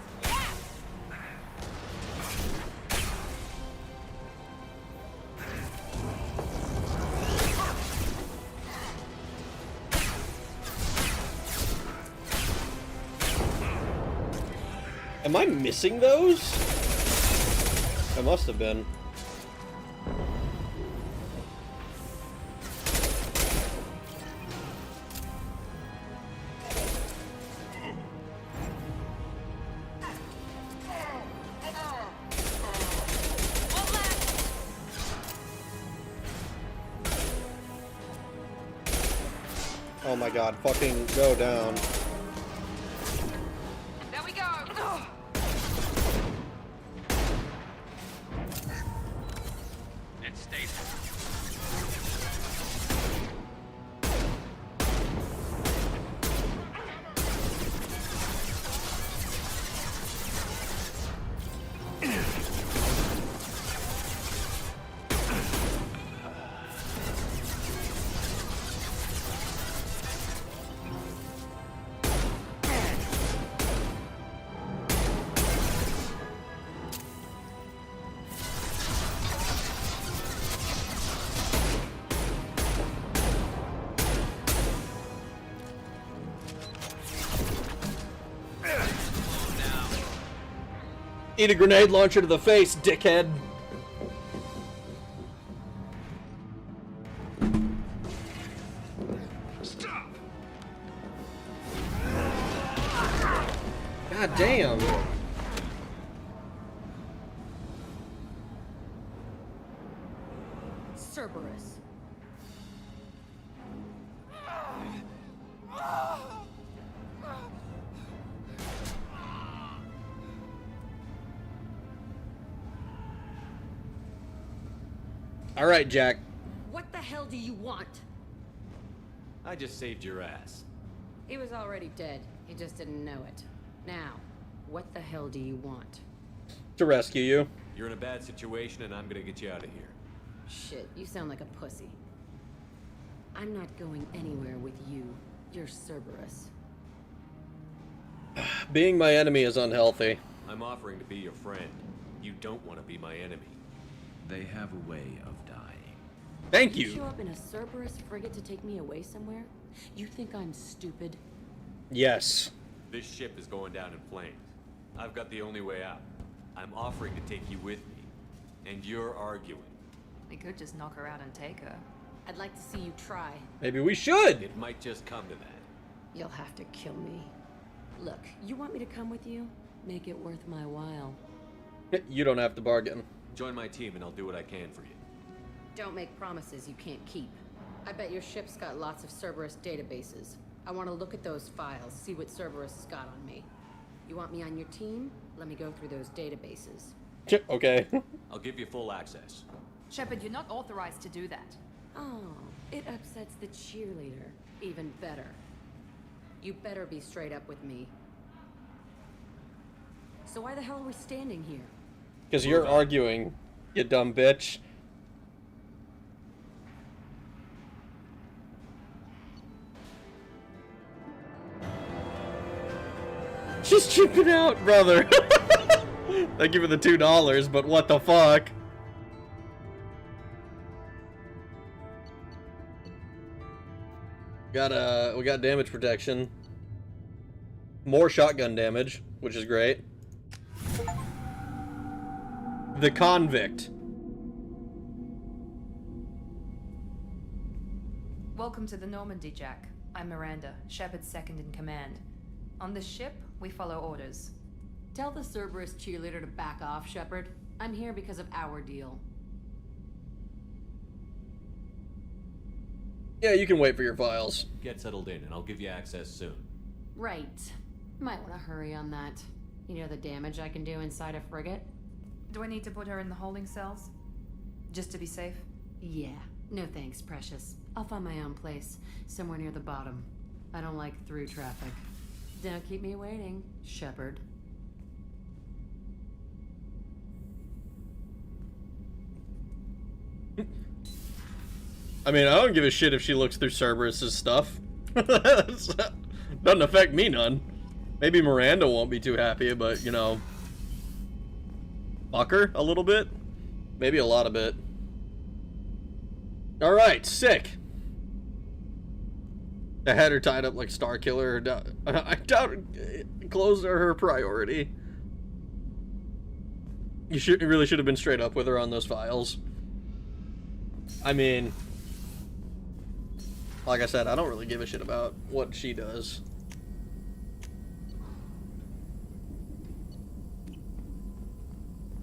Am I missing those? I must have been. Oh my god, fucking go down. There we go. And stay. Eat a grenade launcher to the face, dickhead. God damn. Cerberus. All right, Jack. What the hell do you want? I just saved your ass. He was already dead. He just didn't know it. Now, what the hell do you want? To rescue you. You're in a bad situation, and I'm gonna get you out of here. Shit, you sound like a pussy. I'm not going anywhere with you. You're Cerberus. Being my enemy is unhealthy. I'm offering to be your friend. You don't want to be my enemy. They have a way of dying. Thank You you. show up in a Cerberus frigate to take me away somewhere? You think I'm stupid? Yes. This ship is going down in flames. I've got the only way out. I'm offering to take you with me. And you're arguing. We could just knock her out and take her. I'd like to see you try. Maybe we should. It might just come to that. You'll have to kill me. Look, you want me to come with you? Make it worth my while. You don't have to bargain. Join my team and I'll do what I can for you. Don't make promises you can't keep. I bet your ship's got lots of Cerberus databases. I want to look at those files, see what Cerberus has got on me. You want me on your team? Let me go through those databases. Okay. I'll give you full access. Shepard, you're not authorized to do that. Oh, it upsets the cheerleader. Even better. You better be straight up with me. So why the hell are we standing here? Because you're arguing, you dumb bitch. She's chipping out, brother. Thank you for the $2, but what the fuck? We got damage protection. More shotgun damage, which is great. The convict. Welcome to the Normandy, Jack. I'm Miranda, Shepard's second in command. On this ship, we follow orders. Tell the Cerberus cheerleader to back off, Shepard. I'm here because of our deal. Yeah, you can wait for your files. Get settled in and I'll give you access soon. Right. Might want to hurry on that. You know the damage I can do inside a frigate? Do I need to put her in the holding cells? Just to be safe? Yeah. No thanks, precious. I'll find my own place, somewhere near the bottom. I don't like through traffic. Don't keep me waiting, Shepard. I mean, I don't give a shit if she looks through Cerberus's stuff. Doesn't affect me none. Maybe Miranda won't be too happy, but, you know... Fuck her a little bit? Maybe a lot of it. Alright, sick. I had her tied up like Starkiller. I doubt clothes are her priority. You really should have been straight up with her on those files. I mean... Like I said, I don't really give a shit about what she does.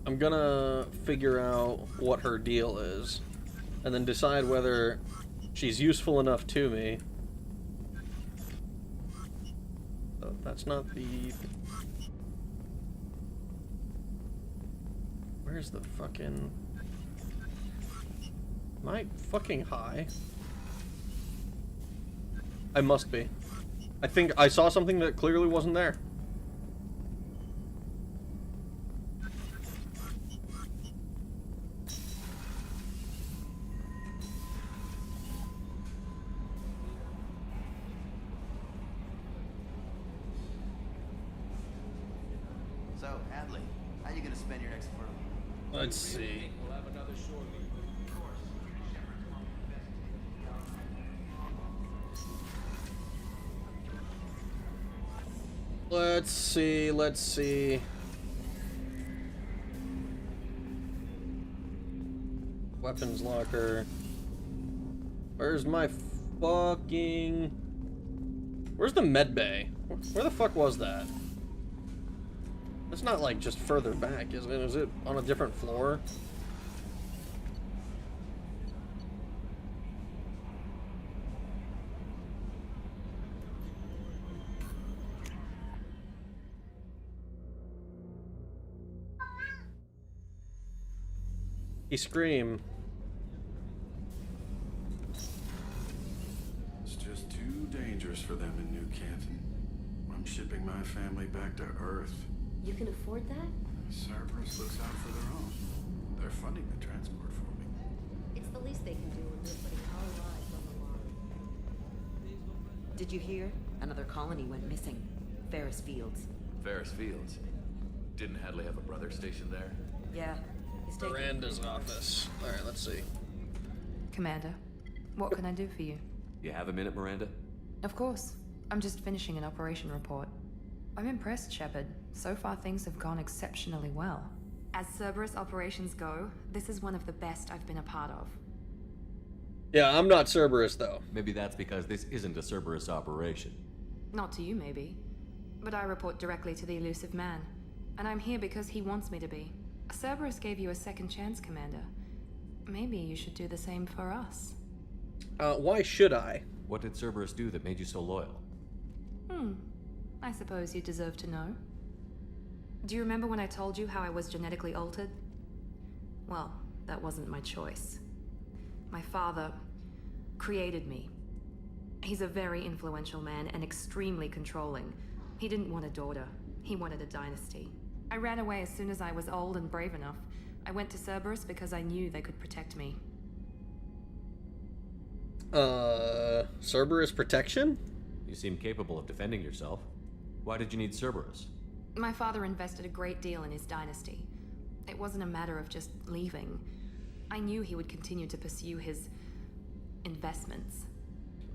I'm gonna figure out what her deal is, and then decide whether she's useful enough to me. Oh, that's not the... Where's the fucking... Am I fucking high? I must be. I think I saw something that clearly wasn't there. So, Hadley, how you gonna spend your next furlough? Let's see. Let's see. Weapons locker. Where's my fucking... Where's the med bay? Where the fuck was that? It's not like just further back, is it? Is it on a different floor? He scream. It's just too dangerous for them in New Canton. I'm shipping my family back to Earth. You can afford that? Cerberus looks out for their own. They're funding the transport for me. It's the least they can do when they're putting our lives on the line. Did you hear? Another colony went missing. Ferris Fields. Ferris Fields? Didn't Hadley have a brother stationed there? Yeah. He's taking Miranda's office. Alright, let's see. Commander, what can I do for you? You have a minute, Miranda? Of course. I'm just finishing an operation report. I'm impressed, Shepard. So far things have gone exceptionally well. As Cerberus operations go, this is one of the best I've been a part of. Yeah, I'm not Cerberus, though. Maybe that's because this isn't a Cerberus operation. Not to you, maybe. But I report directly to the elusive man. And I'm here because he wants me to be. Cerberus gave you a second chance, Commander. Maybe you should do the same for us. Why should I? What did Cerberus do that made you so loyal? I suppose you deserve to know. Do you remember when I told you how I was genetically altered? Well, that wasn't my choice. My father created me. He's a very influential man and extremely controlling. He didn't want a daughter. He wanted a dynasty. I ran away as soon as I was old and brave enough. I went to Cerberus because I knew they could protect me. Cerberus protection? You seem capable of defending yourself. Why did you need Cerberus? My father invested a great deal in his dynasty. It wasn't a matter of just leaving. I knew he would continue to pursue his investments.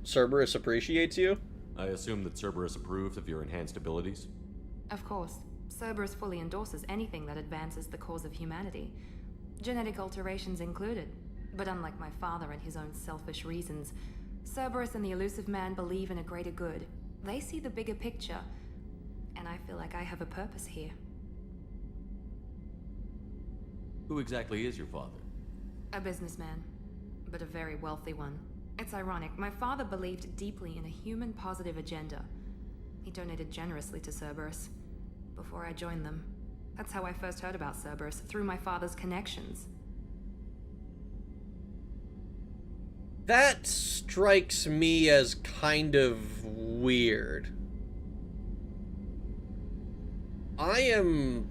Cerberus appreciates you? I assume that Cerberus approves of your enhanced abilities? Of course. Cerberus fully endorses anything that advances the cause of humanity. Genetic alterations included. But unlike my father and his own selfish reasons, Cerberus and the elusive man believe in a greater good. They see the bigger picture, and I feel like I have a purpose here. Who exactly is your father? A businessman, but a very wealthy one. It's ironic, my father believed deeply in a human-positive agenda. He donated generously to Cerberus before I joined them. That's how I first heard about Cerberus, through my father's connections. That strikes me as kind of weird. I am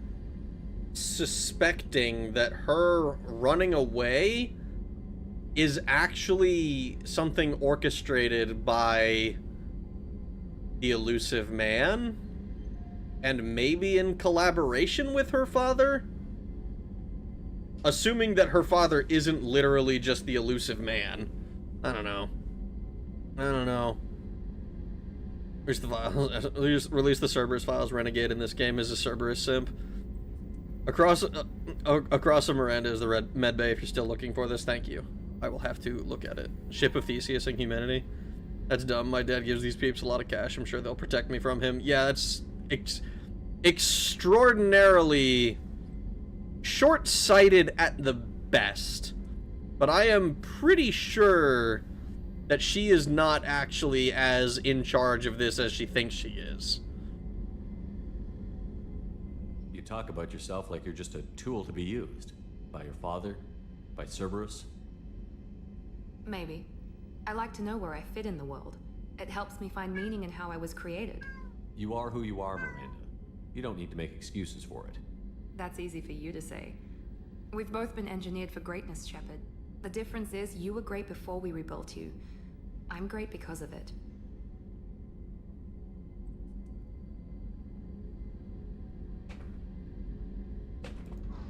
suspecting that her running away is actually something orchestrated by the elusive man, and maybe in collaboration with her father? Assuming that her father isn't literally just the elusive man. I don't know. Here's the files. Release the Cerberus files. Renegade in this game is a Cerberus simp. Across from Miranda is the red medbay. If you're still looking for this, thank you. I will have to look at it. Ship of Theseus and humanity. That's dumb. My dad gives these peeps a lot of cash. I'm sure they'll protect me from him. Yeah, that's extraordinarily short-sighted at the best. But I am pretty sure that she is not actually as in charge of this as she thinks she is. You talk about yourself like you're just a tool to be used. By your father? By Cerberus? Maybe. I like to know where I fit in the world. It helps me find meaning in how I was created. You are who you are, Miranda. You don't need to make excuses for it. That's easy for you to say. We've both been engineered for greatness, Shepard. The difference is you were great before we rebuilt you. I'm great because of it.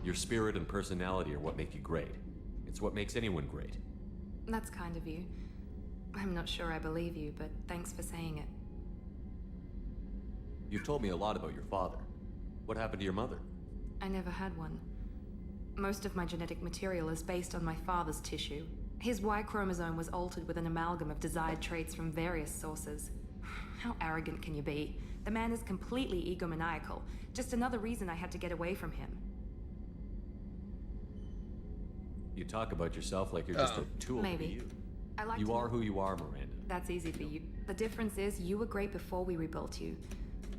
Your spirit and personality are what make you great. It's what makes anyone great. That's kind of you. I'm not sure I believe you, but thanks for saying it. You've told me a lot about your father. What happened to your mother? I never had one. Most of my genetic material is based on my father's tissue. His Y chromosome was altered with an amalgam of desired traits from various sources. How arrogant can you be? The man is completely egomaniacal. Just another reason I had to get away from him. You talk about yourself like you're just a tool Maybe. to you. I like You to are who you are, Miranda. That's easy for you. The difference is you were great before we rebuilt you.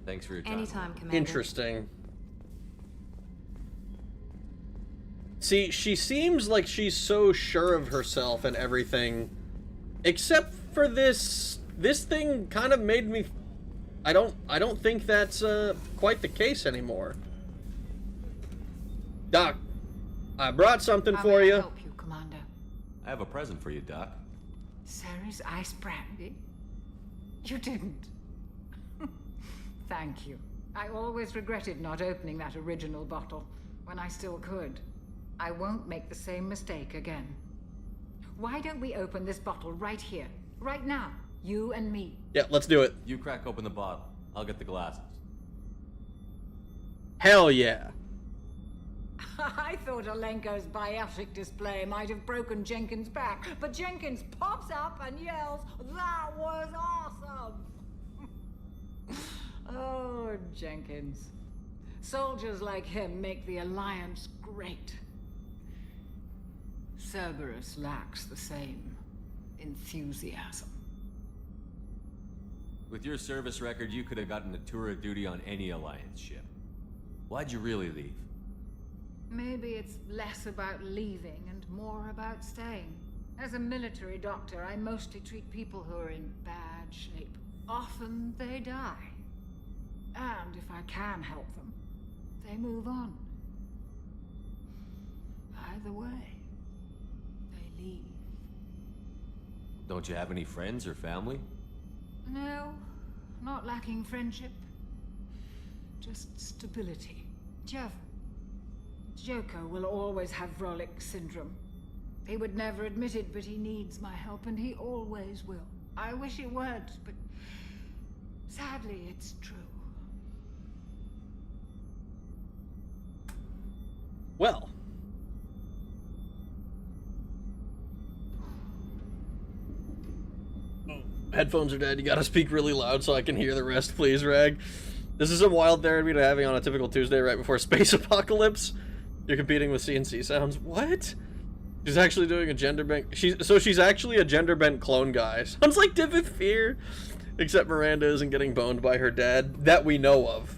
Thanks for your time. Anytime, Commander. Interesting. See, she seems like she's so sure of herself and everything, except for this thing kind of made me. I don't think that's quite the case anymore. Doc, I brought something for you. Help you, Commander. I have a present for you, Doc. Sarah's ice brandy? You didn't. Thank you. I always regretted not opening that original bottle when I still could. I won't make the same mistake again. Why don't we open this bottle right here, right now? You and me. Yeah, let's do it. You crack open the bottle. I'll get the glasses. Hell yeah. I thought Alenko's biotic display might have broken Jenkins' back, but Jenkins pops up and yells, "That was awesome!" Oh, Jenkins. Soldiers like him make the Alliance great. Cerberus lacks the same enthusiasm. With your service record, you could have gotten a tour of duty on any Alliance ship. Why'd you really leave? Maybe it's less about leaving and more about staying. As a military doctor, I mostly treat people who are in bad shape. Often they die. And if I can help them, they move on. Either way, they leave. Don't you have any friends or family? No, not lacking friendship. Just stability. Jeff, Joko will always have Vrolik syndrome. He would never admit it, but he needs my help, and he always will. I wish it weren't, but sadly, it's true. Well. Headphones are dead. You gotta speak really loud so I can hear the rest, please, Rag. This is some wild therapy to having on a typical Tuesday right before space apocalypse. You're competing with CNC sounds. What? She's actually doing a gender bent. She's actually a gender bent clone guy. Sounds like Divith Fear, except Miranda isn't getting boned by her dad that we know of.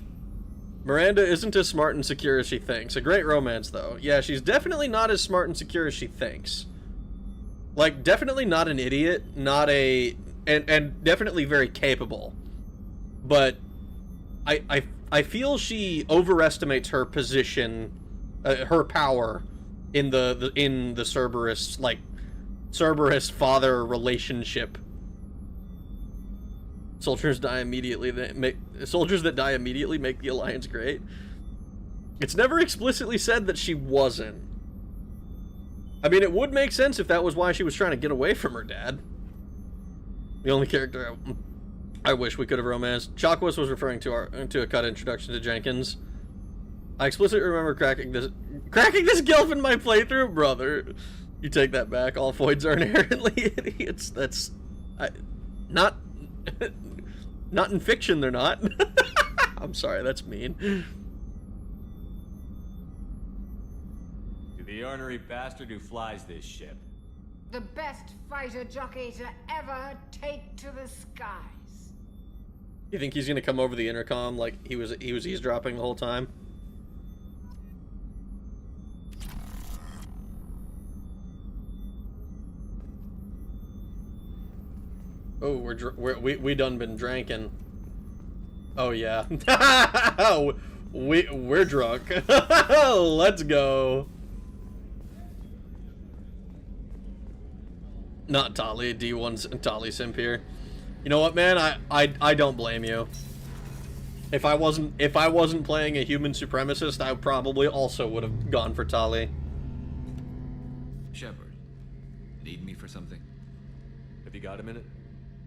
Miranda isn't as smart and secure as she thinks. A great romance, though. Yeah, she's definitely not as smart and secure as she thinks. Like, definitely not an idiot, not a... And definitely very capable. But I feel she overestimates her position, her power in the Cerberus, like, Cerberus father relationship. Soldiers die immediately. Soldiers that die immediately make the Alliance great. It's never explicitly said that she wasn't. I mean, it would make sense if that was why she was trying to get away from her dad. The only character I wish we could have romanced. Chakwas was referring to a cut introduction to Jenkins. I explicitly remember cracking this gilf in my playthrough, brother. You take that back. All Foids are inherently idiots. That's not in fiction. They're not. I'm sorry. That's mean. To the ornery bastard who flies this ship. The best fighter jockey to ever take to the skies. You think he's gonna come over the intercom like he was eavesdropping the whole time? Oh, we done been drinking. Oh yeah. we're drunk. Let's go. Not Tali, D1's Tali simp here. You know what, man? I don't blame you. If I wasn't playing a human supremacist, I probably also would have gone for Tali. Shepard, need me for something? Have you got a minute?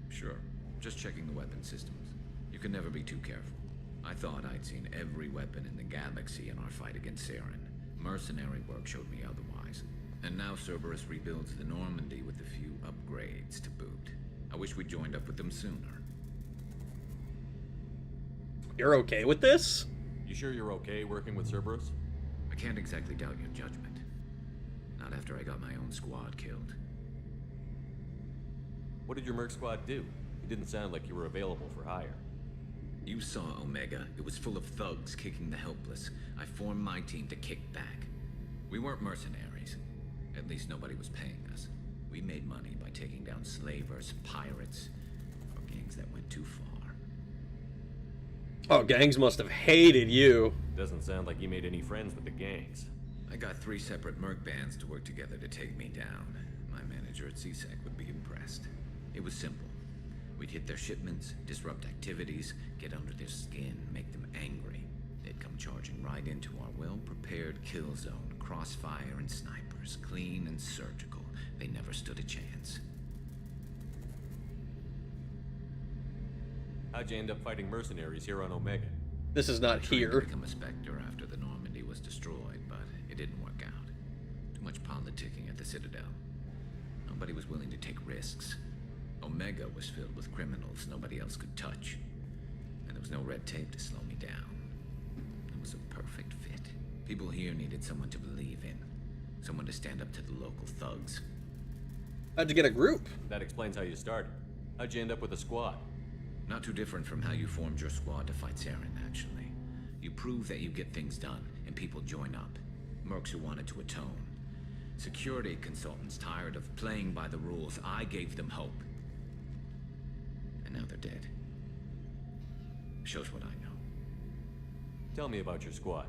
Sure. Just checking the weapon systems. You can never be too careful. I thought I'd seen every weapon in the galaxy in our fight against Saren. Mercenary work showed me otherwise. And now Cerberus rebuilds the Normandy with a few upgrades to boot. I wish we joined up with them sooner. You're okay with this? You sure you're okay working with Cerberus? I can't exactly doubt your judgment. Not after I got my own squad killed. What did your merc squad do? It didn't sound like you were available for hire. You saw Omega. It was full of thugs kicking the helpless. I formed my team to kick back. We weren't mercenaries. At least nobody was paying us. We made money by taking down slavers, pirates, or gangs that went too far. Oh, gangs must have hated you. Doesn't sound like you made any friends with the gangs. I got 3 separate merc bands to work together to take me down. My manager at CSEC would be impressed. It was simple. We'd hit their shipments, disrupt activities, get under their skin, make them angry. They'd come charging right into our well-prepared kill zone, crossfire and snipers, clean and surgical. They never stood a chance. How'd you end up fighting mercenaries here on Omega? This is not here. To become a Spectre after the Normandy was destroyed, but it didn't work out. Too much politicking at the Citadel. Nobody was willing to take risks. Omega was filled with criminals nobody else could touch. And there was no red tape to slow me down. It was a perfect fit. People here needed someone to believe in. Someone to stand up to the local thugs. How'd you get a group? That explains how you started. How'd you end up with a squad? Not too different from how you formed your squad to fight Saren, actually. You prove that you get things done, and people join up. Mercs who wanted to atone. Security consultants tired of playing by the rules. I gave them hope. And now they're dead. Shows what I know. Tell me about your squad.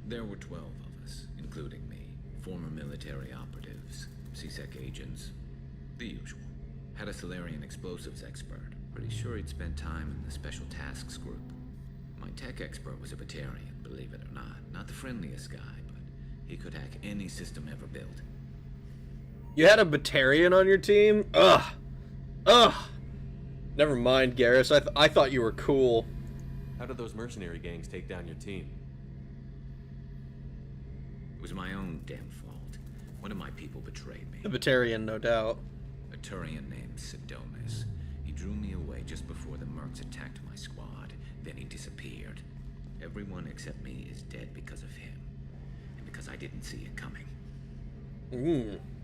There were 12 of us, including me. Former military operatives, CSEC agents, the usual. Had a Solarian explosives expert. Pretty sure he'd spent time in the Special Tasks Group. My tech expert was a Batarian, believe it or not. Not the friendliest guy, but he could hack any system ever built. You had a Batarian on your team? Ugh. Ugh. Never mind, Garrus. I thought you were cool. How did those mercenary gangs take down your team? It was my own damn fault. One of my people betrayed me. The Batarian, no doubt. A Turian named Sidonis. He drew me away just before the mercs attacked my squad. Then he disappeared. Everyone except me is dead because of him. And because I didn't see it coming.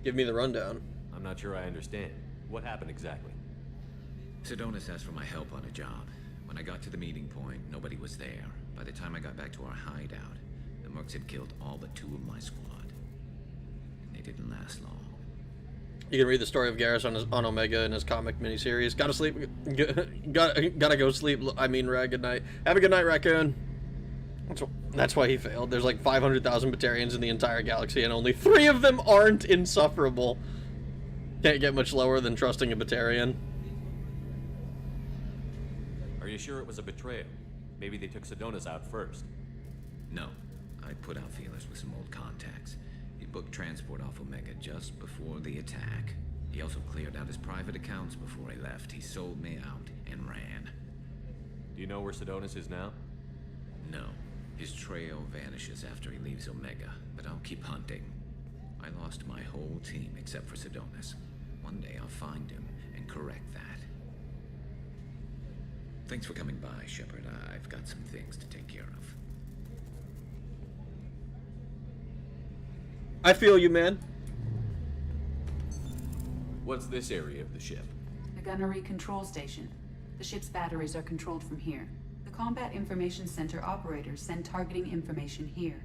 Give me the rundown. I'm not sure I understand. What happened exactly? Sidonis asked for my help on a job. When I got to the meeting point, nobody was there. By the time I got back to our hideout, the mercs had killed all but 2 of my squad. And they didn't last long. You can read the story of Garrus on Omega in his comic miniseries. Gotta sleep. Gotta go sleep. I mean, good night. Have a good night, Raccoon. That's why he failed. There's like 500,000 Batarians in the entire galaxy, and only 3 of them aren't insufferable. Can't get much lower than trusting a Batarian. Are you sure it was a betrayal? Maybe they took Sidonis out first. No. I put out feelers with some old contacts. He booked transport off Omega just before the attack. He also cleared out his private accounts before he left. He sold me out and ran. Do you know where Sidonis is now? No. His trail vanishes after he leaves Omega, but I'll keep hunting. I lost my whole team except for Sidonis. One day I'll find him and correct that. Thanks for coming by, Shepard. I've got some things to take care of. I feel you, man. What's this area of the ship? The gunnery control station. The ship's batteries are controlled from here. The Combat Information Center operators send targeting information here.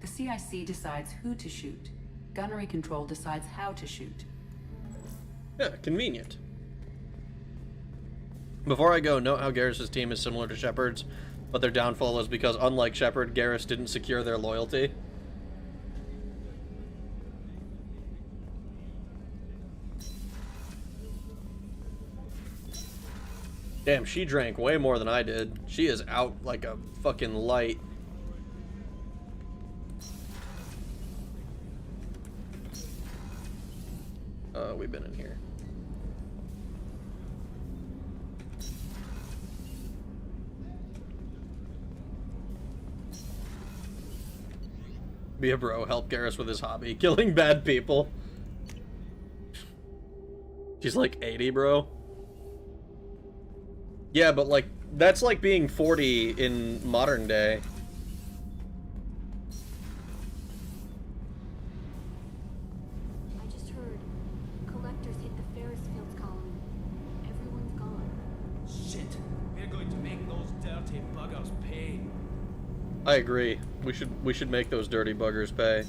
The CIC decides who to shoot. Gunnery control decides how to shoot. Yeah, convenient. Before I go, note how Garrus' team is similar to Shepard's, but their downfall is because, unlike Shepard, Garrus didn't secure their loyalty. Damn, she drank way more than I did. She is out like a fucking light. We've been in here. Be a bro, help Garrus with his hobby, killing bad people. She's like 80, bro. Yeah, but like That's like being 40 in modern day. I just heard collectors hit the Ferris Fields colony. Everyone's gone. Shit. We're going to make those dirty buggers pay. I agree. We should make those dirty buggers pay.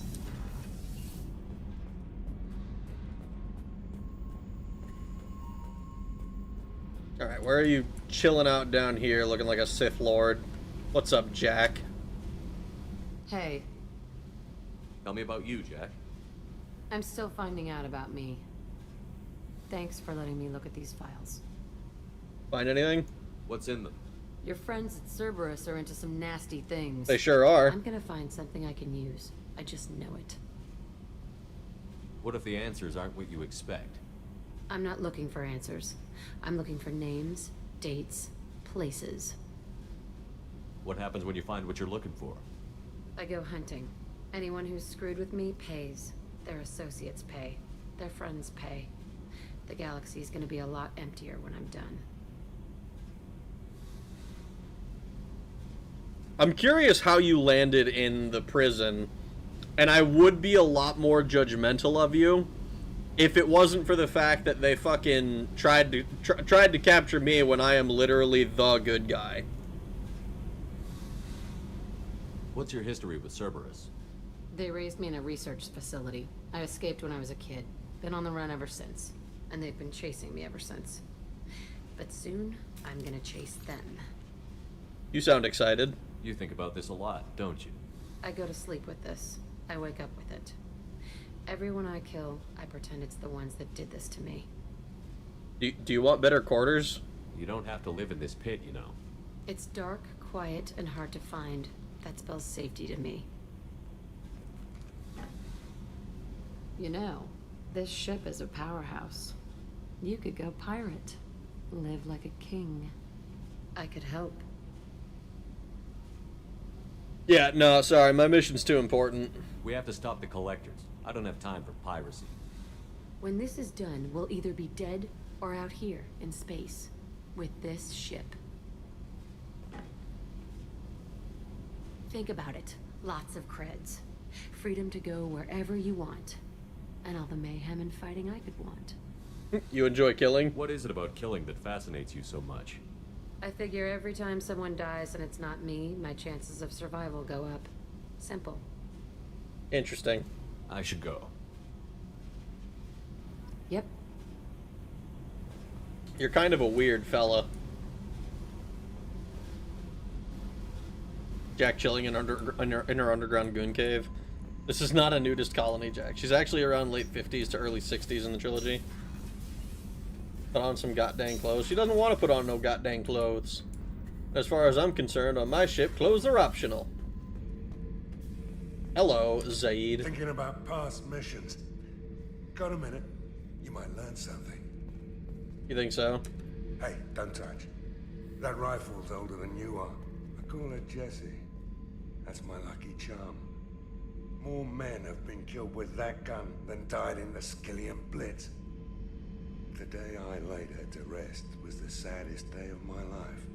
Alright, where are you chilling out down here looking like a Sith Lord? What's up, Jack? Hey, Tell me about you, Jack. I'm still finding out about me. Thanks for letting me look at these files. Find anything? What's in them? Your friends at Cerberus are into some nasty things. They sure are. I'm gonna find something I can use. I just know it. What if the answers aren't what you expect? I'm not looking for answers. I'm looking for names, dates, places. What happens when you find what you're looking for? I go hunting. Anyone who's screwed with me pays. Their associates pay. Their friends pay. The galaxy's gonna be a lot emptier when I'm done. I'm curious how you landed in the prison, and I would be a lot more judgmental of you if it wasn't for the fact that they fucking tried to capture me when I am literally the good guy. What's your history with Cerberus? They raised me in a research facility. I escaped when I was a kid. Been on the run ever since. And they've been chasing me ever since. But soon, I'm gonna chase them. You sound excited. You think about this a lot, don't you? I go to sleep with this. I wake up with it. Everyone I kill, I pretend it's the ones that did this to me. Do you want better quarters? You don't have to live in this pit, you know. It's dark, quiet, and hard to find. That spells safety to me. You know, this ship is a powerhouse. You could go pirate. Live like a king. I could help. Yeah, no, sorry, my mission's too important. We have to stop the collectors. I don't have time for piracy. When this is done, we'll either be dead or out here in space with this ship. Think about it. Lots of creds. Freedom to go wherever you want. And all the mayhem and fighting I could want. You enjoy killing? What is it about killing that fascinates you so much? I figure every time someone dies and it's not me, my chances of survival go up. Simple. Interesting. I should go. Yep. You're kind of a weird fella. Jack chilling in her underground goon cave. This is not a nudist colony, Jack. She's actually around late 50s to early 60s in the trilogy. Put on some goddamn clothes. She doesn't want to put on no goddamn clothes. As far as I'm concerned, on my ship, clothes are optional. Hello, Zaid. Thinking about past missions. Got a minute? You might learn something. You think so? Hey, don't touch. That rifle's older than you are. I call her Jessie. That's my lucky charm. More men have been killed with that gun than died in the Skillian Blitz. The day I laid her to rest was the saddest day of my life.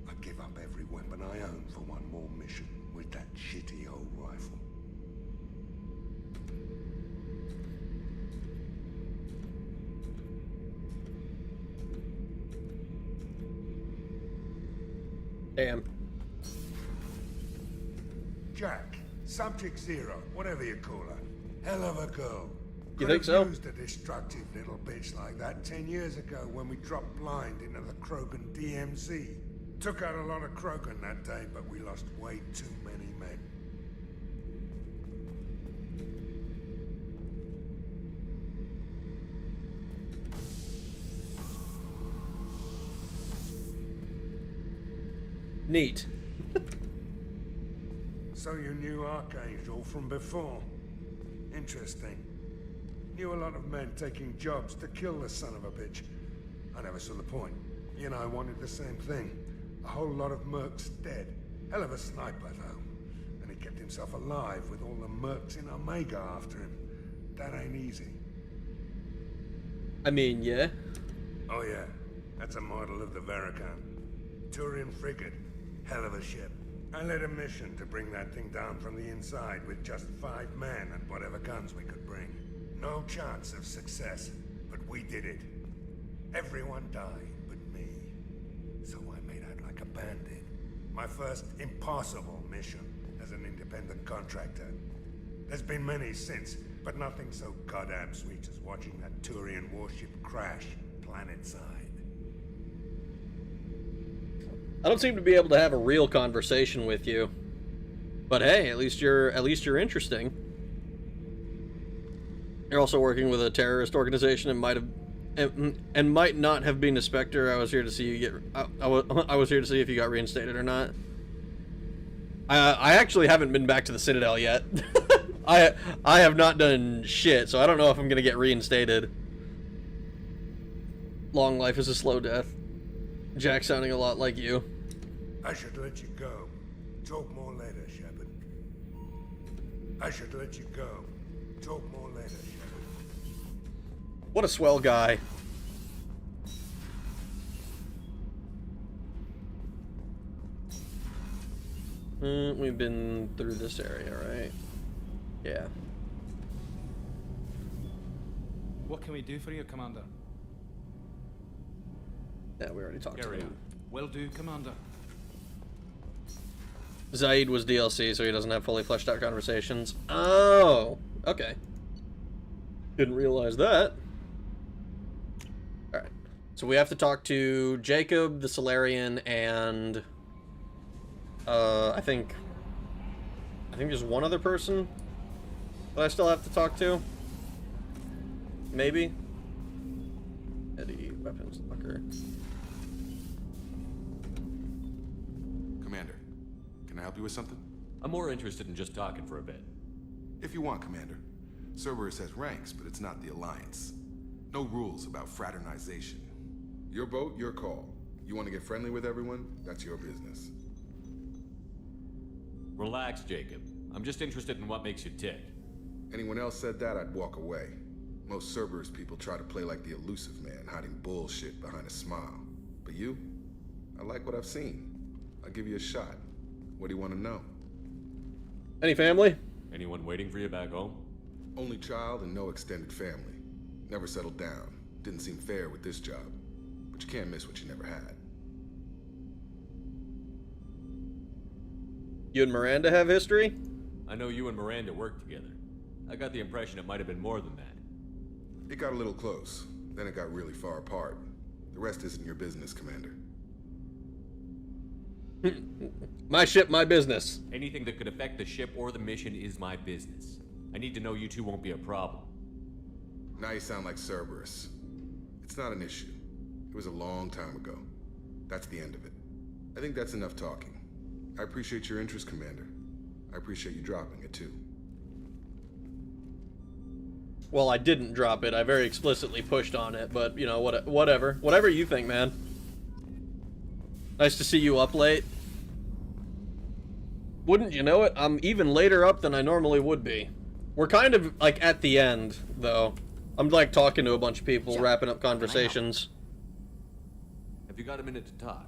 I'd give up every weapon I own for one more mission with that shitty old rifle. Damn. Jack, Subject Zero, whatever you call her. Hell of a girl. You think so? Used a destructive little bitch like that 10 years ago when we dropped blind into the Krogan DMZ. Took out a lot of Krogan that day, but we lost way too many men. Neat. So you knew Archangel from before? Interesting. Knew a lot of men taking jobs to kill the son of a bitch. I never saw the point. He and I wanted the same thing. A whole lot of mercs dead. Hell of a sniper, though. And he kept himself alive with all the mercs in Omega after him. That ain't easy. I mean, yeah. Oh yeah, that's a model of the Verican. Turian frigate. Hell of a ship. I led a mission to bring that thing down from the inside with just 5 men and whatever guns we could bring. No chance of success, but we did it. Everyone died but me. So I made out like a bandit. My first impossible mission as an independent contractor. There's been many since, but nothing so goddamn sweet as watching that Turian warship crash planet-side. I don't seem to be able to have a real conversation with you. But hey, at least you're interesting. You're also working with a terrorist organization and might not have been a Spectre. I was here to see you get I was here to see if you got reinstated or not. I actually haven't been back to the Citadel yet. I have not done shit, so I don't know if I'm gonna get reinstated. Long life is a slow death. Jack sounding a lot like you. I should let you go. Talk more later, Shepard. I should let you go. Talk more later, Shepard. What a swell guy. We've been through this area, right? Yeah. What can we do for you, Commander? Yeah, we already talked to him. Will do, Commander. Zaid was DLC, so he doesn't have fully fleshed out conversations. Oh, okay. Didn't realize that. Alright. So we have to talk to Jacob, the Solarian, and... I think there's one other person that I still have to talk to. Maybe? Eddie, weapons locker. Commander, can I help you with something? I'm more interested in just talking for a bit. If you want, Commander. Cerberus has ranks, but it's not the Alliance. No rules about fraternization. Your boat, your call. You want to get friendly with everyone? That's your business. Relax, Jacob. I'm just interested in what makes you tick. Anyone else said that, I'd walk away. Most Cerberus people try to play like the elusive man, hiding bullshit behind a smile. But you? I like what I've seen. I'll give you a shot. What do you want to know? Any family? Anyone waiting for you back home? Only child and no extended family. Never settled down. Didn't seem fair with this job. But you can't miss what you never had. You and Miranda have history? I know you and Miranda worked together. I got the impression it might have been more than that. It got a little close. Then it got really far apart. The rest isn't your business, Commander. My ship, my business. Anything that could affect the ship or the mission is my business. I need to know you two won't be a problem. Now you sound like Cerberus. It's not an issue. It was a long time ago. That's the end of it. I think that's enough talking. I appreciate your interest, Commander. I appreciate you dropping it, too. Well, I didn't drop it. I very explicitly pushed on it, but, you know, whatever. Whatever you think, man. Nice to see you up late. Wouldn't you know it? I'm even later up than I normally would be. We're kind of, like, at the end, though. I'm, like, talking to a bunch of people, wrapping up conversations. Have you got a minute to talk?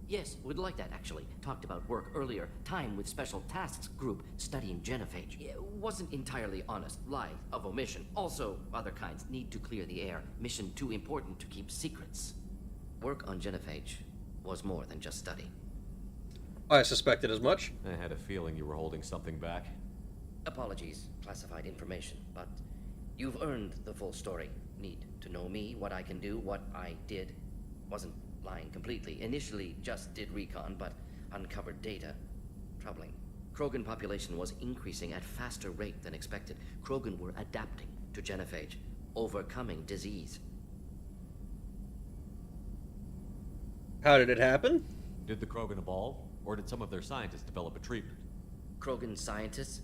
Yes, would like that, actually. Talked about work earlier. Time with Special Tasks Group studying genophage. It wasn't entirely honest. Lie of omission. Also, other kinds need to clear the air. Mission too important to keep secrets. Work on genophage was more than just study. I suspected as much. I had a feeling you were holding something back. Apologies, classified information, but you've earned the full story. Need to know me, what I can do, what I did. Wasn't lying completely. Initially just did recon, but uncovered data. Troubling. Krogan population was increasing at faster rate than expected. Krogan were adapting to genophage, overcoming disease. How did it happen? Did the Krogan evolve, or did some of their scientists develop a treatment? Krogan scientists?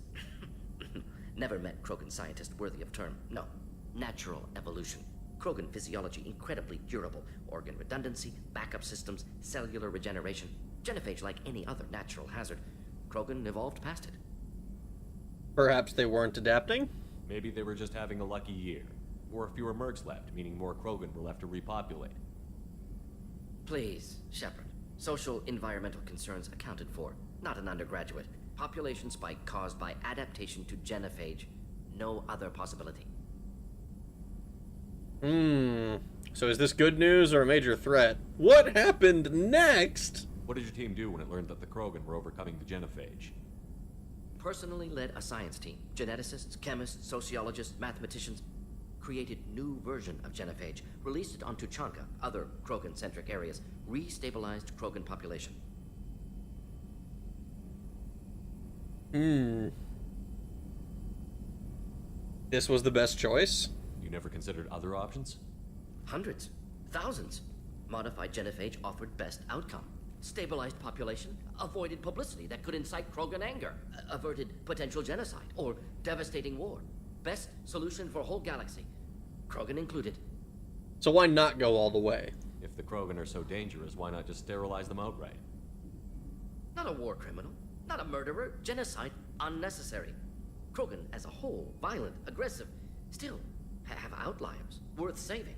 Never met Krogan scientist worthy of term. No. Natural evolution. Krogan physiology incredibly durable. Organ redundancy, backup systems, cellular regeneration. Genophage like any other natural hazard. Krogan evolved past it. Perhaps they weren't adapting? Maybe they were just having a lucky year. Or fewer mercs left, meaning more Krogan were left to repopulate. Please, Shepard. Social environmental concerns accounted for, not an undergraduate. Population spike caused by adaptation to genophage. No other possibility. So is this good news or a major threat? What happened next? What did your team do when it learned that the Krogan were overcoming the genophage? Personally led a science team. Geneticists, chemists, sociologists, mathematicians. Created new version of genophage. Released it onto Chanka, other Krogan-centric areas. Restabilized Krogan population. This was the best choice? You never considered other options? Hundreds. Thousands. Modified genophage offered best outcome. Stabilized population, avoided publicity that could incite Krogan anger, averted potential genocide, or devastating war. Best solution for whole galaxy, Krogan included. So why not go all the way? If the Krogan are so dangerous, why not just sterilize them outright? Not a war criminal, not a murderer, genocide, unnecessary. Krogan as a whole, violent, aggressive, still have outliers, worth saving.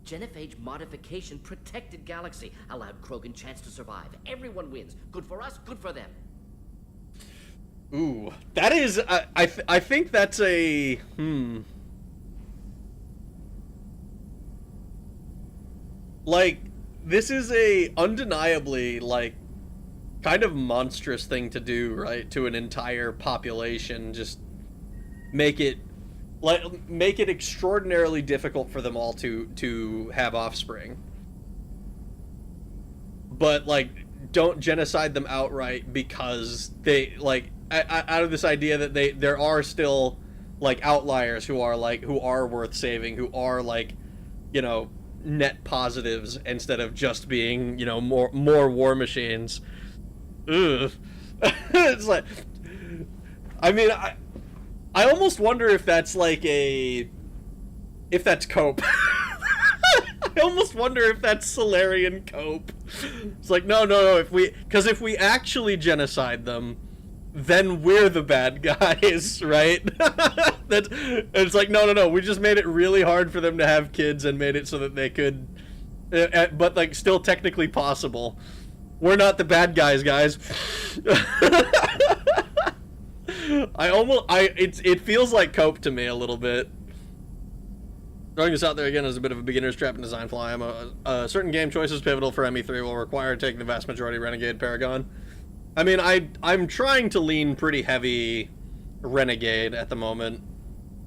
Genophage modification protected galaxy, allowed Krogan chance to survive. Everyone wins. Good for us, good for them. Ooh, that is, I think that's a, Like, this is a undeniably, like, kind of monstrous thing to do, right? To an entire population, just make it extraordinarily difficult for them all to have offspring. But, like, don't genocide them outright because they, like, out of this idea that there are still, like, outliers who are worth saving, who are, like, you know, net positives instead of just being, you know, more war machines. Ugh. It's like, I mean, I almost wonder if that's like if that's cope. I almost wonder if that's Solarian cope. It's like, no, if we actually genocide them, then we're the bad guys, right? It's like, no, we just made it really hard for them to have kids and made it so that they could, but like still technically possible. We're not the bad guys. It feels like cope to me a little bit. Throwing this out there again as a bit of a beginner's trap and design flaw. Certain game choices pivotal for ME3 will require taking the vast majority Renegade Paragon. I mean, I'm trying to lean pretty heavy Renegade at the moment,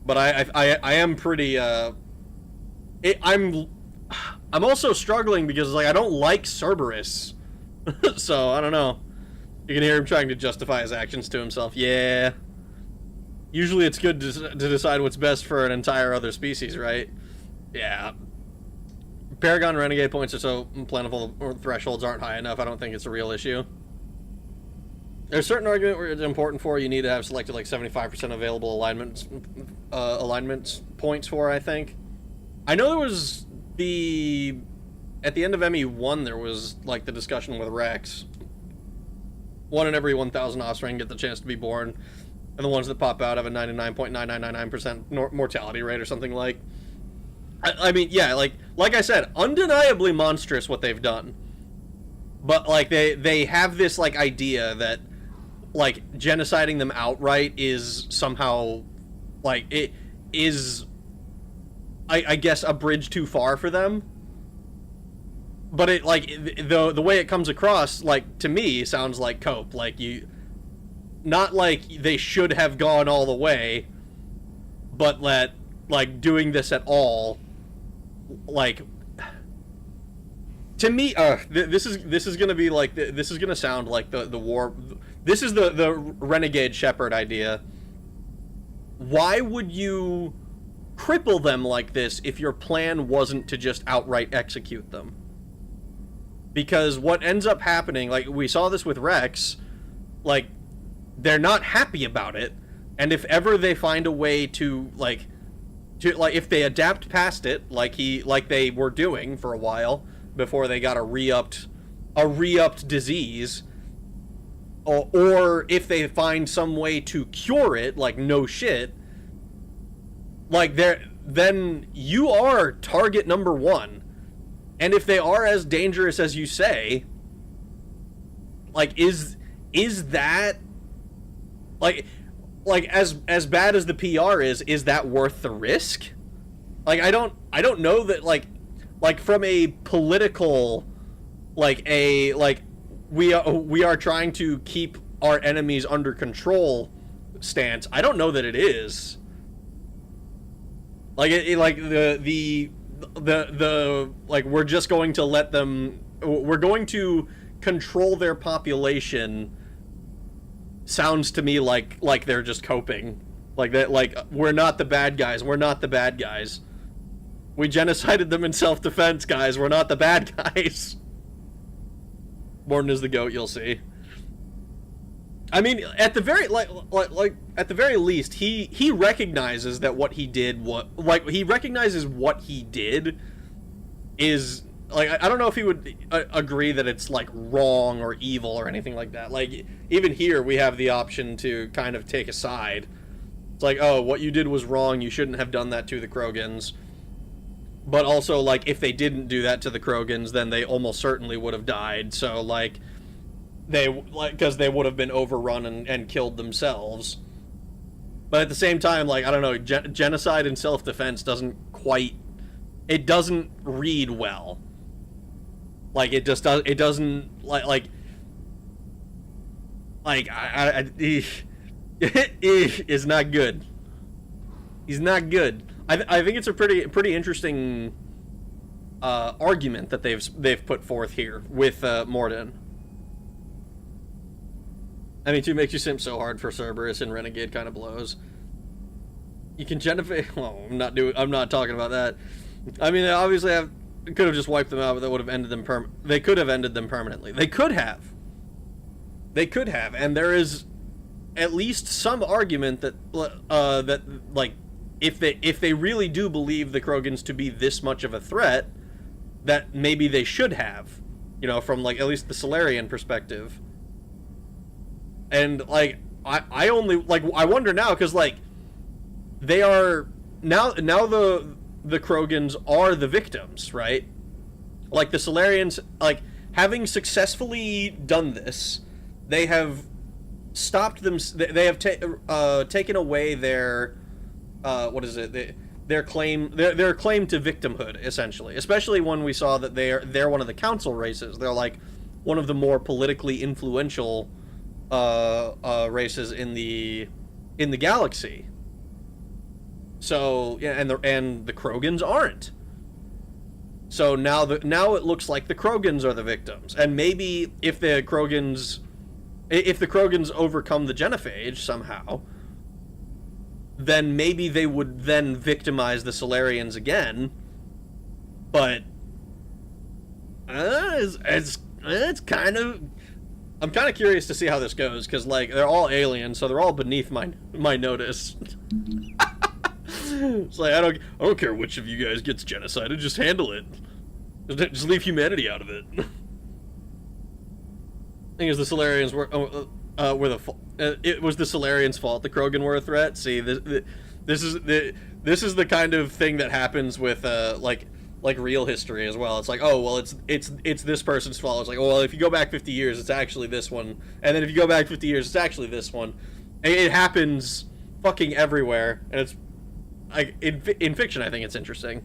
but I am pretty I'm also struggling because like I don't like Cerberus. So I don't know. You can hear him trying to justify his actions to himself. Yeah. Usually it's good to decide what's best for an entire other species, right? Yeah. Paragon Renegade points are so plentiful, or thresholds aren't high enough. I don't think it's a real issue. There's a certain argument where it's important for you need to have selected like 75% available alignments points for, I think. I know there was at the end of ME1 there was like the discussion with Rex. 1 in every 1,000 offspring get the chance to be born, and the ones that pop out have a 99.9999% mortality rate or something like. I mean, yeah, like I said, undeniably monstrous what they've done. But like they have this like idea that like genociding them outright is somehow like it is I guess a bridge too far for them. But it like the way it comes across like to me sounds like cope, like you not like they should have gone all the way, but that like doing this at all like to me this is gonna be like this is gonna sound like the war. This is the Renegade Shepherd idea. Why would you cripple them like this if your plan wasn't to just outright execute them? Because what ends up happening, like we saw this with Rex, like they're not happy about it, and if ever they find a way to if they adapt past it, like they were doing for a while before they got a re-upped disease, or if they find some way to cure it, like no shit, like then you are target number one. And if they are as dangerous as you say, like, is that, like as bad as the PR is that worth the risk? Like, I don't know that, like from a political, we are trying to keep our enemies under control stance, I don't know that it is. Like, like, we're just going to let them, we're going to control their population, sounds to me like they're just coping. Like that, like, we're not the bad guys, we're not the bad guys. We genocided them in self-defense, guys, we're not the bad guys. Morden is the goat, you'll see. I mean, at the very at the very least, he recognizes that what he did, he recognizes what he did is, like, I don't know if he would agree that it's, like, wrong or evil or anything like that. Like, even here we have the option to kind of take a side. It's like, oh, what you did was wrong, you shouldn't have done that to the Krogans. But also, like, if they didn't do that to the Krogans, then they almost certainly would have died. So, like, because they would have been overrun and killed themselves. But at the same time, like, I don't know, genocide and self-defense doesn't read well. Like, it doesn't, is not good. He's not good. I think it's a pretty interesting argument that they've put forth here with Morden. I mean, 2 makes you simp so hard for Cerberus and Renegade kind of blows. You can genocide. Well, I'm not talking about that. I mean, they obviously could have just wiped them out, but that would have ended them they could have ended them permanently. They could have, and there is at least some argument that like, if they really do believe the Krogans to be this much of a threat, that maybe they should have, you know, from, like, at least the Solarian perspective. And, like, I only, like, I wonder now, because, like, they are now the Krogans are the victims, right? Like, the Solarians, like, having successfully done this, they have stopped them. They have taken away their what is it? Their claim to victimhood, essentially. Especially when we saw that they're one of the council races. They're, like, one of the more politically influential races in the galaxy. So, yeah, and the Krogans aren't. So now it looks like the Krogans are the victims, and maybe if the Krogans overcome the genophage somehow, then maybe they would then victimize the Solarians again. But it's kind of, I'm kind of curious to see how this goes, because, like, they're all aliens, so they're all beneath my notice. It's like, I don't care which of you guys gets genocided, just handle it. Just leave humanity out of it. Thing is, the Solarians were it was the Solarians' fault the Krogan were a threat. See, this is the kind of thing that happens with like real history as well. It's like, oh, well, it's this person's fault. It's like, oh, well, if you go back 50 years, it's actually this one, and then if you go back 50 years, it's actually this one. It happens fucking everywhere, and it's like, in fiction, I think it's interesting.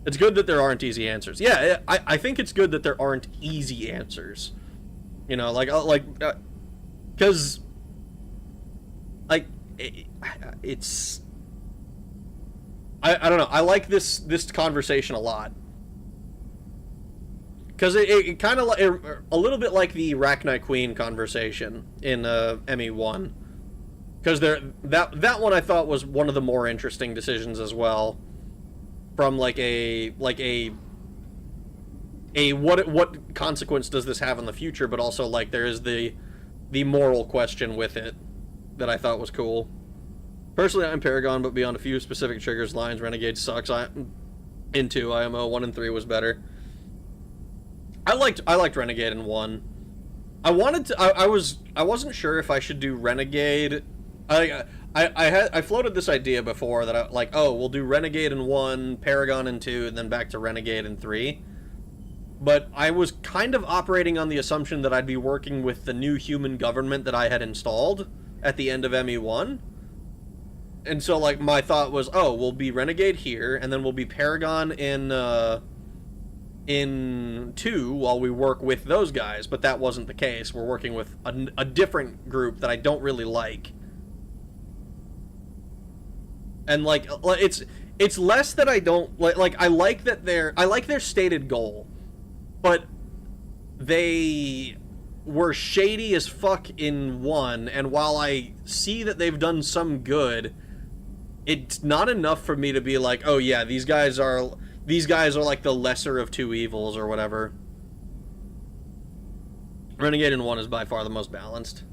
It's good that there aren't easy answers. Yeah, I think it's good that there aren't easy answers. You know, because, like, it's, I don't know. I like this conversation a lot, because it kind of a little bit like the Arachnite Queen conversation in ME1, because that one I thought was one of the more interesting decisions as well, from what consequence does this have in the future, but also, like, there is the moral question with it that I thought was cool. Personally, I'm Paragon, but beyond a few specific triggers, lines, Renegade sucks. In 2, IMO 1 and 3 was better. I liked Renegade in 1. I wasn't sure if I should do Renegade. I floated this idea before that we'll do Renegade in 1, Paragon in 2, and then back to Renegade in 3. but I was kind of operating on the assumption that I'd be working with the new human government that I had installed at the end of ME1. And so, like, my thought was, oh, we'll be Renegade here, and then we'll be Paragon in 2 while we work with those guys, but that wasn't the case. We're working with a different group that I don't really like. And, like, it's less that I don't, like, I like their stated goal, but they were shady as fuck in 1, and while I see that they've done some good, it's not enough for me to be like, oh yeah, these guys are like the lesser of two evils or whatever. Renegade in 1 is by far the most balanced.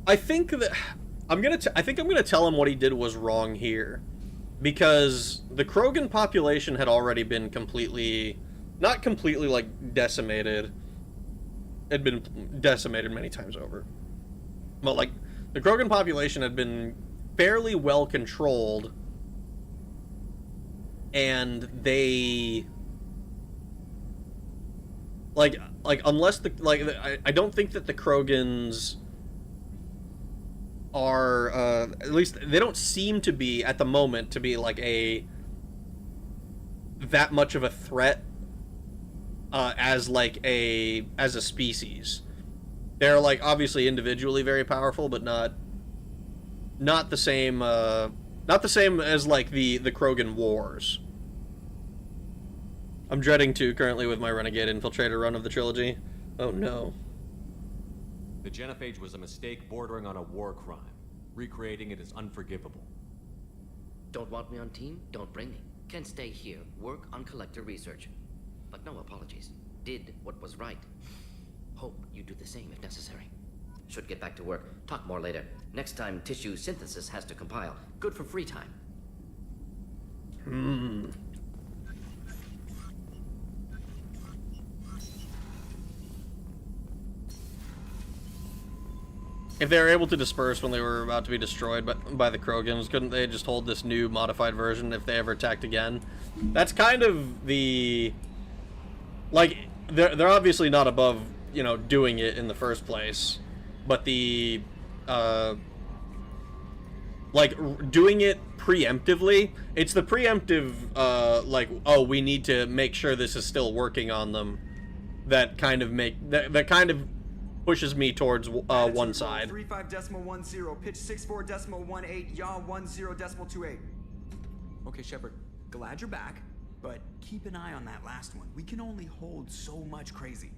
I think that I'm gonna tell him what he did was wrong here, because the Krogan population had already been not completely like decimated. Had been decimated many times over, but like the Krogan population had been fairly well controlled, and they unless I don't think that the Krogans are, at least they don't seem to be at the moment to be like that much of a threat as a species. They're like obviously individually very powerful, but not the same as like the Krogan wars. I'm dreading to currently with my Renegade Infiltrator run of the trilogy. Oh no. The genophage was a mistake bordering on a war crime. Recreating it is unforgivable. Don't want me on team? Don't bring me. Can stay here, work on collector research. But no apologies. Did what was right. Hope you do the same if necessary. Should get back to work. Talk more later. Next time tissue synthesis has to compile. Good for free time. If they were able to disperse when they were about to be destroyed by the Krogans, couldn't they just hold this new modified version if they ever attacked again? That's kind of the... Like, they're obviously not above, you know, doing it in the first place, but the... like, doing it preemptively, it's the preemptive, like, oh, we need to make sure this is still working on them, that kind of that kind of pushes me towards one side. 35.10, pitch 64.18, yaw 10.28. Okay, Shepard, glad you're back, but keep an eye on that last one. We can only hold so much crazy.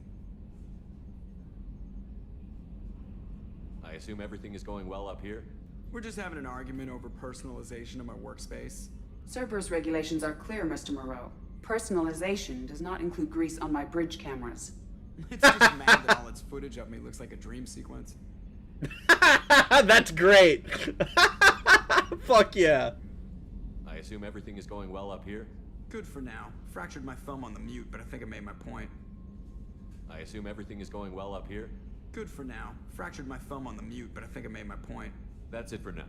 I assume everything is going well up here? We're just having an argument over personalization of my workspace. Cerberus regulations are clear, Mr. Moreau. Personalization does not include grease on my bridge cameras. It's just mad that all its footage of me looks like a dream sequence. That's great. Fuck yeah. I assume everything is going well up here? Good for now. Fractured my thumb on the mute, but I think I made my point. I assume everything is going well up here? Good for now. Fractured my thumb on the mute, but I think I made my point. That's it for now.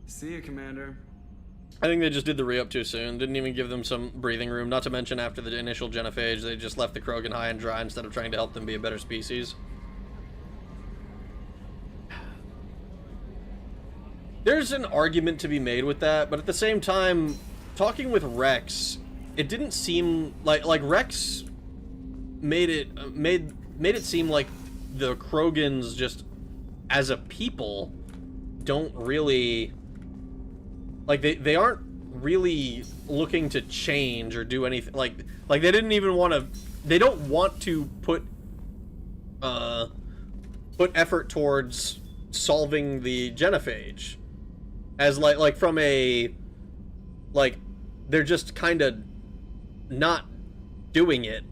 See you, Commander. I think they just did the re-up too soon. Didn't even give them some breathing room. Not to mention after the initial genophage, they just left the Krogan high and dry instead of trying to help them be a better species. There's an argument to be made with that, but at the same time, talking with Rex, it didn't seem like Rex made it seem like the Krogans just as a people don't really, like, they aren't really looking to change or do anything. Like they didn't even want to, they don't want to put effort towards solving the genophage. As like from a, like, they're just kind of not doing it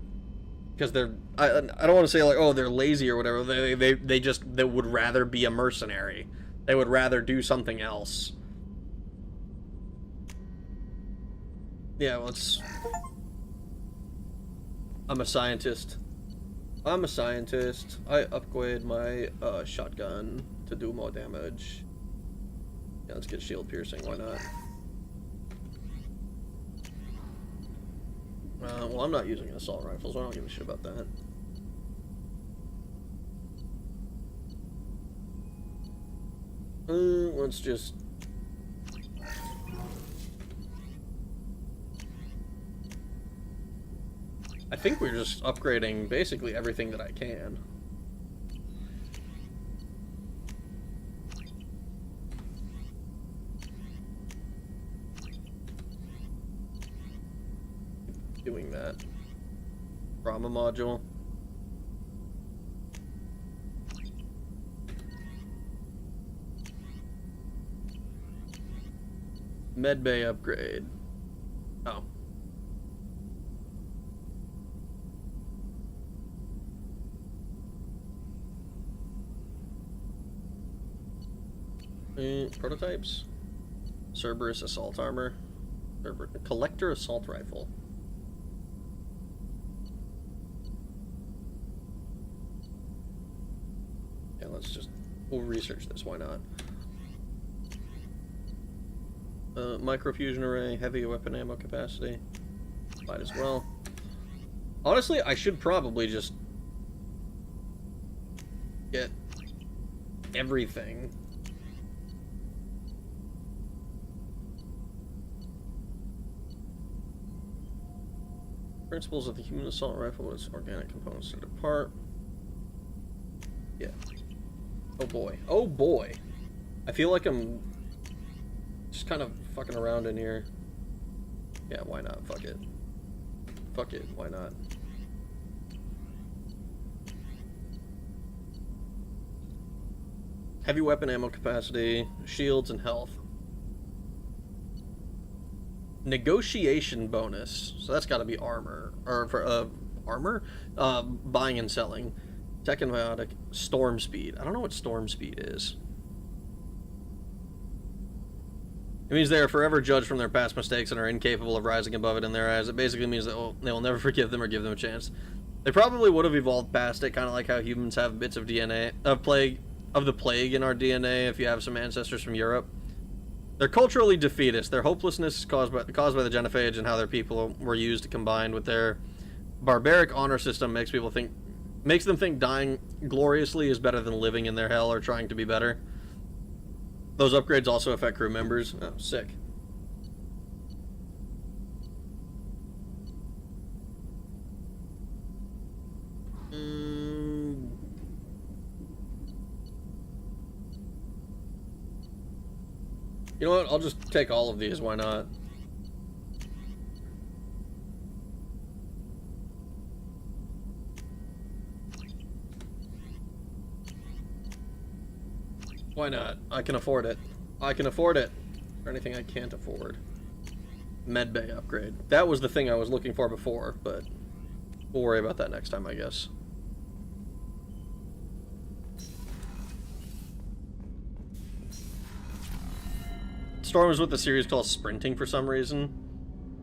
because they're, I don't want to say like, oh, they're lazy or whatever. They would rather be a mercenary. They would rather do something else. Yeah, well, I'm a scientist. I'm a scientist. I upgrade my shotgun to do more damage. Yeah, let's get shield piercing, why not? Well, I'm not using an assault rifle, so I don't give a shit about that. Let's just... I think we're just upgrading basically everything that I can. Doing that. Trauma module. Medbay upgrade. Oh. Prototypes. Cerberus assault armor. Collector assault rifle. Yeah, we'll research this, why not? Microfusion array, heavy weapon ammo capacity. Might as well. Honestly, I should probably just get everything. Principles of the human assault rifle with its organic components to depart. Yeah. Oh boy. Oh boy. I feel like I'm just kind of fucking around in here. Yeah, why not? Fuck it. Fuck it. Why not? Heavy weapon ammo capacity, shields, and health. Negotiation bonus. So that's got to be armor. Or for armor? Buying and selling. Tech and biotic. Storm speed. I don't know what storm speed is. It means they are forever judged from their past mistakes and are incapable of rising above it in their eyes. It basically means that they will never forgive them or give them a chance. They probably would have evolved past it, kind of like how humans have bits of DNA of the plague in our DNA. If you have some ancestors from Europe, they're culturally defeatist. Their hopelessness is caused by the genophage and how their people were used combined with their barbaric honor system makes them think dying gloriously is better than living in their hell or trying to be better. Those upgrades also affect crew members. Oh, sick. You know what? I'll just take all of these. Why not? Why not? I can afford it. I can afford it. Is there anything I can't afford? Medbay upgrade. That was the thing I was looking for before, but we'll worry about that next time, I guess. Storm is what the series calls sprinting for some reason.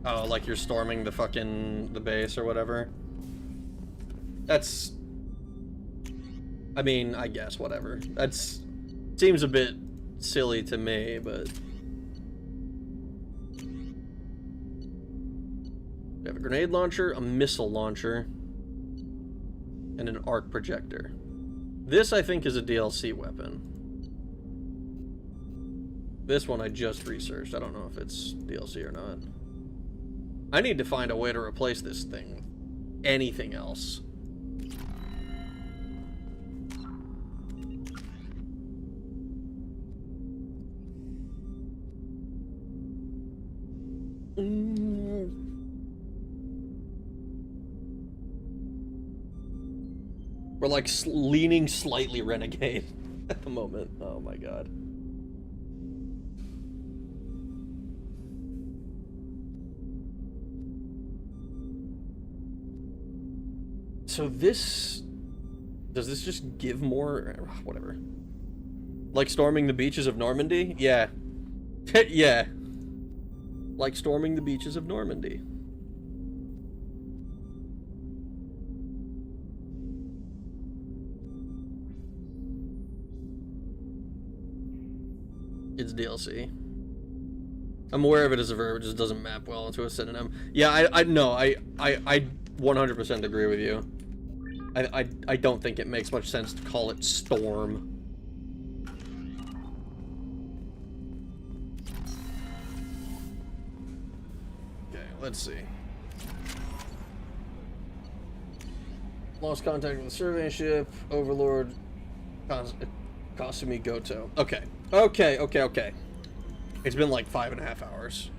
Oh, like you're storming the base or whatever. That's... I mean, I guess, whatever. That's... Seems a bit silly to me, but... We have a grenade launcher, a missile launcher, and an arc projector. This, I think, is a DLC weapon. This one I just researched. I don't know if it's DLC or not. I need to find a way to replace this thing with anything else. We're like leaning slightly renegade at the moment. Oh my god. So this... Does this just give more... Whatever. Like storming the beaches of Normandy? Yeah. Yeah. Like storming the beaches of Normandy. It's DLC. I'm aware of it as a verb, it just doesn't map well into a synonym. Yeah, I 100% agree with you. I don't think it makes much sense to call it storm. Okay, let's see. Lost contact with the survey ship. Overlord Kasumi Goto. Okay. Okay. It's been like 5.5 hours.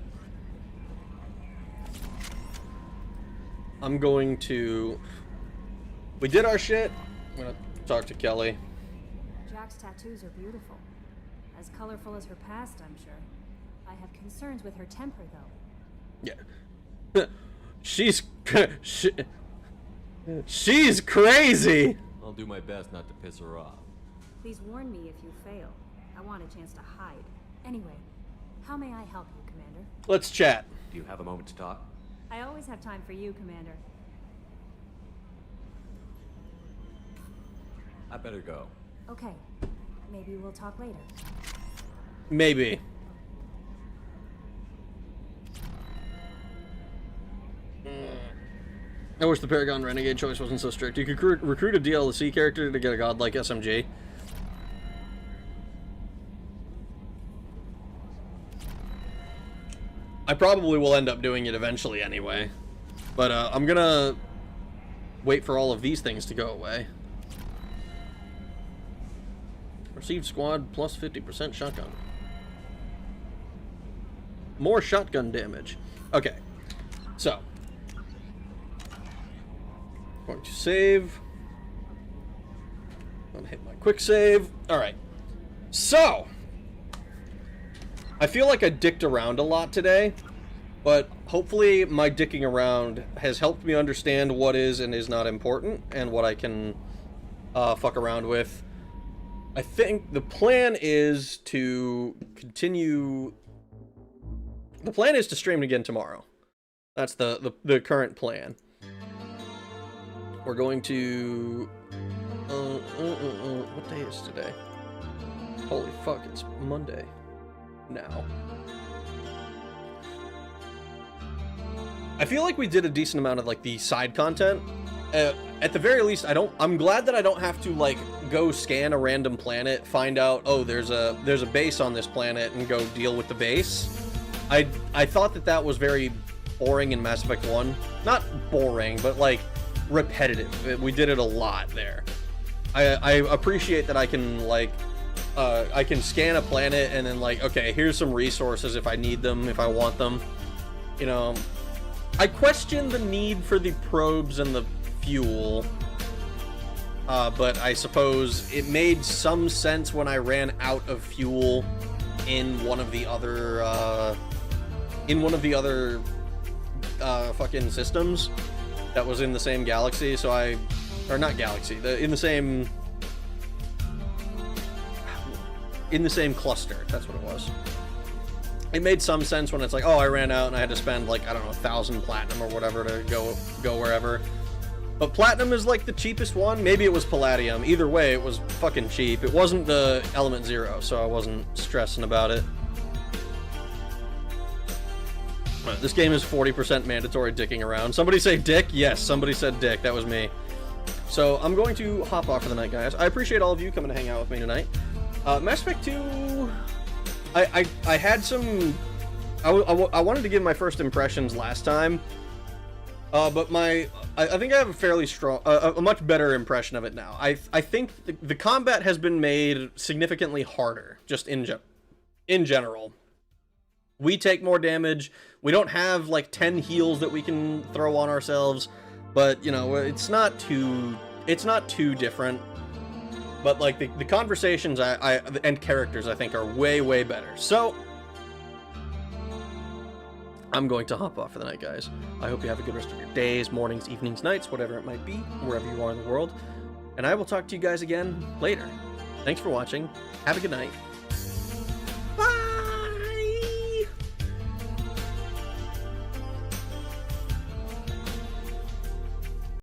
I'm going to... We did our shit. I'm gonna talk to Kelly. Jack's tattoos are beautiful. As colorful as her past, I'm sure. I have concerns with her temper, though. Yeah. She's crazy! I'll do my best not to piss her off. Please warn me if you fail. I want a chance to hide. Anyway, how may I help you, Commander? Let's chat. Do you have a moment to talk? I always have time for you, Commander. I better go. Okay. Maybe we'll talk later. Maybe. I wish the Paragon Renegade choice wasn't so strict. You could recruit a DLC character to get a godlike SMG. I probably will end up doing it eventually anyway. But I'm gonna wait for all of these things to go away. Received squad plus 50% shotgun. More shotgun damage. Okay. So. Going to save. I'm gonna hit my quick save. Alright. So. I feel like I dicked around a lot today, but hopefully my dicking around has helped me understand what is and is not important and what I can fuck around with. I think the plan is to continue... The plan is to stream again tomorrow. That's the current plan. We're going to... what day is today? Holy fuck, it's Monday. Now. I feel like we did a decent amount of like the side content. At the very least, I'm glad that I don't have to like go scan a random planet, find out, oh, there's a base on this planet, and go deal with the base. I thought that was very boring in Mass Effect 1. Not boring, but like repetitive. We did it a lot there. I appreciate that I can like I can scan a planet and then like, okay, here's some resources if I need them, if I want them. You know, I question the need for the probes and the fuel, but I suppose it made some sense when I ran out of fuel in one of the other fucking systems that was in the same galaxy. So or not galaxy, in the same cluster. That's what it was. It made some sense when it's like, oh, I ran out and I had to spend like, I don't know, 1,000 platinum or whatever to go wherever. But platinum is like the cheapest one. Maybe it was palladium. Either way, it was fucking cheap. It wasn't the element 0, so I wasn't stressing about it. Right, this game is 40% mandatory dicking around. Somebody say dick? Yes, somebody said dick. That was me. So I'm going to hop off for the night, guys. I appreciate all of you coming to hang out with me tonight. Mass Effect 2, I had some... I wanted to give my first impressions last time, but I think I have a fairly strong, a much better impression of it now. I think the combat has been made significantly harder, just in general. We take more damage. We don't have like 10 heals that we can throw on ourselves, but you know, it's not too different. But like the conversations and characters I think are way better. So I'm going to hop off for the night, guys. I hope you have a good rest of your days, mornings, evenings, nights, whatever it might be, wherever you are in the world. And I will talk to you guys again later. Thanks for watching. Have a good night. Bye!